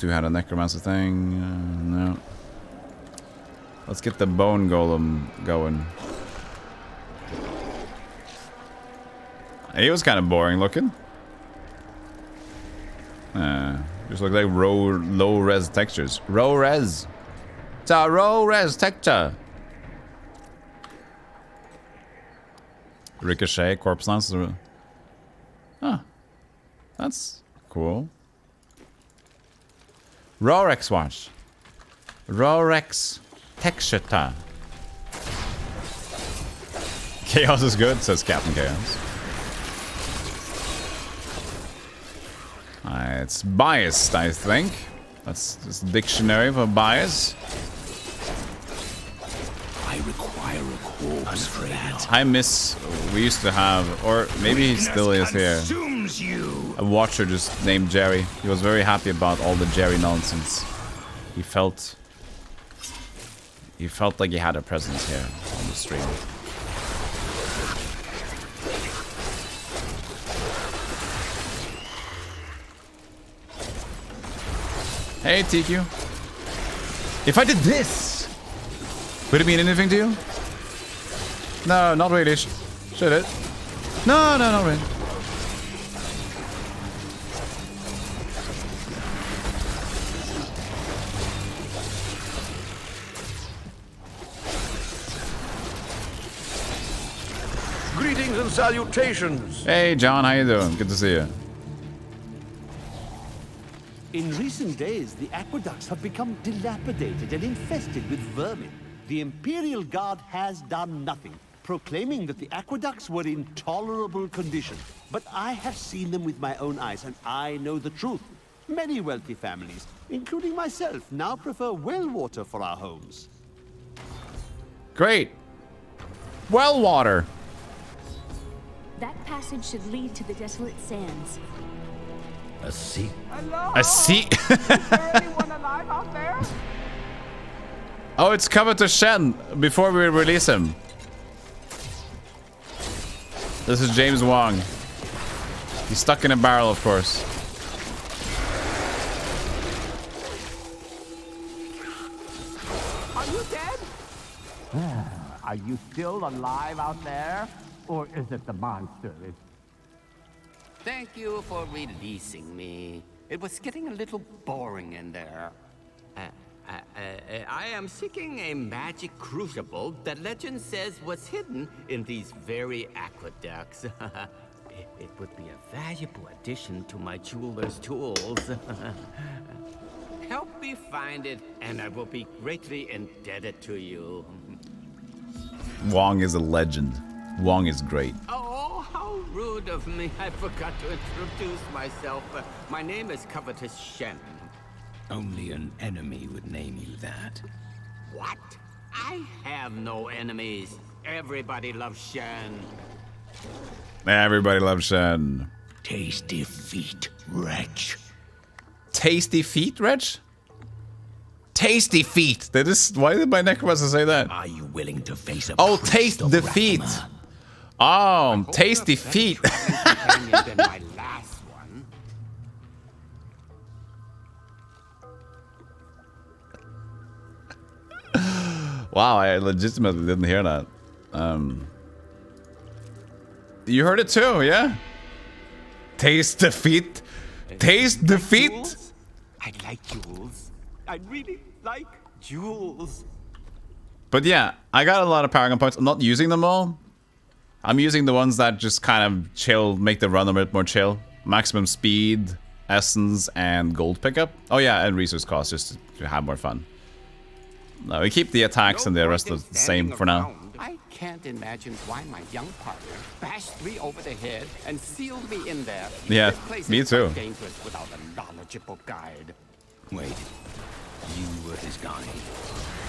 S1: had a necromancer thing. No. Let's get the bone golem going. He was kind of boring looking. Just look like low res textures. Low res. It's a low res texture. Ricochet, corpse lance. Huh. That's cool. Rorex watch. Rorex texture. Chaos is good, says Captain Chaos. It's biased, I think. That's just a dictionary for bias.
S4: I require a corpse for that.
S1: I miss. We used to have, or maybe he still is here. A watcher just named Jerry. He was very happy about all the Jerry nonsense. He felt like he had a presence here on the stream. Hey, TQ. If I did this, would it mean anything to you? No, not really. Should it? No, not really.
S11: Greetings and salutations.
S1: Hey, John, how you doing? Good to see you.
S6: In recent days, the aqueducts have become dilapidated and infested with vermin. The Imperial Guard has done nothing, proclaiming that the aqueducts were in tolerable condition. But I have seen them with my own eyes, and I know the truth. Many wealthy families, including myself, now prefer well water for our homes.
S1: Great. Well water.
S3: That passage should lead to the desolate sands.
S4: A sea.
S1: A sea. Oh, it's coming to Shen before we release him. This is James Wong. He's stuck in a barrel, of course.
S16: Are you dead?
S21: Are you still alive out there? Or is it the monster?
S18: Thank you for releasing me. It was getting a little boring in there. I am seeking a magic crucible that legend says was hidden in these very aqueducts. It would be a valuable addition to my jeweler's tools. Help me find it, and I will be greatly indebted to you.
S1: Wong is a legend. Wong is great.
S18: Oh, how rude of me. I forgot to introduce myself. My name is Covetous Shen.
S4: Only an enemy would name you that.
S18: What? I have no enemies. Everybody loves Shen.
S1: Everybody loves Shen.
S4: Tasty feet, wretch.
S1: Tasty feet, wretch? Tasty feet. That is. Why did my necromancer say that?
S4: Are you willing to face a
S1: taste the feet. Oh, tasty feet. Wow, I legitimately didn't hear that. You heard it too, yeah? Taste the feet. Taste the feet.
S21: I like jewels. I really like jewels.
S1: But yeah, I got a lot of Paragon points. I'm not using them all. I'm using the ones that just kind of chill, make the run a bit more chill. Maximum speed, essence, and gold pickup. Oh yeah, and resource cost just to have more fun. No, we keep the attacks and the rest of the same for now.
S18: I can't imagine why my young partner bashed me over the head and sealed me in there.
S1: Yeah,
S18: This place
S1: me
S18: is
S1: too.
S18: quite dangerous without a knowledgeable guide.
S4: Wait, you were his guide?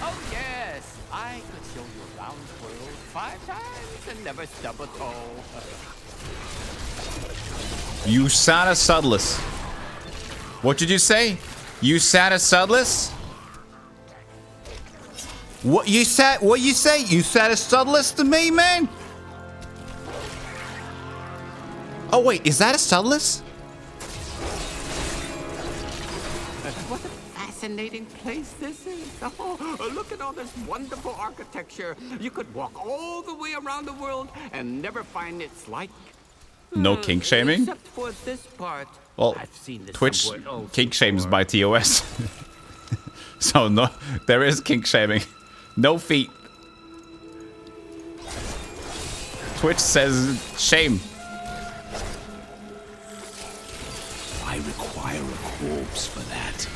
S18: Oh yes, I could show you around the world 5 times and never stub a toe.
S1: You sat a sudless. What did you say? You sat a sudless? What you said? What you say? You sat a sudless to me, man? Oh wait, is that a sudless?
S18: What a fascinating place this is. Oh, look at all this wonderful architecture. You could walk all the way around the world and never find its like.
S1: No kink shaming?
S18: Except for this part.
S1: Well,
S18: I've seen this
S1: Twitch
S18: somewhere else
S1: kink shames
S18: before.
S1: by TOS. So no, there is kink shaming. No feet. Twitch says shame.
S4: I require a corpse for that.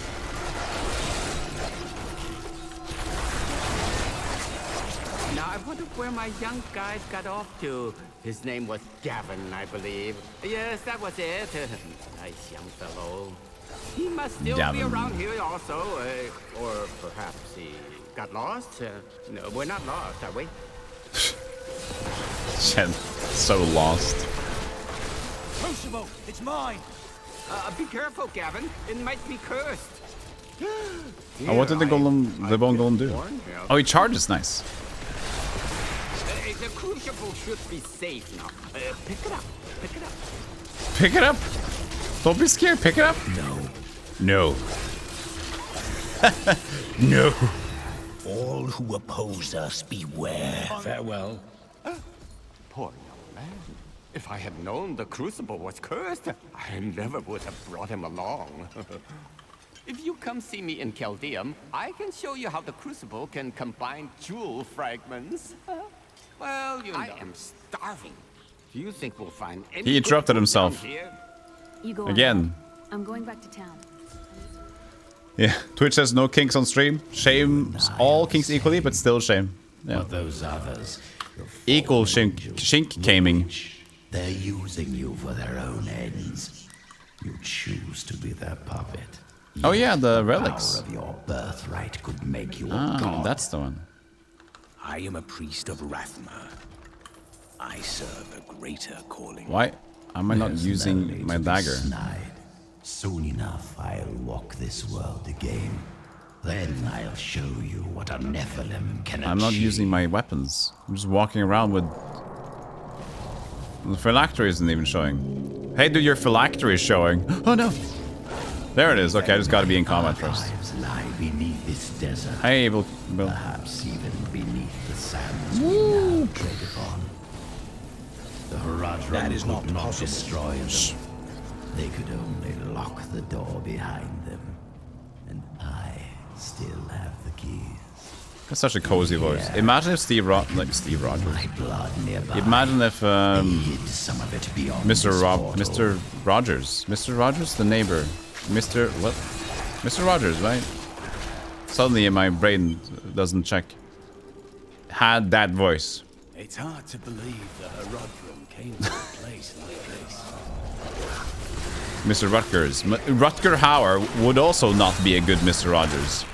S18: Now I wonder where my young guide got off to. His name was Gavin, I believe. Yes, that was it. Nice young fellow. He must still be
S1: Gavin.
S18: around here also. Or perhaps he got lost? No, we're not lost, are we?
S1: Shen, so lost.
S21: Crucible, it's mine.
S18: Be careful, Gavin. It might be cursed.
S1: Oh, what did the golem, the bone golem do? Oh, he charges. Nice.
S18: The crucible should be safe now. Pick it up. Pick it up.
S1: Pick it up. Don't be scared. Pick it up. No. No.
S4: All who oppose us, beware. Farewell.
S18: Poor young man. If I had known the crucible was cursed, I never would have brought him along. If you come see me in Chaldeum, I can show you how the crucible can combine jewel fragments. Well, you know. I am starving. Do you think we'll find any
S1: He interrupted himself.
S3: You go
S1: Again.
S3: on. I'm going back to town.
S1: Yeah, Twitch says no kinks on stream. Shame all kinks equally, but still shame. Yeah.
S4: But those others,
S1: Equal shink gaming.
S4: they're using you for their own ends. You choose to be their puppet.
S1: Oh yeah, the
S4: The
S1: relics.
S4: power of your birthright could make you a
S1: Ah,
S4: god.
S1: that's the one.
S4: I am a priest of Rathma. I serve a greater calling.
S1: Why am I not
S4: There's no
S1: using
S4: need
S1: my
S4: to be
S1: dagger?
S4: snide. Soon enough, I'll walk this world again. Then I'll show you what a Nephilim can
S1: I'm not
S4: achieve.
S1: using my weapons. I'm just walking around with... The phylactery isn't even showing. Hey dude, your phylactery is showing. Oh no! There it is. Okay, I just gotta be in combat first.
S4: Lives lie beneath this desert.
S1: Hey, Bill.
S4: Perhaps even beneath the sands now tread upon. The Horadrim
S18: That is not
S4: could not
S18: possible.
S4: destroy them. They could only lock the door behind them. And I still have the keys.
S1: That's such a cozy voice. Imagine if Steve Rogers. Imagine if Mr. Rogers, the neighbor, Mr. Rogers, right? Suddenly my brain doesn't check. Had that voice.
S21: It's hard to believe the Horadrim came to a place like this.
S1: Mr. Rutgers. Rutger Hauer would also not be a good Mr. Rogers.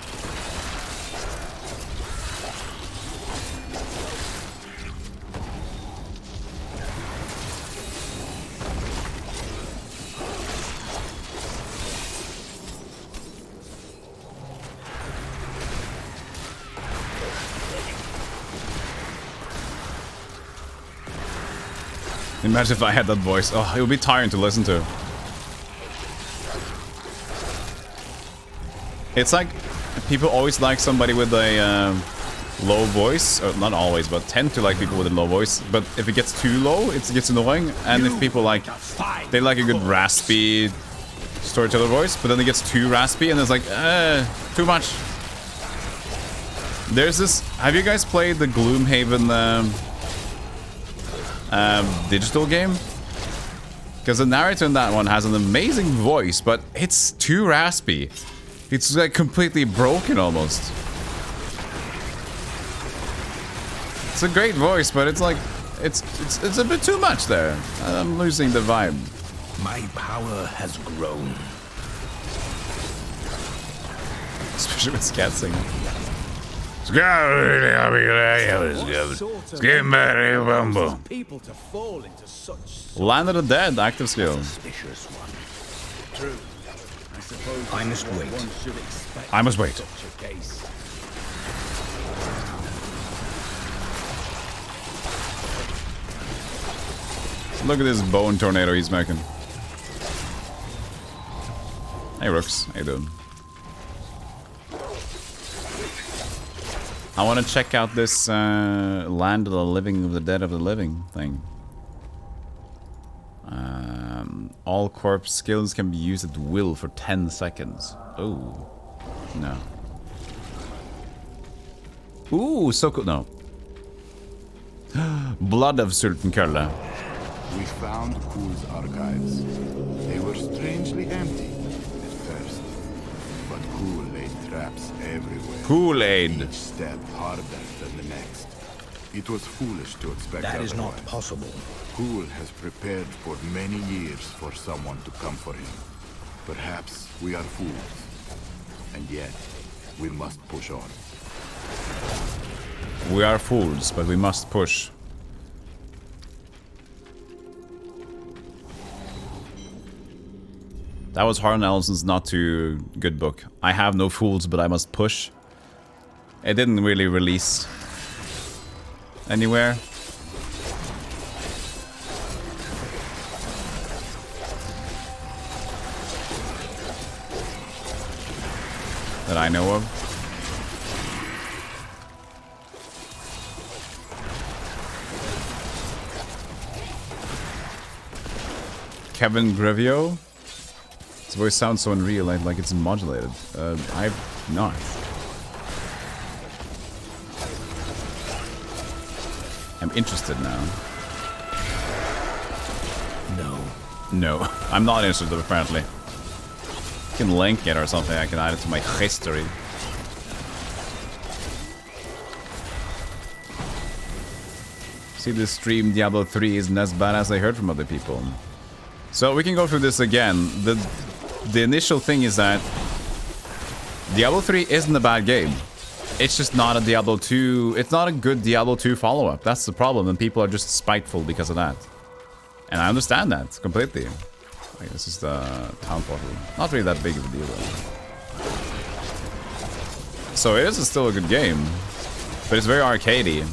S1: Imagine if I had that voice. Oh, it would be tiring to listen to. It's like people always like somebody with a low voice, or not always, but tend to like people with a low voice. But if it gets too low, it gets annoying. And if people like, they like a good raspy storyteller voice, but then it gets too raspy, and it's like, too much. There's this. Have you guys played the Gloomhaven digital game? Because the narrator in that one has an amazing voice, but it's too raspy. It's like completely broken almost. It's a great voice, but it's like it's a bit too much there. I'm losing the vibe.
S4: My power has grown.
S1: Especially with scat singing.
S21: People to fall into such
S1: Land of the Dead, active skill.
S21: True. I suppose
S4: I must wait.
S21: one should expect
S1: I must wait.
S21: such a case.
S1: Look at this bone tornado he's making. Hey Rooks, how you doing? I want to check out this Land of the Living of the Dead of the Living thing. All corpse skills can be used at will for 10 seconds. Oh, no. Ooh, so cool. No. Blood of Sultankulle.
S7: We found Kuhl's archives. They were strangely empty at first, but Kuhl laid traps everywhere.
S1: Kool-Aid.
S7: Each step harder than the next. It was foolish to expect
S4: That is not
S7: otherwise.
S4: possible.
S7: Kuhl has prepared for many years for someone to come for him. Perhaps we are fools, and yet we must push on.
S1: We are fools, but we must push. That was Harlan Ellison's not too good book. I have no fools, but I must push. It didn't really release anywhere. That I know of. Kevin Grevio? His voice sounds so unreal, like it's modulated. I've not. I'm interested now. No, I'm not interested apparently. I can link it or something, I can add it to my history. See, this stream Diablo 3 isn't as bad as I heard from other people. So we can go through this again. The initial thing is that Diablo 3 isn't a bad game. It's just not a Diablo 2. It's not a good Diablo 2 follow-up. That's the problem, and people are just spiteful because of that. And I understand that completely. Like, this is the town portal. Not really that big of a deal, though. So it is still a good game, but it's very arcadey.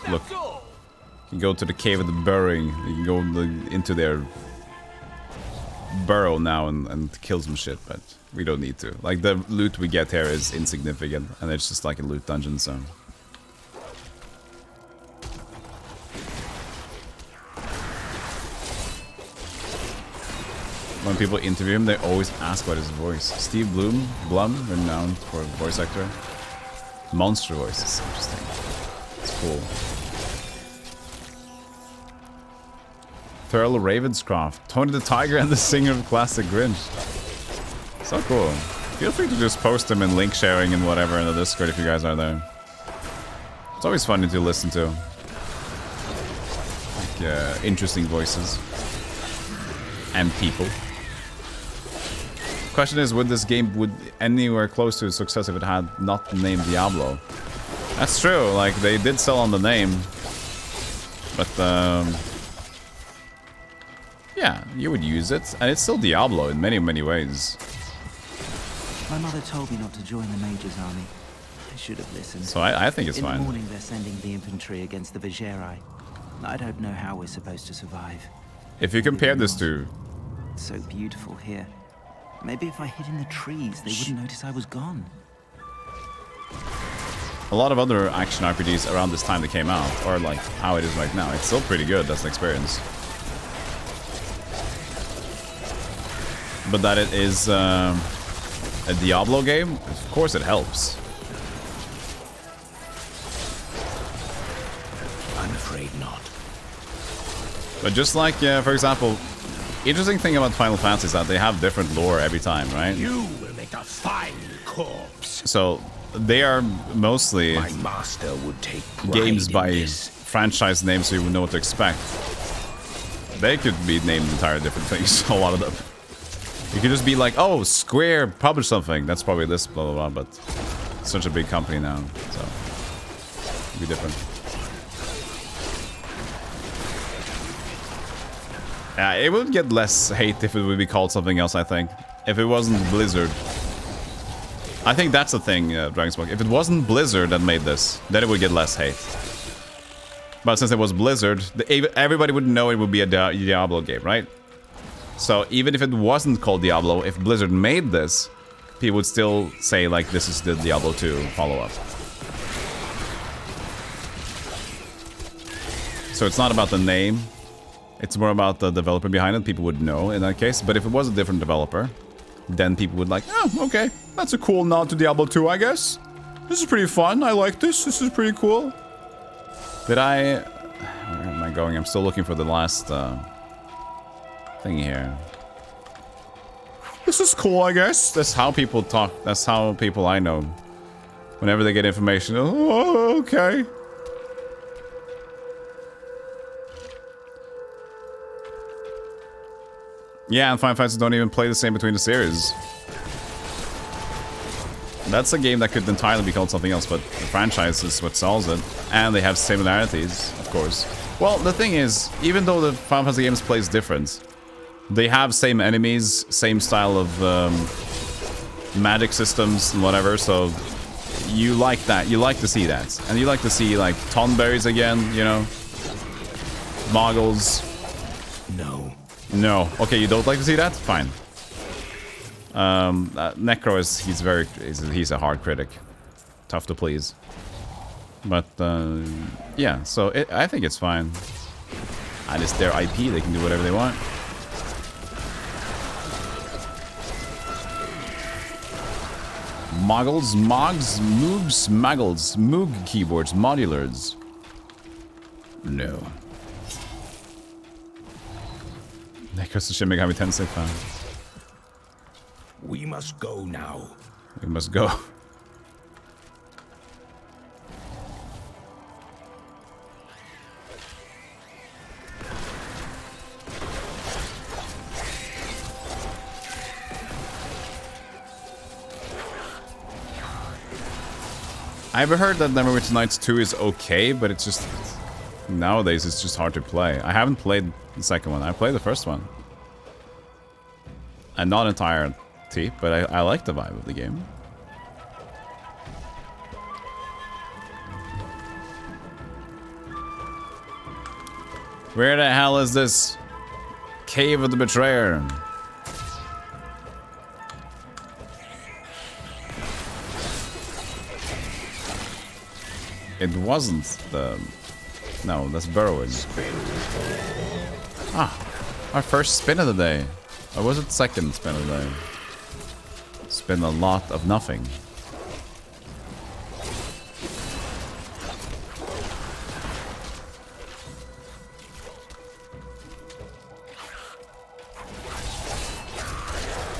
S1: Look, you can go to the Cave of the Burying. You can go into there burrow now and kill some shit, but we don't need to. Like, the loot we get here is insignificant, and it's just like a loot dungeon, so... When people interview him, they always ask about his voice. Steve Blum, renowned for voice actor. Monster voice is interesting. It's cool. Thurl Ravenscroft, Tony the Tiger, and the singer of classic Grinch. So cool. Feel free to just post them in link sharing and whatever in the Discord if you guys are there. It's always funny to listen to. Like, interesting voices. And people. Question is, would this game would anywhere close to its success if it had not the name Diablo? That's true, like they did sell on the name. But yeah, you would use it, and it's still Diablo in many, many ways.
S2: My mother told me not to join the Mage's army. I should have listened.
S1: So I think it's fine.
S2: In the morning they're sending the infantry against the Vigeri. I don't know how we're supposed to survive.
S1: If you compare this to...
S2: It's so beautiful here. Maybe if I hid in the trees, they wouldn't notice I was gone.
S1: A lot of other action RPGs around this time that came out, or like how it is right now, it's still pretty good as an experience. But that it is a Diablo game, of course it helps.
S4: I'm afraid not.
S1: But just like, for example, interesting thing about Final Fantasy is that they have different lore every time, right?
S4: You will make a fine corpse.
S1: So they are mostly
S4: my master would take
S1: games by franchise names, so you would know what to expect. They could be named entirely different things, a lot of them. You could just be like, oh, Square published something. That's probably this, blah, blah, blah, but it's such a big company now, so it'd be different. Yeah, it would get less hate if it would be called something else, I think. If it wasn't Blizzard. I think that's the thing, Dragonsmoke. If it wasn't Blizzard that made this, then it would get less hate. But since it was Blizzard, everybody would know it would be a Diablo game, right? So even if it wasn't called Diablo, if Blizzard made this, people would still say, like, this is the Diablo 2 follow-up. So it's not about the name. It's more about the developer behind it. People would know in that case. But if it was a different developer, then people would like, oh, okay. That's a cool nod to Diablo 2, I guess. This is pretty fun. I like this. This is pretty cool. Did I... Where am I going? I'm still looking for the last thing here. This is cool, I guess. That's how people talk. That's how people I know. Whenever they get information, oh, okay. Yeah, and Final Fantasy don't even play the same between the series. That's a game that could entirely be called something else, but the franchise is what sells it. And they have similarities, of course. Well, the thing is, even though the Final Fantasy games plays different, they have same enemies, same style of magic systems and whatever, so you like that. You like to see that. And you like to see, like, Tonberries again, you know? Moggles.
S4: No.
S1: No. Okay, you don't like to see that? Fine. Necro is, he's a hard critic. Tough to please. But, yeah, so I think it's fine. And it's their IP, they can do whatever they want. Moggles, Mogs, Moogs, Muggles, Moog keyboards, modulars. No. Necro's the Shin Megami Tensei fan.
S4: We must go now.
S1: We must go. I've heard that Neverwinter Nights 2 is okay, but it's just... Nowadays, it's just hard to play. I haven't played the second one. I played the first one. And not entirely, but I like the vibe of the game. Where the hell is this Cave of the Betrayer? It wasn't the... No, that's burrowing. Ah, our first spin of the day. Or was it second spin of the day? Spin a lot of nothing.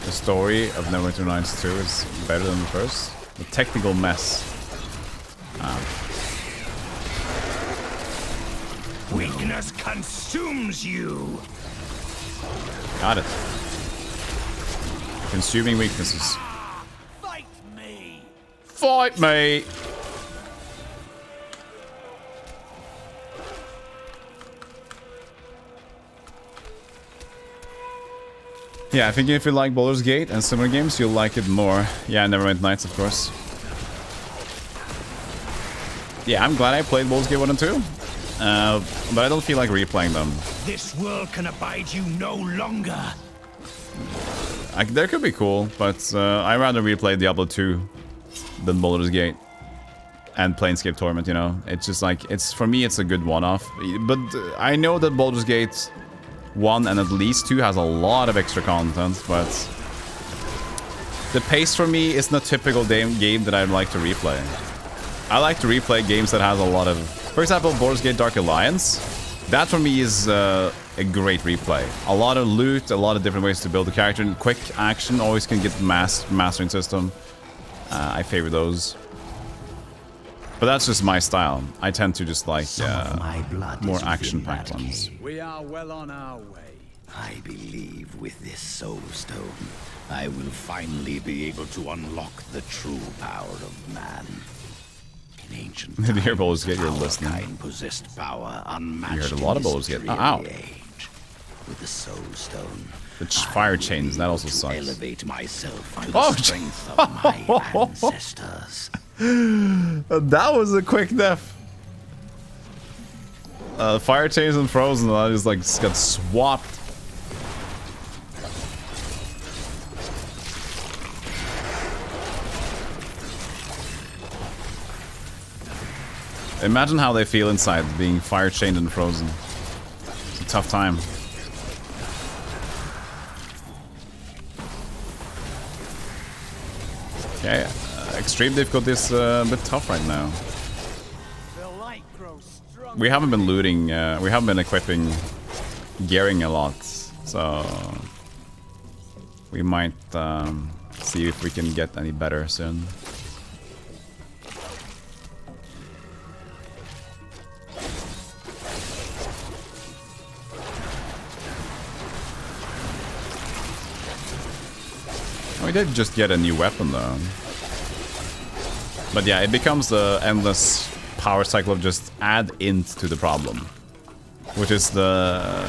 S1: The story of Neverwinter Nights 2 is better than the first. The technical mess.
S4: Weakness consumes you.
S1: Got it. Consuming weaknesses.
S21: Fight me!
S1: Fight me! Yeah, I think if you like Baldur's Gate and similar games, you'll like it more. Yeah, Neverwinter Nights, of course. Yeah, I'm glad I played Baldur's Gate 1 and 2. But I don't feel like replaying them.
S4: This world can abide you no longer.
S1: They could be cool, but I'd rather replay Diablo 2 than Baldur's Gate and Planescape Torment, you know? It's just like, for me, it's a good one-off. But I know that Baldur's Gate 1 and at least 2 has a lot of extra content, but the pace for me isn't a typical game that I'd like to replay. I like to replay games that has a lot of... For example, Baldur's Gate Dark Alliance. That for me is a great replay. A lot of loot, a lot of different ways to build a character, and quick action always can get mastering system. I favor those. But that's just my style. I tend to just like more action-packed ones.
S21: We are well on our way.
S4: I believe with this soul stone, I will finally be able to unlock the true power of man. In ancient
S1: Did you hear Baldur's Gate? You're listening.
S4: Possessed power unmatched.
S1: You heard a lot of Baldur's Gate. Ow.
S4: With the soul stone,
S1: the fire chains, that also sucks.
S4: Elevate myself to the strength of my ancestors.
S1: That was a quick death. Fire chains and frozen, I just like got swapped. Imagine how they feel inside, being fire chained and frozen. It's a tough time. Okay, extreme difficulty is a bit tough right now. We haven't been looting, we haven't been equipping gearing a lot, so we might see if we can get any better soon. We did just get a new weapon though. But yeah, it becomes the endless power cycle of just add int to the problem. Which is the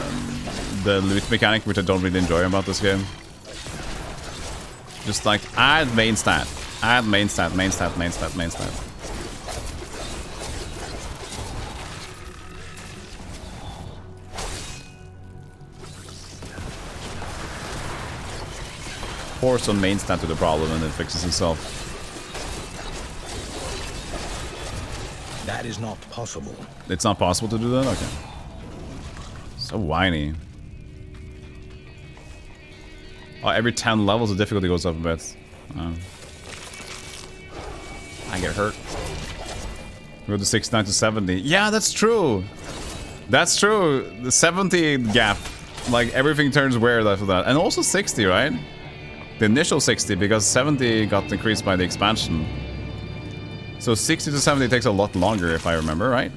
S1: loot mechanic, which I don't really enjoy about this game. Just like add main stat. Add main stat, main stat, main stat, main stat. Pour some main stat to the problem and it fixes itself.
S4: That is not possible.
S1: It's not possible to do that? Okay. So whiny. Oh, every 10 levels the difficulty goes up a bit. I get hurt. Go to 69 to 70. Yeah, that's true. That's true. The 70 gap. Like everything turns weird after that. And also 60, right? The initial 60, because 70 got increased by the expansion. So 60 to 70 takes a lot longer, if I remember, right?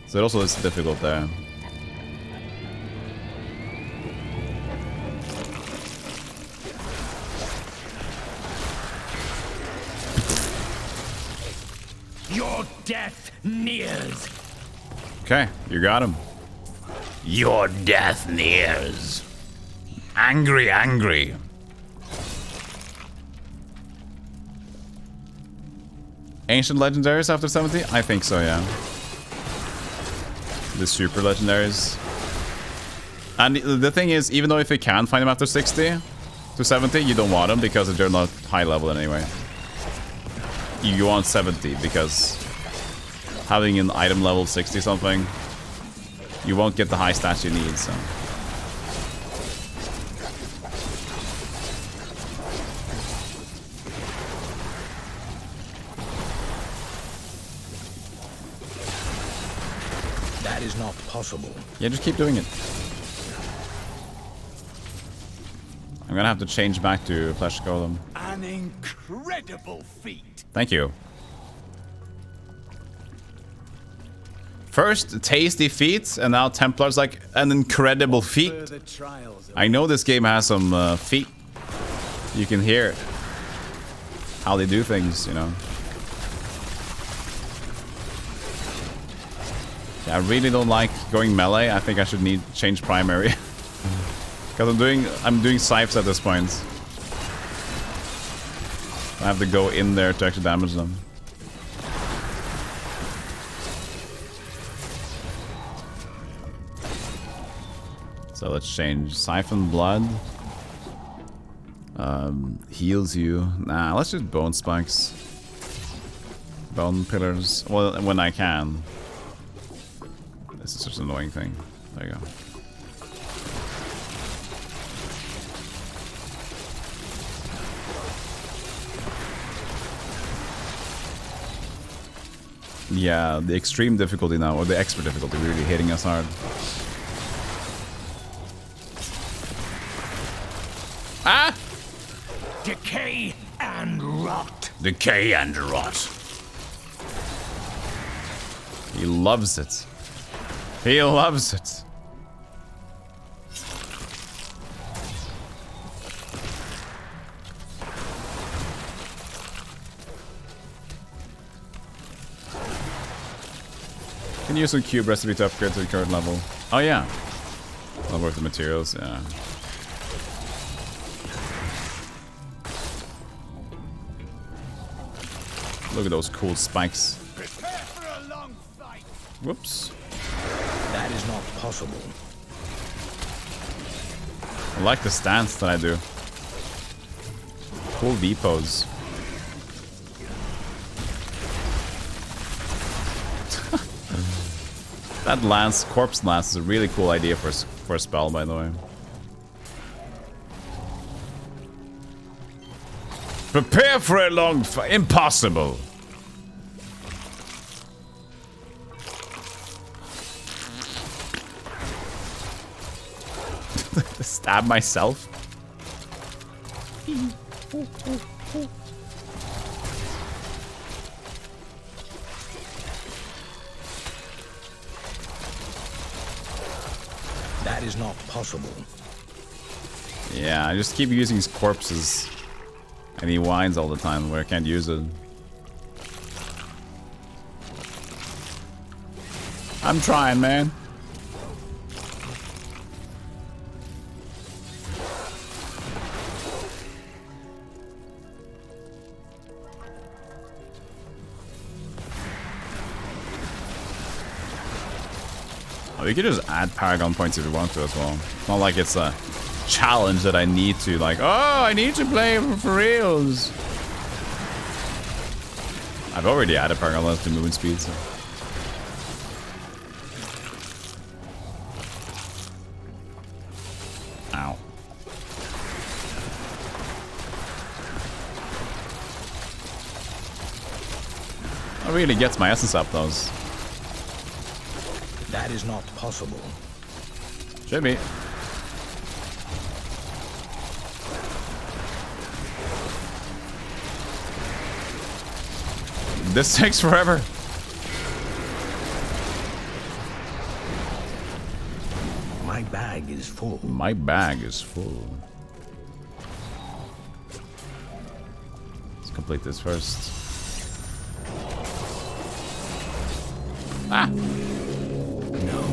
S1: So it also is difficult there.
S4: Your death nears.
S1: Okay, you got him.
S4: Your death nears.
S1: Angry, angry. Ancient legendaries after 70? I think so, yeah. The super legendaries. And the thing is, even though if you can find them after 60 to 70, you don't want them because they're not high level anyway. You want 70 because having an item level 60 something, you won't get the high stats you need, so.
S4: That is not possible.
S1: Yeah, just keep doing it. I'm gonna have to change back to Flesh Golem.
S21: An incredible feat.
S1: Thank you. First, tasty feats, and now Templar's like an incredible feat. I know this game has some feet. You can hear how they do things, you know. Yeah, I really don't like going melee. I think I should change primary. Because I'm doing scythes at this point. I have to go in there to actually damage them. So let's change Siphon Blood. Heals you. Nah, let's just Bone Spikes. Bone Pillars. Well, when I can. This is just an annoying thing. There you go. Yeah, the extreme difficulty now, or the expert difficulty, really hitting us hard. Ah!
S4: Decay and rot.
S1: Decay and rot. He loves it. He loves it. Can use some cube recipe to upgrade to the current level. Oh yeah. I'll work the materials, yeah. Look at those cool spikes. Whoops.
S4: That is not possible.
S1: I like the stance that I do. Cool V pose. That lance, corpse lance, is a really cool idea for a spell, by the way. Prepare for a long fight. Impossible. Stab myself.
S4: That is not possible.
S1: Yeah, I just keep using his corpses. And he whines all the time where I can't use it. I'm trying, man. Oh, we could just add Paragon points if we want to as well. It's not like it's a challenge that I need to, like, oh, I need to play for reals. I've already added Paragon Levels to movement speed, so. Ow. That really gets my essence up, those.
S4: That is not possible.
S1: Should be. This takes forever.
S4: My bag is full.
S1: My bag is full. Let's complete this first. Ah!
S4: No.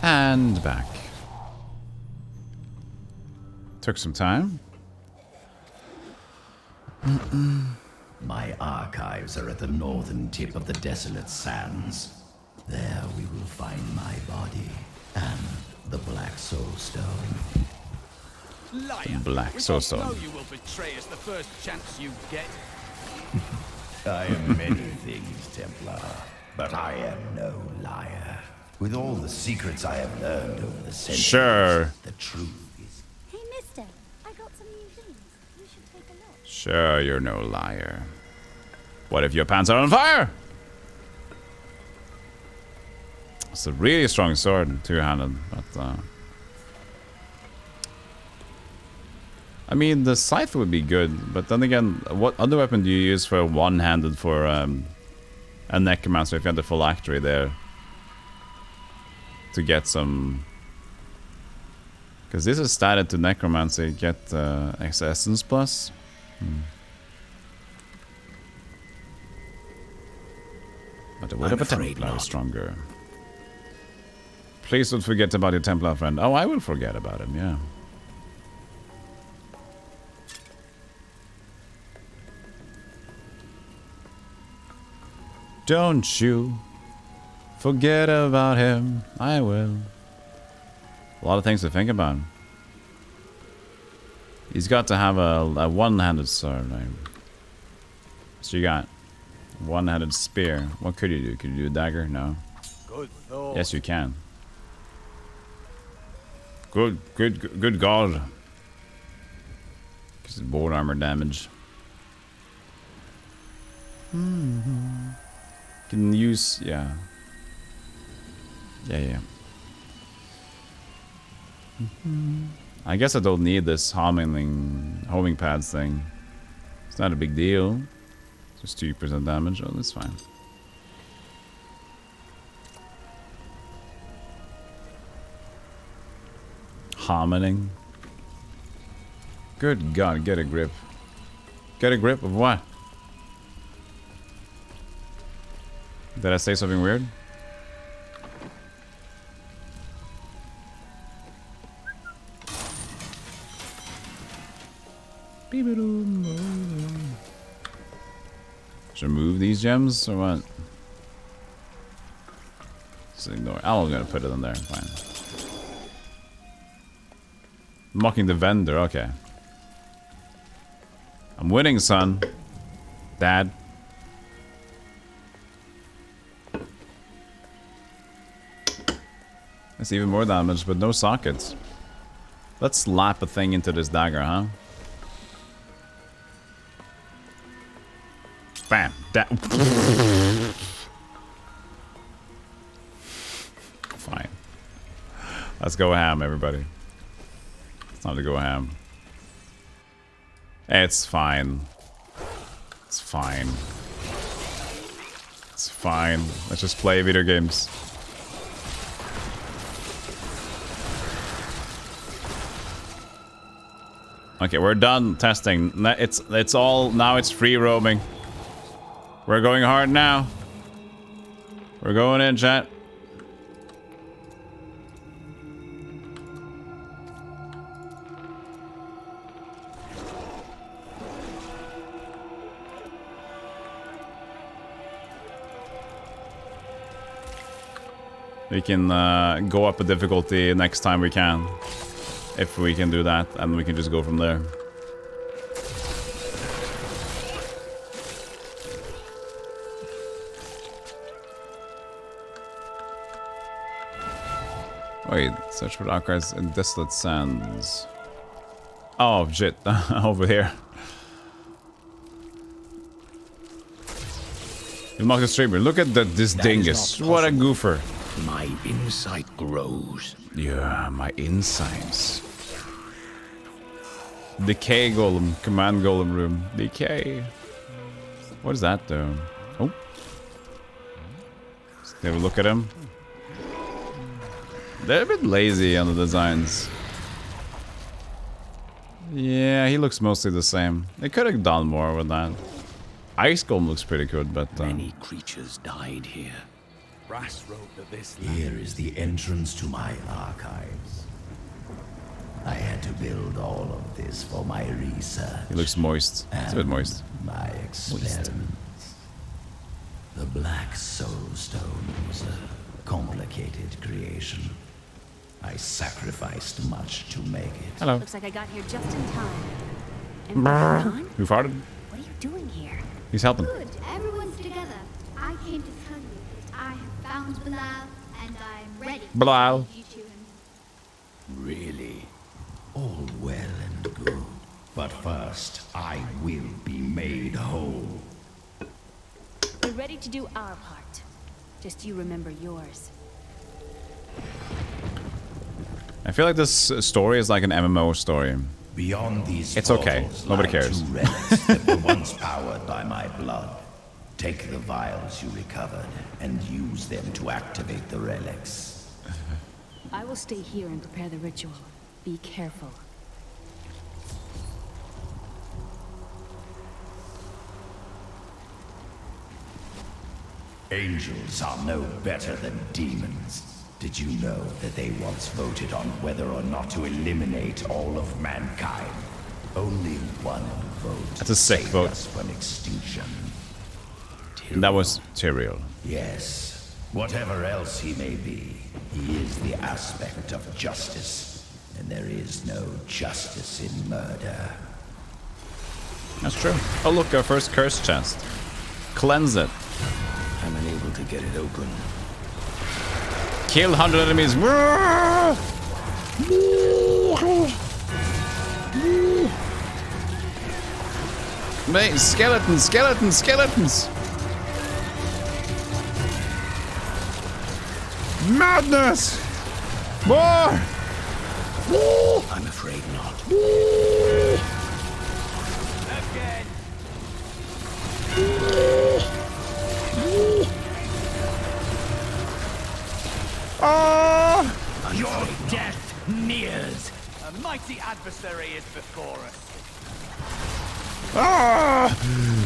S1: And back. Took some time.
S20: My archives are at the northern tip of the desolate sands. There we will find my body and the Black Soul Stone.
S21: Liar!
S1: Black
S21: We
S1: Soul
S21: both
S1: Stone.
S21: know you will betray us the first chance you get.
S20: I am many things, Templar, but I am no liar. With all the secrets I have learned over the centuries,
S1: Sure.
S20: the truth is...
S15: Hey, mister. I got some new things. You should take a look.
S1: Sure, you're no liar. What if your pants are on fire? It's a really strong sword, two-handed, but I mean, the scythe would be good, but then again, what other weapon do you use for one-handed for a Necromancer if you have the phylactery there? To get some... Because this is statted to Necromancer, get Essence plus. But the wood of a Templar is stronger. Please don't forget about your Templar friend. Oh, I will forget about him, yeah. Don't you forget about him. I will. A lot of things to think about. He's got to have a one-handed sword, right? So you got one-handed spear. What could you do? Could you do a dagger? No.
S21: Good thought.
S1: Yes, you can. Good God. Because it's board armor damage. Can use, yeah. Yeah. I guess I don't need this homing pads thing. It's not a big deal. Just 2% damage. Oh, that's fine. Homing. Good God, get a grip. Get a grip of what? Did I say something weird? Should I move these gems or what? Just ignore it. I'm gonna put it in there. Fine. Mocking the vendor. Okay. I'm winning, son. Dad. That's even more damage, but no sockets. Let's slap a thing into this dagger, huh? Bam. Fine. Let's go ham, everybody. It's time to go ham. It's fine. It's fine. It's fine. Let's just play video games. Okay, we're done testing. It's all now. It's free roaming. We're going hard now. We're going in, chat. We can go up a difficulty next time we can. If we can do that, and we can just go from there. Wait, search for archives in Desolate Sands. Oh, shit. Over here. You mock the streamer. Look at this dingus. What a goofer.
S4: My insight grows.
S1: Yeah, my insights. Decay golem, command golem room. Decay. What is that though? Oh. Let's have a look at him. They're a bit lazy on the designs. Yeah, he looks mostly the same. They could have done more with that. Ice golem looks pretty good, but
S4: many creatures died here.
S21: Brass wrote that this
S20: Here is the entrance to my archives. I had to build all of this for my research.
S1: He looks moist. It's a bit moist.
S20: My experiments. The Black Soul Stone was a complicated creation. I sacrificed much to make it.
S1: Hello.
S3: Looks like I got here just in time. And Paragon?
S1: Who farted?
S3: What are you doing here?
S1: He's helping.
S17: Good, everyone's together. I came to tell you that I have found Bilal, and I'm ready
S1: Bilal.
S17: to lead you to him.
S20: Really? All well and good. But first, I will be made whole.
S3: We're ready to do our part. Just you remember yours.
S1: I feel like this story is like an MMO story.
S20: Beyond these
S1: it's okay. Nobody cares.
S20: Two relics that were once powered by my blood. Take the vials you recovered and use them to activate the relics.
S3: I will stay here and prepare the ritual. Be careful.
S20: Angels are no better than demons. Did you know that they once voted on whether or not to eliminate all of mankind? Only one vote.
S1: That's a sick vote.
S20: Us from extinction.
S1: And that was Tyrael.
S20: Yes. Whatever else he may be, he is the aspect of justice. And there is no justice in murder.
S1: That's true. Oh look, our first curse chest. Cleanse it.
S4: I'm unable to get it open.
S1: Kill 100 enemies. Mate, skeletons, skeletons, skeletons. Madness! More!
S4: I'm afraid not.
S21: Again.
S4: Your death nears.
S21: A mighty adversary is before us.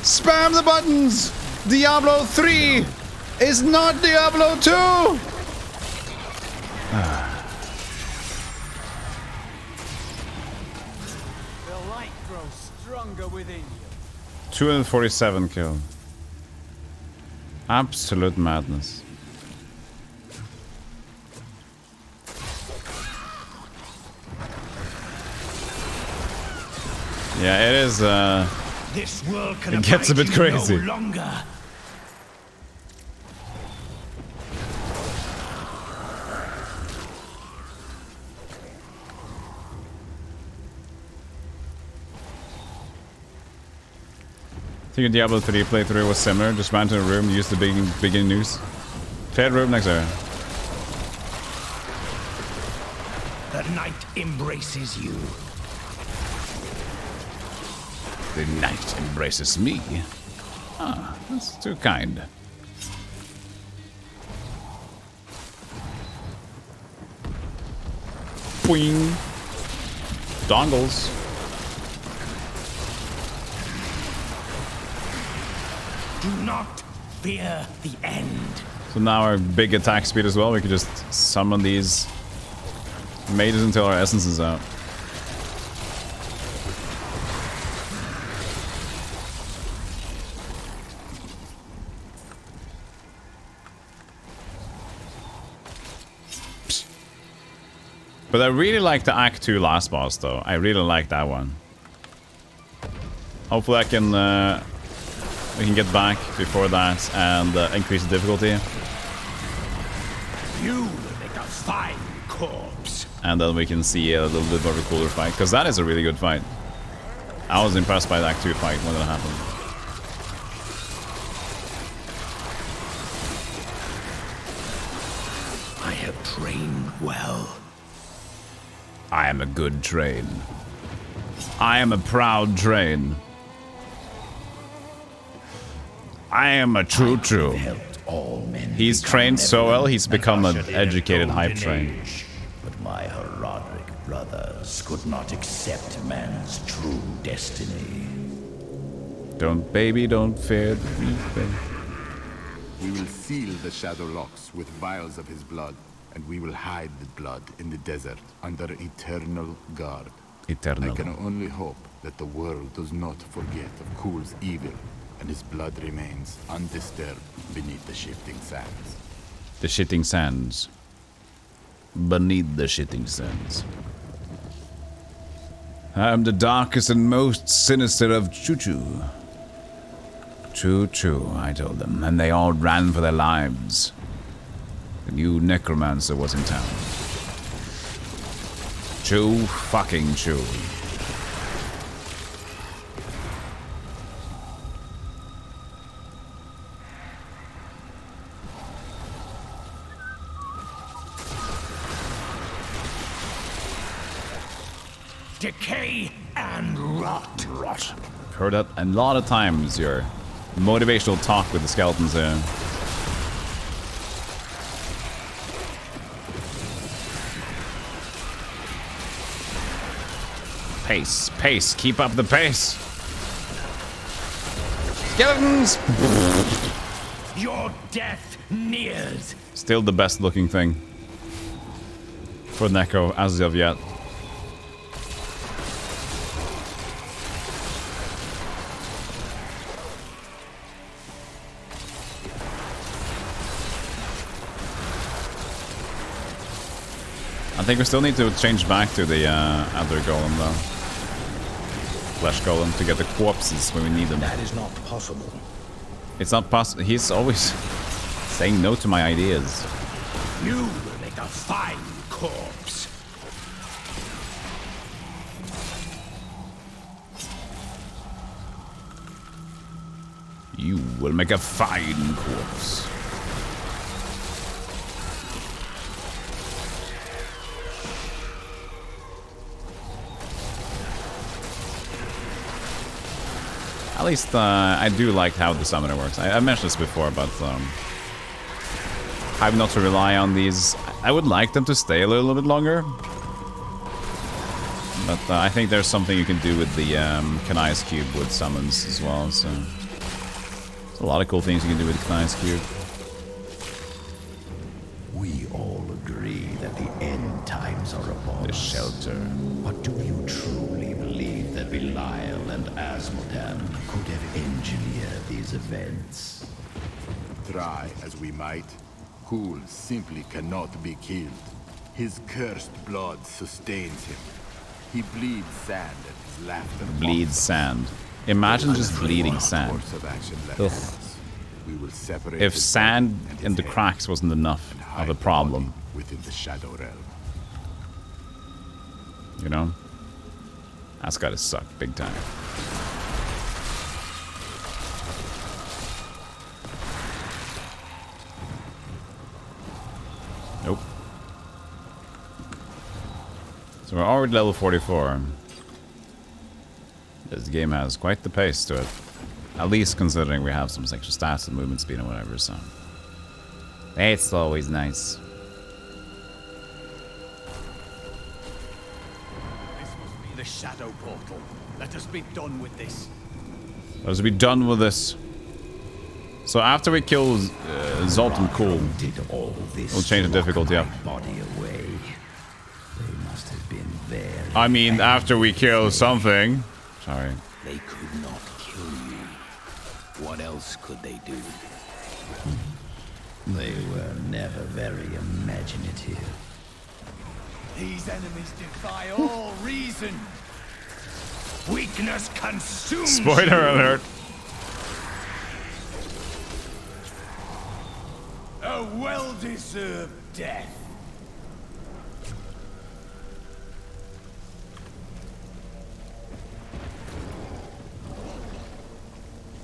S1: Spam the buttons! Diablo 3 is not Diablo 2!
S21: The light grows stronger within you.
S1: 247 kill. Absolute madness. Yeah, it is,
S4: This world can
S1: it gets a bit
S4: abide you
S1: crazy.
S4: No longer.
S1: I think a Diablo 3 playthrough was similar. Just ran to a room, used the beginning news. Played room next area.
S4: The night embraces you.
S1: The night embraces me. Ah, that's too kind. Boing. Dongles.
S4: Do not fear the end.
S1: So now our big attack speed as well. We can just summon these mages until our essence is out. But I really like the Act 2 last boss, though. I really like that one. Hopefully I can, we can get back before that and increase the difficulty.
S4: You will make a fine corpse.
S1: And then we can see a little bit more of a cooler fight. Because that is a really good fight. I was impressed by the Act 2 fight when that happened.
S4: I have trained well.
S1: I am a good train. I am a proud train. I am a true. He's trained so well, he's become an educated hype train.
S20: But my Herodic brothers could not accept man's true destiny.
S1: Don't, baby, don't fear the beast.
S7: We will seal the Shadow Locks with vials of his blood, and we will hide the blood in the desert under eternal guard.
S1: Eternal.
S7: I can only hope that the world does not forget of Kul's evil, and his blood remains undisturbed beneath the shifting sands.
S1: The shitting sands. beneath the shitting sands. I am the darkest and most sinister of Choo-Choo. True, I told them, and they all ran for their lives. The new Necromancer was in town. Chew, fucking chew.
S4: Decay and rot.
S1: I've heard that a lot of times, your motivational talk with the skeletons here. Pace, keep up the pace. Skeletons!
S4: Your death nears.
S1: Still the best looking thing for Necro as of yet. I think we still need to change back to the other golem though. Flesh golem to get the corpses when we need them.
S4: That is not possible.
S1: It's not possible. He's always saying no to my ideas.
S4: You will make a fine corpse.
S1: You will make a fine corpse. At least I do like how the summoner works. I mentioned this before, but having not to rely on these, I would like them to stay a little bit longer. But I think there's something you can do with the Kanai's Cube with summons as well. So there's a lot of cool things you can do with the Kanai's Cube.
S20: We all agree that the end times are upon
S1: the
S20: us.
S1: Shelter.
S20: But do you truly believe that Belial and Asmodan could have engineered these events?
S7: Try as we might, Kul simply cannot be killed. His cursed blood sustains him. He bleeds sand and his laughter.
S1: Bleeds sand. Imagine just bleeding sand. Ugh.
S7: We will separate
S1: if sand in the cracks wasn't enough of a problem.
S7: Within the Shadow Realm.
S1: You know? That's gotta suck big time. Nope. So we're already level 44. This game has quite the pace to it. At least considering we have some extra stats and movement speed and whatever, so... It's always nice.
S21: This must be the Shadow Portal. Let us be done with this.
S1: Let us be done with this. So after we kill Zoltan Cool, we'll change the difficulty up. I mean, after we kill something. Sorry.
S4: They could not kill you. What else could they do?
S20: They were never very imaginative.
S21: These enemies defy all reason.
S4: Weakness consumes
S1: Spoiler alert.
S21: A well-deserved death.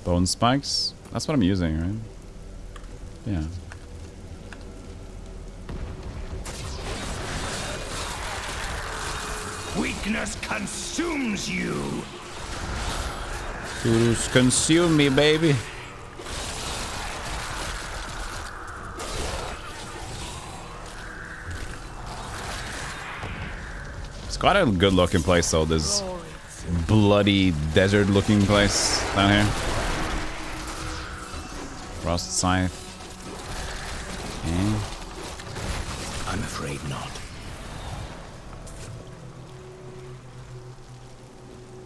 S1: Bone spikes? That's what I'm using, right? Yeah.
S4: Weakness consumes you.
S1: You consume me, baby. It's quite a good looking place though, this bloody desert looking place down here. Frost Scythe.
S4: I'm afraid not.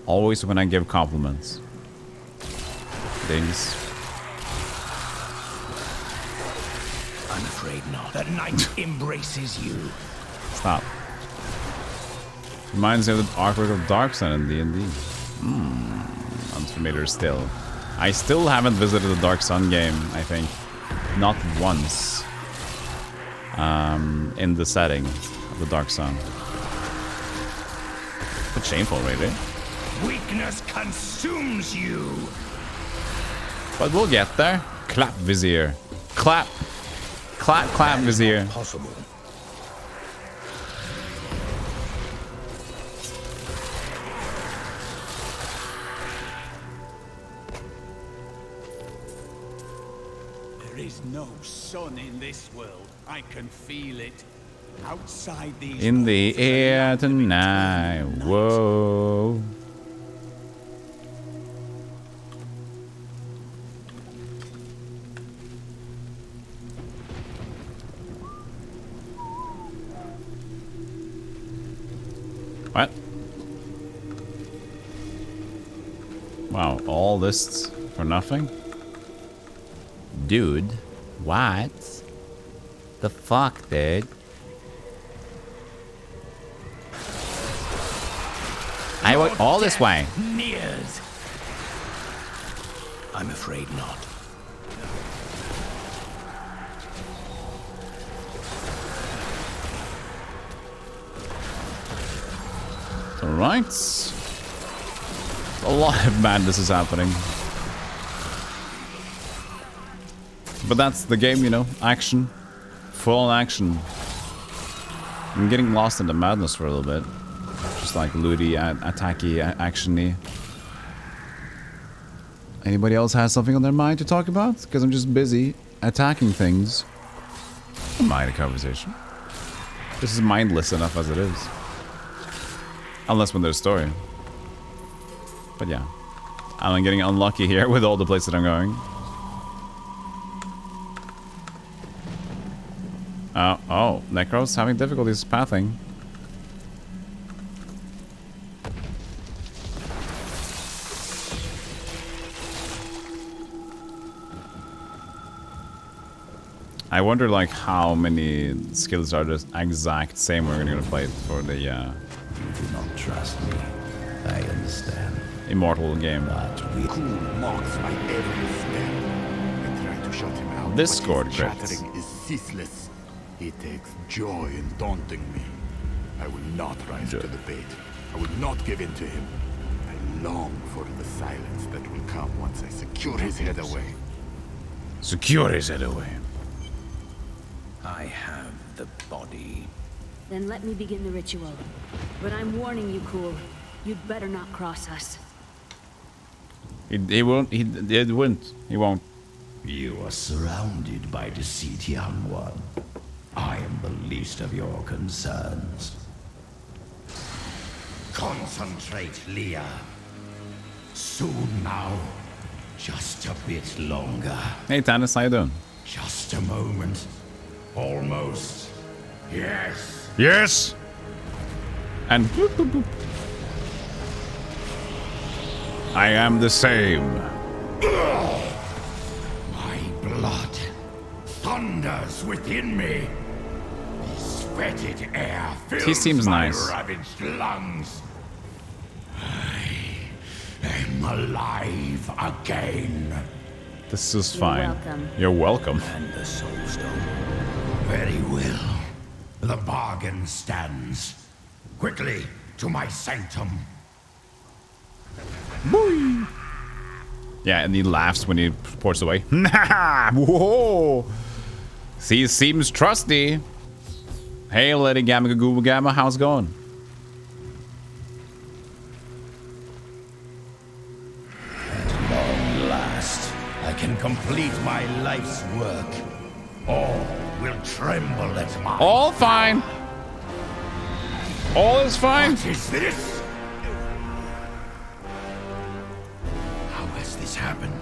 S1: Always when I give compliments. Things.
S4: I'm afraid not. The night embraces you.
S1: Stop. Reminds me of the artwork of Dark Sun in D&D. Unfamiliar still. I still haven't visited the Dark Sun game, I think. Not once. In the setting of the Dark Sun. It's shameful, really.
S4: Weakness consumes you.
S1: But we'll get there. Clap, Vizier. Clap. Clap, clap, Vizier.
S4: Possible.
S21: There is no sun in this world. I can feel it. Outside these
S1: In the
S21: walls is a
S1: air
S21: land of
S1: tonight.
S21: eternal
S1: Whoa. What? Wow, all this for nothing? Dude, what? The fuck, dude? I went all this way.
S4: Nears. I'm afraid not.
S1: Alright. A lot of madness is happening. But that's the game, you know. Action. Full action. I'm getting lost in the madness for a little bit. Just like looty, attacky, action-y. Anybody else has something on their mind to talk about? Because I'm just busy attacking things. I don't mind a conversation. This is mindless enough as it is. Unless when there's a story. But yeah. I'm getting unlucky here with all the places that I'm going. Oh, Necros having difficulties pathing. I wonder like how many skills are the exact same when we're gonna play it for the
S20: You do not trust me. I understand.
S1: immortal game.
S7: Cool marks my every step. I try to shut him out.
S1: Discord
S7: but his
S1: crits.
S7: chattering is ceaseless. He takes joy in daunting me. I will not rise to the bait. I will not give in to him. I long for the silence that will come once I secure his head away.
S1: Secure his head away.
S4: I have the body.
S3: Then let me begin the ritual. But I'm warning you, Cool. You'd better not cross us.
S1: He won't. He wouldn't. He won't.
S20: You are surrounded by deceit, young one. I am the least of your concerns. Concentrate, Leah. Soon now. Just a bit longer.
S1: Hey, Tannis, how you doing?
S20: Just a moment. Almost. Yes.
S1: Yes. And boop, boop, boop. I am the same.
S20: My blood thunders within me. This fetid air fills
S1: He seems
S20: my
S1: nice.
S20: ravaged lungs. I am alive again.
S1: This is
S3: You're
S1: fine.
S3: welcome.
S1: You're welcome.
S20: And the soulstone. Very well. The bargain stands. Quickly to my sanctum.
S1: Boing. Yeah, and he laughs when he ports away. Whoa! He seems trusty. Hey, Lady Gamma Google Gamma, how's it going?
S20: At long last, I can complete my life's work. All will tremble at my...
S1: All fine. All is fine.
S20: What is this? How has this happened?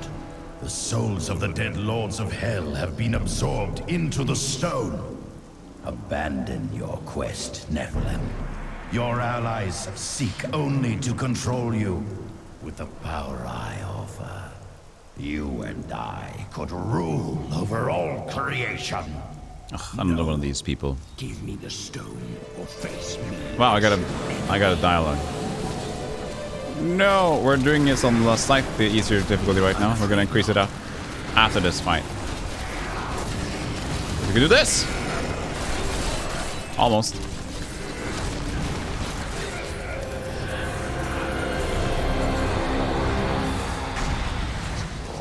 S20: The souls of the dead lords of hell have been absorbed into the stone. Abandon your quest, Nephilim. Your allies seek only to control you. With the power I offer, you and I could rule over all creation.
S1: Ugh, I'm not one of these people.
S4: Give me the stone or face me.
S1: Wow, I got a dialogue. No, we're doing this on the slightly easier difficulty right now. We're gonna increase it up after this fight. We can do this! Almost.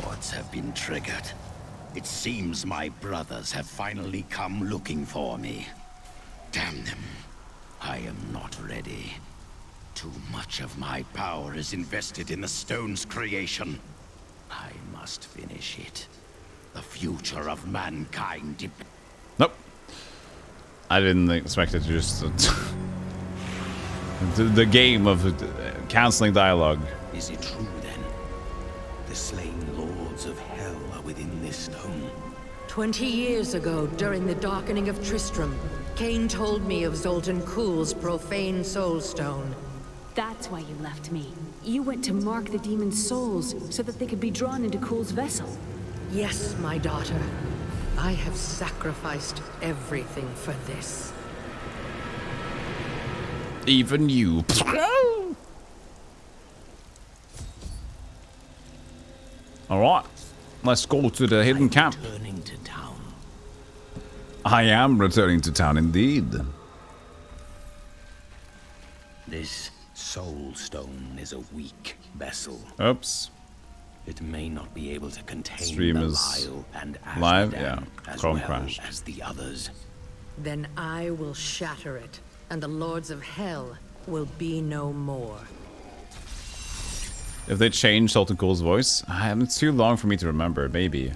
S20: Wards have been triggered. It seems my brothers have finally come looking for me. Damn them. I am not ready. Too much of my power is invested in the stone's creation. I must finish it. The future of mankind.
S1: Nope. I didn't expect it to just... the game of canceling dialogue.
S20: Is it true then? The slain lords of hell are within this stone.
S8: 20 years ago, during the darkening of Tristram, Cain told me of Zoltan Kuhl's profane soulstone.
S3: That's why you left me. You went to mark the demon's souls so that they could be drawn into Kuhl's vessel.
S8: Yes, my daughter. I have sacrificed everything for this.
S1: Even you. Alright. Let's go to the hidden camp.
S4: Returning to town.
S1: I am returning to town indeed.
S4: This soul stone is a weak vessel.
S1: Oops.
S4: It may not be able to contain
S1: Stream
S4: the
S1: is
S4: Lyle and
S1: live,
S4: Ashdan
S1: yeah.
S4: as
S1: Chrome
S4: well
S1: crashed.
S4: as the others.
S8: Then I will shatter it, and the lords of hell will be no more.
S1: If they change Sultan Cool's voice, it's too long for me to remember. Maybe.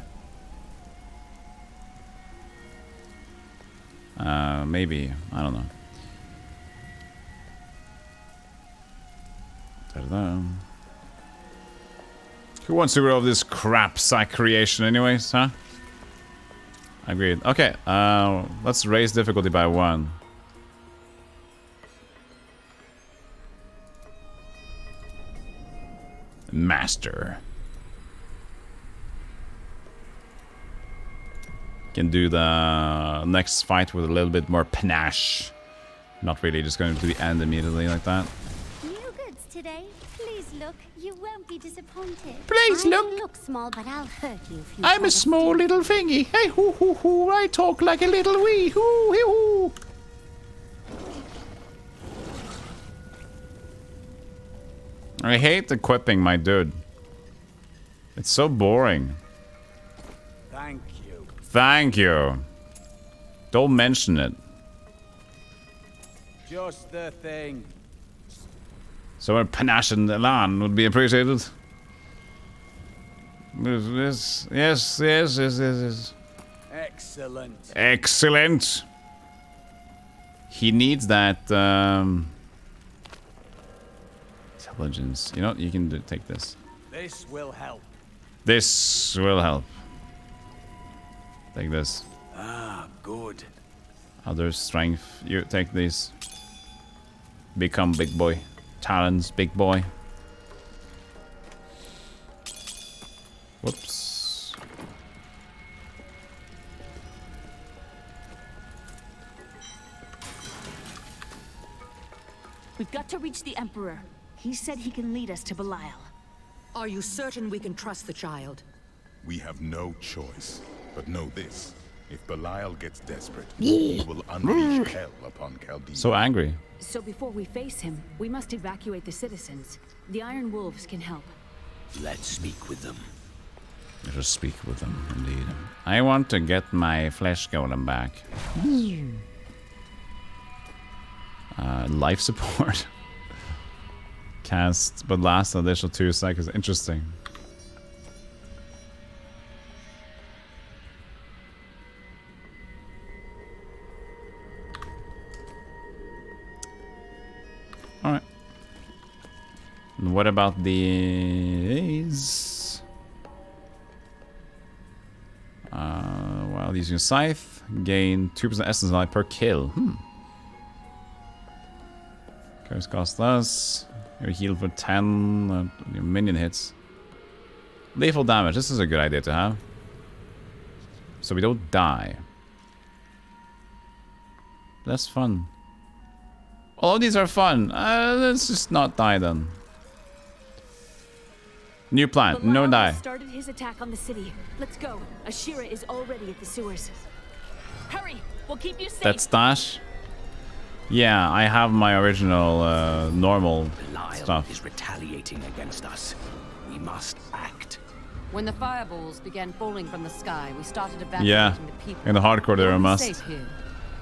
S1: Maybe. I don't know. Ta-da-da. Who wants to grow this crap sack creation anyways, huh? Agreed. Okay, let's raise difficulty by 1. Master. Can do the next fight with a little bit more panache. Not really just going to the end immediately like that.
S10: New goods today. Please look. You won't be disappointed.
S1: Please
S10: I
S1: look.
S10: may look small, but I'll hurt you if you
S1: I'm
S10: try
S1: a
S10: to
S1: small little thingy. Hey, hoo, hoo, hoo. I talk like a little wee. Hoo, hee, hoo. I hate equipping my dude. It's so boring.
S21: Thank you.
S1: Thank you. Don't mention it.
S21: Just the thing.
S1: So a panache and elan would be appreciated. Yes.
S21: Excellent.
S1: Excellent. He needs that intelligence. You know, you can take this.
S21: This will help.
S1: This will help. Take this.
S21: Ah, good.
S1: Other strength. You take these. Become big boy. Talons, big boy. Whoops.
S3: We've got to reach the Emperor. He said he can lead us to Belial.
S8: Are you certain we can trust the child?
S13: We have no choice. But know this. If Belial gets desperate, he will unleash hell upon Chaldea.
S1: So angry.
S3: So before we face him, we must evacuate the citizens. The Iron Wolves can help.
S4: Let's speak with them.
S1: Let us speak with them, indeed. I want to get my flesh golem back. Life support. Cast, but last additional 2 seconds. Interesting. Alright. And what about these? While using a scythe, gain 2% essence life per kill. Curse cost less. You're healed for 10. Your minion hits. Lethal damage. This is a good idea to have. So we don't die. That's fun. All of these are fun. Let's just not die then. New plan, no die.
S3: Started his attack on the city. Let's go. Ashira is already at the sewers. Hurry, we'll keep you safe.
S1: That's Dash. Yeah, I have my original normal stuff.
S4: Is retaliating against us. We must act.
S12: When the fireballs began falling from the sky, we started evacuating
S1: Yeah,
S12: the people.
S1: in the hardcore there are must.
S12: Safe here.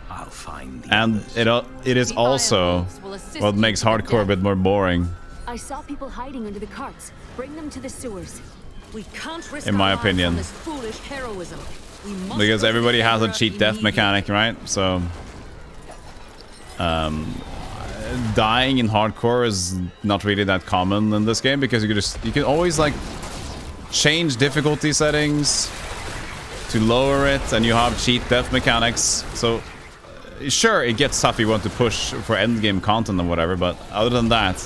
S4: I'll find the
S1: And it is also what makes hardcore a bit more boring,
S3: I saw people hiding under the carts. Bring them to the sewers.
S8: We can't risk
S1: in my
S8: our lives
S1: opinion.
S8: on this foolish heroism. We must
S1: Because
S8: go
S1: everybody
S8: to
S1: has a
S8: Emperor
S1: cheat death
S8: immediately.
S1: mechanic, right? So dying in hardcore is not really that common in this game because you can always like change difficulty settings to lower it, and you have cheat death mechanics. So sure, it gets tough if you want to push for endgame content and whatever, but other than that,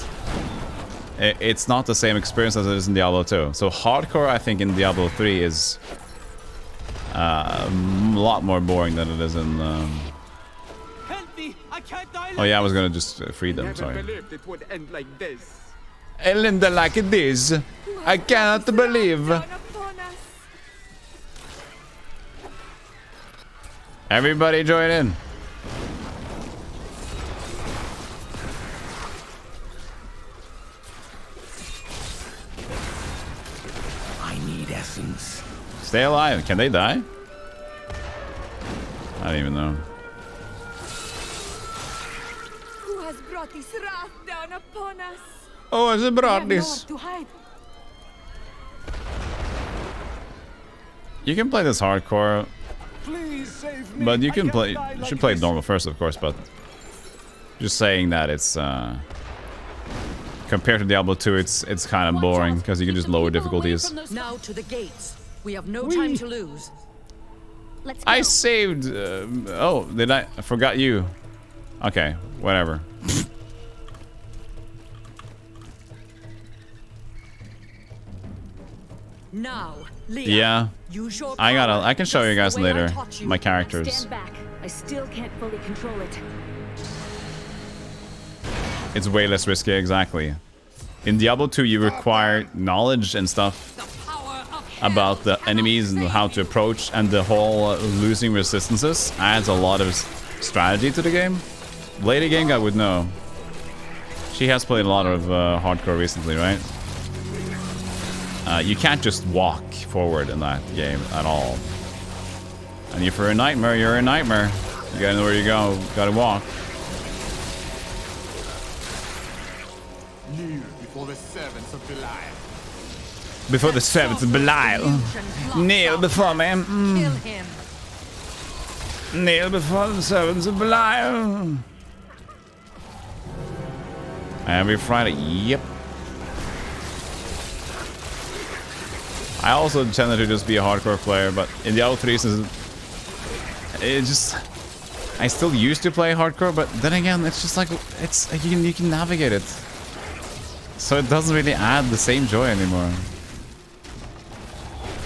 S1: it's not the same experience as it is in Diablo 2. So hardcore, I think, in Diablo 3 is a lot more boring than it is in...
S16: Help me! I can't die.
S1: Oh yeah, I was gonna just free them, sorry.
S16: believed it would end like this.
S1: End like this. I cannot believe. Everybody join in.
S4: I need essence.
S1: Stay alive. Can they die? I don't even know.
S5: Who has brought this wrath down upon us?
S1: Oh, has it brought this?
S5: To hide.
S1: You can play this hardcore,
S16: Please save me.
S1: but you
S16: I
S1: can
S16: can't
S1: play.
S16: die
S1: You
S16: like
S1: should play
S16: this.
S1: normal first, of course. But just saying that it's compared to Diablo 2, it's kind of boring because you can just lower difficulties.
S8: Now to the gates. We have no time to lose.
S3: Let's
S1: I saved. Oh, did I? I forgot you. Okay, whatever.
S8: Now, Leah,
S1: Yeah,
S8: use your
S1: I can show you guys
S8: the way I
S1: later
S8: taught you.
S1: my characters.
S3: Stand back. I still can't fully control it.
S1: It's way less risky, exactly. In Diablo 2, you require knowledge and stuff about the enemies and how to approach, and the whole losing resistances adds a lot of strategy to the game. Later game, I would know. She has played a lot of hardcore recently, right? You can't just walk forward in that game at all. And if you're a nightmare, you're a nightmare. You gotta know where you go. Gotta walk.
S14: Kneel before the servants of Belial.
S1: Before the servants of Belial. Kneel before me.
S8: Kill him.
S1: Kneel before the servants of Belial. Every Friday. Yep. I also tended to just be a hardcore player, but in Diablo 3, it just... I still used to play hardcore, but then again, it's just like... You can navigate it. So it doesn't really add the same joy anymore.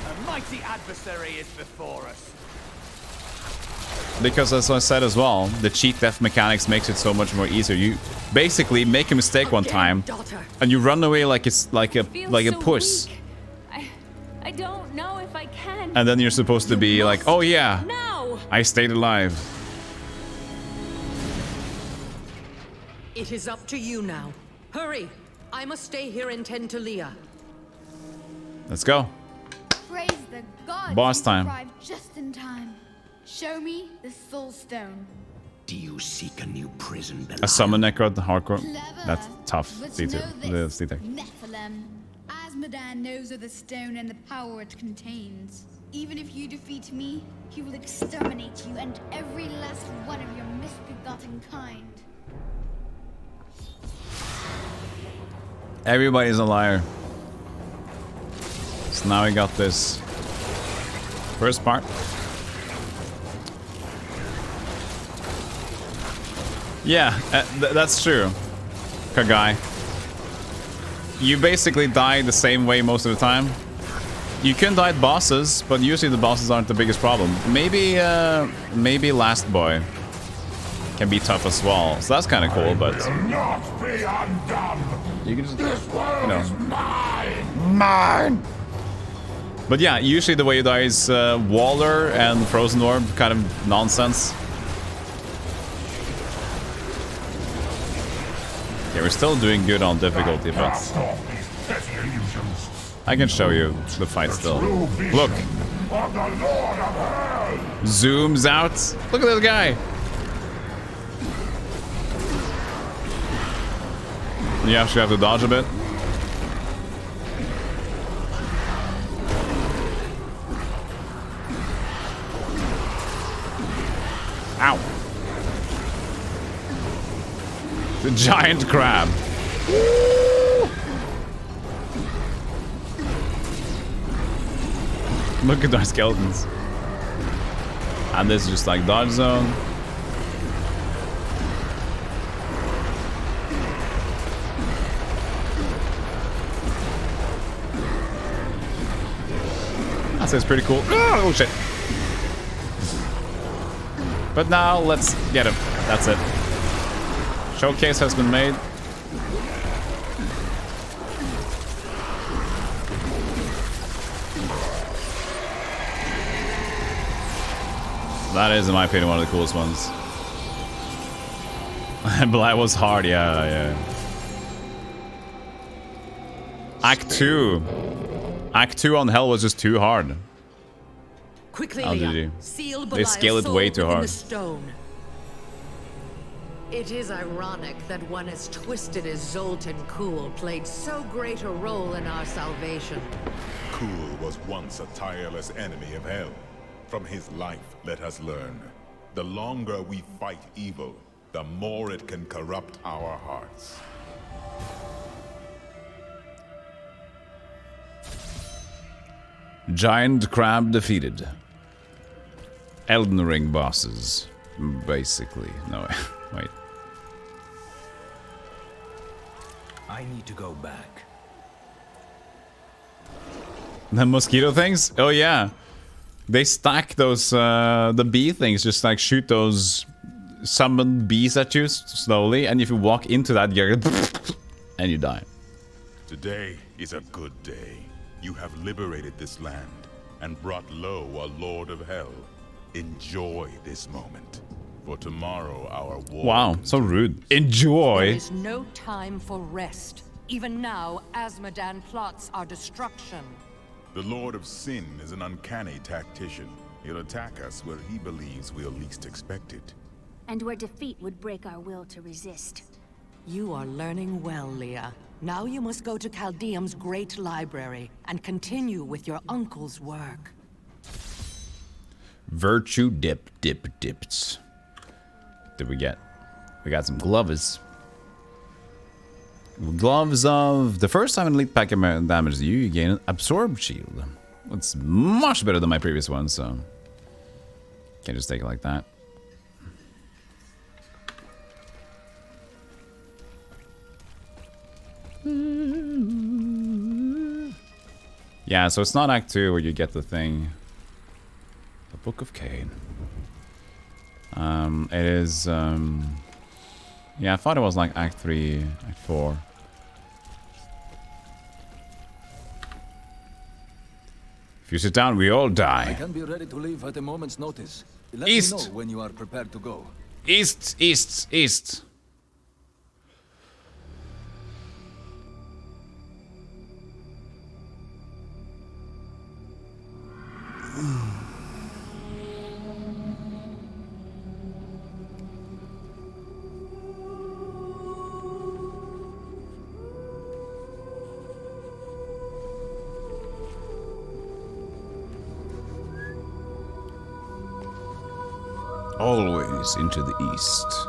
S21: A mighty adversary is before us.
S1: Because as I said as well, the cheat death mechanics makes it so much more easier. You basically make a mistake one time, and you run away like it's like a puss.
S3: I don't know if I can.
S1: And then you're supposed to be like, oh yeah,
S3: No.
S1: I stayed alive.
S8: It is up to you now. Hurry. I must stay here and tend to Leah.
S1: Let's go.
S17: Praise the gods.
S1: Boss
S17: you've
S1: time.
S17: arrived just in time. Show me the soul stone.
S4: Do you seek a new prison, Belial?
S1: A summon necro hardcore.
S17: Clever.
S1: That's tough.
S17: But
S1: C2.
S17: know
S1: The
S17: this,
S1: C-Tech.
S17: Nephilim. Asmodan knows of the stone and the power it contains. Even if you defeat me, he will exterminate you and every last one of your misbegotten kind.
S1: Everybody's a liar. So now we got this first part. Yeah, that's true, Kagai. You basically die the same way most of the time. You can die at bosses, but usually the bosses aren't the biggest problem. Maybe Last Boy. can be tough as well. So that's kind of cool, but
S14: Not be undone.
S1: you can just,
S14: This world
S1: you know.
S14: is mine. Mine.
S1: But yeah, usually the way you die is Waller and Frozen Orb, kind of nonsense. Yeah, we're still doing good on difficulty, but I can show you the fight still. Look. Zooms out. Look at this guy. You actually have to dodge a bit. Ow. The giant crab. Look at those skeletons. And this is just like dodge zone. That sounds pretty cool. Oh shit. But now let's get him. That's it. Showcase has been made. That is, in my opinion, one of the coolest ones. But was hard, yeah. Act 2. Act 2 on Hell was just too hard.
S8: Quickly,
S1: Leah.
S8: Seal
S1: They scale it way too hard.
S8: It is ironic that one as twisted as Zoltan Kuhl played so great a role in our salvation.
S13: Kuhl was once a tireless enemy of Hell. From his life, let us learn. The longer we fight evil, the more it can corrupt our hearts.
S1: Giant crab defeated. Elden Ring bosses, basically. No, wait.
S4: I need to go back.
S1: The mosquito things? Oh yeah. They stack those, the bee things, just like shoot those summoned bees at you slowly, and if you walk into that, you're and you die.
S13: Today is a good day. You have liberated this land and brought low a Lord of Hell. Enjoy this moment, for tomorrow our war...
S1: Wow, so rude. Enjoy!
S8: There is no time for rest. Even now, Azmodan plots our destruction.
S13: The Lord of Sin is an uncanny tactician. He'll attack us where he believes we'll least expect it.
S10: And where defeat would break our will to resist.
S8: You are learning well, Leah. Now you must go to Caldeum's great library and continue with your uncle's work.
S1: Virtue dips. What did we get? We got some gloves. Gloves of... The first time an elite pack damages you, you gain an absorb shield. It's much better than my previous one, so... Can't just take it like that. Yeah, so it's not Act 2 where you get the thing. The Book of Cain. It is... Yeah, I thought it was like Act 3, Act 4. If you sit down, we all die.
S9: I can be ready to leave at a moment's notice. Let
S1: East.
S9: me know when you are prepared to go.
S1: East. Always into the east.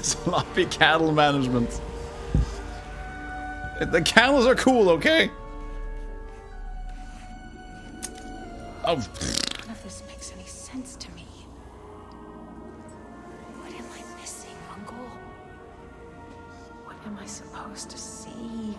S1: Sloppy cattle management. The camels are cool, okay? Oh.
S3: None of this makes any sense to me. What am I missing, Uncle? What am I
S5: supposed to see?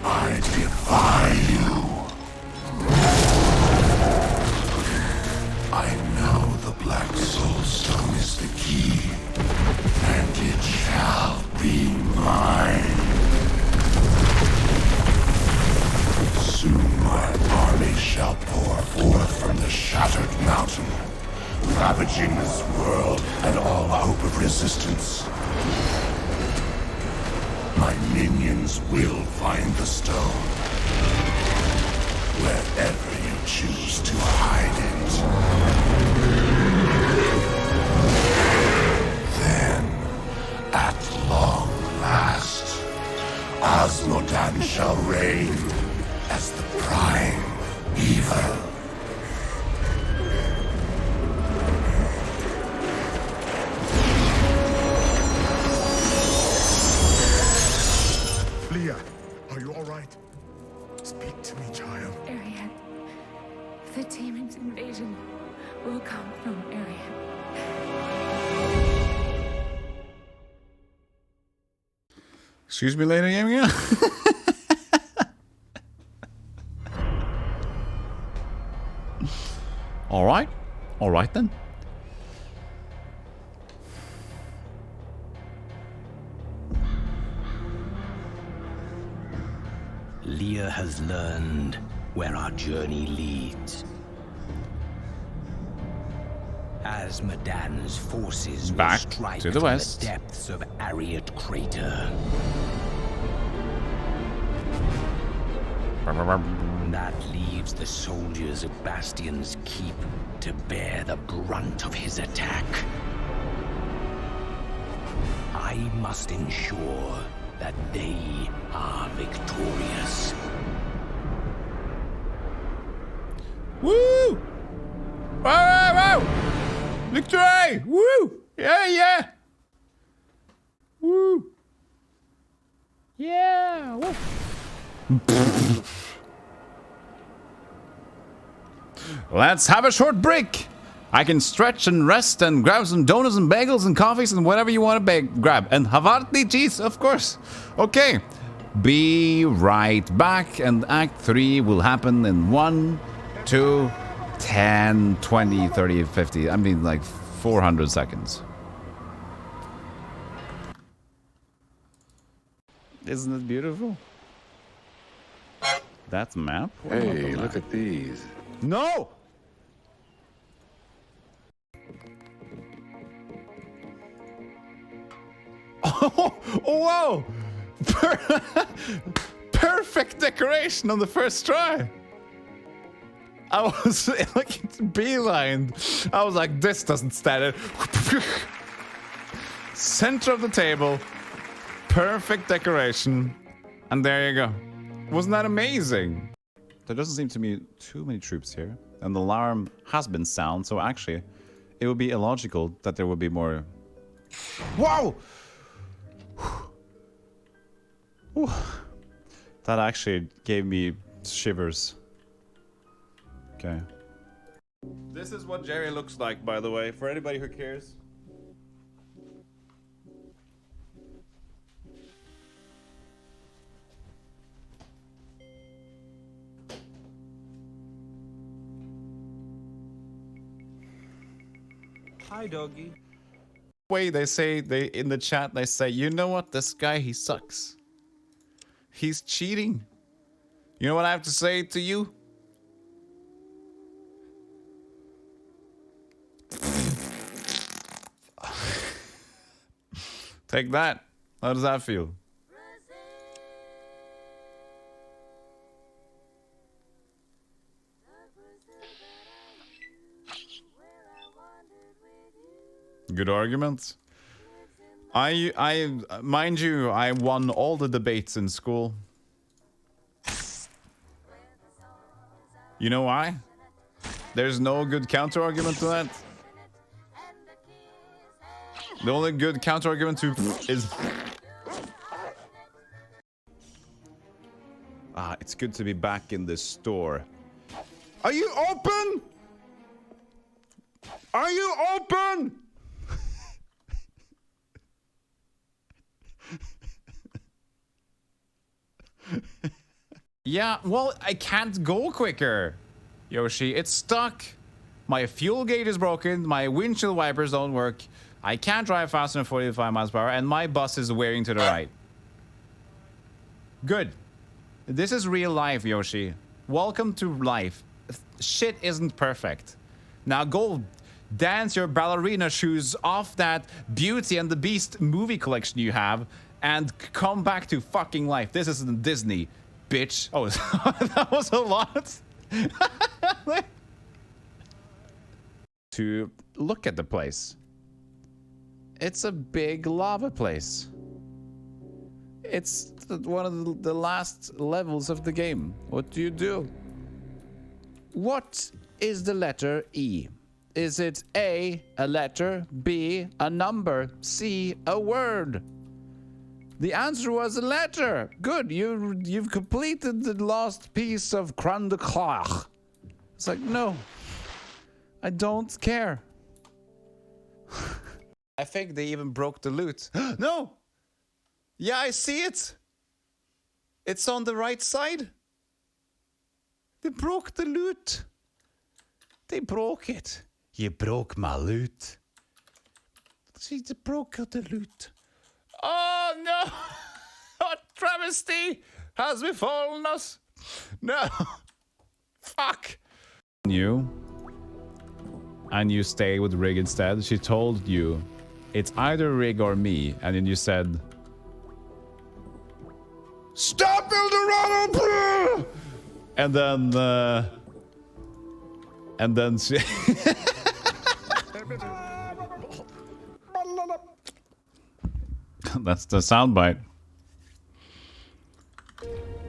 S13: I defy you. I know the Black Soul Stone is the key, and it shall be mine. Soon my army shall pour forth from the shattered mountain, ravaging this world and all hope of resistance. My minions will find the stone, wherever you choose to hide it. Then, at long last, Osmodan shall reign as the prime evil.
S14: Leah, are you all right? Speak to me, child.
S5: Arian. The demon's invasion will come from Arian.
S1: Excuse me, lady. All right then.
S4: Leah has learned where our journey leads. As Madan's forces
S1: Back
S4: will strike
S1: to the west.
S4: the depths of Ariat Crater. That leaves the soldiers of Bastion's Keep to bear the brunt of his attack. I must ensure that they are victorious.
S1: Woo! Whoa! Victory! Woo! Yeah! Woo! Yeah! Woo! Let's have a short break. I can stretch and rest and grab some donuts and bagels and coffees and whatever you want to grab. And Havarti cheese, of course. Okay. Be right back, and Act 3 will happen in 1, 2, 10, 20, 30, 50. I mean, like 400 seconds. Isn't it beautiful? That's a map?
S19: Hey, look at these.
S1: No! Oh, whoa! Perfect decoration on the first try. I was like beeline. I was like, this doesn't stand it. Center of the table. Perfect decoration. And there you go. Wasn't that amazing? There doesn't seem to be too many troops here. And the alarm has been sound, so actually, it would be illogical that there would be more. Whoa! Whew. That actually gave me shivers. Okay. This is what Jerry looks like, by the way, for anybody who cares.
S11: Hi, doggy.
S1: Wait, they say in the chat they say, you know what, this guy, he sucks. He's cheating. You know what I have to say to you? Take that. How does that feel? Good arguments. I mind you, I won all the debates in school. You know why? There's no good counter argument to that. The only good counter argument to is it's good to be back in this store. Are you open? Are you open? Yeah, well, I can't go quicker, Yoshi. It's stuck. My fuel gauge is broken. My windshield wipers don't work. I can't drive faster than 45 miles per hour, and my bus is wearing to the right. Good. This is real life, Yoshi. Welcome to life. Shit isn't perfect. Now go dance your ballerina shoes off that Beauty and the Beast movie collection you have and come back to fucking life. This isn't Disney, bitch. Oh, that was a lot. To look at the place. It's a big lava place. It's one of the last levels of the game. What do you do? What is the letter E? Is it A, a letter, B, a number, C, a word? The answer was a letter. Good, you've completed the last piece of Croix de Croix. It's like, no, I don't care. I think they even broke the loot. No! Yeah, I see it. It's on the right side. They broke the loot. They broke it. You broke my loot. See, they broke the loot. Oh no! What travesty has befallen us? No! Fuck! You. And you stay with Rig instead. She told you it's either Rig or me, and then you said, "Stop, Eldorado!" And then she. That's the soundbite.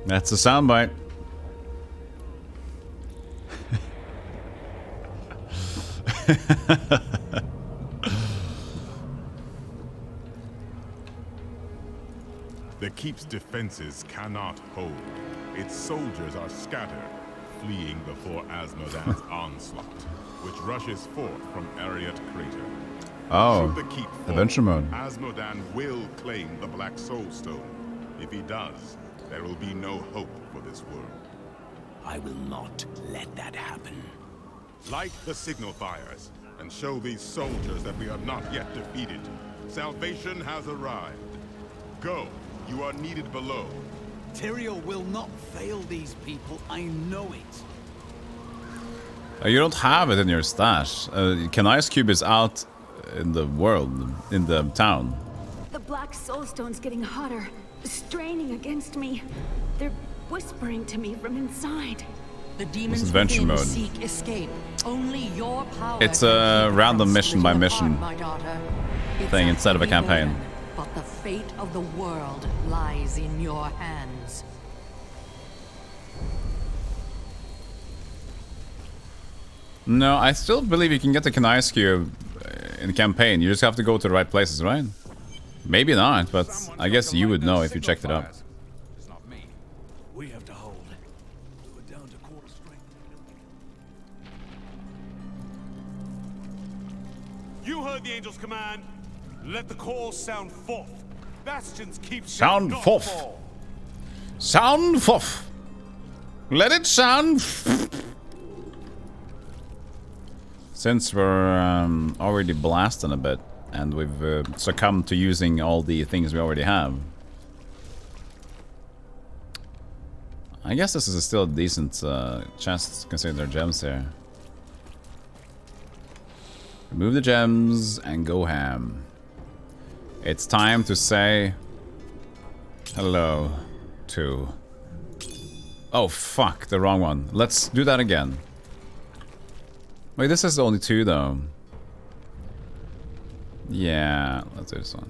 S1: That's the soundbite.
S13: The keep's defenses cannot hold. Its soldiers are scattered, fleeing before Asmodan's onslaught, which rushes forth from Ariat Crater.
S1: Oh,
S13: Should the keep fall,
S1: adventure mode.
S13: Asmodan will claim the Black Soul Stone. If he does, there will be no hope for this world.
S4: I will not let that happen.
S13: Light the signal fires, and show these soldiers that we are not yet defeated. Salvation has arrived. Go, you are needed below.
S21: Tyrael will not fail these people, I know it.
S1: You don't have it in your stash. Can Ice Cube is out in the world, in the town.
S3: The Black Soulstone's getting hotter, straining against me. They're whispering to me from inside.
S8: The demons
S1: adventure mode.
S8: Seek escape. Only your power.
S1: It's a random mission by mission thing instead of a campaign.
S8: But the fate of the world lies in your hands.
S1: No, I still believe you can get the Ice Cube in the campaign. You just have to go to the right places, right? Maybe not, but I guess you would know if you checked it out.
S21: It's not me. We have to hold. Do it down to quarter strength.
S22: You heard the angel's command. Let the call sound forth. Bastions keep
S1: Sound forth. Sound forth. Let it sound. Since we're already blasting a bit, and we've succumbed to using all the things we already have, I guess this is still a decent chest considering their gems here. Remove the gems and go ham. It's time to say hello to... Oh fuck, the wrong one. Let's do that again. Wait, this is only 2 though. Yeah, let's do this one.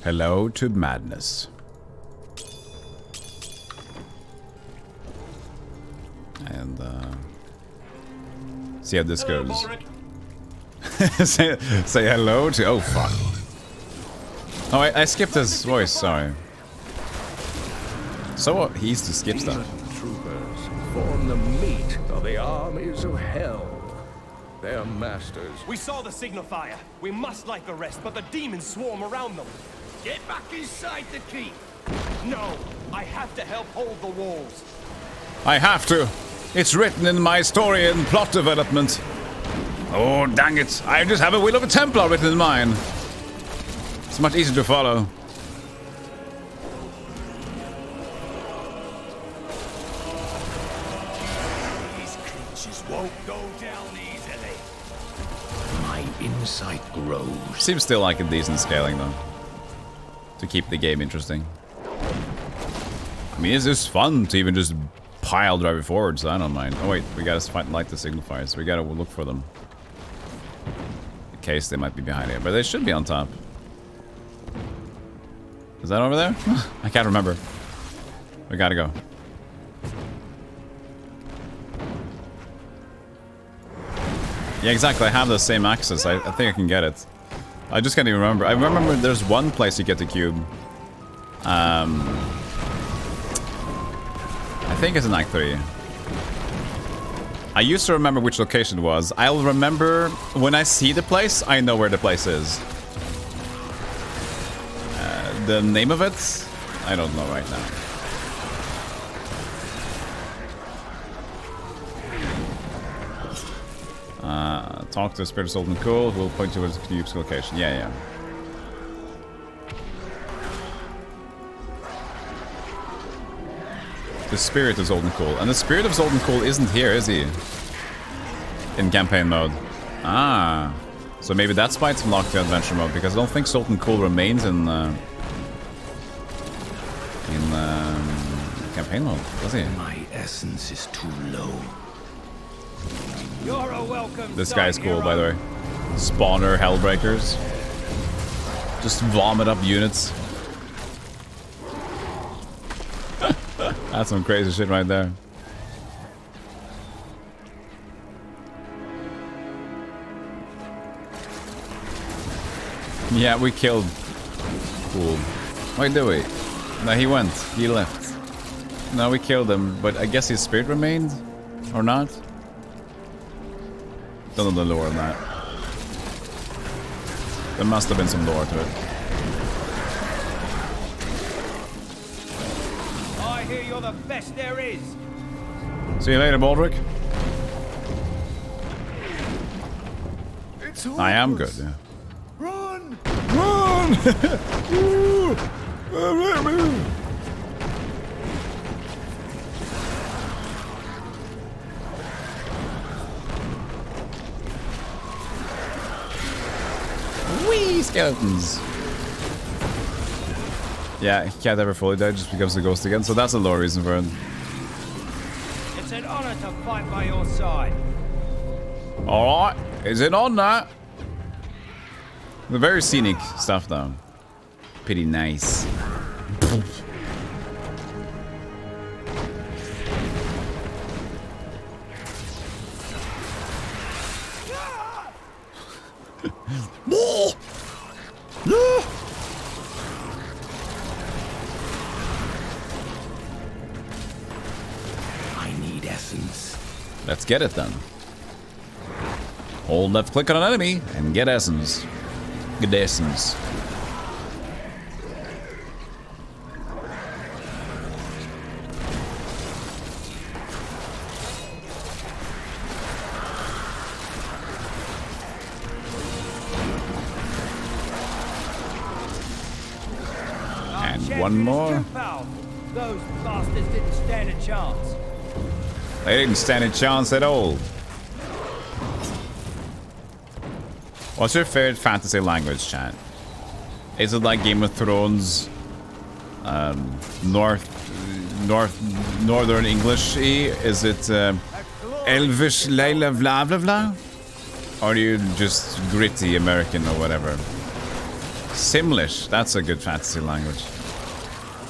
S1: Hello to madness. And see how this goes. say hello to... Oh fuck. Oh, I skipped his voice, sorry. So he used to skip stuff.
S6: Troopers form the meat of the armies of hell. Their masters.
S11: We saw the signal fire. We must light the rest, but the demons swarm around them.
S21: Get back inside the keep.
S11: No, I have to help hold the walls.
S1: I have to. It's written in my story and plot development. Oh, dang it. I just have a Will of a Templar written in mine. It's much easier to follow.
S21: These creatures won't go down easily.
S6: My insight grows.
S1: Seems still like a decent scaling though. To keep the game interesting. I mean, it's just fun to even just pile driving forward, so I don't mind. Oh wait, we gotta light the signifiers. We gotta look for them. In case they might be behind here, but they should be on top. Is that over there? I can't remember. We gotta go. Yeah, exactly. I have the same access. I think I can get it. I just can't even remember. I remember there's one place you get the cube. I think it's in Act 3. I used to remember which location it was. I'll remember when I see the place, I know where the place is. The name of it, I don't know right now. Talk to the Spirit of Sultan Cool, who will point you towards the cube's location. Yeah. The Spirit of Zoltan Cool. And the Spirit of Zoltan Cool isn't here, is he? In campaign mode. Ah. So maybe that's why it's locked to adventure mode, because I don't think Zoltan Cool remains in campaign mode, does he?
S6: My essence is too low.
S11: You're a welcome.
S1: This guy's cool, by the way. Spawner Hellbreakers. Just vomit up units. That's some crazy shit right there. Yeah, we killed. Cool. Wait, did we? No, he went. He left. No, we killed him, but I guess his spirit remained? Or not? Don't know the lore on that. There must have been some lore to it.
S11: I hear you're the best there is.
S1: See you later, Baldric. I am good, yeah.
S21: Run!
S1: Run! Wee skeletons. Yeah, he can't ever fully die, just becomes a ghost again, so that's a low reason for it.
S11: It's an honor to fight by your side.
S1: Alright, is it on that? The very scenic stuff though. Pretty nice.
S6: I need essence.
S1: Let's get it then. Hold left click on an enemy and get essence. Get essence. One more.
S16: Those bastards didn't stand a chance.
S1: They didn't stand a chance at all. What's your favorite fantasy language, chat? Is it like Game of Thrones, Northern English-y? Is it Elvish, Layla, blah blah blah? Or are you just gritty American or whatever? Simlish, that's a good fantasy language.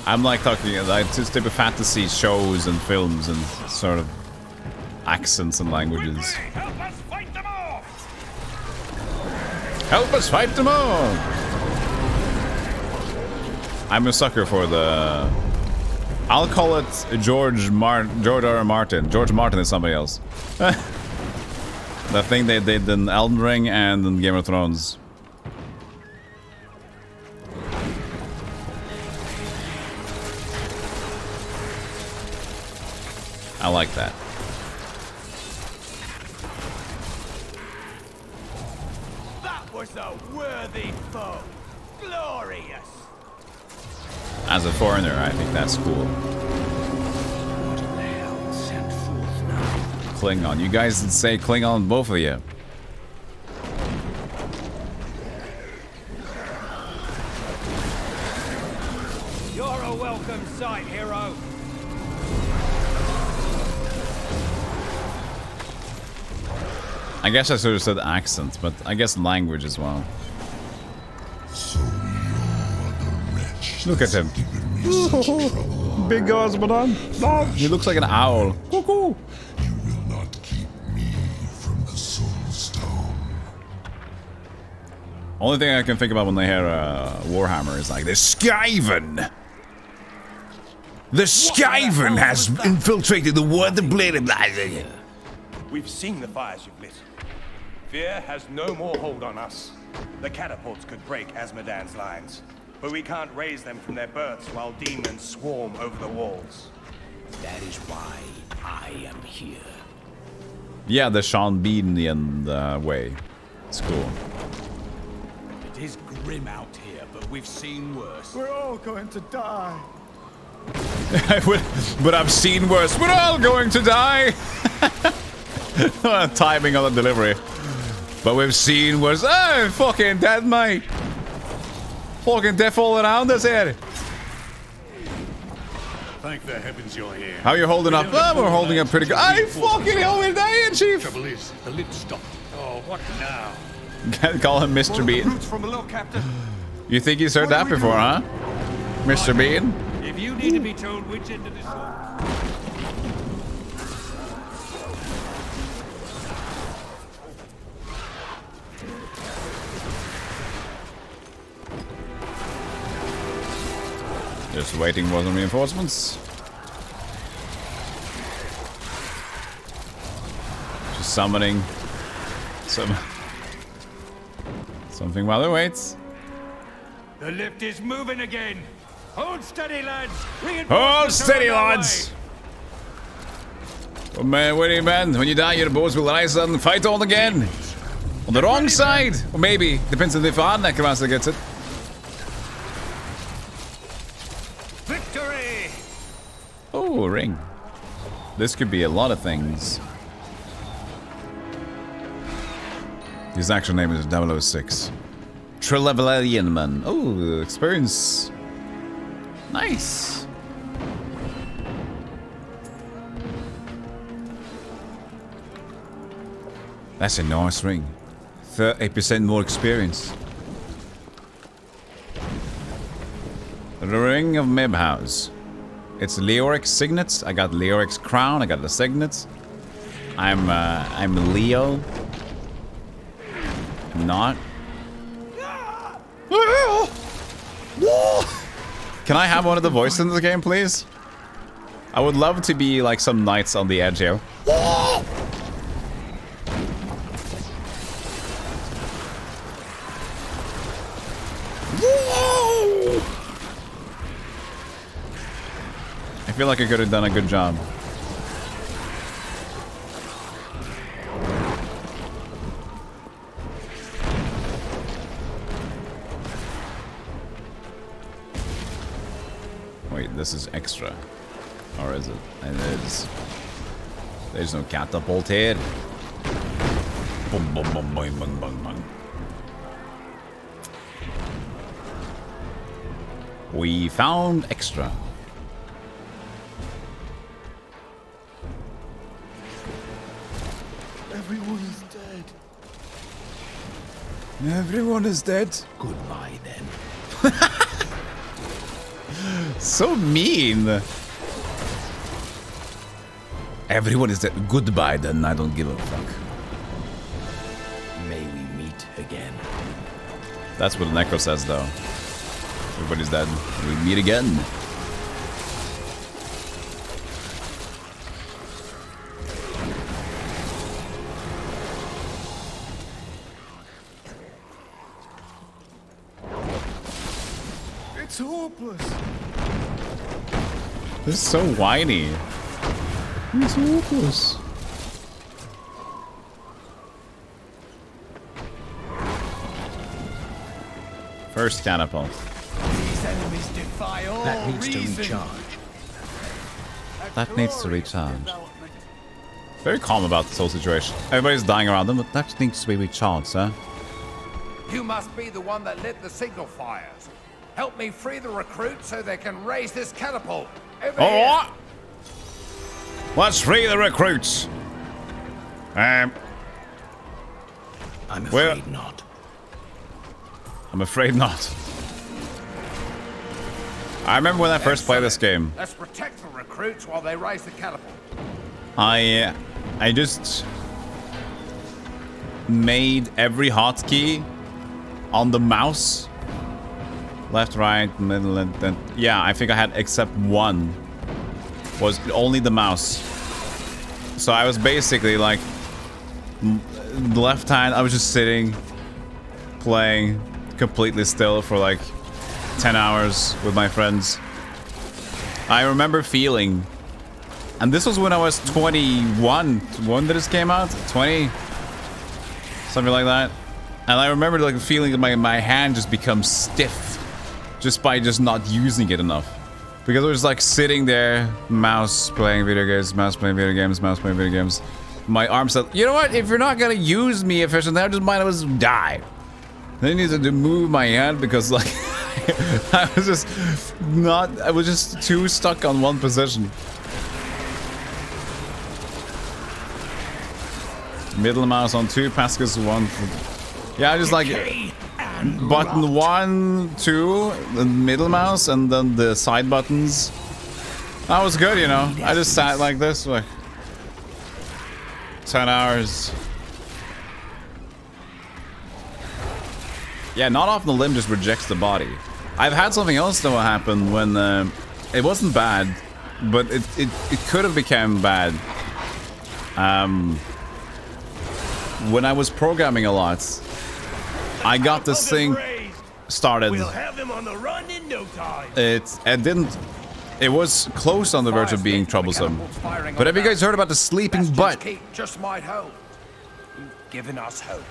S1: I'm like talking like this type of fantasy shows and films and sort of accents and languages.
S14: Help us fight them all!
S1: Help us fight them all! I'm a sucker for the... I'll call it George R. Martin. George Martin is somebody else. The thing they did in Elden Ring and in Game of Thrones. I like that.
S21: That was a worthy foe. Glorious.
S1: As a foreigner, I think that's cool. Klingon. You guys did say Klingon, both of you.
S16: You're a welcome sight, hero.
S1: I guess I should have said accent, but I guess language as well.
S13: So you're the wretch.
S1: Look at him. Big Osmodon. He looks like an owl. Cuckoo.
S13: You will not keep me from the soul stone.
S1: Only thing I can think about when they hear Warhammer is like the Skaven. The Skaven has infiltrated the world. The blade of light.
S11: We've seen the fires you've lit. Fear has no more hold on us. The catapults could break Asmodan's lines, but we can't raise them from their berths while demons swarm over the walls.
S4: That is why I am here.
S1: Yeah, the Sean Bean way. It's cool.
S4: It is grim out here, but we've seen worse.
S14: We're all going to die.
S1: But I've seen worse. We're all going to die. Timing on the delivery. But we've seen worse. Oh, fucking dead, mate. Fucking death all around us here.
S22: Thank the heavens you're here.
S1: How are you holding up? Oh, we're holding up pretty good. I fucking hell, we're dying, Chief.
S22: Trouble is, the lid stopped. Oh, what now?
S1: Can't call him Mr. Bean.
S11: From below, Captain.
S1: You think he's heard that before, huh? Mr. Bean?
S22: If you need to be told which end of this...
S1: Just waiting for some reinforcements. Just summoning something while it waits.
S22: The lift is moving again. Hold steady, lads.
S1: Hold steady, lads. Oh man, wait, man. When you die, your boats will rise and fight on again. On the wrong side, or maybe depends on if our Necromancer gets it.
S22: Victory!
S1: Oh, a ring. This could be a lot of things. His actual name is 006. Trillevelian man. Oh, experience. Nice. That's a nice ring. 30% more experience. The Ring of Mibhouse. It's Leoric's signets. I got Leoric's crown. I got the signets. I'm Leo. I'm not. Can I have one of the voices in the game, please? I would love to be like some knights on the edge here. I feel like I could have done a good job. this is extra. Or is it? And it is. There's no catapult here. Boom, boom, boom, boom, boom, boom, boom. We found extra.
S21: Everyone is dead.
S1: Everyone is dead.
S4: Goodbye then.
S1: So mean. Everyone is dead. Goodbye then. I don't give a fuck.
S4: May we meet again.
S1: That's what Necro says though. Everybody's dead. We meet again.
S21: It's hopeless.
S1: This is so whiny. It's hopeless. First catapult.
S21: These enemies defy all
S4: That needs to
S21: reason.
S4: recharge.
S1: That needs to recharge. Very calm about this whole situation. Everybody's dying around them, but that needs to be recharged, sir.
S2: You must be the one that lit the signal fires. Help me free the recruits so they can raise this catapult. Over here.
S1: Alright! Let's free the recruits.
S4: I'm afraid not.
S1: I'm afraid not. I remember when I first played this game.
S2: Let's protect the recruits while they raise the catapult.
S1: I just made every hotkey on the mouse. Left, right, middle, and then yeah, I think I had except one was only the mouse. So I was basically like the left hand. I was just sitting, playing completely still for like 10 hours with my friends. I remember feeling, and this was when I was 21. When did this came out? 20, something like that. And I remember like feeling my hand just become stiff. Just by just not using it enough. Because I was like sitting there, mouse playing video games, mouse playing video games, mouse playing video games. My arm said, you know what, if you're not gonna use me efficiently, I just might as well die. Then I needed to move my hand because like, I was just too stuck on one position. Middle mouse on 2, Pascal's 1. Yeah, I just like button 1, 2, the middle mouse, and then the side buttons. That was good, you know. I just sat like this, like 10 hours. Yeah, not often the limb just rejects the body. I've had something else that will happen when it wasn't bad, but it could have become bad. When I was programming a lot, I got this thing started.
S21: We'll have them on the run in no time.
S1: It was close on the verge of being troublesome. But have you guys heard about the sleeping butt?
S2: Just might help. You've given us hope.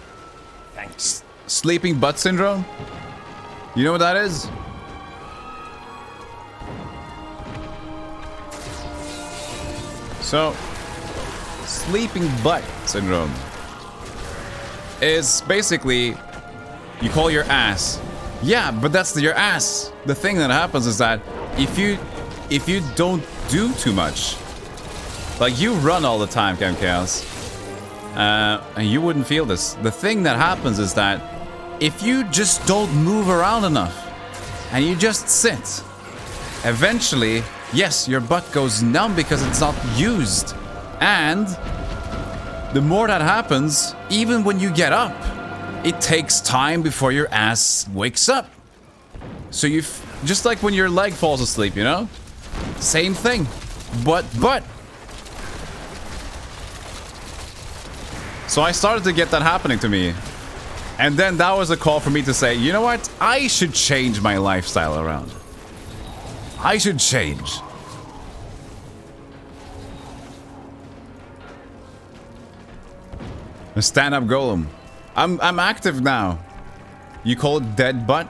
S2: Thanks.
S1: Sleeping butt syndrome? You know what that is? So, sleeping butt syndrome is basically you call your ass. Yeah, but that's your ass. The thing that happens is that if you don't do too much, like you run all the time, Cam Chaos, and you wouldn't feel this. The thing that happens is that if you just don't move around enough and you just sit, eventually, yes, your butt goes numb because it's not used. And the more that happens, even when you get up, it takes time before your ass wakes up. So you just like when your leg falls asleep, you know? Same thing. But. So I started to get that happening to me. And then that was a call for me to say, you know what? I should change my lifestyle around. I should change. A stand-up golem. I'm active now. You call it dead butt?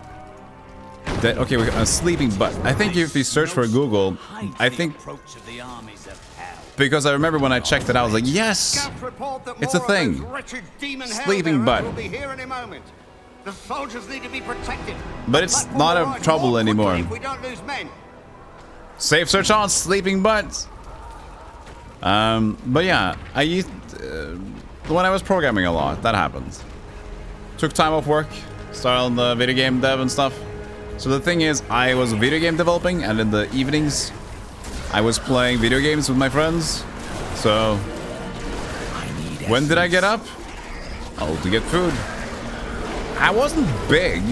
S1: That, okay, a sleeping butt. I think if you search for Google, I think because I remember when I checked it out, I was like, yes, it's a thing. Sleeping butt.
S15: The soldiers need to be protected.
S1: But it's not a trouble anymore.
S15: If we don't lose men.
S1: Safe search on sleeping butts. But yeah, I used when I was programming a lot, that happens. Took time off work, started on the video game dev and stuff. So the thing is, I was video game developing, and in the evenings, I was playing video games with my friends. So when did I get up? Oh, to get food. I wasn't big.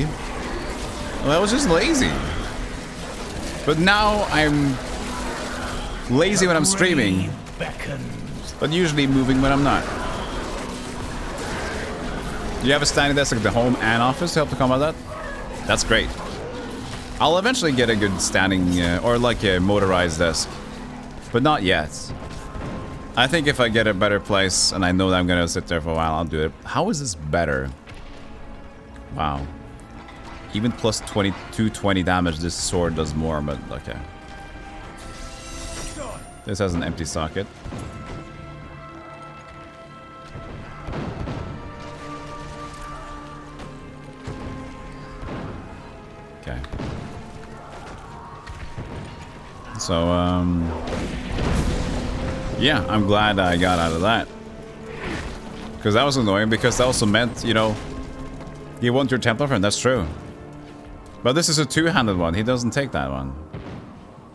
S1: I was just lazy. But now I'm lazy when I'm streaming, but usually moving when I'm not. You have a standing desk at the home and office to help to combat that? That's great. I'll eventually get a good standing or like a motorized desk, but not yet. I think if I get a better place and I know that I'm gonna sit there for a while, I'll do it. How is this better? Wow. Even plus 2220 damage, this sword does more, but okay. This has an empty socket. Okay. So, yeah, I'm glad I got out of that. Because that was annoying, because that also meant, you know, you want your Templar friend, that's true. But this is a two-handed one, he doesn't take that one.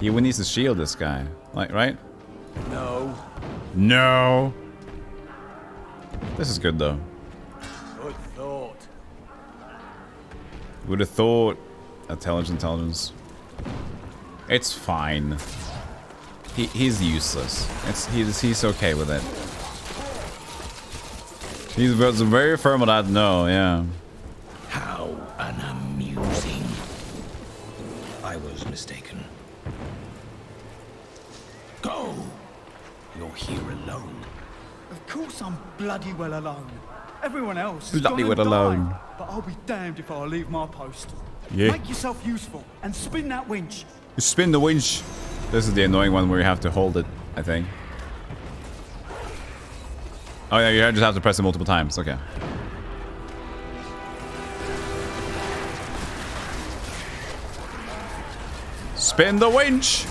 S1: He needs to shield this guy, like, right?
S21: No.
S1: No! This is good, though.
S21: Good thought.
S1: Would have thought. Intelligence. It's fine. He's useless. He's okay with it. He was very firm on that. No, yeah.
S4: How unamusing. I was mistaken. Go! You're here alone.
S18: Of course I'm bloody well alone. Everyone else
S1: is bloody well alone.
S18: But I'll be damned if I leave my post.
S1: Yeah.
S18: Make yourself useful and spin that winch.
S1: You spin the winch. This is the annoying one where you have to hold it, I think. Oh yeah, you just have to press it multiple times. Okay. Spin the winch.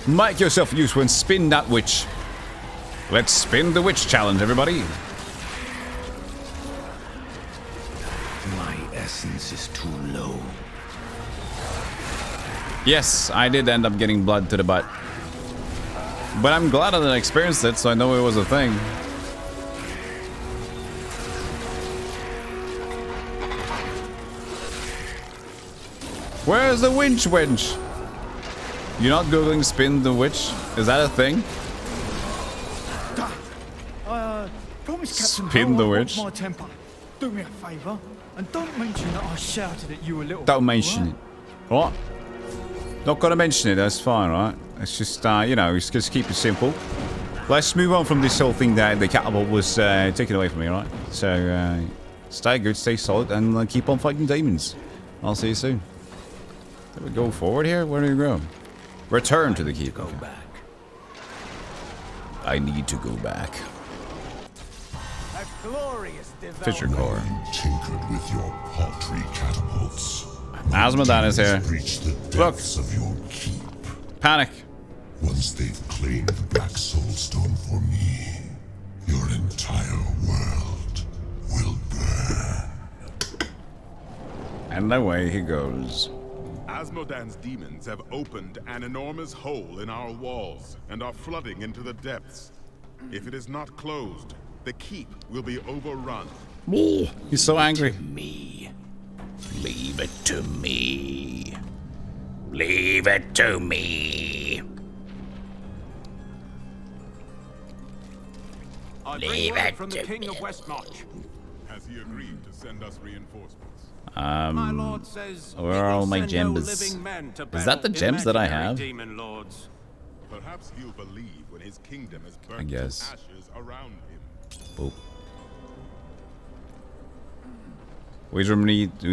S1: Make yourself useful and spin that witch. Let's spin the witch challenge, everybody.
S4: My essence is too low.
S1: Yes, I did end up getting blood to the butt. But I'm glad that I experienced it, so I know it was a thing. Where's the winch? You're not googling spin the witch? Is that a thing?
S18: Promise Captain
S1: Spin the
S18: Poe I
S1: witch.
S18: want my temper. Do me a favour and don't mention that I shouted at you a little.
S1: Don't mention it. What? Not gonna mention it, that's fine, right? It's just, you know, just keep it simple. Let's move on from this whole thing that the catapult was taken away from me, right? So, stay good, stay solid, and keep on fighting demons. I'll see you soon. Do we go forward here? Where do we go? Return to the keep. Go back. I need to go back.
S21: A glorious
S1: Fisher core.
S13: Tinkered with your paltry catapults.
S1: Asmodan is here. Look.
S13: Of your keep.
S1: Panic.
S13: Once they've claimed the Black Soulstone for me, your entire world will burn.
S1: And away he goes.
S23: Asmodan's demons have opened an enormous hole in our walls and are flooding into the depths. If it is not closed, the keep will be overrun.
S1: Ooh, he's so angry.
S4: Me. Leave it to me. Leave it to me. Leave it
S23: from the
S4: to
S23: King
S4: me.
S23: of Westmarch. Has he agreed to send us reinforcements?
S11: My lord says
S1: where are all my
S11: send no
S1: gems?
S11: living men to
S1: Is that the
S11: battle
S1: gems that I
S11: imaginary
S1: have?
S11: demon lords.
S23: Perhaps he'll believe when his kingdom is
S1: I
S23: burnt to
S1: guess.
S23: ashes around him.
S1: Boop. We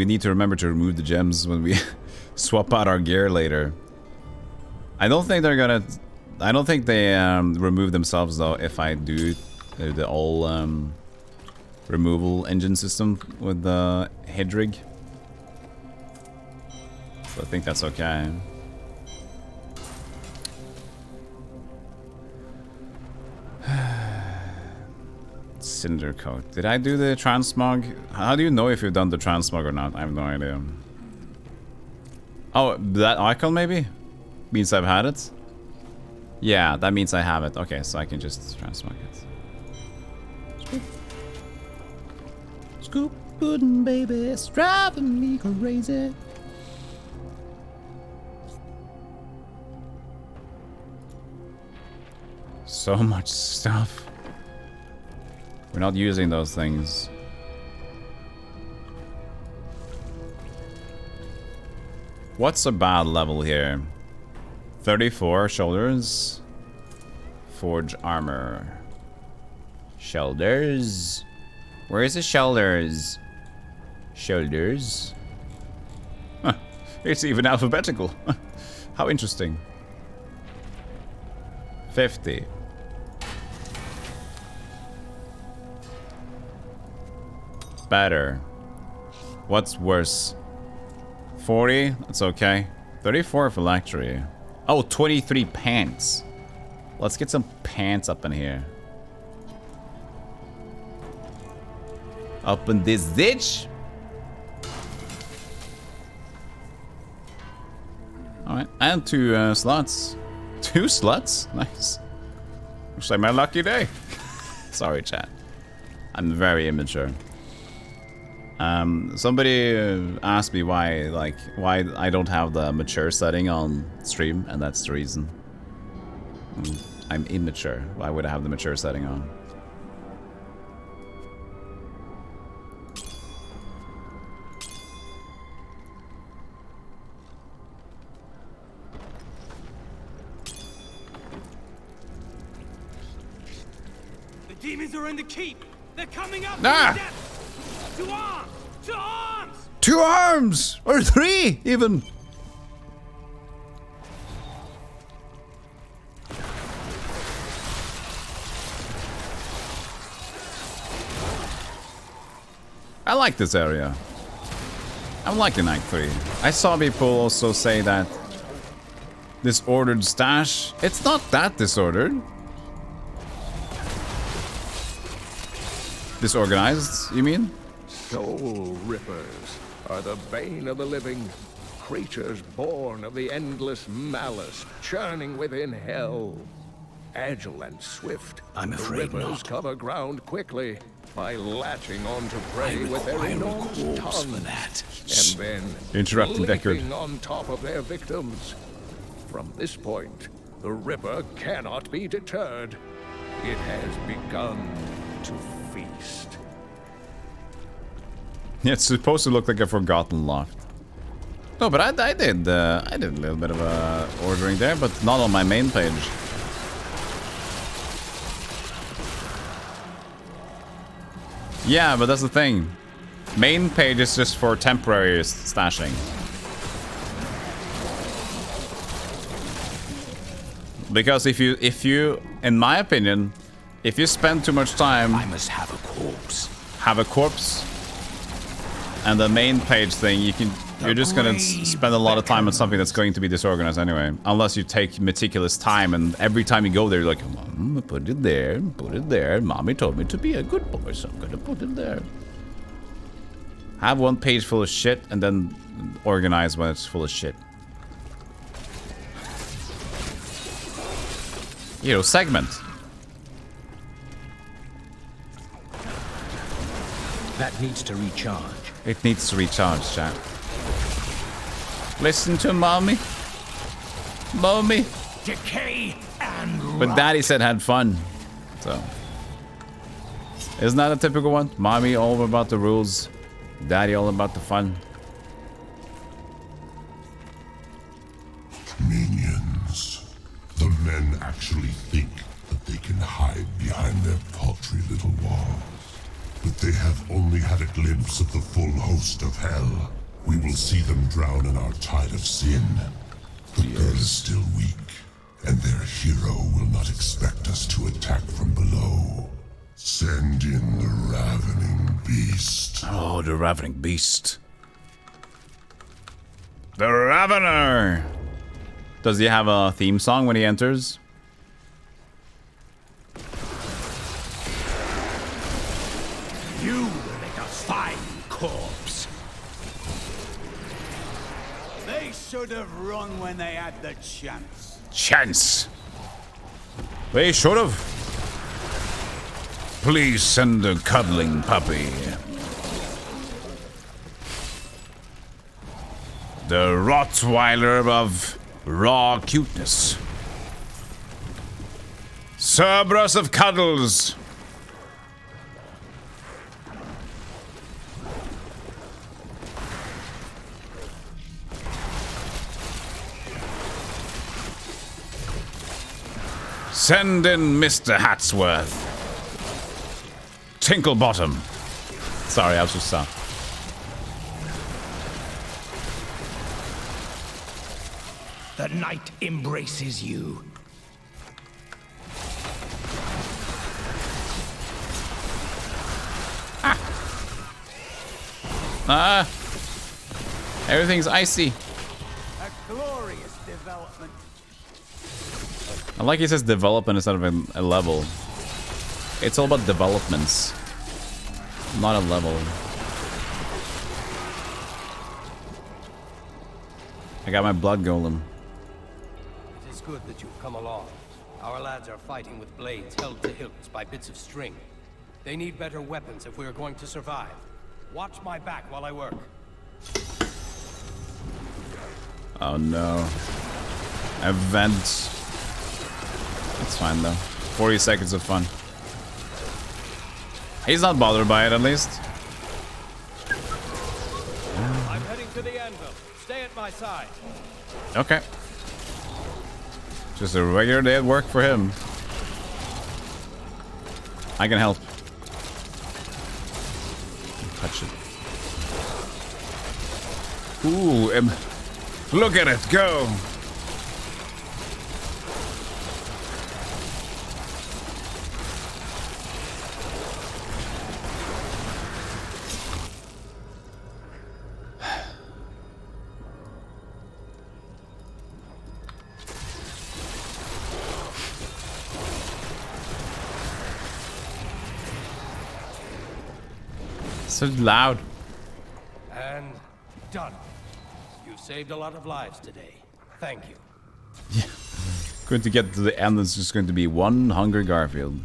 S1: need to remember to remove the gems when we swap out our gear later. I don't think they're gonna... I don't think they remove themselves though if I do the all removal engine system with the head rig. So I think that's okay. Cinder coat. Did I do the transmog? How do you know if you've done the transmog or not? I have no idea. Oh, that icon maybe? Means I've had it? Yeah, that means I have it. Okay, so I can just transmog it. Scoop. Scoop pudding, baby. It's driving me crazy. So much stuff. We're not using those things. What's a bad level here? 34 shoulders. Forge armor. Shoulders. Where is the shoulders? Shoulders. Huh. It's even alphabetical. How interesting. 50. Better. What's worse? 40? That's okay. 34 phylactery. Oh, 23 pants. Let's get some pants up in here. Up in this ditch. Alright, and 2 slots. 2 slots? Nice. Looks like my lucky day. Sorry, chat. I'm very immature. Somebody asked me why I don't have the mature setting on stream, and that's the reason. I'm immature. Why would I have the mature setting on?
S16: The demons are in the keep. They're coming up.
S1: Ah!
S16: To arms! To arms!
S1: 2 arms! Or 3, even! I like this area. I'm liking Act 3. I saw people also say that disordered stash. It's not that disordered. Disorganized, you mean?
S6: Soul rippers are the bane of the living, creatures born of the endless malice churning within hell. Agile and swift,
S4: I'm afraid
S6: the rippers
S4: not.
S6: cover ground quickly by latching onto prey with their enormous tongues,
S4: for that.
S6: and then
S1: Interrupting Deckard.
S6: leaping on top of their victims. From this point, the Ripper cannot be deterred. It has begun to feast.
S1: Yeah, it's supposed to look like a forgotten loft. No, but I did a little bit of ordering there, but not on my main page. Yeah, but that's the thing. Main page is just for temporary stashing. Because if you, in my opinion, if you spend too much time,
S4: I must have a corpse.
S1: Have a corpse, and the main page thing, you're just gonna spend a lot of time on something that's going to be disorganized anyway. Unless you take meticulous time, and every time you go there, you're like, put it there, put it there. Mommy told me to be a good boy, so I'm gonna put it there. Have one page full of shit, and then organize when it's full of shit. You know, segment.
S4: That needs to recharge.
S1: It needs to recharge, chat. Listen to mommy. Mommy.
S4: Decay and
S1: But daddy said had fun. So. Isn't that a typical one? Mommy all about the rules. Daddy all about the fun.
S7: Minions. The men actually think that they can hide behind their paltry little walls. But They have only had a glimpse of the full host of hell. We will see them drown in our tide of sin. The girl is still weak, and their hero will not expect us to attack from below. Send in the ravening beast.
S1: Oh, the ravening beast. The Ravener! Does he have a theme song when he enters?
S21: You will make a fine corpse. They should have run when they had the chance.
S1: Chance! They should have. Please send a cuddling puppy. The Rottweiler of raw cuteness. Cerberus of cuddles. Send in Mr. Hatsworth. Tinklebottom. Sorry, I was just
S4: The night embraces you.
S1: Everything's icy.
S21: A glorious development.
S1: I like he says development instead of a level. It's all about developments, not a level. I got my blood golem.
S12: It is good that you've come along. Our lads are fighting with blades held to hilts by bits of string. They need better weapons if we are going to survive. Watch my back while I work.
S1: Oh no. Event. It's fine though. 40 seconds of fun. He's not bothered by it at least.
S12: I'm heading to the anvil. Stay at my side.
S1: Okay. Just a regular day at work for him. I can help. Touch it. Ooh, look at it go. So loud.
S12: And done. You've saved a lot of lives today. Thank you.
S1: Yeah. Going to get to the end, it's just going to be one Hungry Garfield.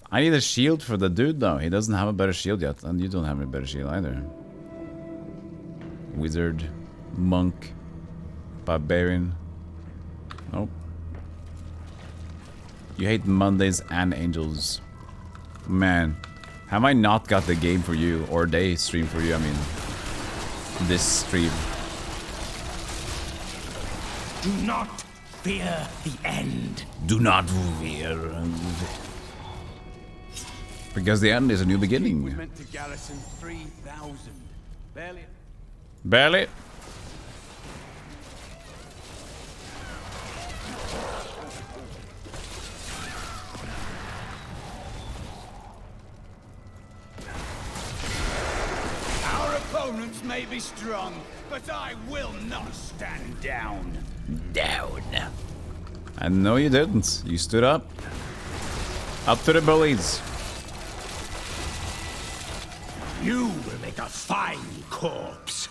S1: I need a shield for the dude though. He doesn't have a better shield yet, and you don't have a better shield either. Wizard, monk, barbarian. Nope. You hate Mondays and Angels. Man, have I not got the game for you, or day stream for you, I mean. This stream.
S4: Do not fear the end.
S1: Do not fear. Because the end is a new beginning.
S21: We meant to garrison 3,000. Barely.
S1: Barely.
S21: Our opponents may be strong, but I will not stand down.
S1: Down. I know you didn't. You stood up. Up to the bullies.
S21: You will make a fine corpse.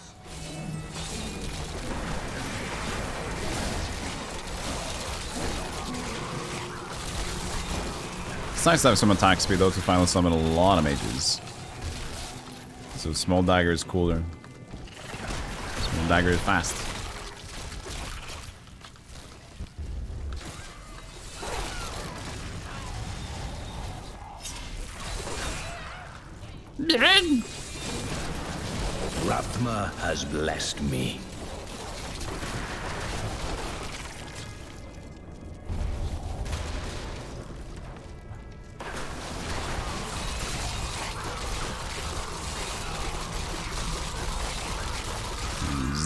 S1: It's nice to have some attack speed though to finally summon a lot of mages. So small dagger is cooler. Small dagger is fast.
S4: Rathma has blessed me.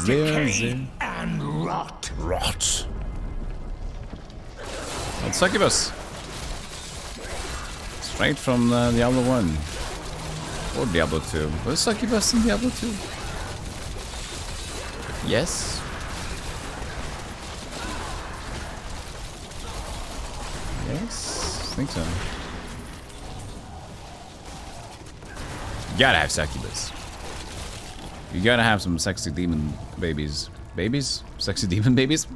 S1: Decay
S4: and rot.
S1: Rot. Well, succubus. Straight from Diablo 1. Or Diablo 2. Was succubus in Diablo 2? Yes. Yes, I think so. You gotta have succubus. You gotta have some sexy demon babies. Babies? Sexy demon babies?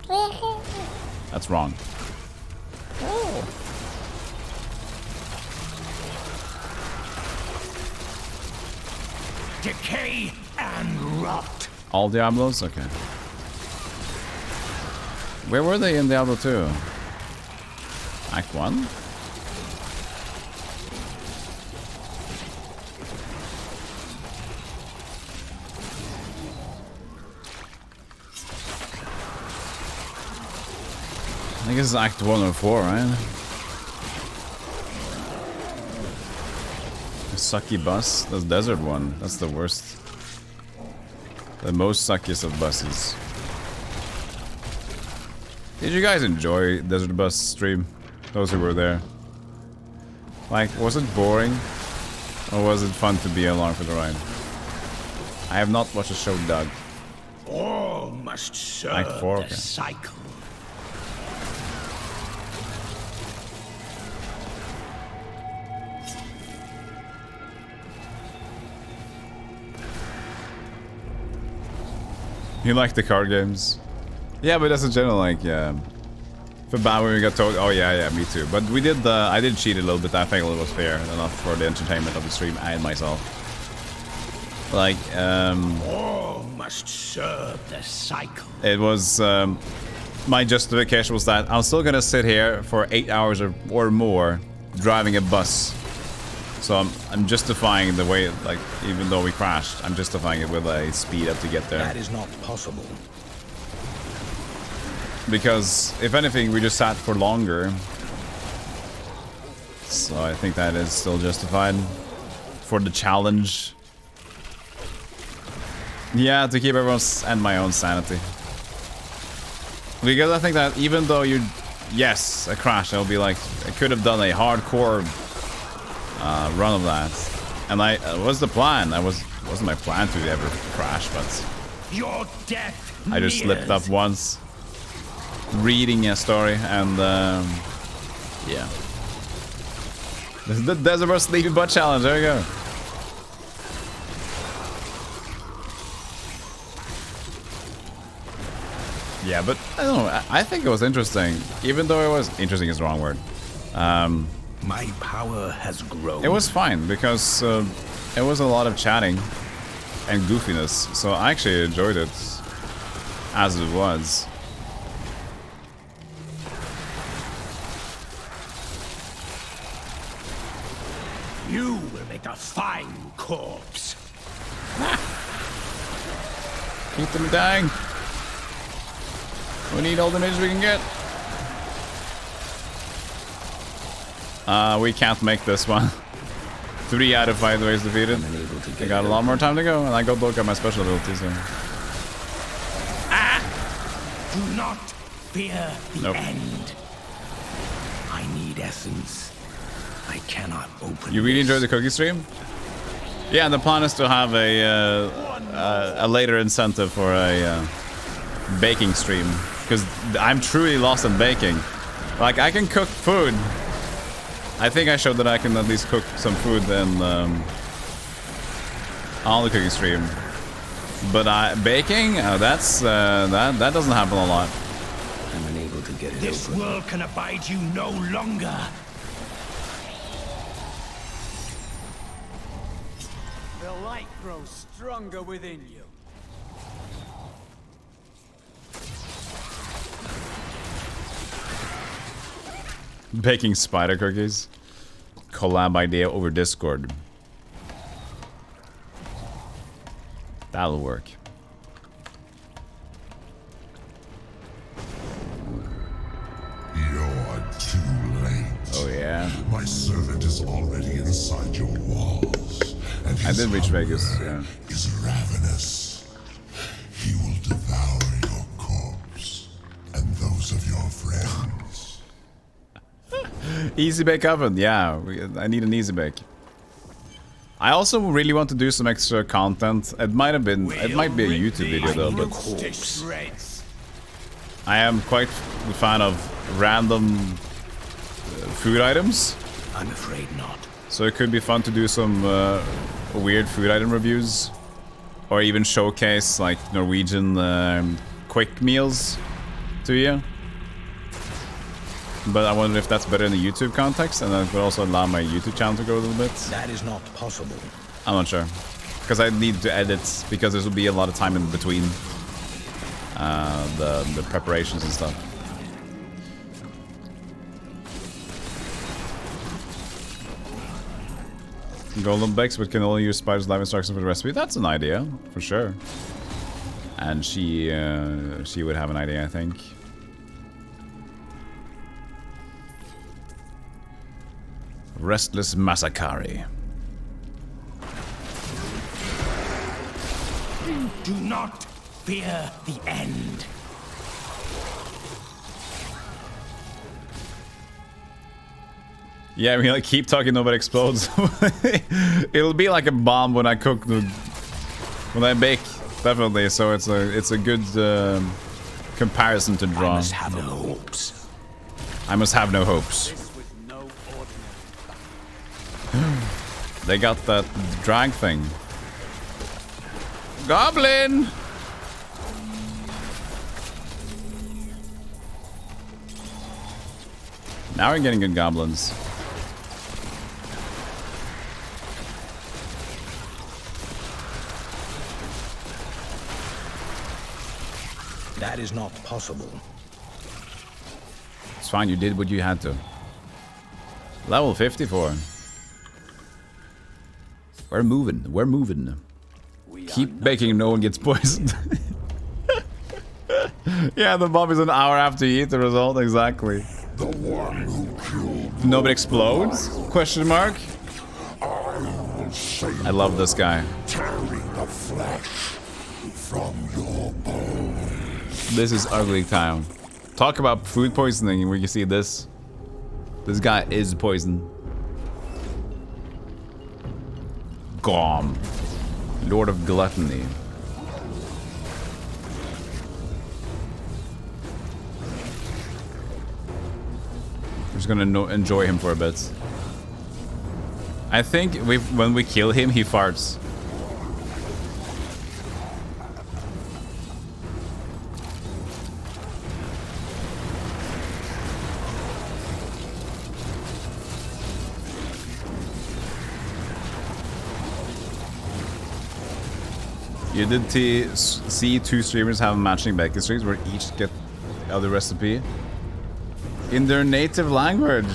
S1: That's wrong.
S4: Decay and rot.
S1: All Diablos? Okay. Where were they in Diablo 2? Act 1? I think it's Act 1 or 4, right? The sucky bus? That's desert one. That's the worst. The most suckiest of buses. Did you guys enjoy Desert Bus stream? Those who were there. Like, was it boring? Or was it fun to be along for the ride? I have not watched the show, Doug.
S4: All must serve
S1: Act 4,
S4: the
S1: okay.
S4: cycle.
S1: You like the card games? Yeah, but that's in general, like, yeah. For bad when we got told, oh yeah, me too. But we did, I did cheat a little bit. I think it was fair enough for the entertainment of the stream and myself. Like,
S4: All must serve the cycle.
S1: it was, my justification was that I'm still gonna sit here for 8 hours or more driving a bus. So I'm justifying the way, like, even though we crashed, I'm justifying it with a speed up to get there.
S4: That is not possible.
S1: Because, if anything, we just sat for longer. So I think that is still justified. For the challenge. Yeah, to keep everyone's and my own sanity. Because I think that even though you... Yes, a crash, I'll be like... I could have done a hardcore run of that. And what's the plan? Wasn't my plan to ever crash, but...
S4: Your death
S1: I just slipped up once. Reading a story, and yeah. This is the Desert Bus Sleepy Butt Challenge, there you go. Yeah, but I don't know, I think it was interesting. Even though it was... Interesting is the wrong word.
S4: My power has grown.
S1: It was fine, because it was a lot of chatting and goofiness, so I actually enjoyed it as it was.
S4: You will make a fine corpse.
S1: Keep them dying. We need all the mages we can get. We can't make this one. 3 out of 5 ways defeated. I got a lot more time to go, and I got look at my special abilities. So.
S4: Do not fear the
S1: Nope.
S4: end. I need essence. I cannot open.
S1: You really enjoyed the cookie stream? Yeah, the plan is to have a later incentive for a baking stream, because I'm truly lost in baking. Like, I can cook food. I think I showed that I can at least cook some food on the cooking stream. But baking, that doesn't happen a lot.
S4: I'm unable to get it. This world can abide you no longer.
S21: The light grows stronger within you.
S1: Baking spider cookies. Collab idea over Discord. That'll work.
S7: You're too late.
S1: Oh yeah.
S7: My servant is already inside your walls, and
S1: I did reach Vegas. Yeah.
S7: is ravenous. He will devour
S1: Easy bake oven, yeah. I need an easy bake. I also really want to do some extra content. It might be a YouTube video though, but I am quite a fan of random food items.
S4: I'm afraid not.
S1: So it could be fun to do some weird food item reviews, or even showcase like Norwegian quick meals to you. But I wonder if that's better in the YouTube context, and that would also allow my YouTube channel to grow a little bit.
S4: That is not possible.
S1: I'm not sure. Because I need to edit, because there will be a lot of time in between the preparations and stuff. Golden Bex, but can only use Spider's live instructions for the recipe. That's an idea, for sure. And she would have an idea, I think. Restless Masakari.
S4: Do not fear the end.
S1: Yeah, I mean, like, keep talking, nobody explodes. It'll be like a bomb when I cook when I bake, definitely. So it's a good comparison to draw.
S4: I must have no hopes.
S1: I must have no hopes. They got that drag thing. Goblin! Now we're getting good goblins.
S4: That is not possible.
S1: It's fine, you did what you had to. Level 54. We're moving, we're moving. Keep baking, no one gets poisoned. Yeah, the bomb is an hour after you eat the result, exactly.
S7: The one who killed
S1: Nobody explodes? Question mark? I love this guy.
S7: Carry the flesh from your bones.
S1: This is ugly town. Talk about food poisoning where you see this. This guy is poison. Gom. Lord of Gluttony. I'm just gonna enjoy him for a bit. I think when we kill him, he farts. You did see two streamers have matching baking streams where each get the other recipe in their native language.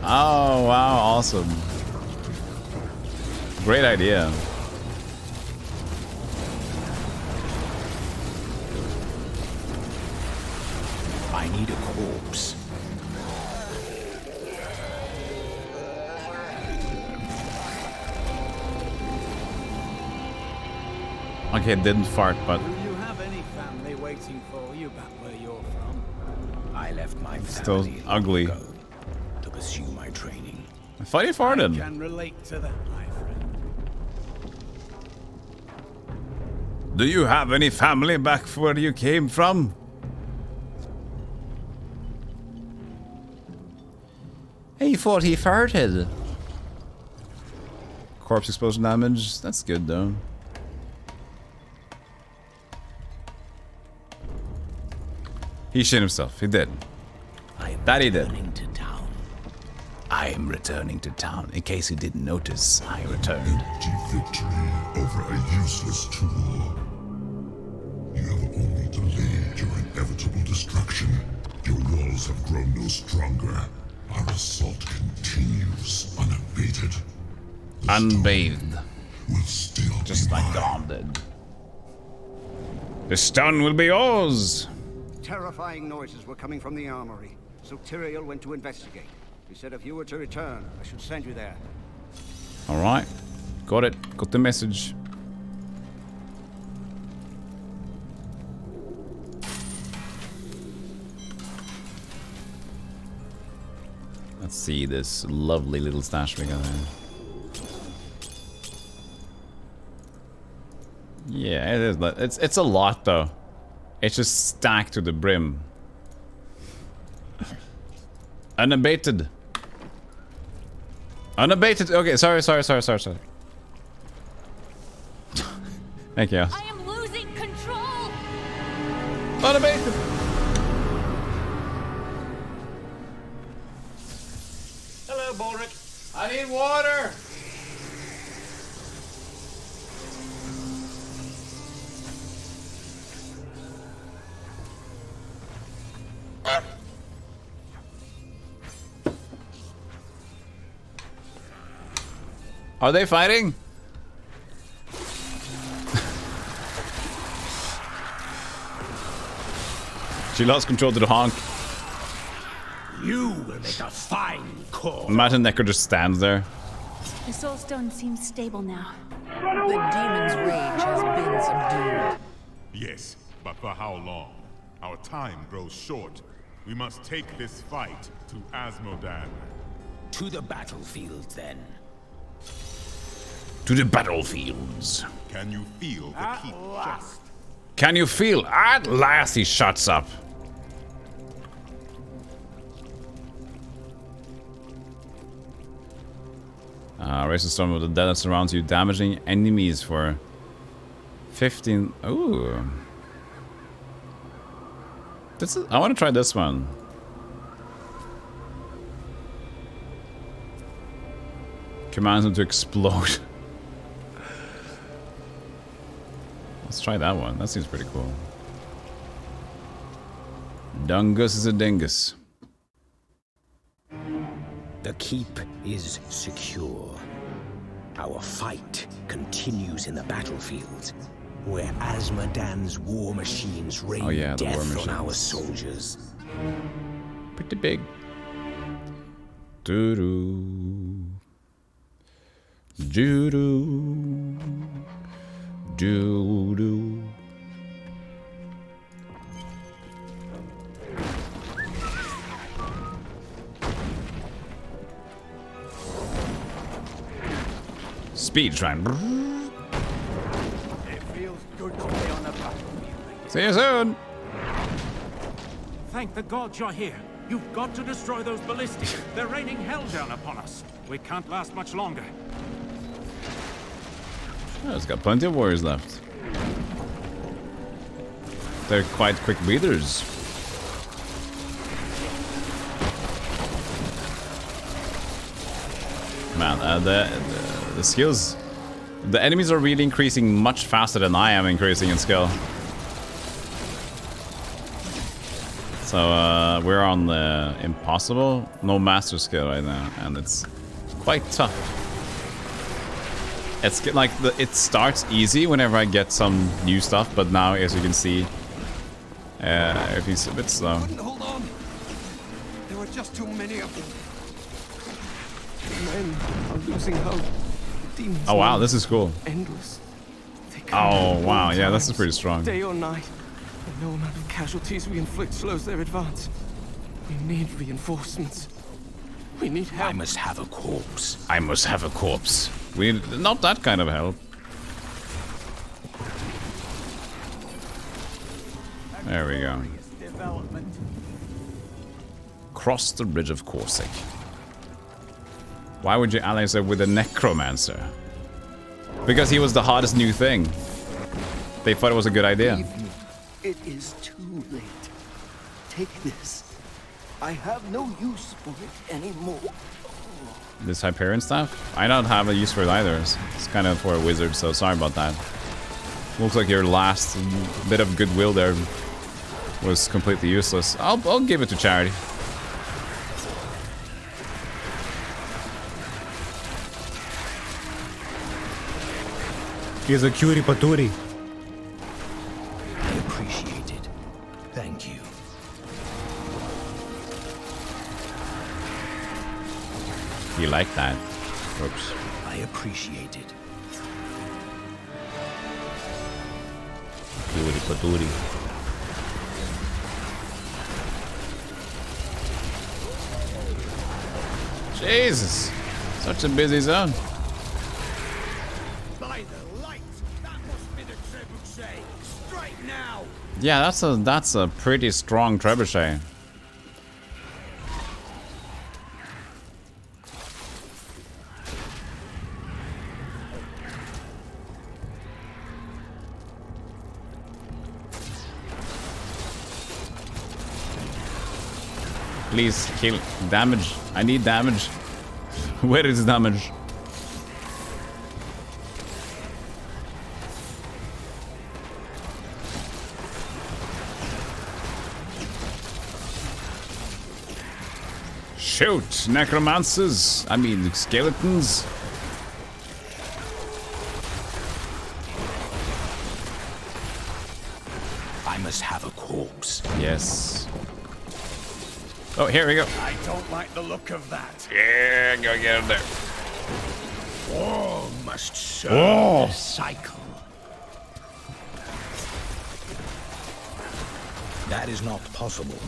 S1: Oh wow, awesome. Great idea.
S4: I need a corpse.
S1: Okay, it didn't fart, but
S9: Do you have any family waiting for you back where you're from?
S4: I left my
S1: still
S4: family
S1: ugly.
S4: long ago to pursue my training.
S1: I thought he farted.
S9: I can relate to that, my friend.
S1: Do you have any family back where you came from? He thought he farted. Corpse explosion damage. That's good though. He shit himself. He did. That he did. I am returning to town. In case you didn't notice, I returned.
S7: Empty victory over a useless tool. You have only delayed your inevitable destruction. Your walls have grown no stronger. Our assault continues unabated.
S1: Unbathed.
S7: Will still
S1: just like Dom did. The stone will be yours.
S15: Terrifying noises were coming from the armory, so Tyrael went to investigate. He said if you were to return, I should send you there.
S1: Alright. Got it. Got the message. Let's see this lovely little stash we got here. Yeah, it is. It's a lot though. It's just stacked to the brim. Unabated. Unabated. Okay, sorry. Thank you.
S5: I am losing control.
S1: Unabated.
S22: Hello, Balric.
S1: I need water. Are they fighting? She lost control to the honk.
S4: You will make a fine call.
S1: Imagine Necro just stands there.
S3: The soul stone seems stable now.
S8: The demon's rage has been subdued.
S23: Yes, but for how long? Our time grows short. We must take this fight to Asmodan.
S4: To the battlefield, then.
S1: To the battlefields.
S23: Can you feel the keep shut?
S1: Can you feel? At last he shuts up. Raise the storm of the dead that surrounds you, damaging enemies for 15. Ooh. I want to try this one. Commands them to explode. Let's try that one. That seems pretty cool. Dungus is a dingus.
S4: The keep is secure. Our fight continues in the battlefield, where Asmodan's war machines rain death on our soldiers.
S1: Pretty big. Doo-doo. Doo-doo. Doo-doo. Speed train.
S21: It feels good to be on the battlefield.
S1: See you soon.
S10: Thank the gods you're here. You've got to destroy those ballistas. They're raining hell down upon us. We can't last much longer.
S1: Oh, it's got plenty of warriors left. They're quite quick breathers. Man, the skills... The enemies are really increasing much faster than I am increasing in skill. So, we're on the impossible, no master skill right now, and it's quite tough. It's like, it starts easy whenever I get some new stuff, but now, as you can see, everything's a bit slow.
S15: Hold on. There were just too many of them. Men are losing hope. Demons.
S1: Oh wow, this is cool.
S16: Endless.
S1: Oh wow, yeah, this is pretty strong.
S16: Day or night. And no amount of casualties we inflict slows their advance. We need reinforcements. We need help.
S4: I must have a corpse.
S1: I must have a corpse. We need not that kind of help. There we go. Cross the Bridge of Corsic. Why would you ally yourself with a Necromancer? Because he was the hottest new thing. They thought it was a good idea.
S15: Leave me. It is too late. Take this. I have no use for it anymore.
S1: This Hyperion stuff? I don't have a use for it either. It's kind of for a wizard, so sorry about that. Looks like your last bit of goodwill there was completely useless. I'll give it to charity.
S17: He's a cutie patootie.
S4: I appreciate it. Thank you.
S1: You like that? Oops.
S4: I appreciate it.
S1: Cutie patootie. Jesus. Such a busy zone.
S21: By the light, that must be the trebuchet. Strike now.
S1: Yeah, that's a pretty strong trebuchet. Please kill damage. I need damage. Where is damage? Shoot, necromancers. I mean, skeletons.
S4: I must have a corpse.
S1: Yes. Oh, here we go.
S21: I don't like the look of that.
S1: Yeah, go get him there.
S4: All must serve
S1: Oh.
S4: the cycle. That is not possible.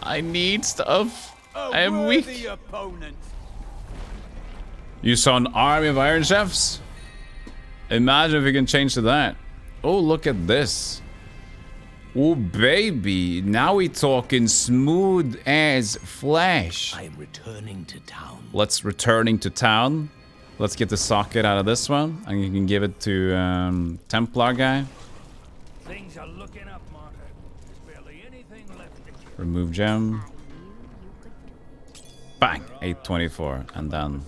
S1: I need stuff. I am weak.
S21: Opponent.
S1: You saw an army of Iron Chefs? Imagine if we can change to that. Oh, look at this. Oh, baby. Now we talking smooth as flesh.
S4: I am returning to town.
S1: Let's returning to town. Let's get the socket out of this one. And you can give it to Templar guy.
S21: Things are looking up, Martyr. There's barely anything left to kill.
S1: Remove gem. Bang! 824. And then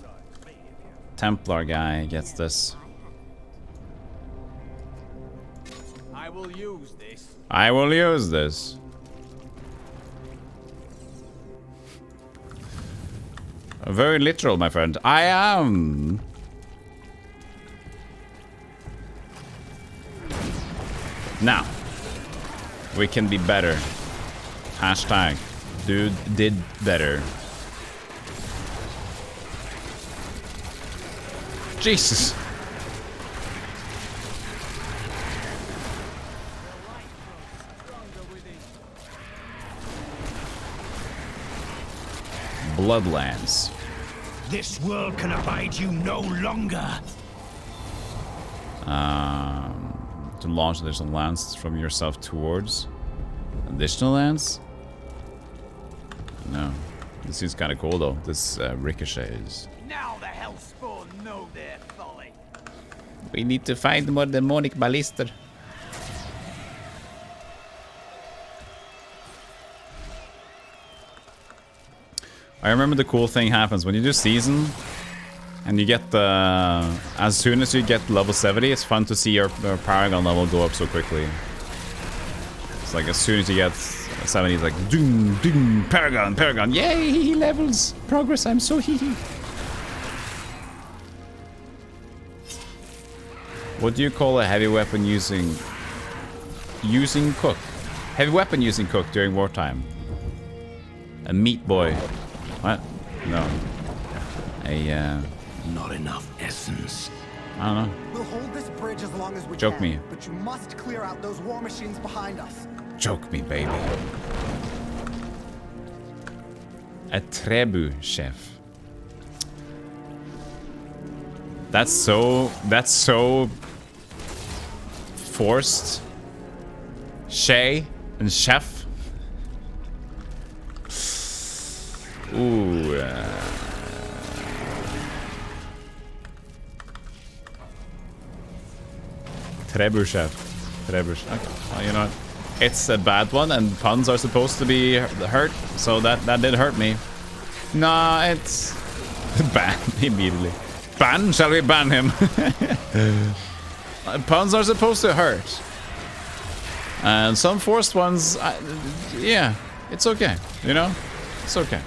S1: Templar guy gets this.
S21: I will use this.
S1: I will use this. Very literal, my friend. I am. Now, we can be better. Hashtag, dude did better. Jesus. Bloodlands.
S4: This world can abide you no longer.
S1: To launch additional lands from yourself towards additional lands? No. This seems kind of cool though. This ricochets.
S21: Now the Hellspawn know their folly.
S1: We need to find more demonic ballista. I remember the cool thing happens when you do season and you get the... as soon as you get level 70, it's fun to see your Paragon level go up so quickly. It's like as soon as you get 70, it's like doom, doom, Paragon, Paragon, yay, he levels, progress, I'm so hee. What do you call a heavy weapon using cook? Heavy weapon using cook during wartime. A meat boy. What? No.
S4: Not enough essence.
S1: I don't know.
S17: We'll hold this bridge as long as we
S1: Joke
S17: can.
S1: me.
S17: But you must clear out those war machines behind us.
S1: Joke me, baby. A Trebu chef. That's so forced. Shay and chef. Ooh. Trebuchev. Trebuchev. Okay. Well, you know what? It's a bad one, and puns are supposed to be hurt, so that did hurt me. Nah, it's... ban immediately. Ban? Shall we ban him? Puns are supposed to hurt. And some forced ones... yeah, it's okay, you know? It's okay.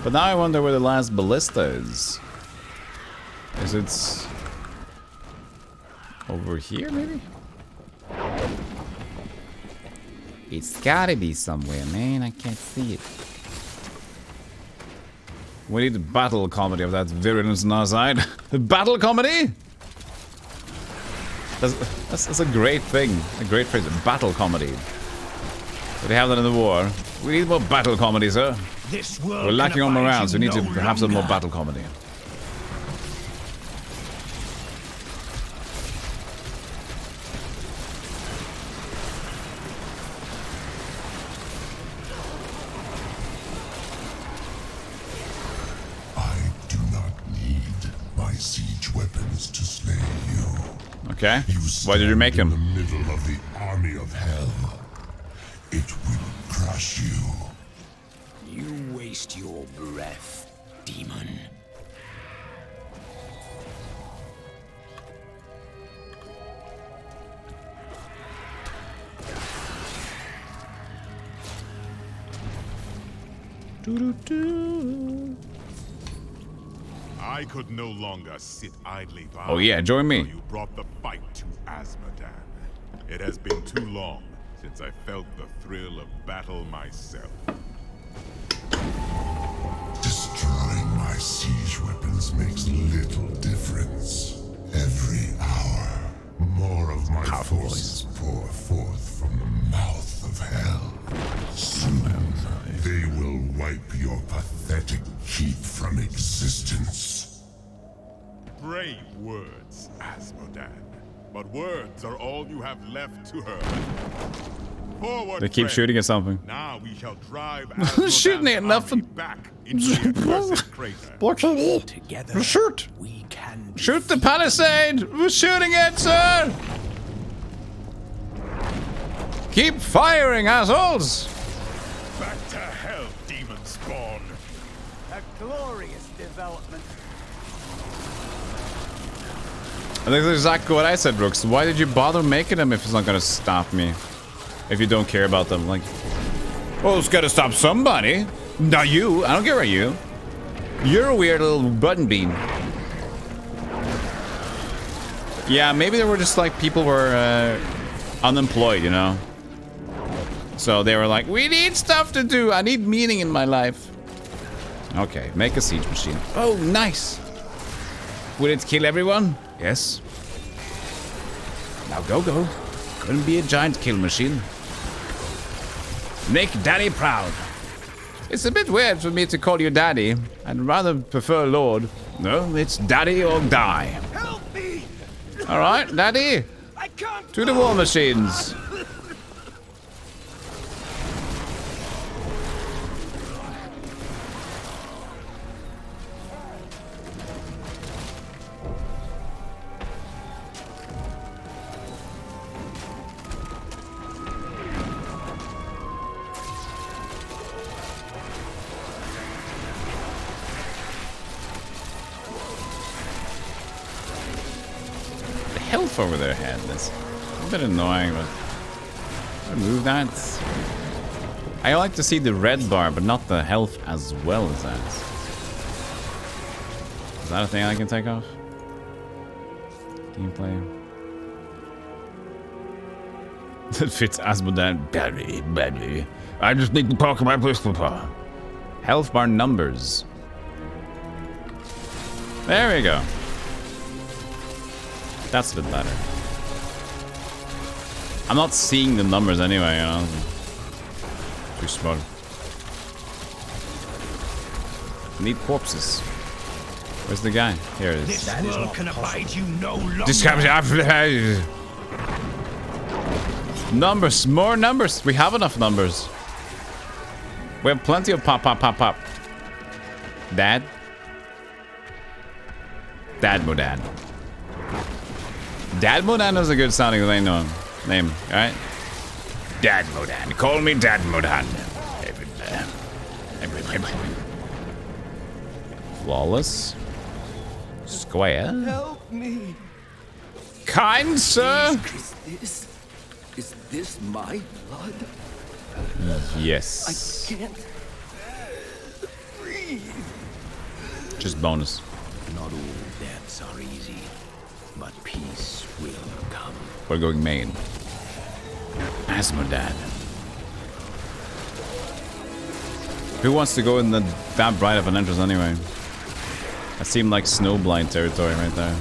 S1: But now I wonder where the last ballista is. Is it over here, maybe? It's gotta be somewhere, man. I can't see it. We need battle comedy of that virulence on our side. Battle comedy? That's a great thing. A great phrase. Battle comedy. They have that in the war. We need more battle comedy, sir. We're lacking on morale, so we need to have some more battle comedy. Okay. Why did you make him?
S7: In the middle of the army of hell. It will crush you.
S4: You waste your breath, demon.
S23: I could no longer sit idly by.
S1: Oh yeah, join me.
S23: You brought the fight to Azmodan. It has been too long since I felt the thrill of battle myself.
S7: Destroying my siege weapons makes little difference. Every hour, more of my forces pour forth from the mouth of hell. Soon, they will wipe your pathetic keep from existence.
S23: Brave words, Azmodan. But words are all you have left to her. Forward,
S1: They keep
S23: friend.
S1: shooting at something.
S23: Now we shall drive
S1: Shooting at nothing.
S23: back into the accursed crater.
S4: Together,
S1: shoot!
S4: we can
S1: Shoot the palisade! We're shooting it, sir! Keep firing, assholes!
S23: Back to hell, demon spawn.
S21: A glorious development.
S1: I think that's exactly what I said, Brooks. Why did you bother making them if it's not gonna stop me? If you don't care about them, like... Well, it's gotta stop somebody. Not you. I don't care about you. You're a weird little button bean. Yeah, maybe they were just like people were unemployed, you know? So they were like, we need stuff to do. I need meaning in my life. Okay, make a siege machine. Oh, nice. Would it kill everyone? Yes. Now go. Couldn't be a giant kill machine. Make Daddy proud. It's a bit weird for me to call you Daddy. I'd rather prefer Lord. No, it's Daddy or die.
S21: Help me!
S1: All right, Daddy.
S21: I can't.
S1: To the war machines. Health over their head. That's a bit annoying, but I move that. I like to see the red bar, but not the health as well as that. Is that a thing I can take off? Gameplay. That fits Azmodan badly. I just need to park my pistol power. Health bar numbers. There we go. That's a bit better. I'm not seeing the numbers anyway, you know. Too smart. Need corpses. Where's the guy? Here it is.
S4: This world can abide you no longer.
S1: Numbers, more numbers. We have enough numbers. We have plenty of pop. Dad Modan. Dad Modan is a good sounding name, alright? Dad Modan. Call me Dad Modan. Flawless. Square.
S21: Help me.
S1: Kind sir.
S21: Is this my blood?
S1: Yes.
S21: I can't breathe.
S1: Just bonus.
S4: Not all deaths are easy, but peace will come.
S1: We're going main. Azmodan. Who wants to go in that bright of an entrance anyway? That seemed like snowblind territory right there.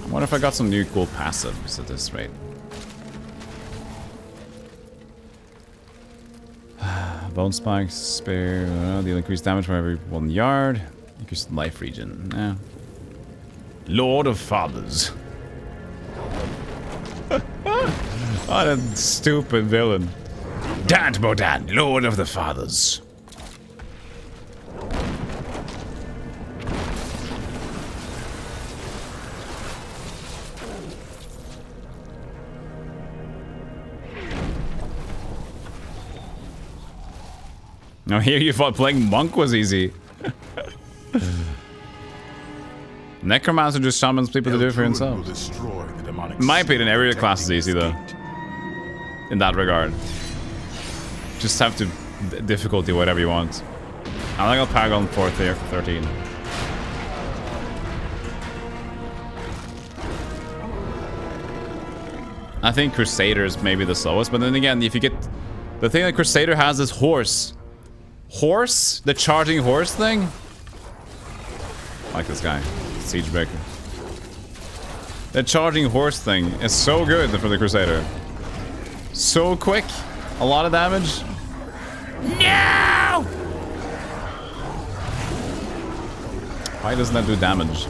S1: I wonder if I got some new cool passives at this rate. Bone spikes, spare, deal increased damage for every 1 yard. Increased life regen. Yeah. Lord of Fathers. What a stupid villain. Dant Bodan, Lord of the Fathers. Now here you thought playing Monk was easy. Necromancer just summons people to do it for himself. In my opinion, every other class is easy though. In that regard. Just have to difficulty whatever you want. I like a Paragon 13. I think Crusader is maybe the slowest, but then again, if you get... The thing that Crusader has is Horse. Horse? The charging horse thing? I like this guy. Siegebreaker. The charging horse thing is so good for the Crusader. So quick. A lot of damage. No! Why doesn't that do damage?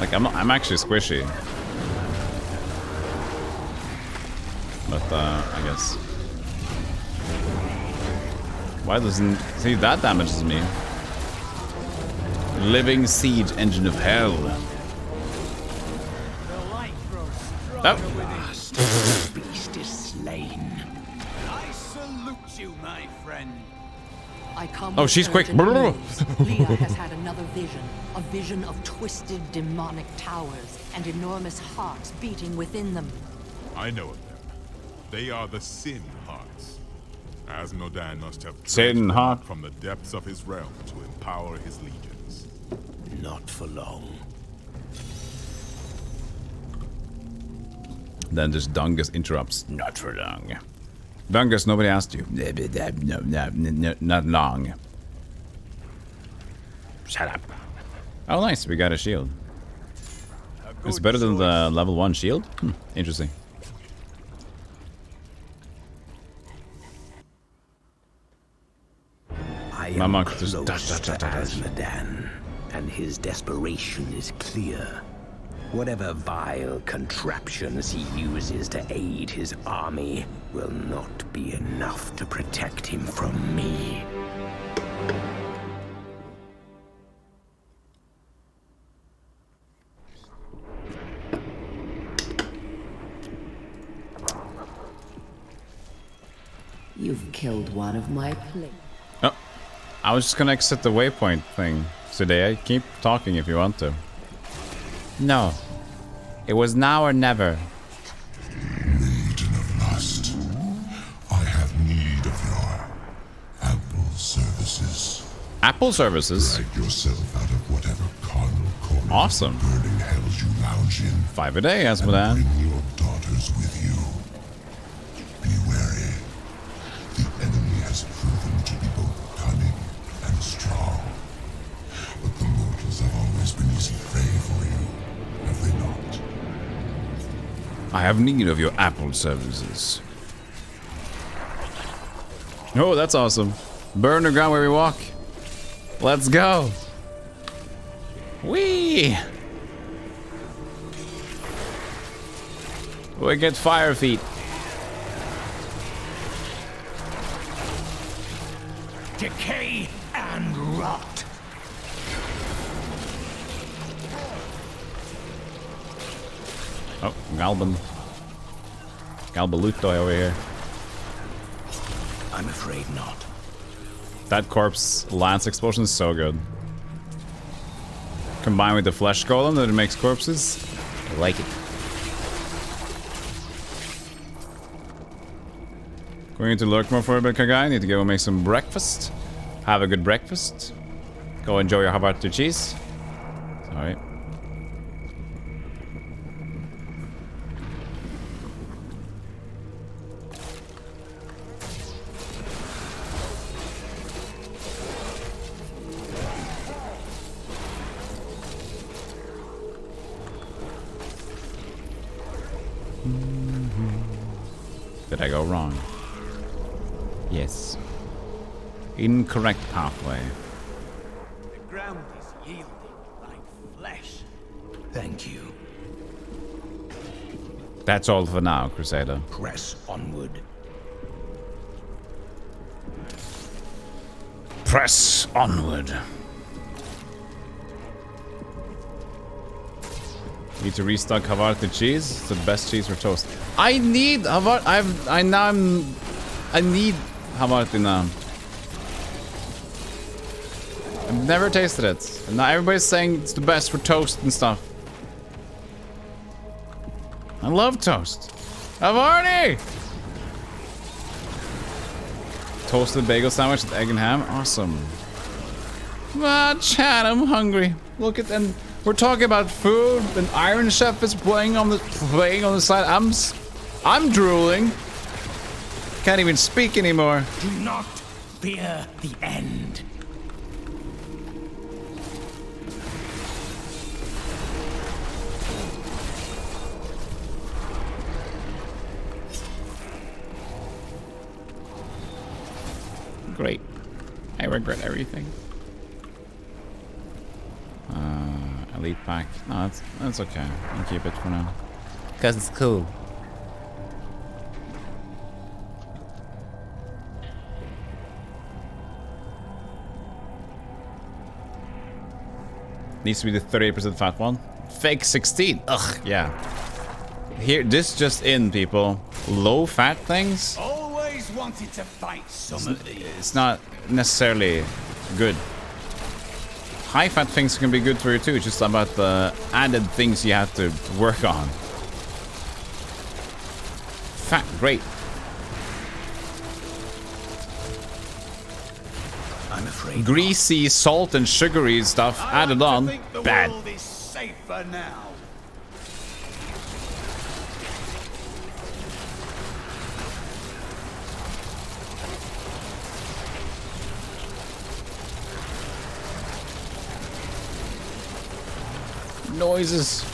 S1: Like, I'm actually squishy. But, I guess. Why doesn't... See, that damages me. Living siege engine of hell.
S4: Oh. The beast is slain.
S21: I salute you, my friend.
S8: I come
S1: Oh, she's quick.
S8: Leah has had another vision. A vision of twisted demonic towers and enormous hearts beating within them.
S23: I know of them. They are the Sin Hearts. Asmodan must have
S1: Sin Heart
S23: from the depths of his realm to empower his legions.
S4: Not for long.
S1: Then just Dungus interrupts. Not for long. Dungus, nobody asked you. No, not long. Shut up. Oh, nice. We got a shield. It's better than the level 1 shield? Interesting.
S4: I am close to Asmodan, and his desperation is clear. Whatever vile contraptions he uses to aid his army will not be enough to protect him from me.
S14: You've killed one of my plates.
S1: Oh, I was just gonna exit the waypoint thing today. Keep talking if you want to. No. It was now or never.
S7: Maiden of lust, I have need of your ample services.
S1: Apple services?
S7: Drag yourself out of whatever carnal corner
S1: awesome.
S7: burning hells you lounge in.
S1: 5 a day, Asmodan.
S7: Bring your daughters with you. Be wary. The enemy has proven to be both cunning and strong. But the mortals have always been easy prey for you, have they not?
S1: I have need of your Apple services. Oh, that's awesome. Burn the ground where we walk. Let's go. Whee! We get fire feet.
S4: Decay and rot.
S1: Oh, Goblin. Galbaluto over here.
S4: I'm afraid not.
S1: That corpse lance explosion is so good. Combined with the flesh golem that it makes corpses. I like it. Going to lurk more for a bit, guy. Need to go make some breakfast. Have a good breakfast. Go enjoy your Havarti cheese. Sorry. Did I go wrong? Yes. Incorrect pathway.
S21: The ground is yielding like flesh.
S4: Thank you.
S1: That's all for now, Crusader.
S4: Press onward.
S1: Press onward. Need to restock Havarti cheese. It's the best cheese for toast. I need Havarti. I need Havarti now. I've never tasted it. And now everybody's saying it's the best for toast and stuff. I love toast. Havarti! Toasted bagel sandwich with egg and ham. Awesome. Ah, chat, I'm hungry. Look at and we're talking about food, and Iron Chef is playing on the side. I'm drooling. Can't even speak anymore.
S4: Do not fear the end.
S1: Great. I regret everything. Elite pack. No, that's okay. I can keep it for now. Cause it's cool. Needs to be the 38% fat one. Fake 16. Ugh, yeah. Here, this just in, people. Low fat things.
S21: Always wanted to fight some of these.
S1: It's not necessarily good. High fat things can be good for you too. It's just about the added things you have to work on. Fat, great.
S4: I'm afraid.
S1: Greasy, salt, and sugary stuff added on. Bad.
S21: The world is safer now.
S1: Noises.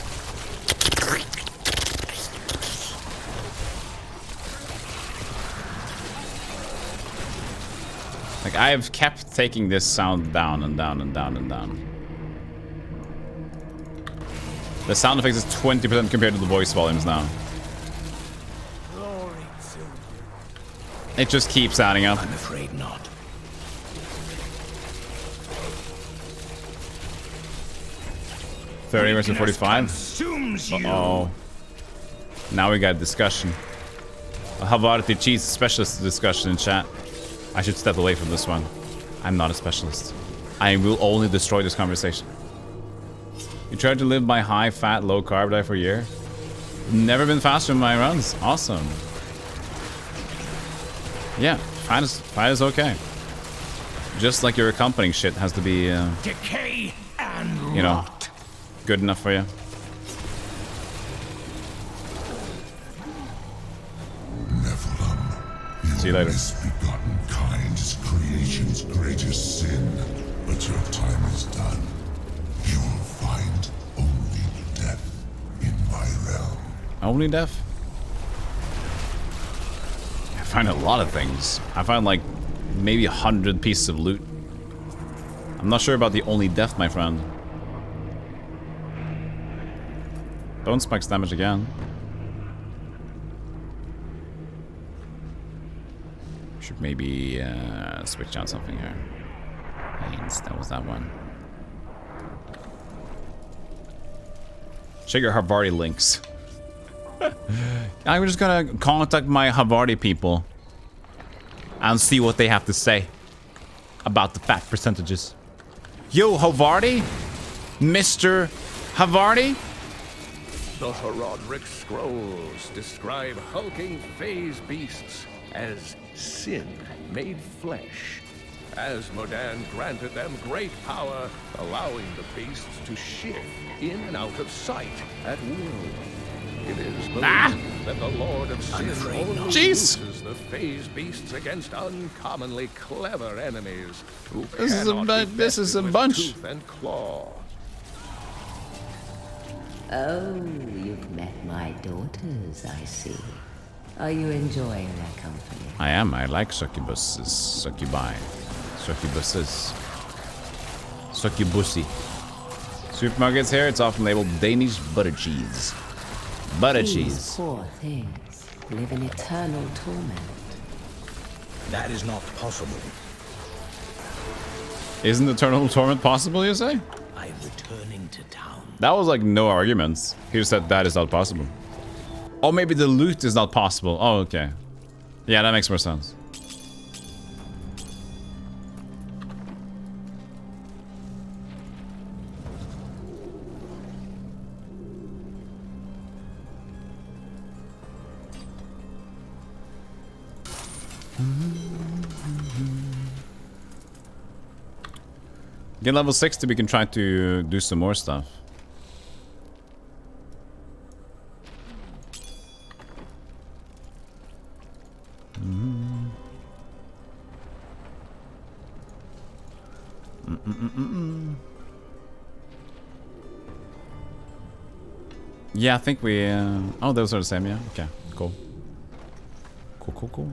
S1: Like, I have kept taking this sound down and down and down and down. The sound effects is 20% compared to the voice volumes now. It just keeps adding up.
S4: I'm afraid not.
S1: $30 versus $45. Uh-oh. Now we got a discussion. A Havarti cheese specialist discussion in chat. I should step away from this one. I'm not a specialist. I will only destroy this conversation. You tried to live by high fat, low carb diet for a year? Never been faster in my runs. Awesome. Yeah, fat is okay. Just like your accompanying shit has to be,
S4: decay and
S1: you know, good enough for you.
S7: Nephilim,
S1: see you later.
S7: Misbegotten kind is creation's greatest sin, but your time is done. You will find only death in my realm.
S1: Only death? I find a lot of things. I find like maybe 100 pieces of loot. I'm not sure about the only death, my friend. Bone spikes damage again. Should maybe switch out something here. Haynes, that was that one. Check your Havarti links. I'm just gonna contact my Havarti people and see what they have to say about the fat percentages. Yo, Havarti? Mr. Havarti?
S6: The Heraldric Scrolls describe hulking phase beasts as sin made flesh. Asmodan granted them great power, allowing the beasts to shift in and out of sight at will. It is believed that the Lord of Sin only uses the phase beasts against uncommonly clever enemies who
S1: This is a bunch.
S6: Tooth and claw.
S14: Oh, you've met my daughters, I see. Are you enjoying their company?
S1: I am. I like succubuses. Succubi. Succubuses. Succubussy. Supermarkets here, it's often labeled Danish butter cheese. Butter
S14: These
S1: cheese.
S14: poor things live in eternal torment.
S4: That is not possible.
S1: Isn't eternal torment possible, you say?
S4: I am returning to town.
S1: That was like no arguments. He just said that is not possible. Or maybe the loot is not possible. Oh, okay. Yeah, that makes more sense. Get level 60, we can try to do some more stuff. Yeah, I think we... oh, those are the same, yeah? Okay, cool. Cool.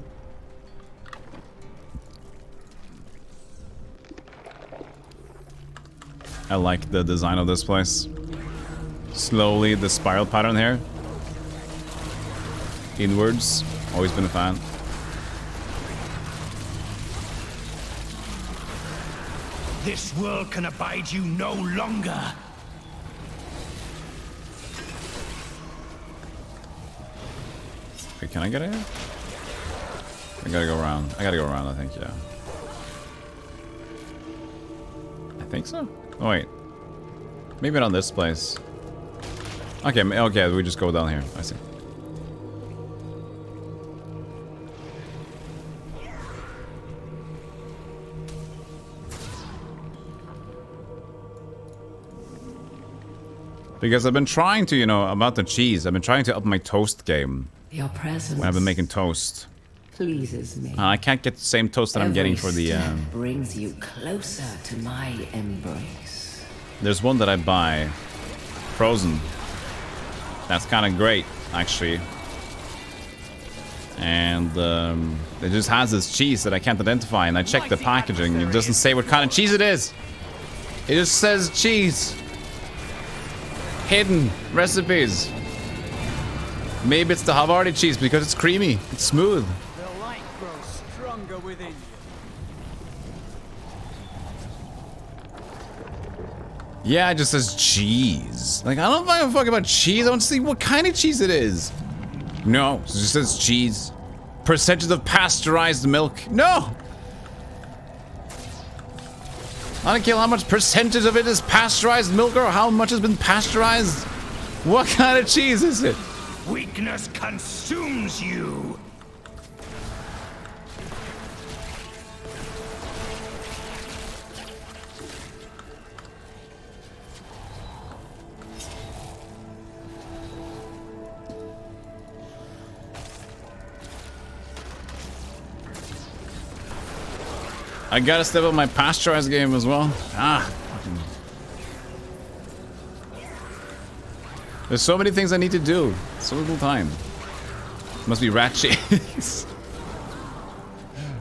S1: I like the design of this place. Slowly, the spiral pattern here. Inwards. Always been a fan.
S4: This world can abide you no longer.
S1: Wait, can I get in? I gotta go around. I think, yeah. I think so. Oh, wait. Maybe not this place. Okay, we just go down here. I see. Because I've been trying to, you know, about the cheese, I've been trying to up my toast game.
S14: Your presence
S1: When I've been making toast.
S14: pleases me.
S1: I can't get the same toast that I'm getting for the...
S14: Every step brings you closer to my embrace.
S1: There's one that I buy. Frozen. That's kind of great, actually. And it just has this cheese that I can't identify. And I checked the packaging. It doesn't say what kind of cheese it is. It just says cheese. Hidden recipes. Maybe it's the Havarti cheese because it's creamy. It's smooth.
S21: The light grows stronger within you.
S1: Yeah, it just says cheese. Like, I don't give a fuck about cheese. I want to see what kind of cheese it is. No, it just says cheese. Percentage of pasteurized milk. No! I don't care how much percentage of it is pasteurized milk or how much has been pasteurized. What kind of cheese is it?
S4: Weakness consumes you.
S1: I gotta step up my pasteurized game as well. There's so many things I need to do. So little time. Must be rat cheese.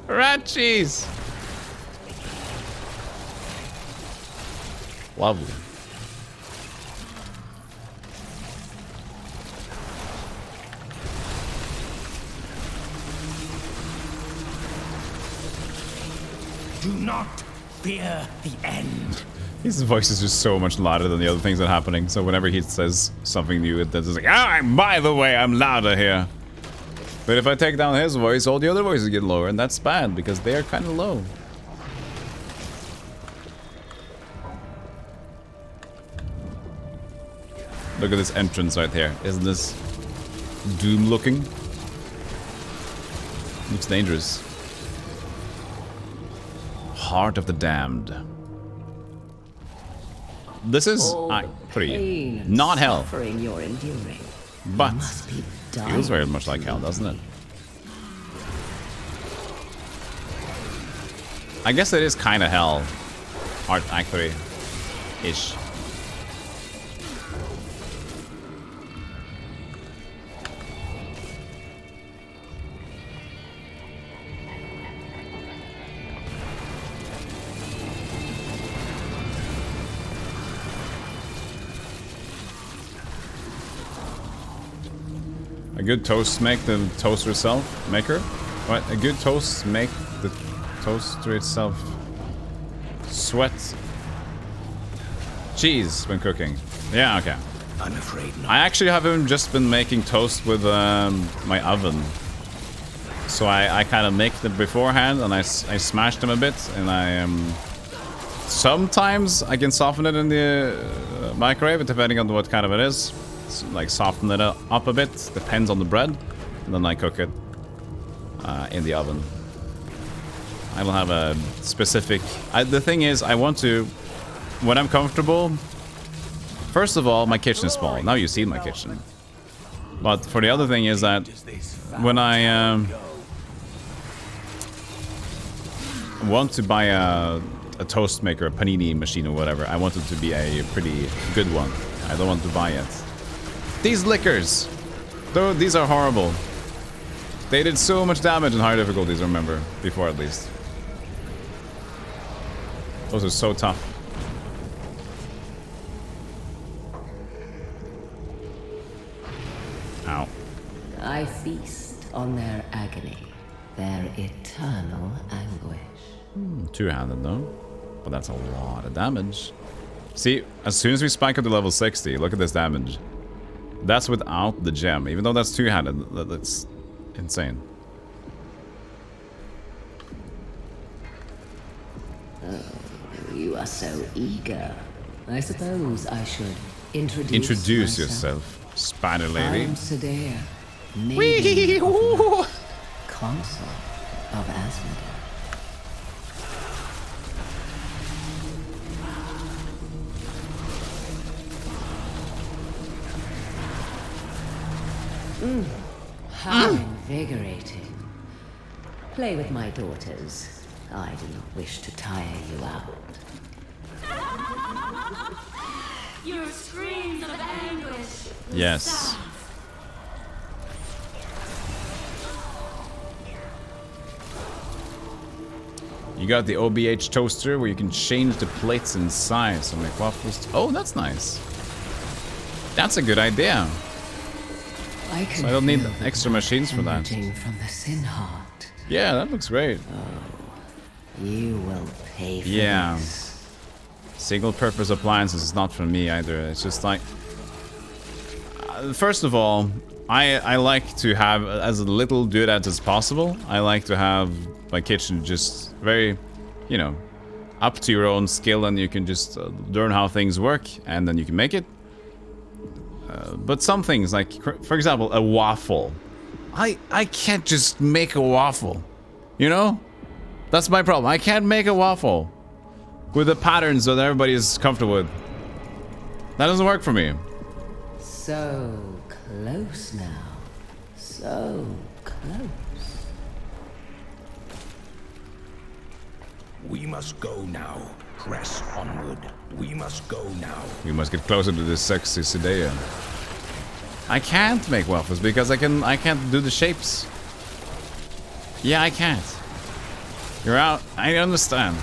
S1: Rat cheese. Lovely.
S4: Do not fear the end.
S1: His voice is just so much louder than the other things that are happening. So whenever he says something new, it's just like, by the way, I'm louder here. But if I take down his voice, all the other voices get lower, and that's bad because they are kind of low. Look at this entrance right here. Isn't this doom looking? Looks dangerous. Heart of the Damned. This is Act 3. Not hell.
S14: You're enduring.
S1: But feels very much like hell, doesn't it? I guess it is kind of hell. Act 3-ish. A good toast make the toaster itself maker. What? A good toast make the toaster itself sweat cheese when cooking. Yeah, okay.
S4: I'm afraid not.
S1: I actually haven't just been making toast with my oven. So I kind of make them beforehand and I smash them a bit and I sometimes I can soften it in the microwave depending on what kind of it is. Like soften it up a bit, depends on the bread, and then I cook it in the oven. I don't have a specific... the thing is, I want to... When I'm comfortable... First of all, my kitchen is small. Now you see my kitchen. But for the other thing is that when I want to buy a toast maker, a panini machine or whatever, I want it to be a pretty good one. I don't want to buy it. These lickers! Though these are horrible. They did so much damage in higher difficulties, I remember. Before at least. Those are so tough. Ow.
S14: I feast on their agony, their eternal anguish.
S1: Two-handed though. But that's a lot of damage. See, as soon as we spike up to level 60, look at this damage. That's without the gem. Even though that's two-handed, that's insane.
S14: Oh, you are so eager. I suppose I should introduce
S1: yourself, spider lady.
S14: I'm Sadea, maiden of consort of Asmodee. How invigorating. Play with my daughters. I do not wish to tire you out.
S5: Your screams of anguish.
S1: Yes. You got the OBH toaster where you can change the plates in size and make waffles. Oh, that's nice. That's a good idea. So I don't need extra machines for that.
S14: From the sin heart.
S1: Yeah, that looks great.
S14: Oh, you will pay for
S1: this. Single-purpose appliances is not for me either. It's just like... first of all, I like to have as little doodads as possible. I like to have my kitchen just very, you know, up to your own skill and you can just learn how things work and then you can make it. But some things, like, for example, a waffle. I can't just make a waffle, you know? That's my problem. I can't make a waffle with the patterns that everybody is comfortable with. That doesn't work for me.
S14: So close now. So close.
S4: We must go now. Press onward. We must go now.
S1: We must get closer to this sexy Sadea. I can't make waffles because I can't do the shapes. Yeah, I can't. You're out. I understand.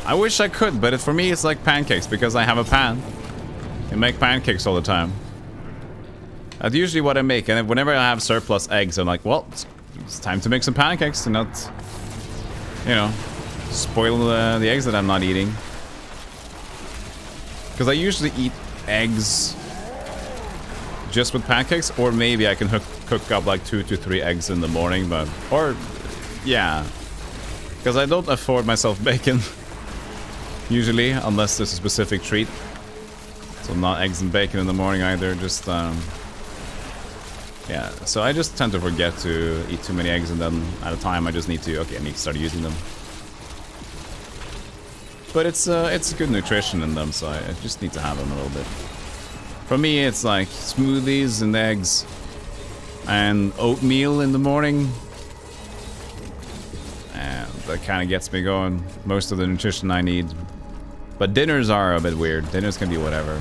S1: I wish I could, but for me it's like pancakes because I have a pan. I make pancakes all the time. That's usually what I make, and whenever I have surplus eggs, I'm like, well, it's time to make some pancakes to not, you know, spoil the eggs that I'm not eating. Because I usually eat eggs just with pancakes, or maybe I can cook up like 2 to 3 eggs in the morning, but, or, yeah. Because I don't afford myself bacon, usually, unless there's a specific treat. So not eggs and bacon in the morning either, just, Yeah, so I just tend to forget to eat too many eggs, and then at a time I just need to, okay, I need to start using them. But it's good nutrition in them, so I just need to have them a little bit. For me, it's like smoothies and eggs and oatmeal in the morning. And that kind of gets me going. Most of the nutrition I need. But dinners are a bit weird. Dinners can be whatever.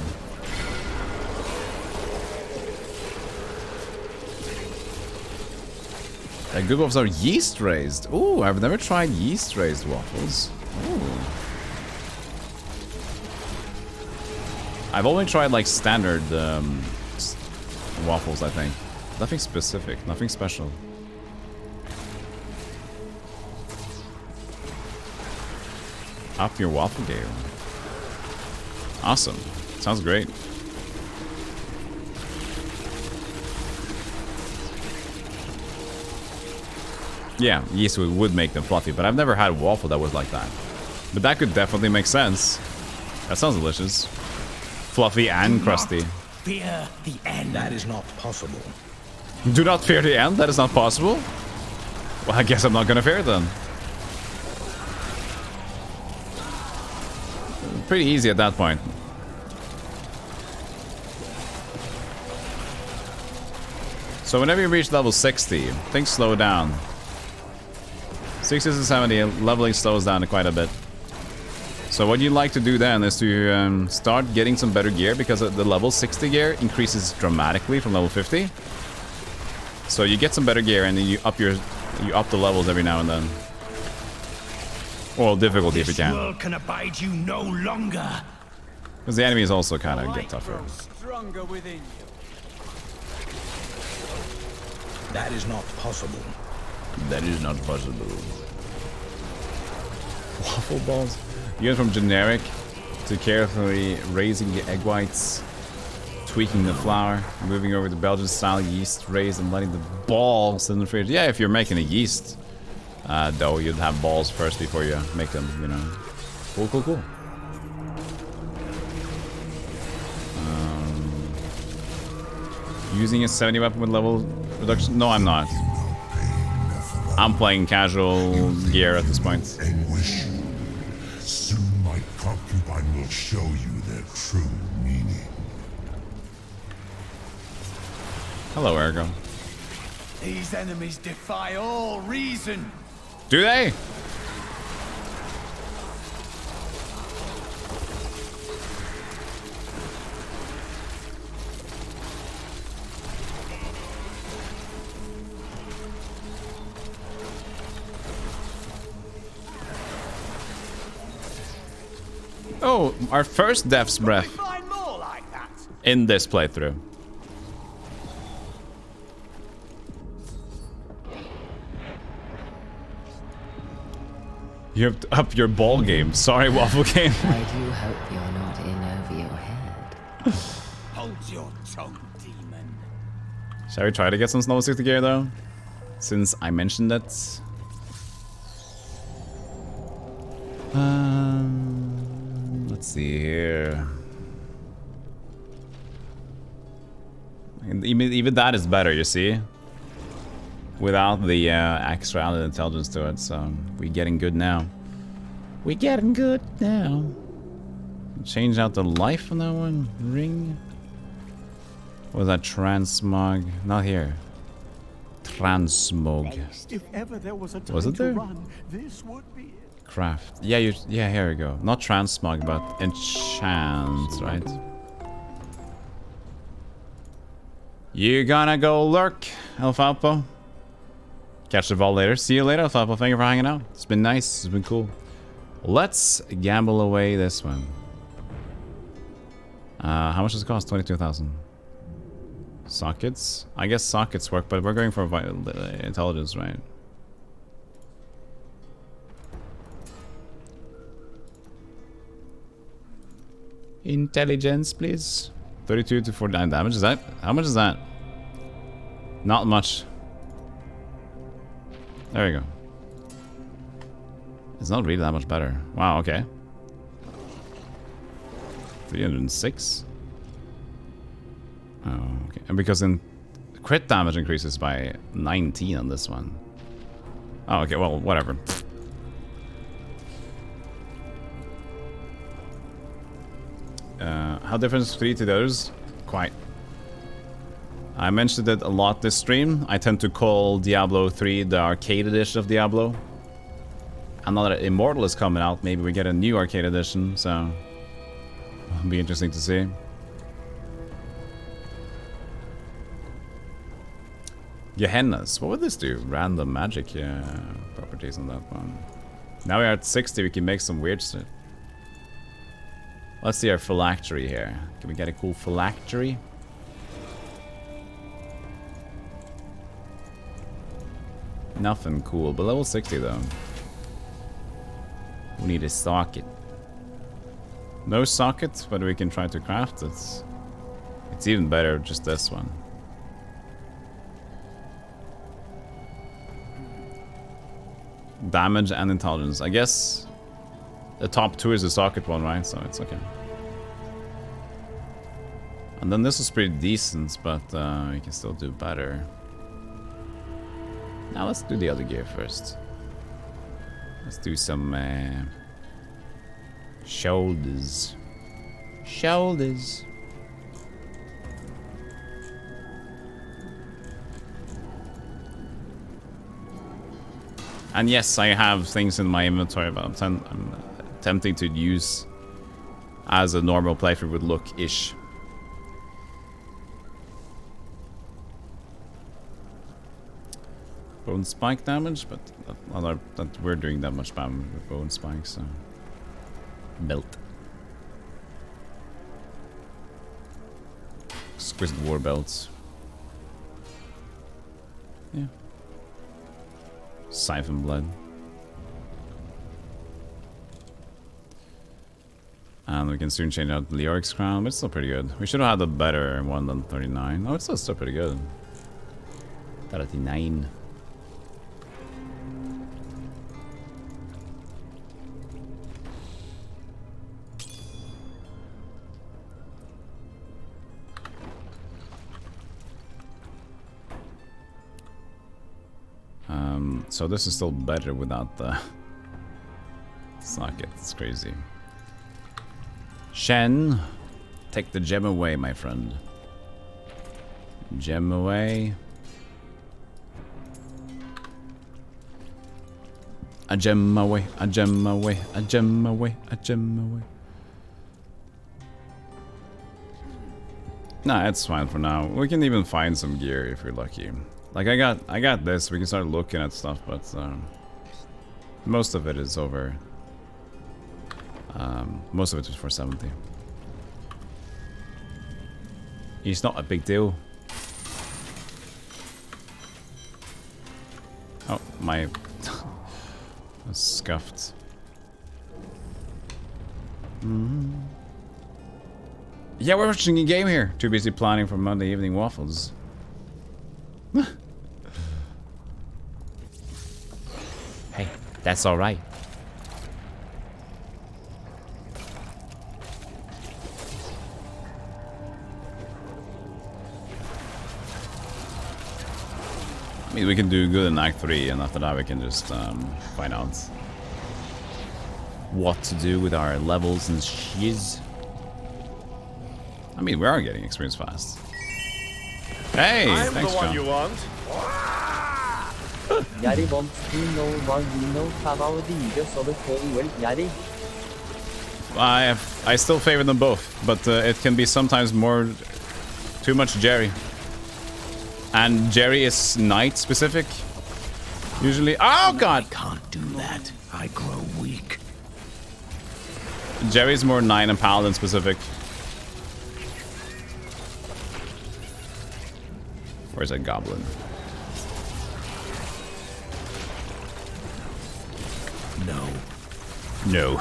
S1: Good waffles are yeast raised. Ooh, I've never tried yeast raised waffles. Ooh. I've only tried like standard waffles, I think. Nothing specific, nothing special. Up your waffle game. Awesome. Sounds great. Yeah, yeast would make them fluffy, but I've never had a waffle that was like that. But that could definitely make sense. That sounds delicious. Fluffy and crusty.
S4: Fear the end. That is not possible.
S1: Do not fear the end? That is not possible? Well, I guess I'm not gonna fear it then. Pretty easy at that point. So whenever you reach level 60, things slow down. 60 to 70, leveling slows down quite a bit. So what you'd like to do then is to start getting some better gear, because the level 60 gear increases dramatically from level 50. So you get some better gear and then you up the levels every now and then. Well, difficulty if you can.
S4: This world can abide you no longer.
S1: Because the enemies also kind of get tougher.
S21: Stronger within you.
S4: That is not possible.
S1: That is not possible. Waffle balls. You went from generic to carefully raising the egg whites, tweaking the flour, moving over to Belgian-style yeast raised, and letting the balls in the fridge. Yeah, if you're making a yeast dough, you'd have balls first before you make them, you know. Cool, cool, cool. Using a 70 weapon with level reduction? No, I'm not. I'm playing casual gear at this point.
S7: Soon my concubine will show you their true meaning.
S1: Hello, Ergo.
S21: These enemies defy all reason.
S1: Do they? Oh, our first Death's Breath in this playthrough. You have to up your ball game. Sorry, Waffle Game.
S14: I do hope you're not in over your head.
S21: Hold your tongue, demon.
S1: Shall we try to get some level 60 gear though? Since I mentioned it. Let's see here. And even that is better, you see? Without the extra added intelligence to it, so we're getting good now. We're getting good now. Change out the life on that one. Ring. What was that? Transmog? Not here. Transmog.
S21: If ever there was a time
S1: Was it there?
S21: to run, this would be it.
S1: Craft. Yeah, yeah, here we go. Not transmog, but enchant, right? You gonna go lurk, Alfalpo? Catch the ball later. See you later, Alfalpo. Thank you for hanging out. It's been nice. It's been cool. Let's gamble away this one. How much does it cost? 22,000. Sockets? I guess sockets work, but we're going for intelligence, right? Intelligence, please. 32 to 49 damage. Is that? How much is that? Not much. There we go. It's not really that much better. Wow, okay. 306? Oh, okay. And because in crit damage increases by 19 on this one. Oh, okay, well, whatever. How different is 3 to the others? Quite. I mentioned it a lot this stream. I tend to call Diablo 3 the arcade edition of Diablo. And now that Immortal is coming out, maybe we get a new arcade edition, so it'll be interesting to see. Gehennas. What would this do? Random magic properties on that one. Now we're at 60, we can make some weird stuff. Let's see our phylactery here. Can we get a cool phylactery? Nothing cool, but level 60 though. We need a socket. No socket, but we can try to craft it. It's even better, just this one. Damage and intelligence. I guess the top 2 is the socket one, right? So it's okay. And then this is pretty decent, but we can still do better. Now let's do the other gear first. Let's do some shoulders. Shoulders. And yes, I have things in my inventory, but I'm attempting to use as a normal playthrough would look-ish. Bone spike damage, but not that we're doing that much damage with bone spikes, so... Belt. Exquisite war belts. Yeah. Siphon blood. And we can soon change out Leoric's crown, but it's still pretty good. We should have had a better one than 39. Oh, it's still pretty good. 39. So this is still better without the socket. It's crazy. Shen, take the gem away, my friend. Gem away. A gem away, a gem away, a gem away, a gem away. Nah, it's fine for now. We can even find some gear if we're lucky. Like I got this. We can start looking at stuff, but most of it is over. Most of it is 470. It's not a big deal. Oh, my scuffed. Yeah, we're watching a game here. Too busy planning for Monday evening waffles. Hey, that's all right. I mean, we can do good in Act 3, and after that we can just find out what to do with our levels and shiz. I mean, we are getting experience fast. Hey,
S22: I'm
S1: thanks,
S22: the one
S1: John.
S22: you want.
S2: Jeg vant no var no Favao digre så det føler vel jeg.
S1: I still favor them both, but it can be sometimes more too much Jerry. And Jerry is knight specific. Usually. Oh god!
S4: I can't do that. I grow weak.
S1: Jerry's more knight and paladin specific. Where's that goblin?
S4: No.
S1: No.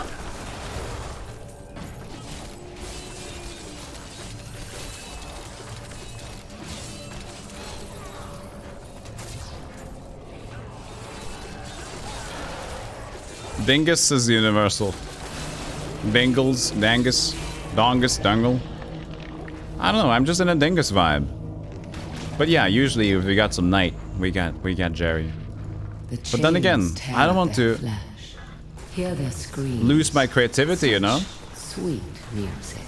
S1: Dingus is universal. Bingles, Dangus, Dongus, Dungle. I don't know, I'm just in a Dingus vibe. But yeah, usually if we got some night, we got Jerry. But then again, I don't want to
S14: Hear their screams.
S1: lose my creativity, you know?
S14: Sweet music.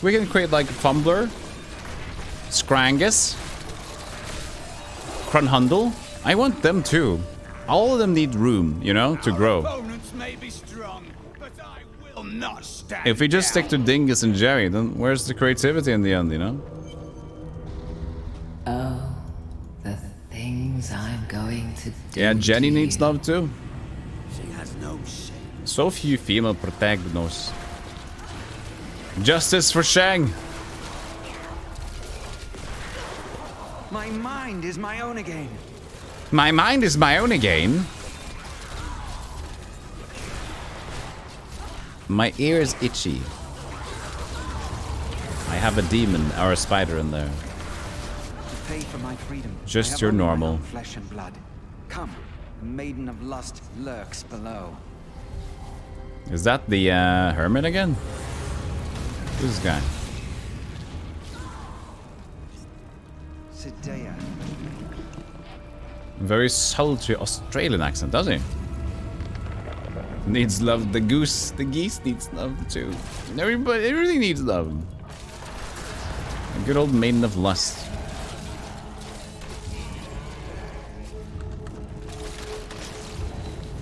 S1: We can create like Fumbler, Scrangus, Crunhundle. I want them too. All of them need room, you know, to grow.
S21: Opponents may be strong, but I will not stand
S1: If we just stick to Dingus and Jerry, then where's the creativity in the end, you know?
S14: Oh, the things I'm going to do.
S1: Yeah, Jenny needs love too.
S21: She has no shame.
S1: So few female protagonists. Justice for Shang.
S9: My mind is my own again.
S1: My mind is my own again. My ear is itchy. I have a demon or a spider in there.
S9: To pay for my freedom.
S1: Just
S9: I have
S1: your
S9: only my
S1: normal.
S9: own flesh and blood. Come, the maiden of lust lurks below.
S1: Is that the hermit again? Who's this guy?
S9: Sidea.
S1: Very sultry Australian accent, does he? Needs love. The geese needs love too. Everything needs love. A good old maiden of lust.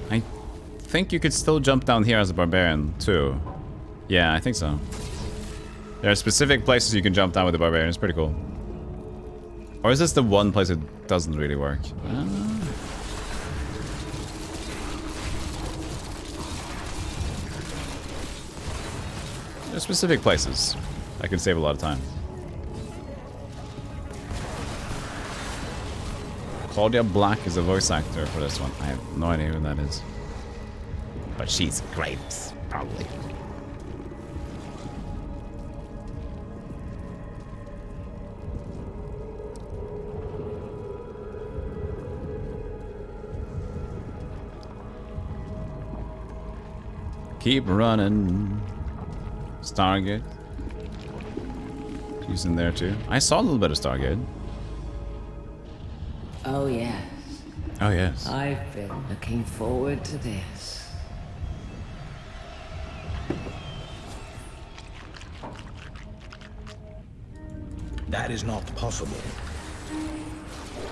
S1: I think you could still jump down here as a barbarian too. Yeah, I think so. There are specific places you can jump down with the barbarian. It's pretty cool. Or is this the one place it doesn't really work? There are specific places I can save a lot of time. Claudia Black is a voice actor for this one. I have no idea who that is. But she's great, probably. Keep running. Stargate. He's in there too. I saw a little bit of Stargate.
S14: Oh, yes.
S1: Oh, yes.
S14: I've been looking forward to this.
S4: That is not possible.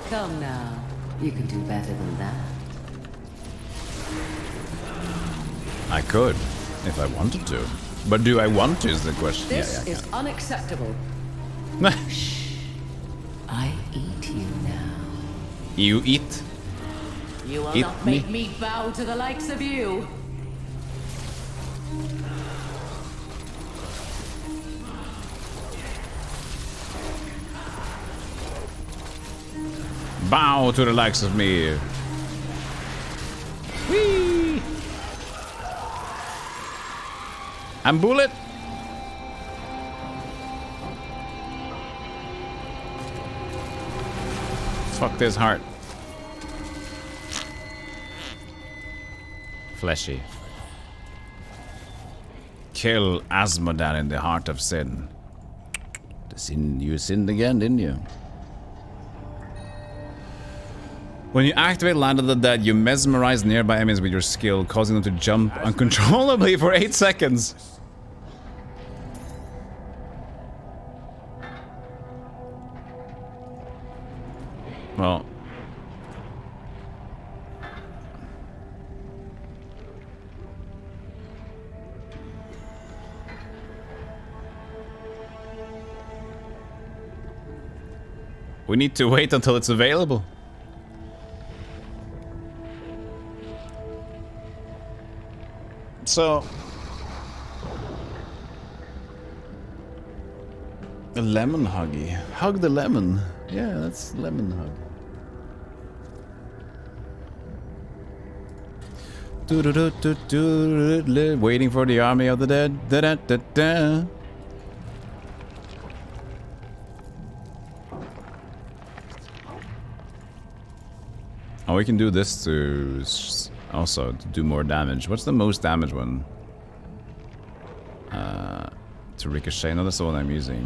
S14: Come now. You can do better than that.
S1: I could, if I wanted to. But do I want to is the question.
S14: This
S1: yeah,
S14: is unacceptable. Shh. I eat you now.
S1: You eat?
S14: You will
S1: Eat
S14: not make me bow to the likes of you.
S1: Bow to the likes of me. Whee! And bullet. Fuck this heart. Fleshy. Kill Asmodan in the heart of sin. The sin you sinned again, didn't you? When you activate Land of the Dead, you mesmerize nearby enemies with your skill, causing them to jump uncontrollably for 8 seconds. Well... we need to wait until it's available. So... a lemon huggy. Hug the lemon. Yeah, that's lemon hug. Waiting for the army of the dead. Da -da -da -da. Oh, we can do this to also to do more damage. What's the most damage one? To ricochet. No, that's the one I'm using.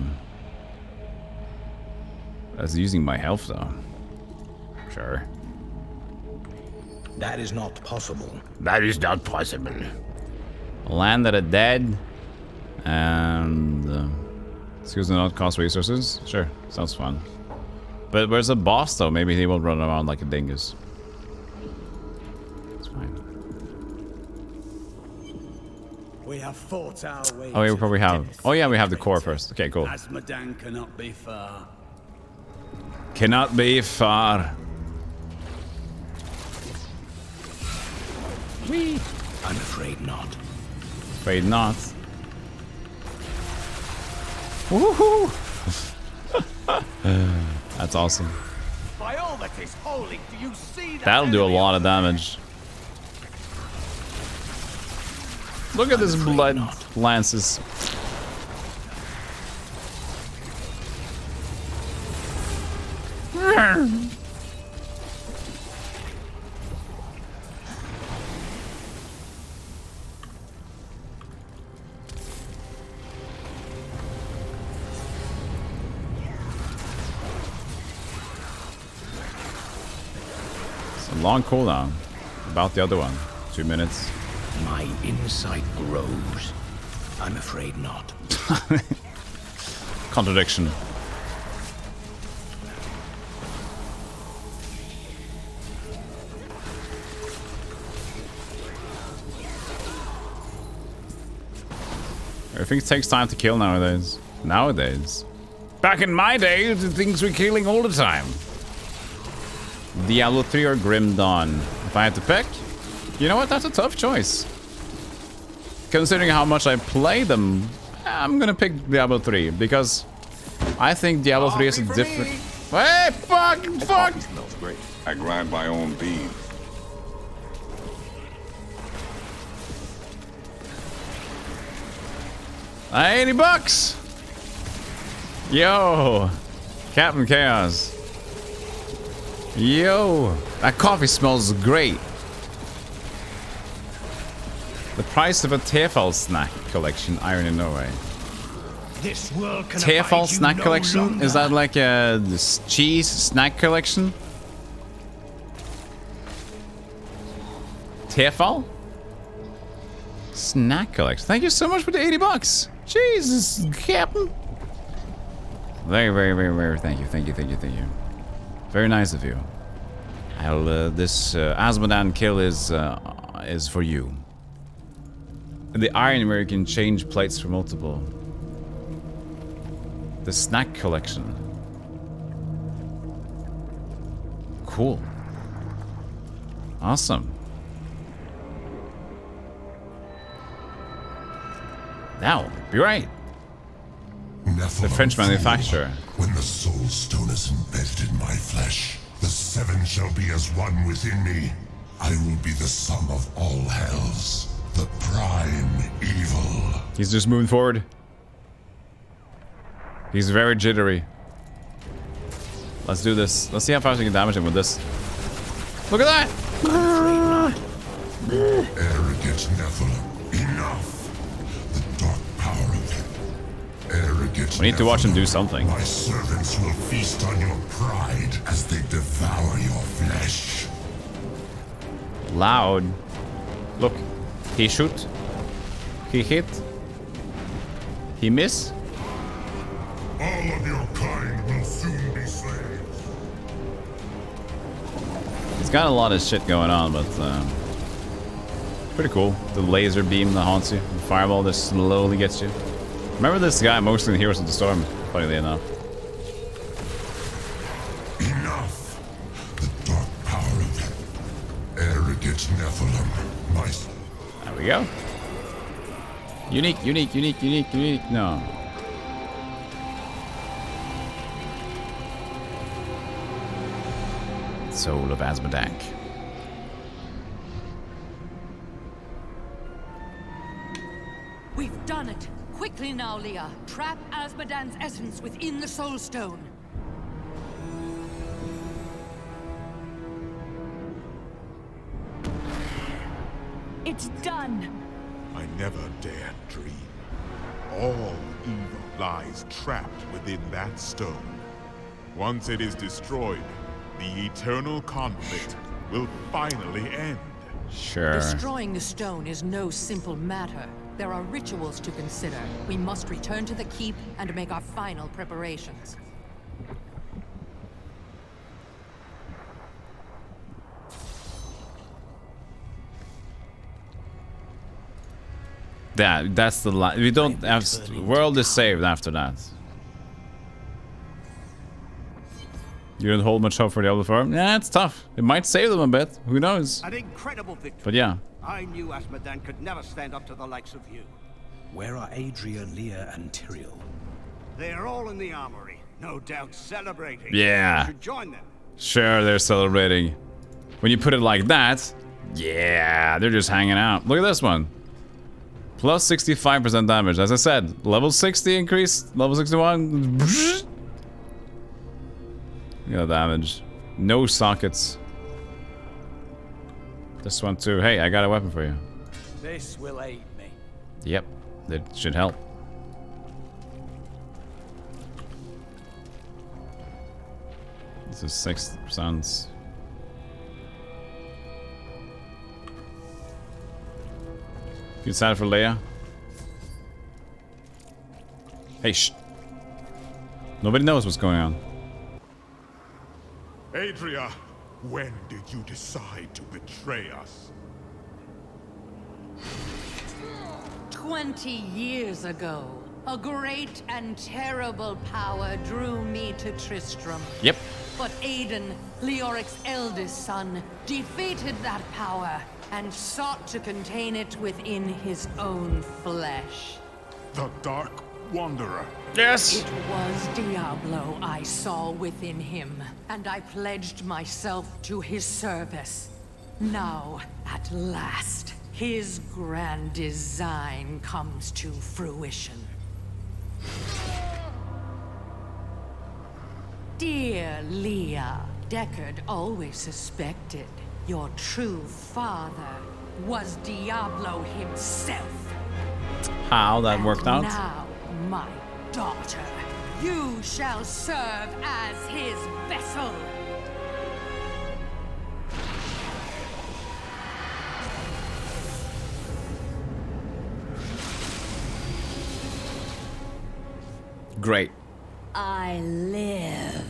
S1: That's using my health though. Sure.
S4: That is not possible.
S1: That is not possible. Land of the dead. And excuse me, not cost resources. Sure, sounds fun. But where's the boss though? Maybe he will run around like a dingus. It's fine.
S21: We have fought our way.
S1: Oh, yeah, we probably have. Oh yeah, we have the core first. Okay, cool.
S21: Asmodan cannot be far.
S1: Cannot be far.
S4: I'm afraid not.
S1: Afraid not. Woohoo! That's awesome.
S21: By all that is holy, do you see that?
S1: That'll do a lot of damage. Look at this blood lances. It's a long cooldown. About the other one. 2 minutes.
S4: My insight grows. I'm afraid not.
S1: Contradiction. Everything takes time to kill nowadays. Back in my day, the things were killing all the time. Diablo 3 or Grim Dawn. If I had to pick, you know what? That's a tough choice. Considering how much I play them, I'm gonna pick Diablo 3 because I think Diablo 3 is a different. Hey, fuck!
S23: Smells great. I grind my own beans.
S1: $80. Yo, Captain Chaos. Yo, that coffee smells great. The price of a Tefal snack collection, Iron in Norway.
S4: This world can
S1: Tefal snack collection?
S4: longer.
S1: Is that like a cheese snack collection? Tefal? Snack collection. Thank you so much for the $80. Jesus, Captain. Very, very, very, very. Thank you. Very nice of you. This Asmodan kill is for you. The iron where you can change plates for multiple. The snack collection. Cool. Awesome. Now, be right. The French manufacturer.
S7: When the soul stone is embedded in my flesh, the seven shall be as one within me. I will be the sum of all hells, the prime evil.
S1: He's just moving forward. He's very jittery. Let's do this. Let's see how fast we can damage him with this. Look at that!
S7: Arrogant Nephilim, enough. The dark power of it. Arrogant
S1: We need to watch him do something.
S7: My servants will feast on your pride as they devour your flesh.
S1: Loud. Look. He shoot. He hit. He miss.
S7: All of your kind will soon be slaves.
S1: He's got a lot of shit going on, but pretty cool. The laser beam that haunts you. The fireball that slowly gets you. Remember this guy mostly in Heroes of the Storm, funnily enough.
S7: Enough. The dark power of it. Arrogant Nephilim. My...
S1: There we go. Unique. No. Soul of Asmodank.
S8: We've done it! Quickly now, Leah. Trap Asmodan's essence within the Soul Stone.
S5: It's done.
S23: I never dared dream. All evil lies trapped within that stone. Once it is destroyed, the eternal conflict will finally end.
S1: Sure.
S8: Destroying the stone is no simple matter. There are rituals to consider. We must return to the keep and make our final preparations.
S1: That's the we don't have world is saved after that. You don't hold much hope for Diablo 4? Yeah, it's tough. It might save them a bit. Who knows?
S15: An incredible victory.
S1: But yeah.
S15: I knew Asmodan could never stand up to the likes of you.
S4: Where are Adria, Leah, and Tyrael?
S15: They are all in the armory, no doubt celebrating.
S1: Yeah.
S15: You should join them.
S1: Sure, they're celebrating. When you put it like that, yeah, they're just hanging out. Look at this one. Plus 65% damage. As I said, level 60 increase, level 61. Look at the damage. No sockets. This one too. Hey, I got a weapon for you.
S21: This will aid me.
S1: Yep, that should help. This is 6%. You excited for Leia? Hey, shh. Nobody knows what's going on.
S23: Adria, when did you decide to betray us?
S8: 20 years ago, a great and terrible power drew me to Tristram.
S1: Yep.
S8: But Aiden, Leoric's eldest son, defeated that power and sought to contain it within his own flesh.
S23: The Dark Wanderer.
S1: Yes!
S8: It was Diablo I saw within him, and I pledged myself to his service. Now, at last, his grand design comes to fruition. Dear Leah, Deckard always suspected your true father was Diablo himself.
S1: How that worked out?
S8: Now, my daughter, you shall serve as his vessel.
S1: Great.
S3: I live.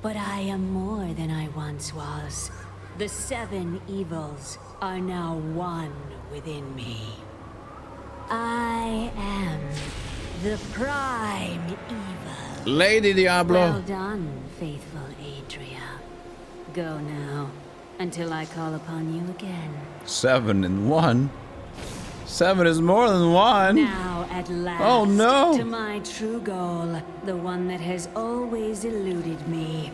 S3: But I am more than I once was. The 7 evils are now one within me. I am the prime evil.
S1: Lady Diablo.
S3: Well done, faithful Adria. Go now, until I call upon you again.
S1: 7 and 1? 7 is more than 1.
S3: Now, at last,
S1: oh no!
S3: To my true goal, the one that has always eluded me.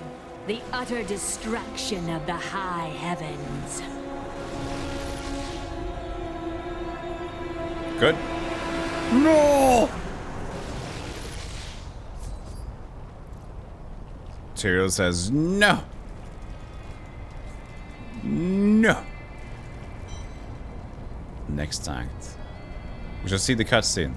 S3: The utter destruction of the high heavens.
S1: Good. No! Tyrael says no. No. Next act. We shall see the cutscene.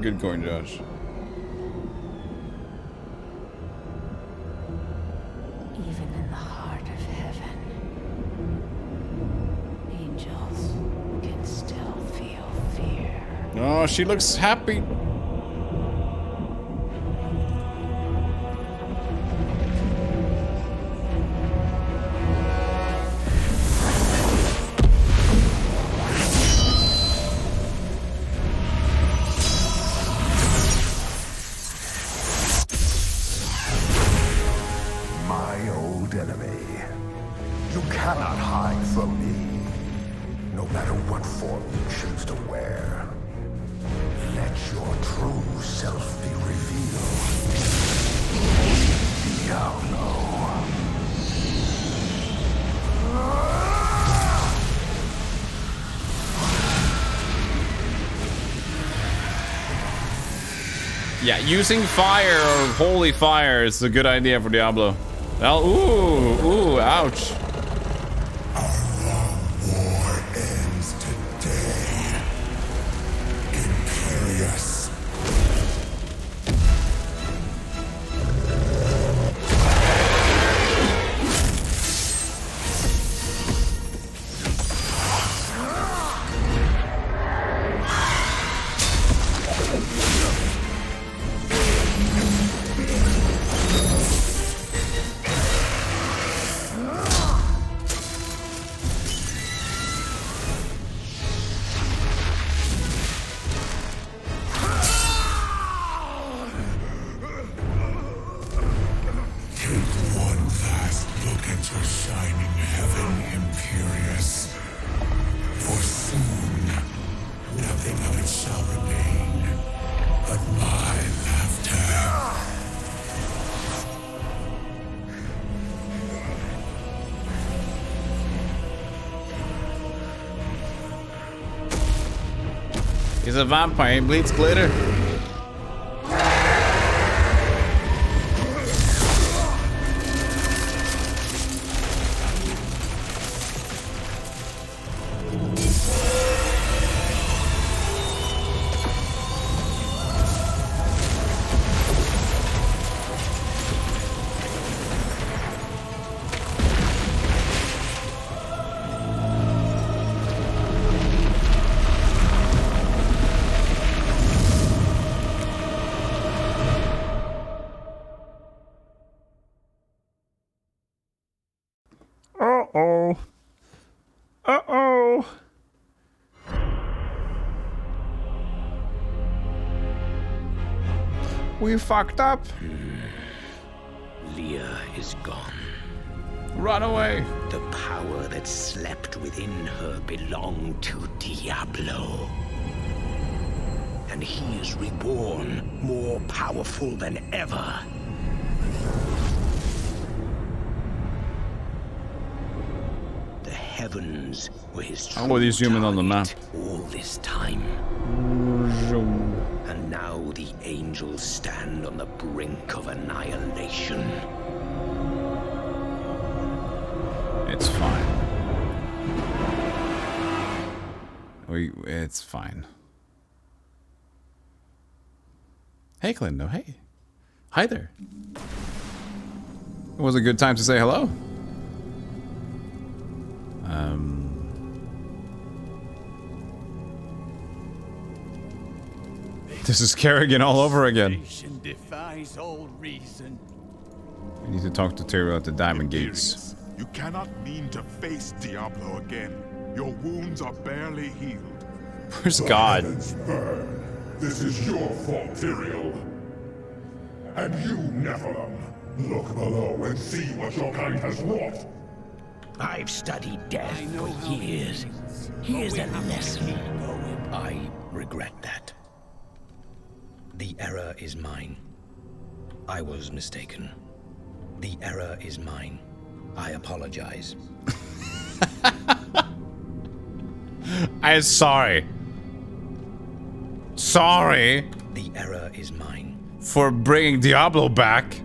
S1: Good going, Josh.
S3: Even in the heart of heaven, angels can still feel fear.
S1: Oh, she looks happy. Yeah, using fire or holy fire is a good idea for Diablo. Well, ooh, ouch.
S7: Our
S1: He's a vampire. He bleeds glitter. Uh-oh. Uh-oh. We fucked up.
S4: Leah is gone.
S1: Run away.
S4: The power that slept within her belonged to Diablo. And he is reborn, more powerful than ever. The heavens were his true
S1: Oh, these human on the map.
S4: all this time. And now the angels stand on the brink of annihilation.
S1: It's fine. It's fine. Hey, Clindo. Hey. Hi there. It was a good time to say hello. This is Kerrigan all over again.
S21: Defies all reason.
S1: We need to talk to Tyrael at the Diamond Gates.
S23: You cannot mean to face Diablo again. Your wounds are barely healed.
S1: Where's God?
S7: This is your fault, Tyrael. And you, Nephilim, look below and see what your kind has wrought.
S4: I've studied death for years. Here's a lesson. I regret that. The error is mine. I was mistaken. The error is mine. I apologize.
S1: I'm sorry. Sorry.
S4: The error is mine.
S1: For bringing Diablo back.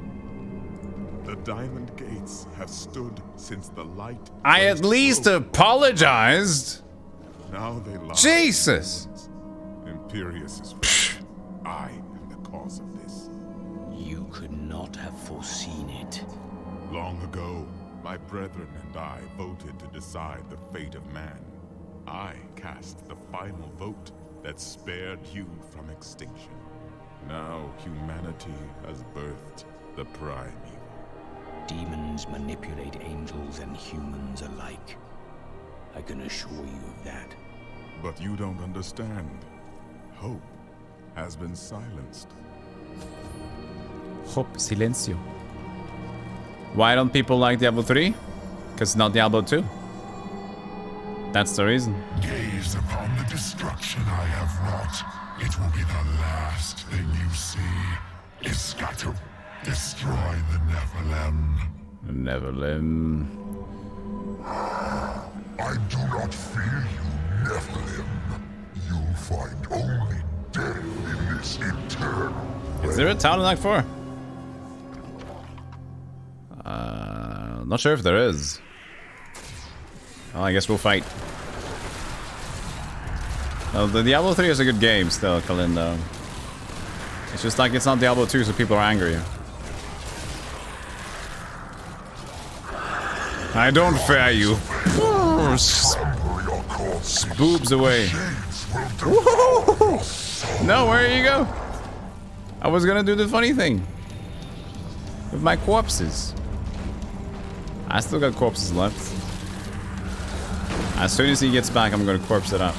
S23: The Diamond Gates have stood since the light.
S1: I at least apologized.
S23: Now they lie.
S1: Jesus.
S23: Imperius is right. I am the cause of this.
S4: You could not have foreseen it.
S23: Long ago, my brethren and I voted to decide the fate of man. I cast the final vote that spared you from extinction. Now humanity has birthed the prime evil.
S4: Demons manipulate angels and humans alike. I can assure you of that.
S23: But you don't understand. Hope has been silenced.
S1: Hope silencio. Why don't people like Diablo 3? Because it's not Diablo 2. That's the reason.
S7: Gaze upon the destruction I have wrought. It will be the last thing you see. Iskatu, destroy the Nephilim.
S1: Nephilim.
S7: I do not fear you, Nephilim. You'll find only death in this eternal.
S1: Is there a town in Act 4? Not sure if there is. Well, I guess we'll fight. Well, the Diablo 3 is a good game still, Kalindo. It's just like it's not Diablo 2, so people are angry. I don't fear you. Boobs away. No, where you go? I was gonna do the funny thing. With my corpses. I still got corpses left. As soon as he gets back, I'm gonna corpse it up.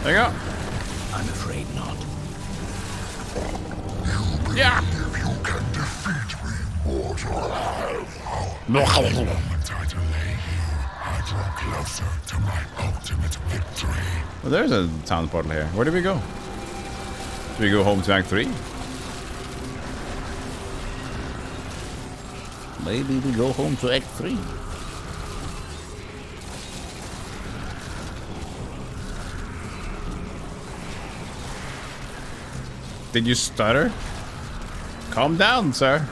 S1: There you go.
S4: I'm afraid not.
S1: Yeah.
S7: You can defeat me, mortal. The moment I delay you, I draw closer to my ultimate victory.
S1: Well, there's a town portal here. Where do we go? Do we go home to Act 3? Maybe we go home to Act 3. Did you stutter? Calm down, sir.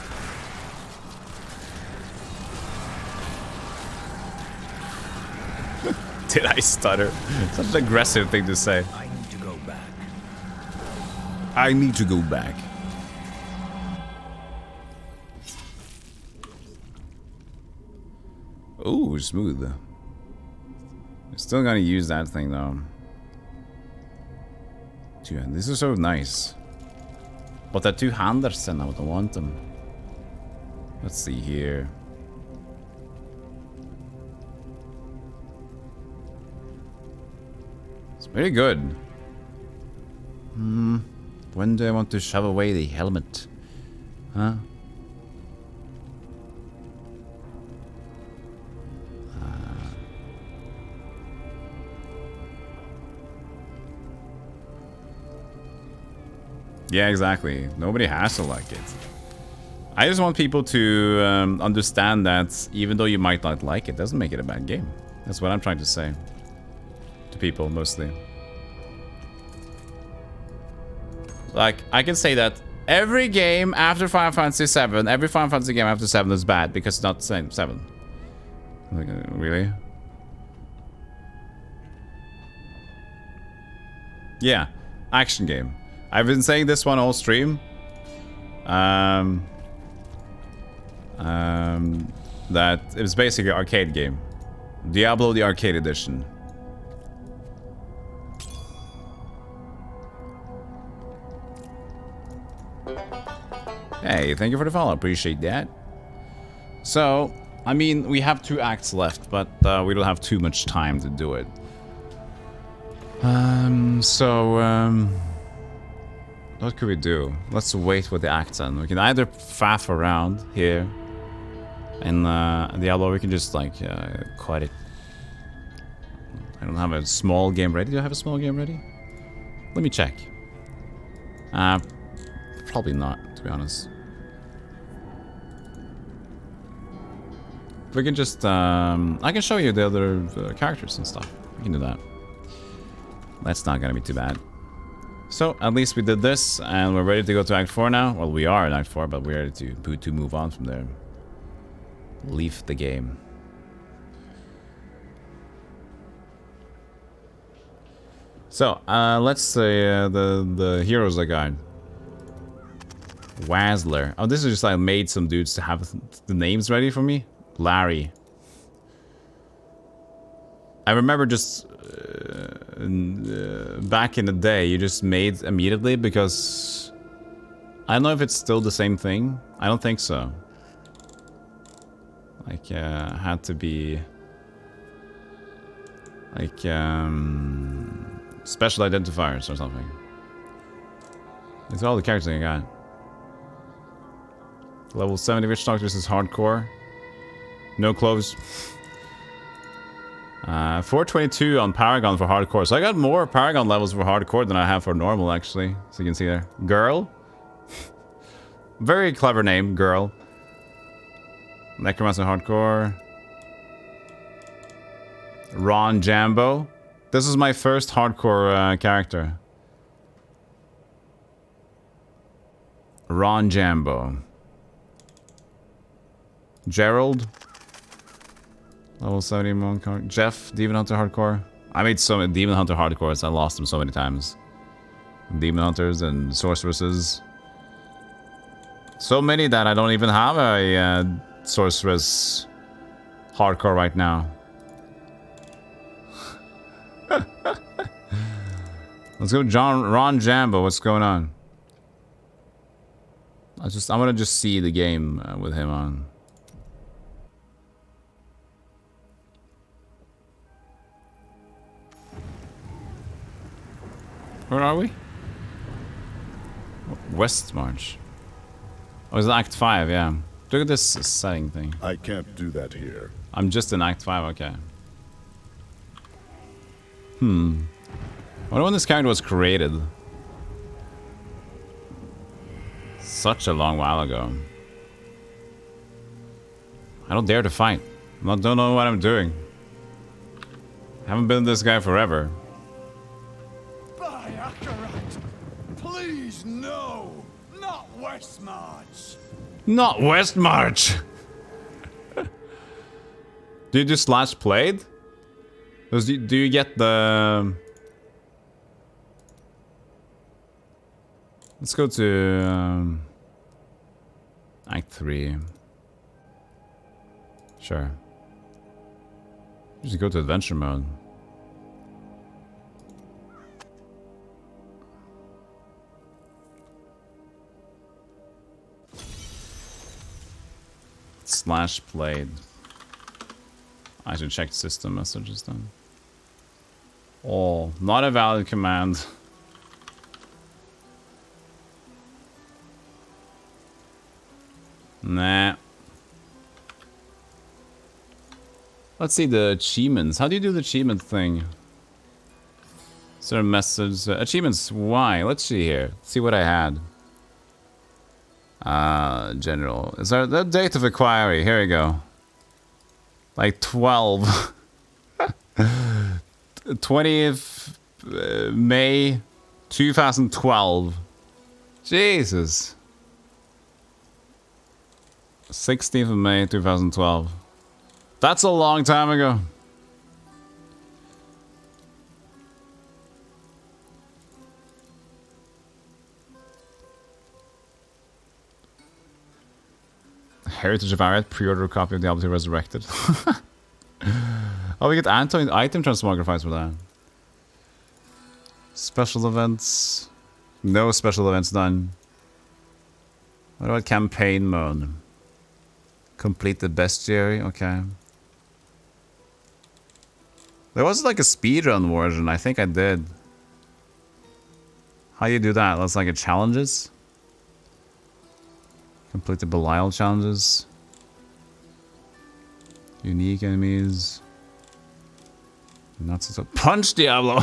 S1: Did I stutter? Such an aggressive thing to say.
S4: I need to go back.
S1: I need to go back. Ooh, smooth. Still gonna use that thing though. Dude, this is so nice. But the two handers and I don't want them. Let's see here. It's very good. When do I want to shove away the helmet? Huh? Yeah, exactly. Nobody has to like it. I just want people to understand that even though you might not like it, doesn't make it a bad game. That's what I'm trying to say. To people, mostly. Like, I can say that every game after Final Fantasy 7, every Final Fantasy game after 7 is bad because it's not the same 7. Like, really? Yeah, action game. I've been saying this one all stream. That it was basically an arcade game. Diablo the Arcade Edition. Hey, thank you for the follow. Appreciate that. So, I mean, we have 2 acts left, but we don't have too much time to do it. What could we do? Let's wait with the acts on. We can either faff around here in Diablo, we can just like quit it. I don't have a small game ready. Do I have a small game ready? Let me check. Probably not, to be honest. We can just I can show you the other characters and stuff. We can do that. That's not gonna be too bad. So, at least we did this, and we're ready to go to Act 4 now. Well, we are in Act 4, but we're ready to move on from there. Leave the game. So, let's say the heroes I got. Wazzler. Oh, this is just I made some dudes to have the names ready for me. Larry. I remember just back in the day, you just made immediately because I don't know if it's still the same thing. I don't think so. Like, had to be like special identifiers or something. It's all the characters I got. Level 70 Witch Doctors is hardcore. No clothes. 422 on Paragon for hardcore. So I got more Paragon levels for hardcore than I have for normal, actually. So you can see there. Girl. Very clever name, Girl. Necromancer hardcore. Ron Jambo. This is my first hardcore character. Ron Jambo. Gerald. Level 70 Monk. Jeff, Demon Hunter hardcore. I made so many Demon Hunter hardcores, I lost them so many times. Demon Hunters and Sorceresses. So many that I don't even have a Sorceress hardcore right now. Let's go Ron Jambo, what's going on? I want to just see the game with him on. Where are we? West March. Oh, it's Act 5, yeah. Look at this setting thing.
S18: I can't do that here.
S1: I'm just in Act 5, okay. I wonder when this character was created. Such a long while ago. I don't dare to fight. I don't know what I'm doing. I haven't been this guy forever.
S21: Please, no! Not Westmarch!
S1: Not Westmarch! Do you do slash played? Do you get the... Let's go to... Act 3. Sure. Just go to adventure mode. Slash played. I should check system messages then. Oh, not a valid command. Nah. Let's see the achievements. How do you do the achievement thing? Is there a message? Achievements, why? Let's see here. See what I had. General. Is there the date of inquiry? Here we go. Like 12. 20th May 2012. Jesus. 16th of May 2012. That's a long time ago. Heritage of Arret, pre-order a copy of Diablo II Resurrected. Oh, we get item transmogrifiers for that. Special events. No special events done. What about campaign mode? Complete the bestiary, okay. There was like a speedrun version, I think I did. How do you do that? That's like a challenges? Complete the Belial challenges. Unique enemies. Not so punch Diablo!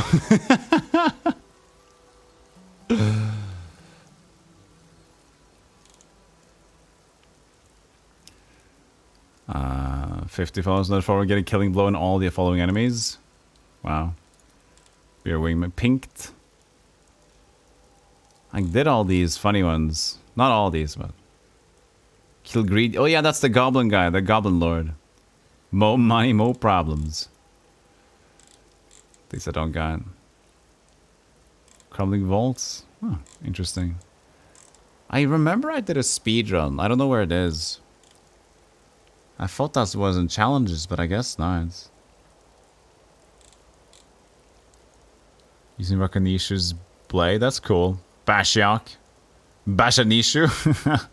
S1: 50 followers not forward, getting killing blow on all the following enemies. Wow. Beer wingman pinked. I did all these funny ones. Not all these, but kill greed. Oh yeah, that's the Goblin guy, the Goblin Lord. Mo money, mo problems. These I don't got. Crumbling vaults. Huh, interesting. I remember I did a speedrun. I don't know where it is. I thought that wasn't challenges, but I guess not. Using Rakanishu's blade, that's cool. Bashiok. Bashanishu.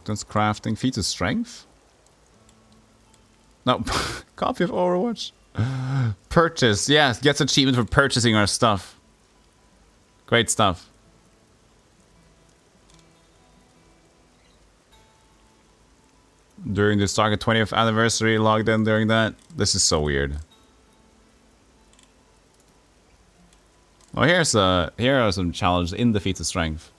S1: That's crafting. Feats of strength? No. Copy of Overwatch. Purchase. Yeah, gets achievement for purchasing our stuff. Great stuff. During the Saga 20th anniversary, logged in during that. This is so weird. Oh, here are some challenges in the feats of strength.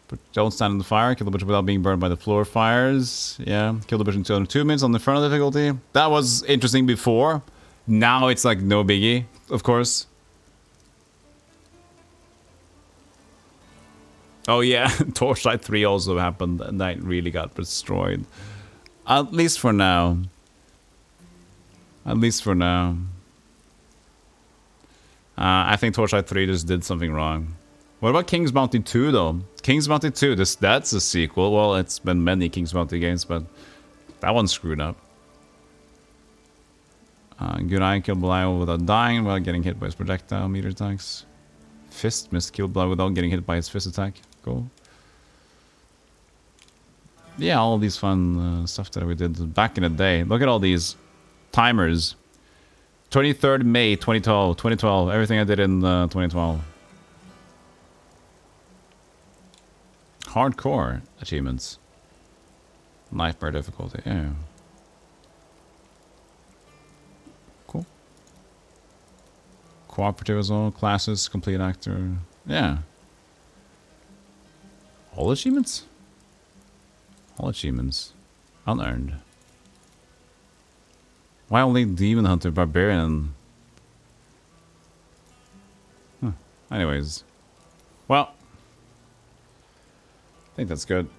S1: But don't stand in the fire. Kill the butcher without being burned by the floor fires. Yeah. Kill the butcher in 202 minutes on the Infernal difficulty. That was interesting before. Now it's like no biggie, of course. Oh yeah, Torchlight 3 also happened and that really got destroyed. At least for now. At least for now. I think Torchlight 3 just did something wrong. What about King's Bounty 2 though? King's Bounty 2, that's a sequel. Well, it's been many King's Bounty games, but that one's screwed up. Good eye, kill Belial without dying, without getting hit by his projectile meter attacks. Fist missed, kill Belial without getting hit by his fist attack. Cool. Yeah, all these fun stuff that we did back in the day. Look at all these timers. 23rd May 2012, everything I did in 2012. Hardcore achievements. Nightmare difficulty, yeah. cooperative as well. Classes, complete actor. Yeah. All achievements? All achievements. Unearned. Why only Demon Hunter, Barbarian? Huh. Anyways. Well. I think that's good.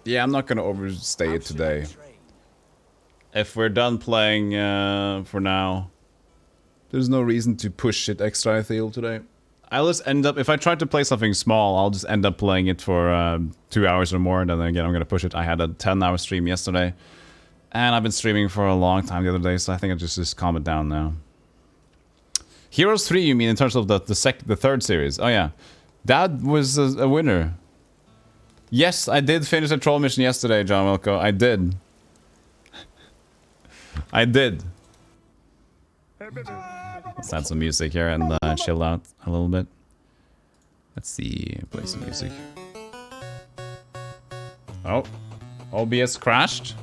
S1: Yeah, I'm not gonna overstay it today. If we're done playing for now, there's no reason to push it extra, I feel, today. I'll just end up, if I try to play something small, I'll just end up playing it for 2 hours or more, and then again I'm gonna push it. I had a 10-hour stream yesterday, and I've been streaming for a long time the other day, so I think I'll just calm it down now. Heroes 3, you mean, in terms of the third series? Oh yeah. That was a winner. Yes, I did finish a troll mission yesterday, John Wilco. I did. I did. Let's add some music here and chill out a little bit. Let's see, play some music. Oh, OBS crashed.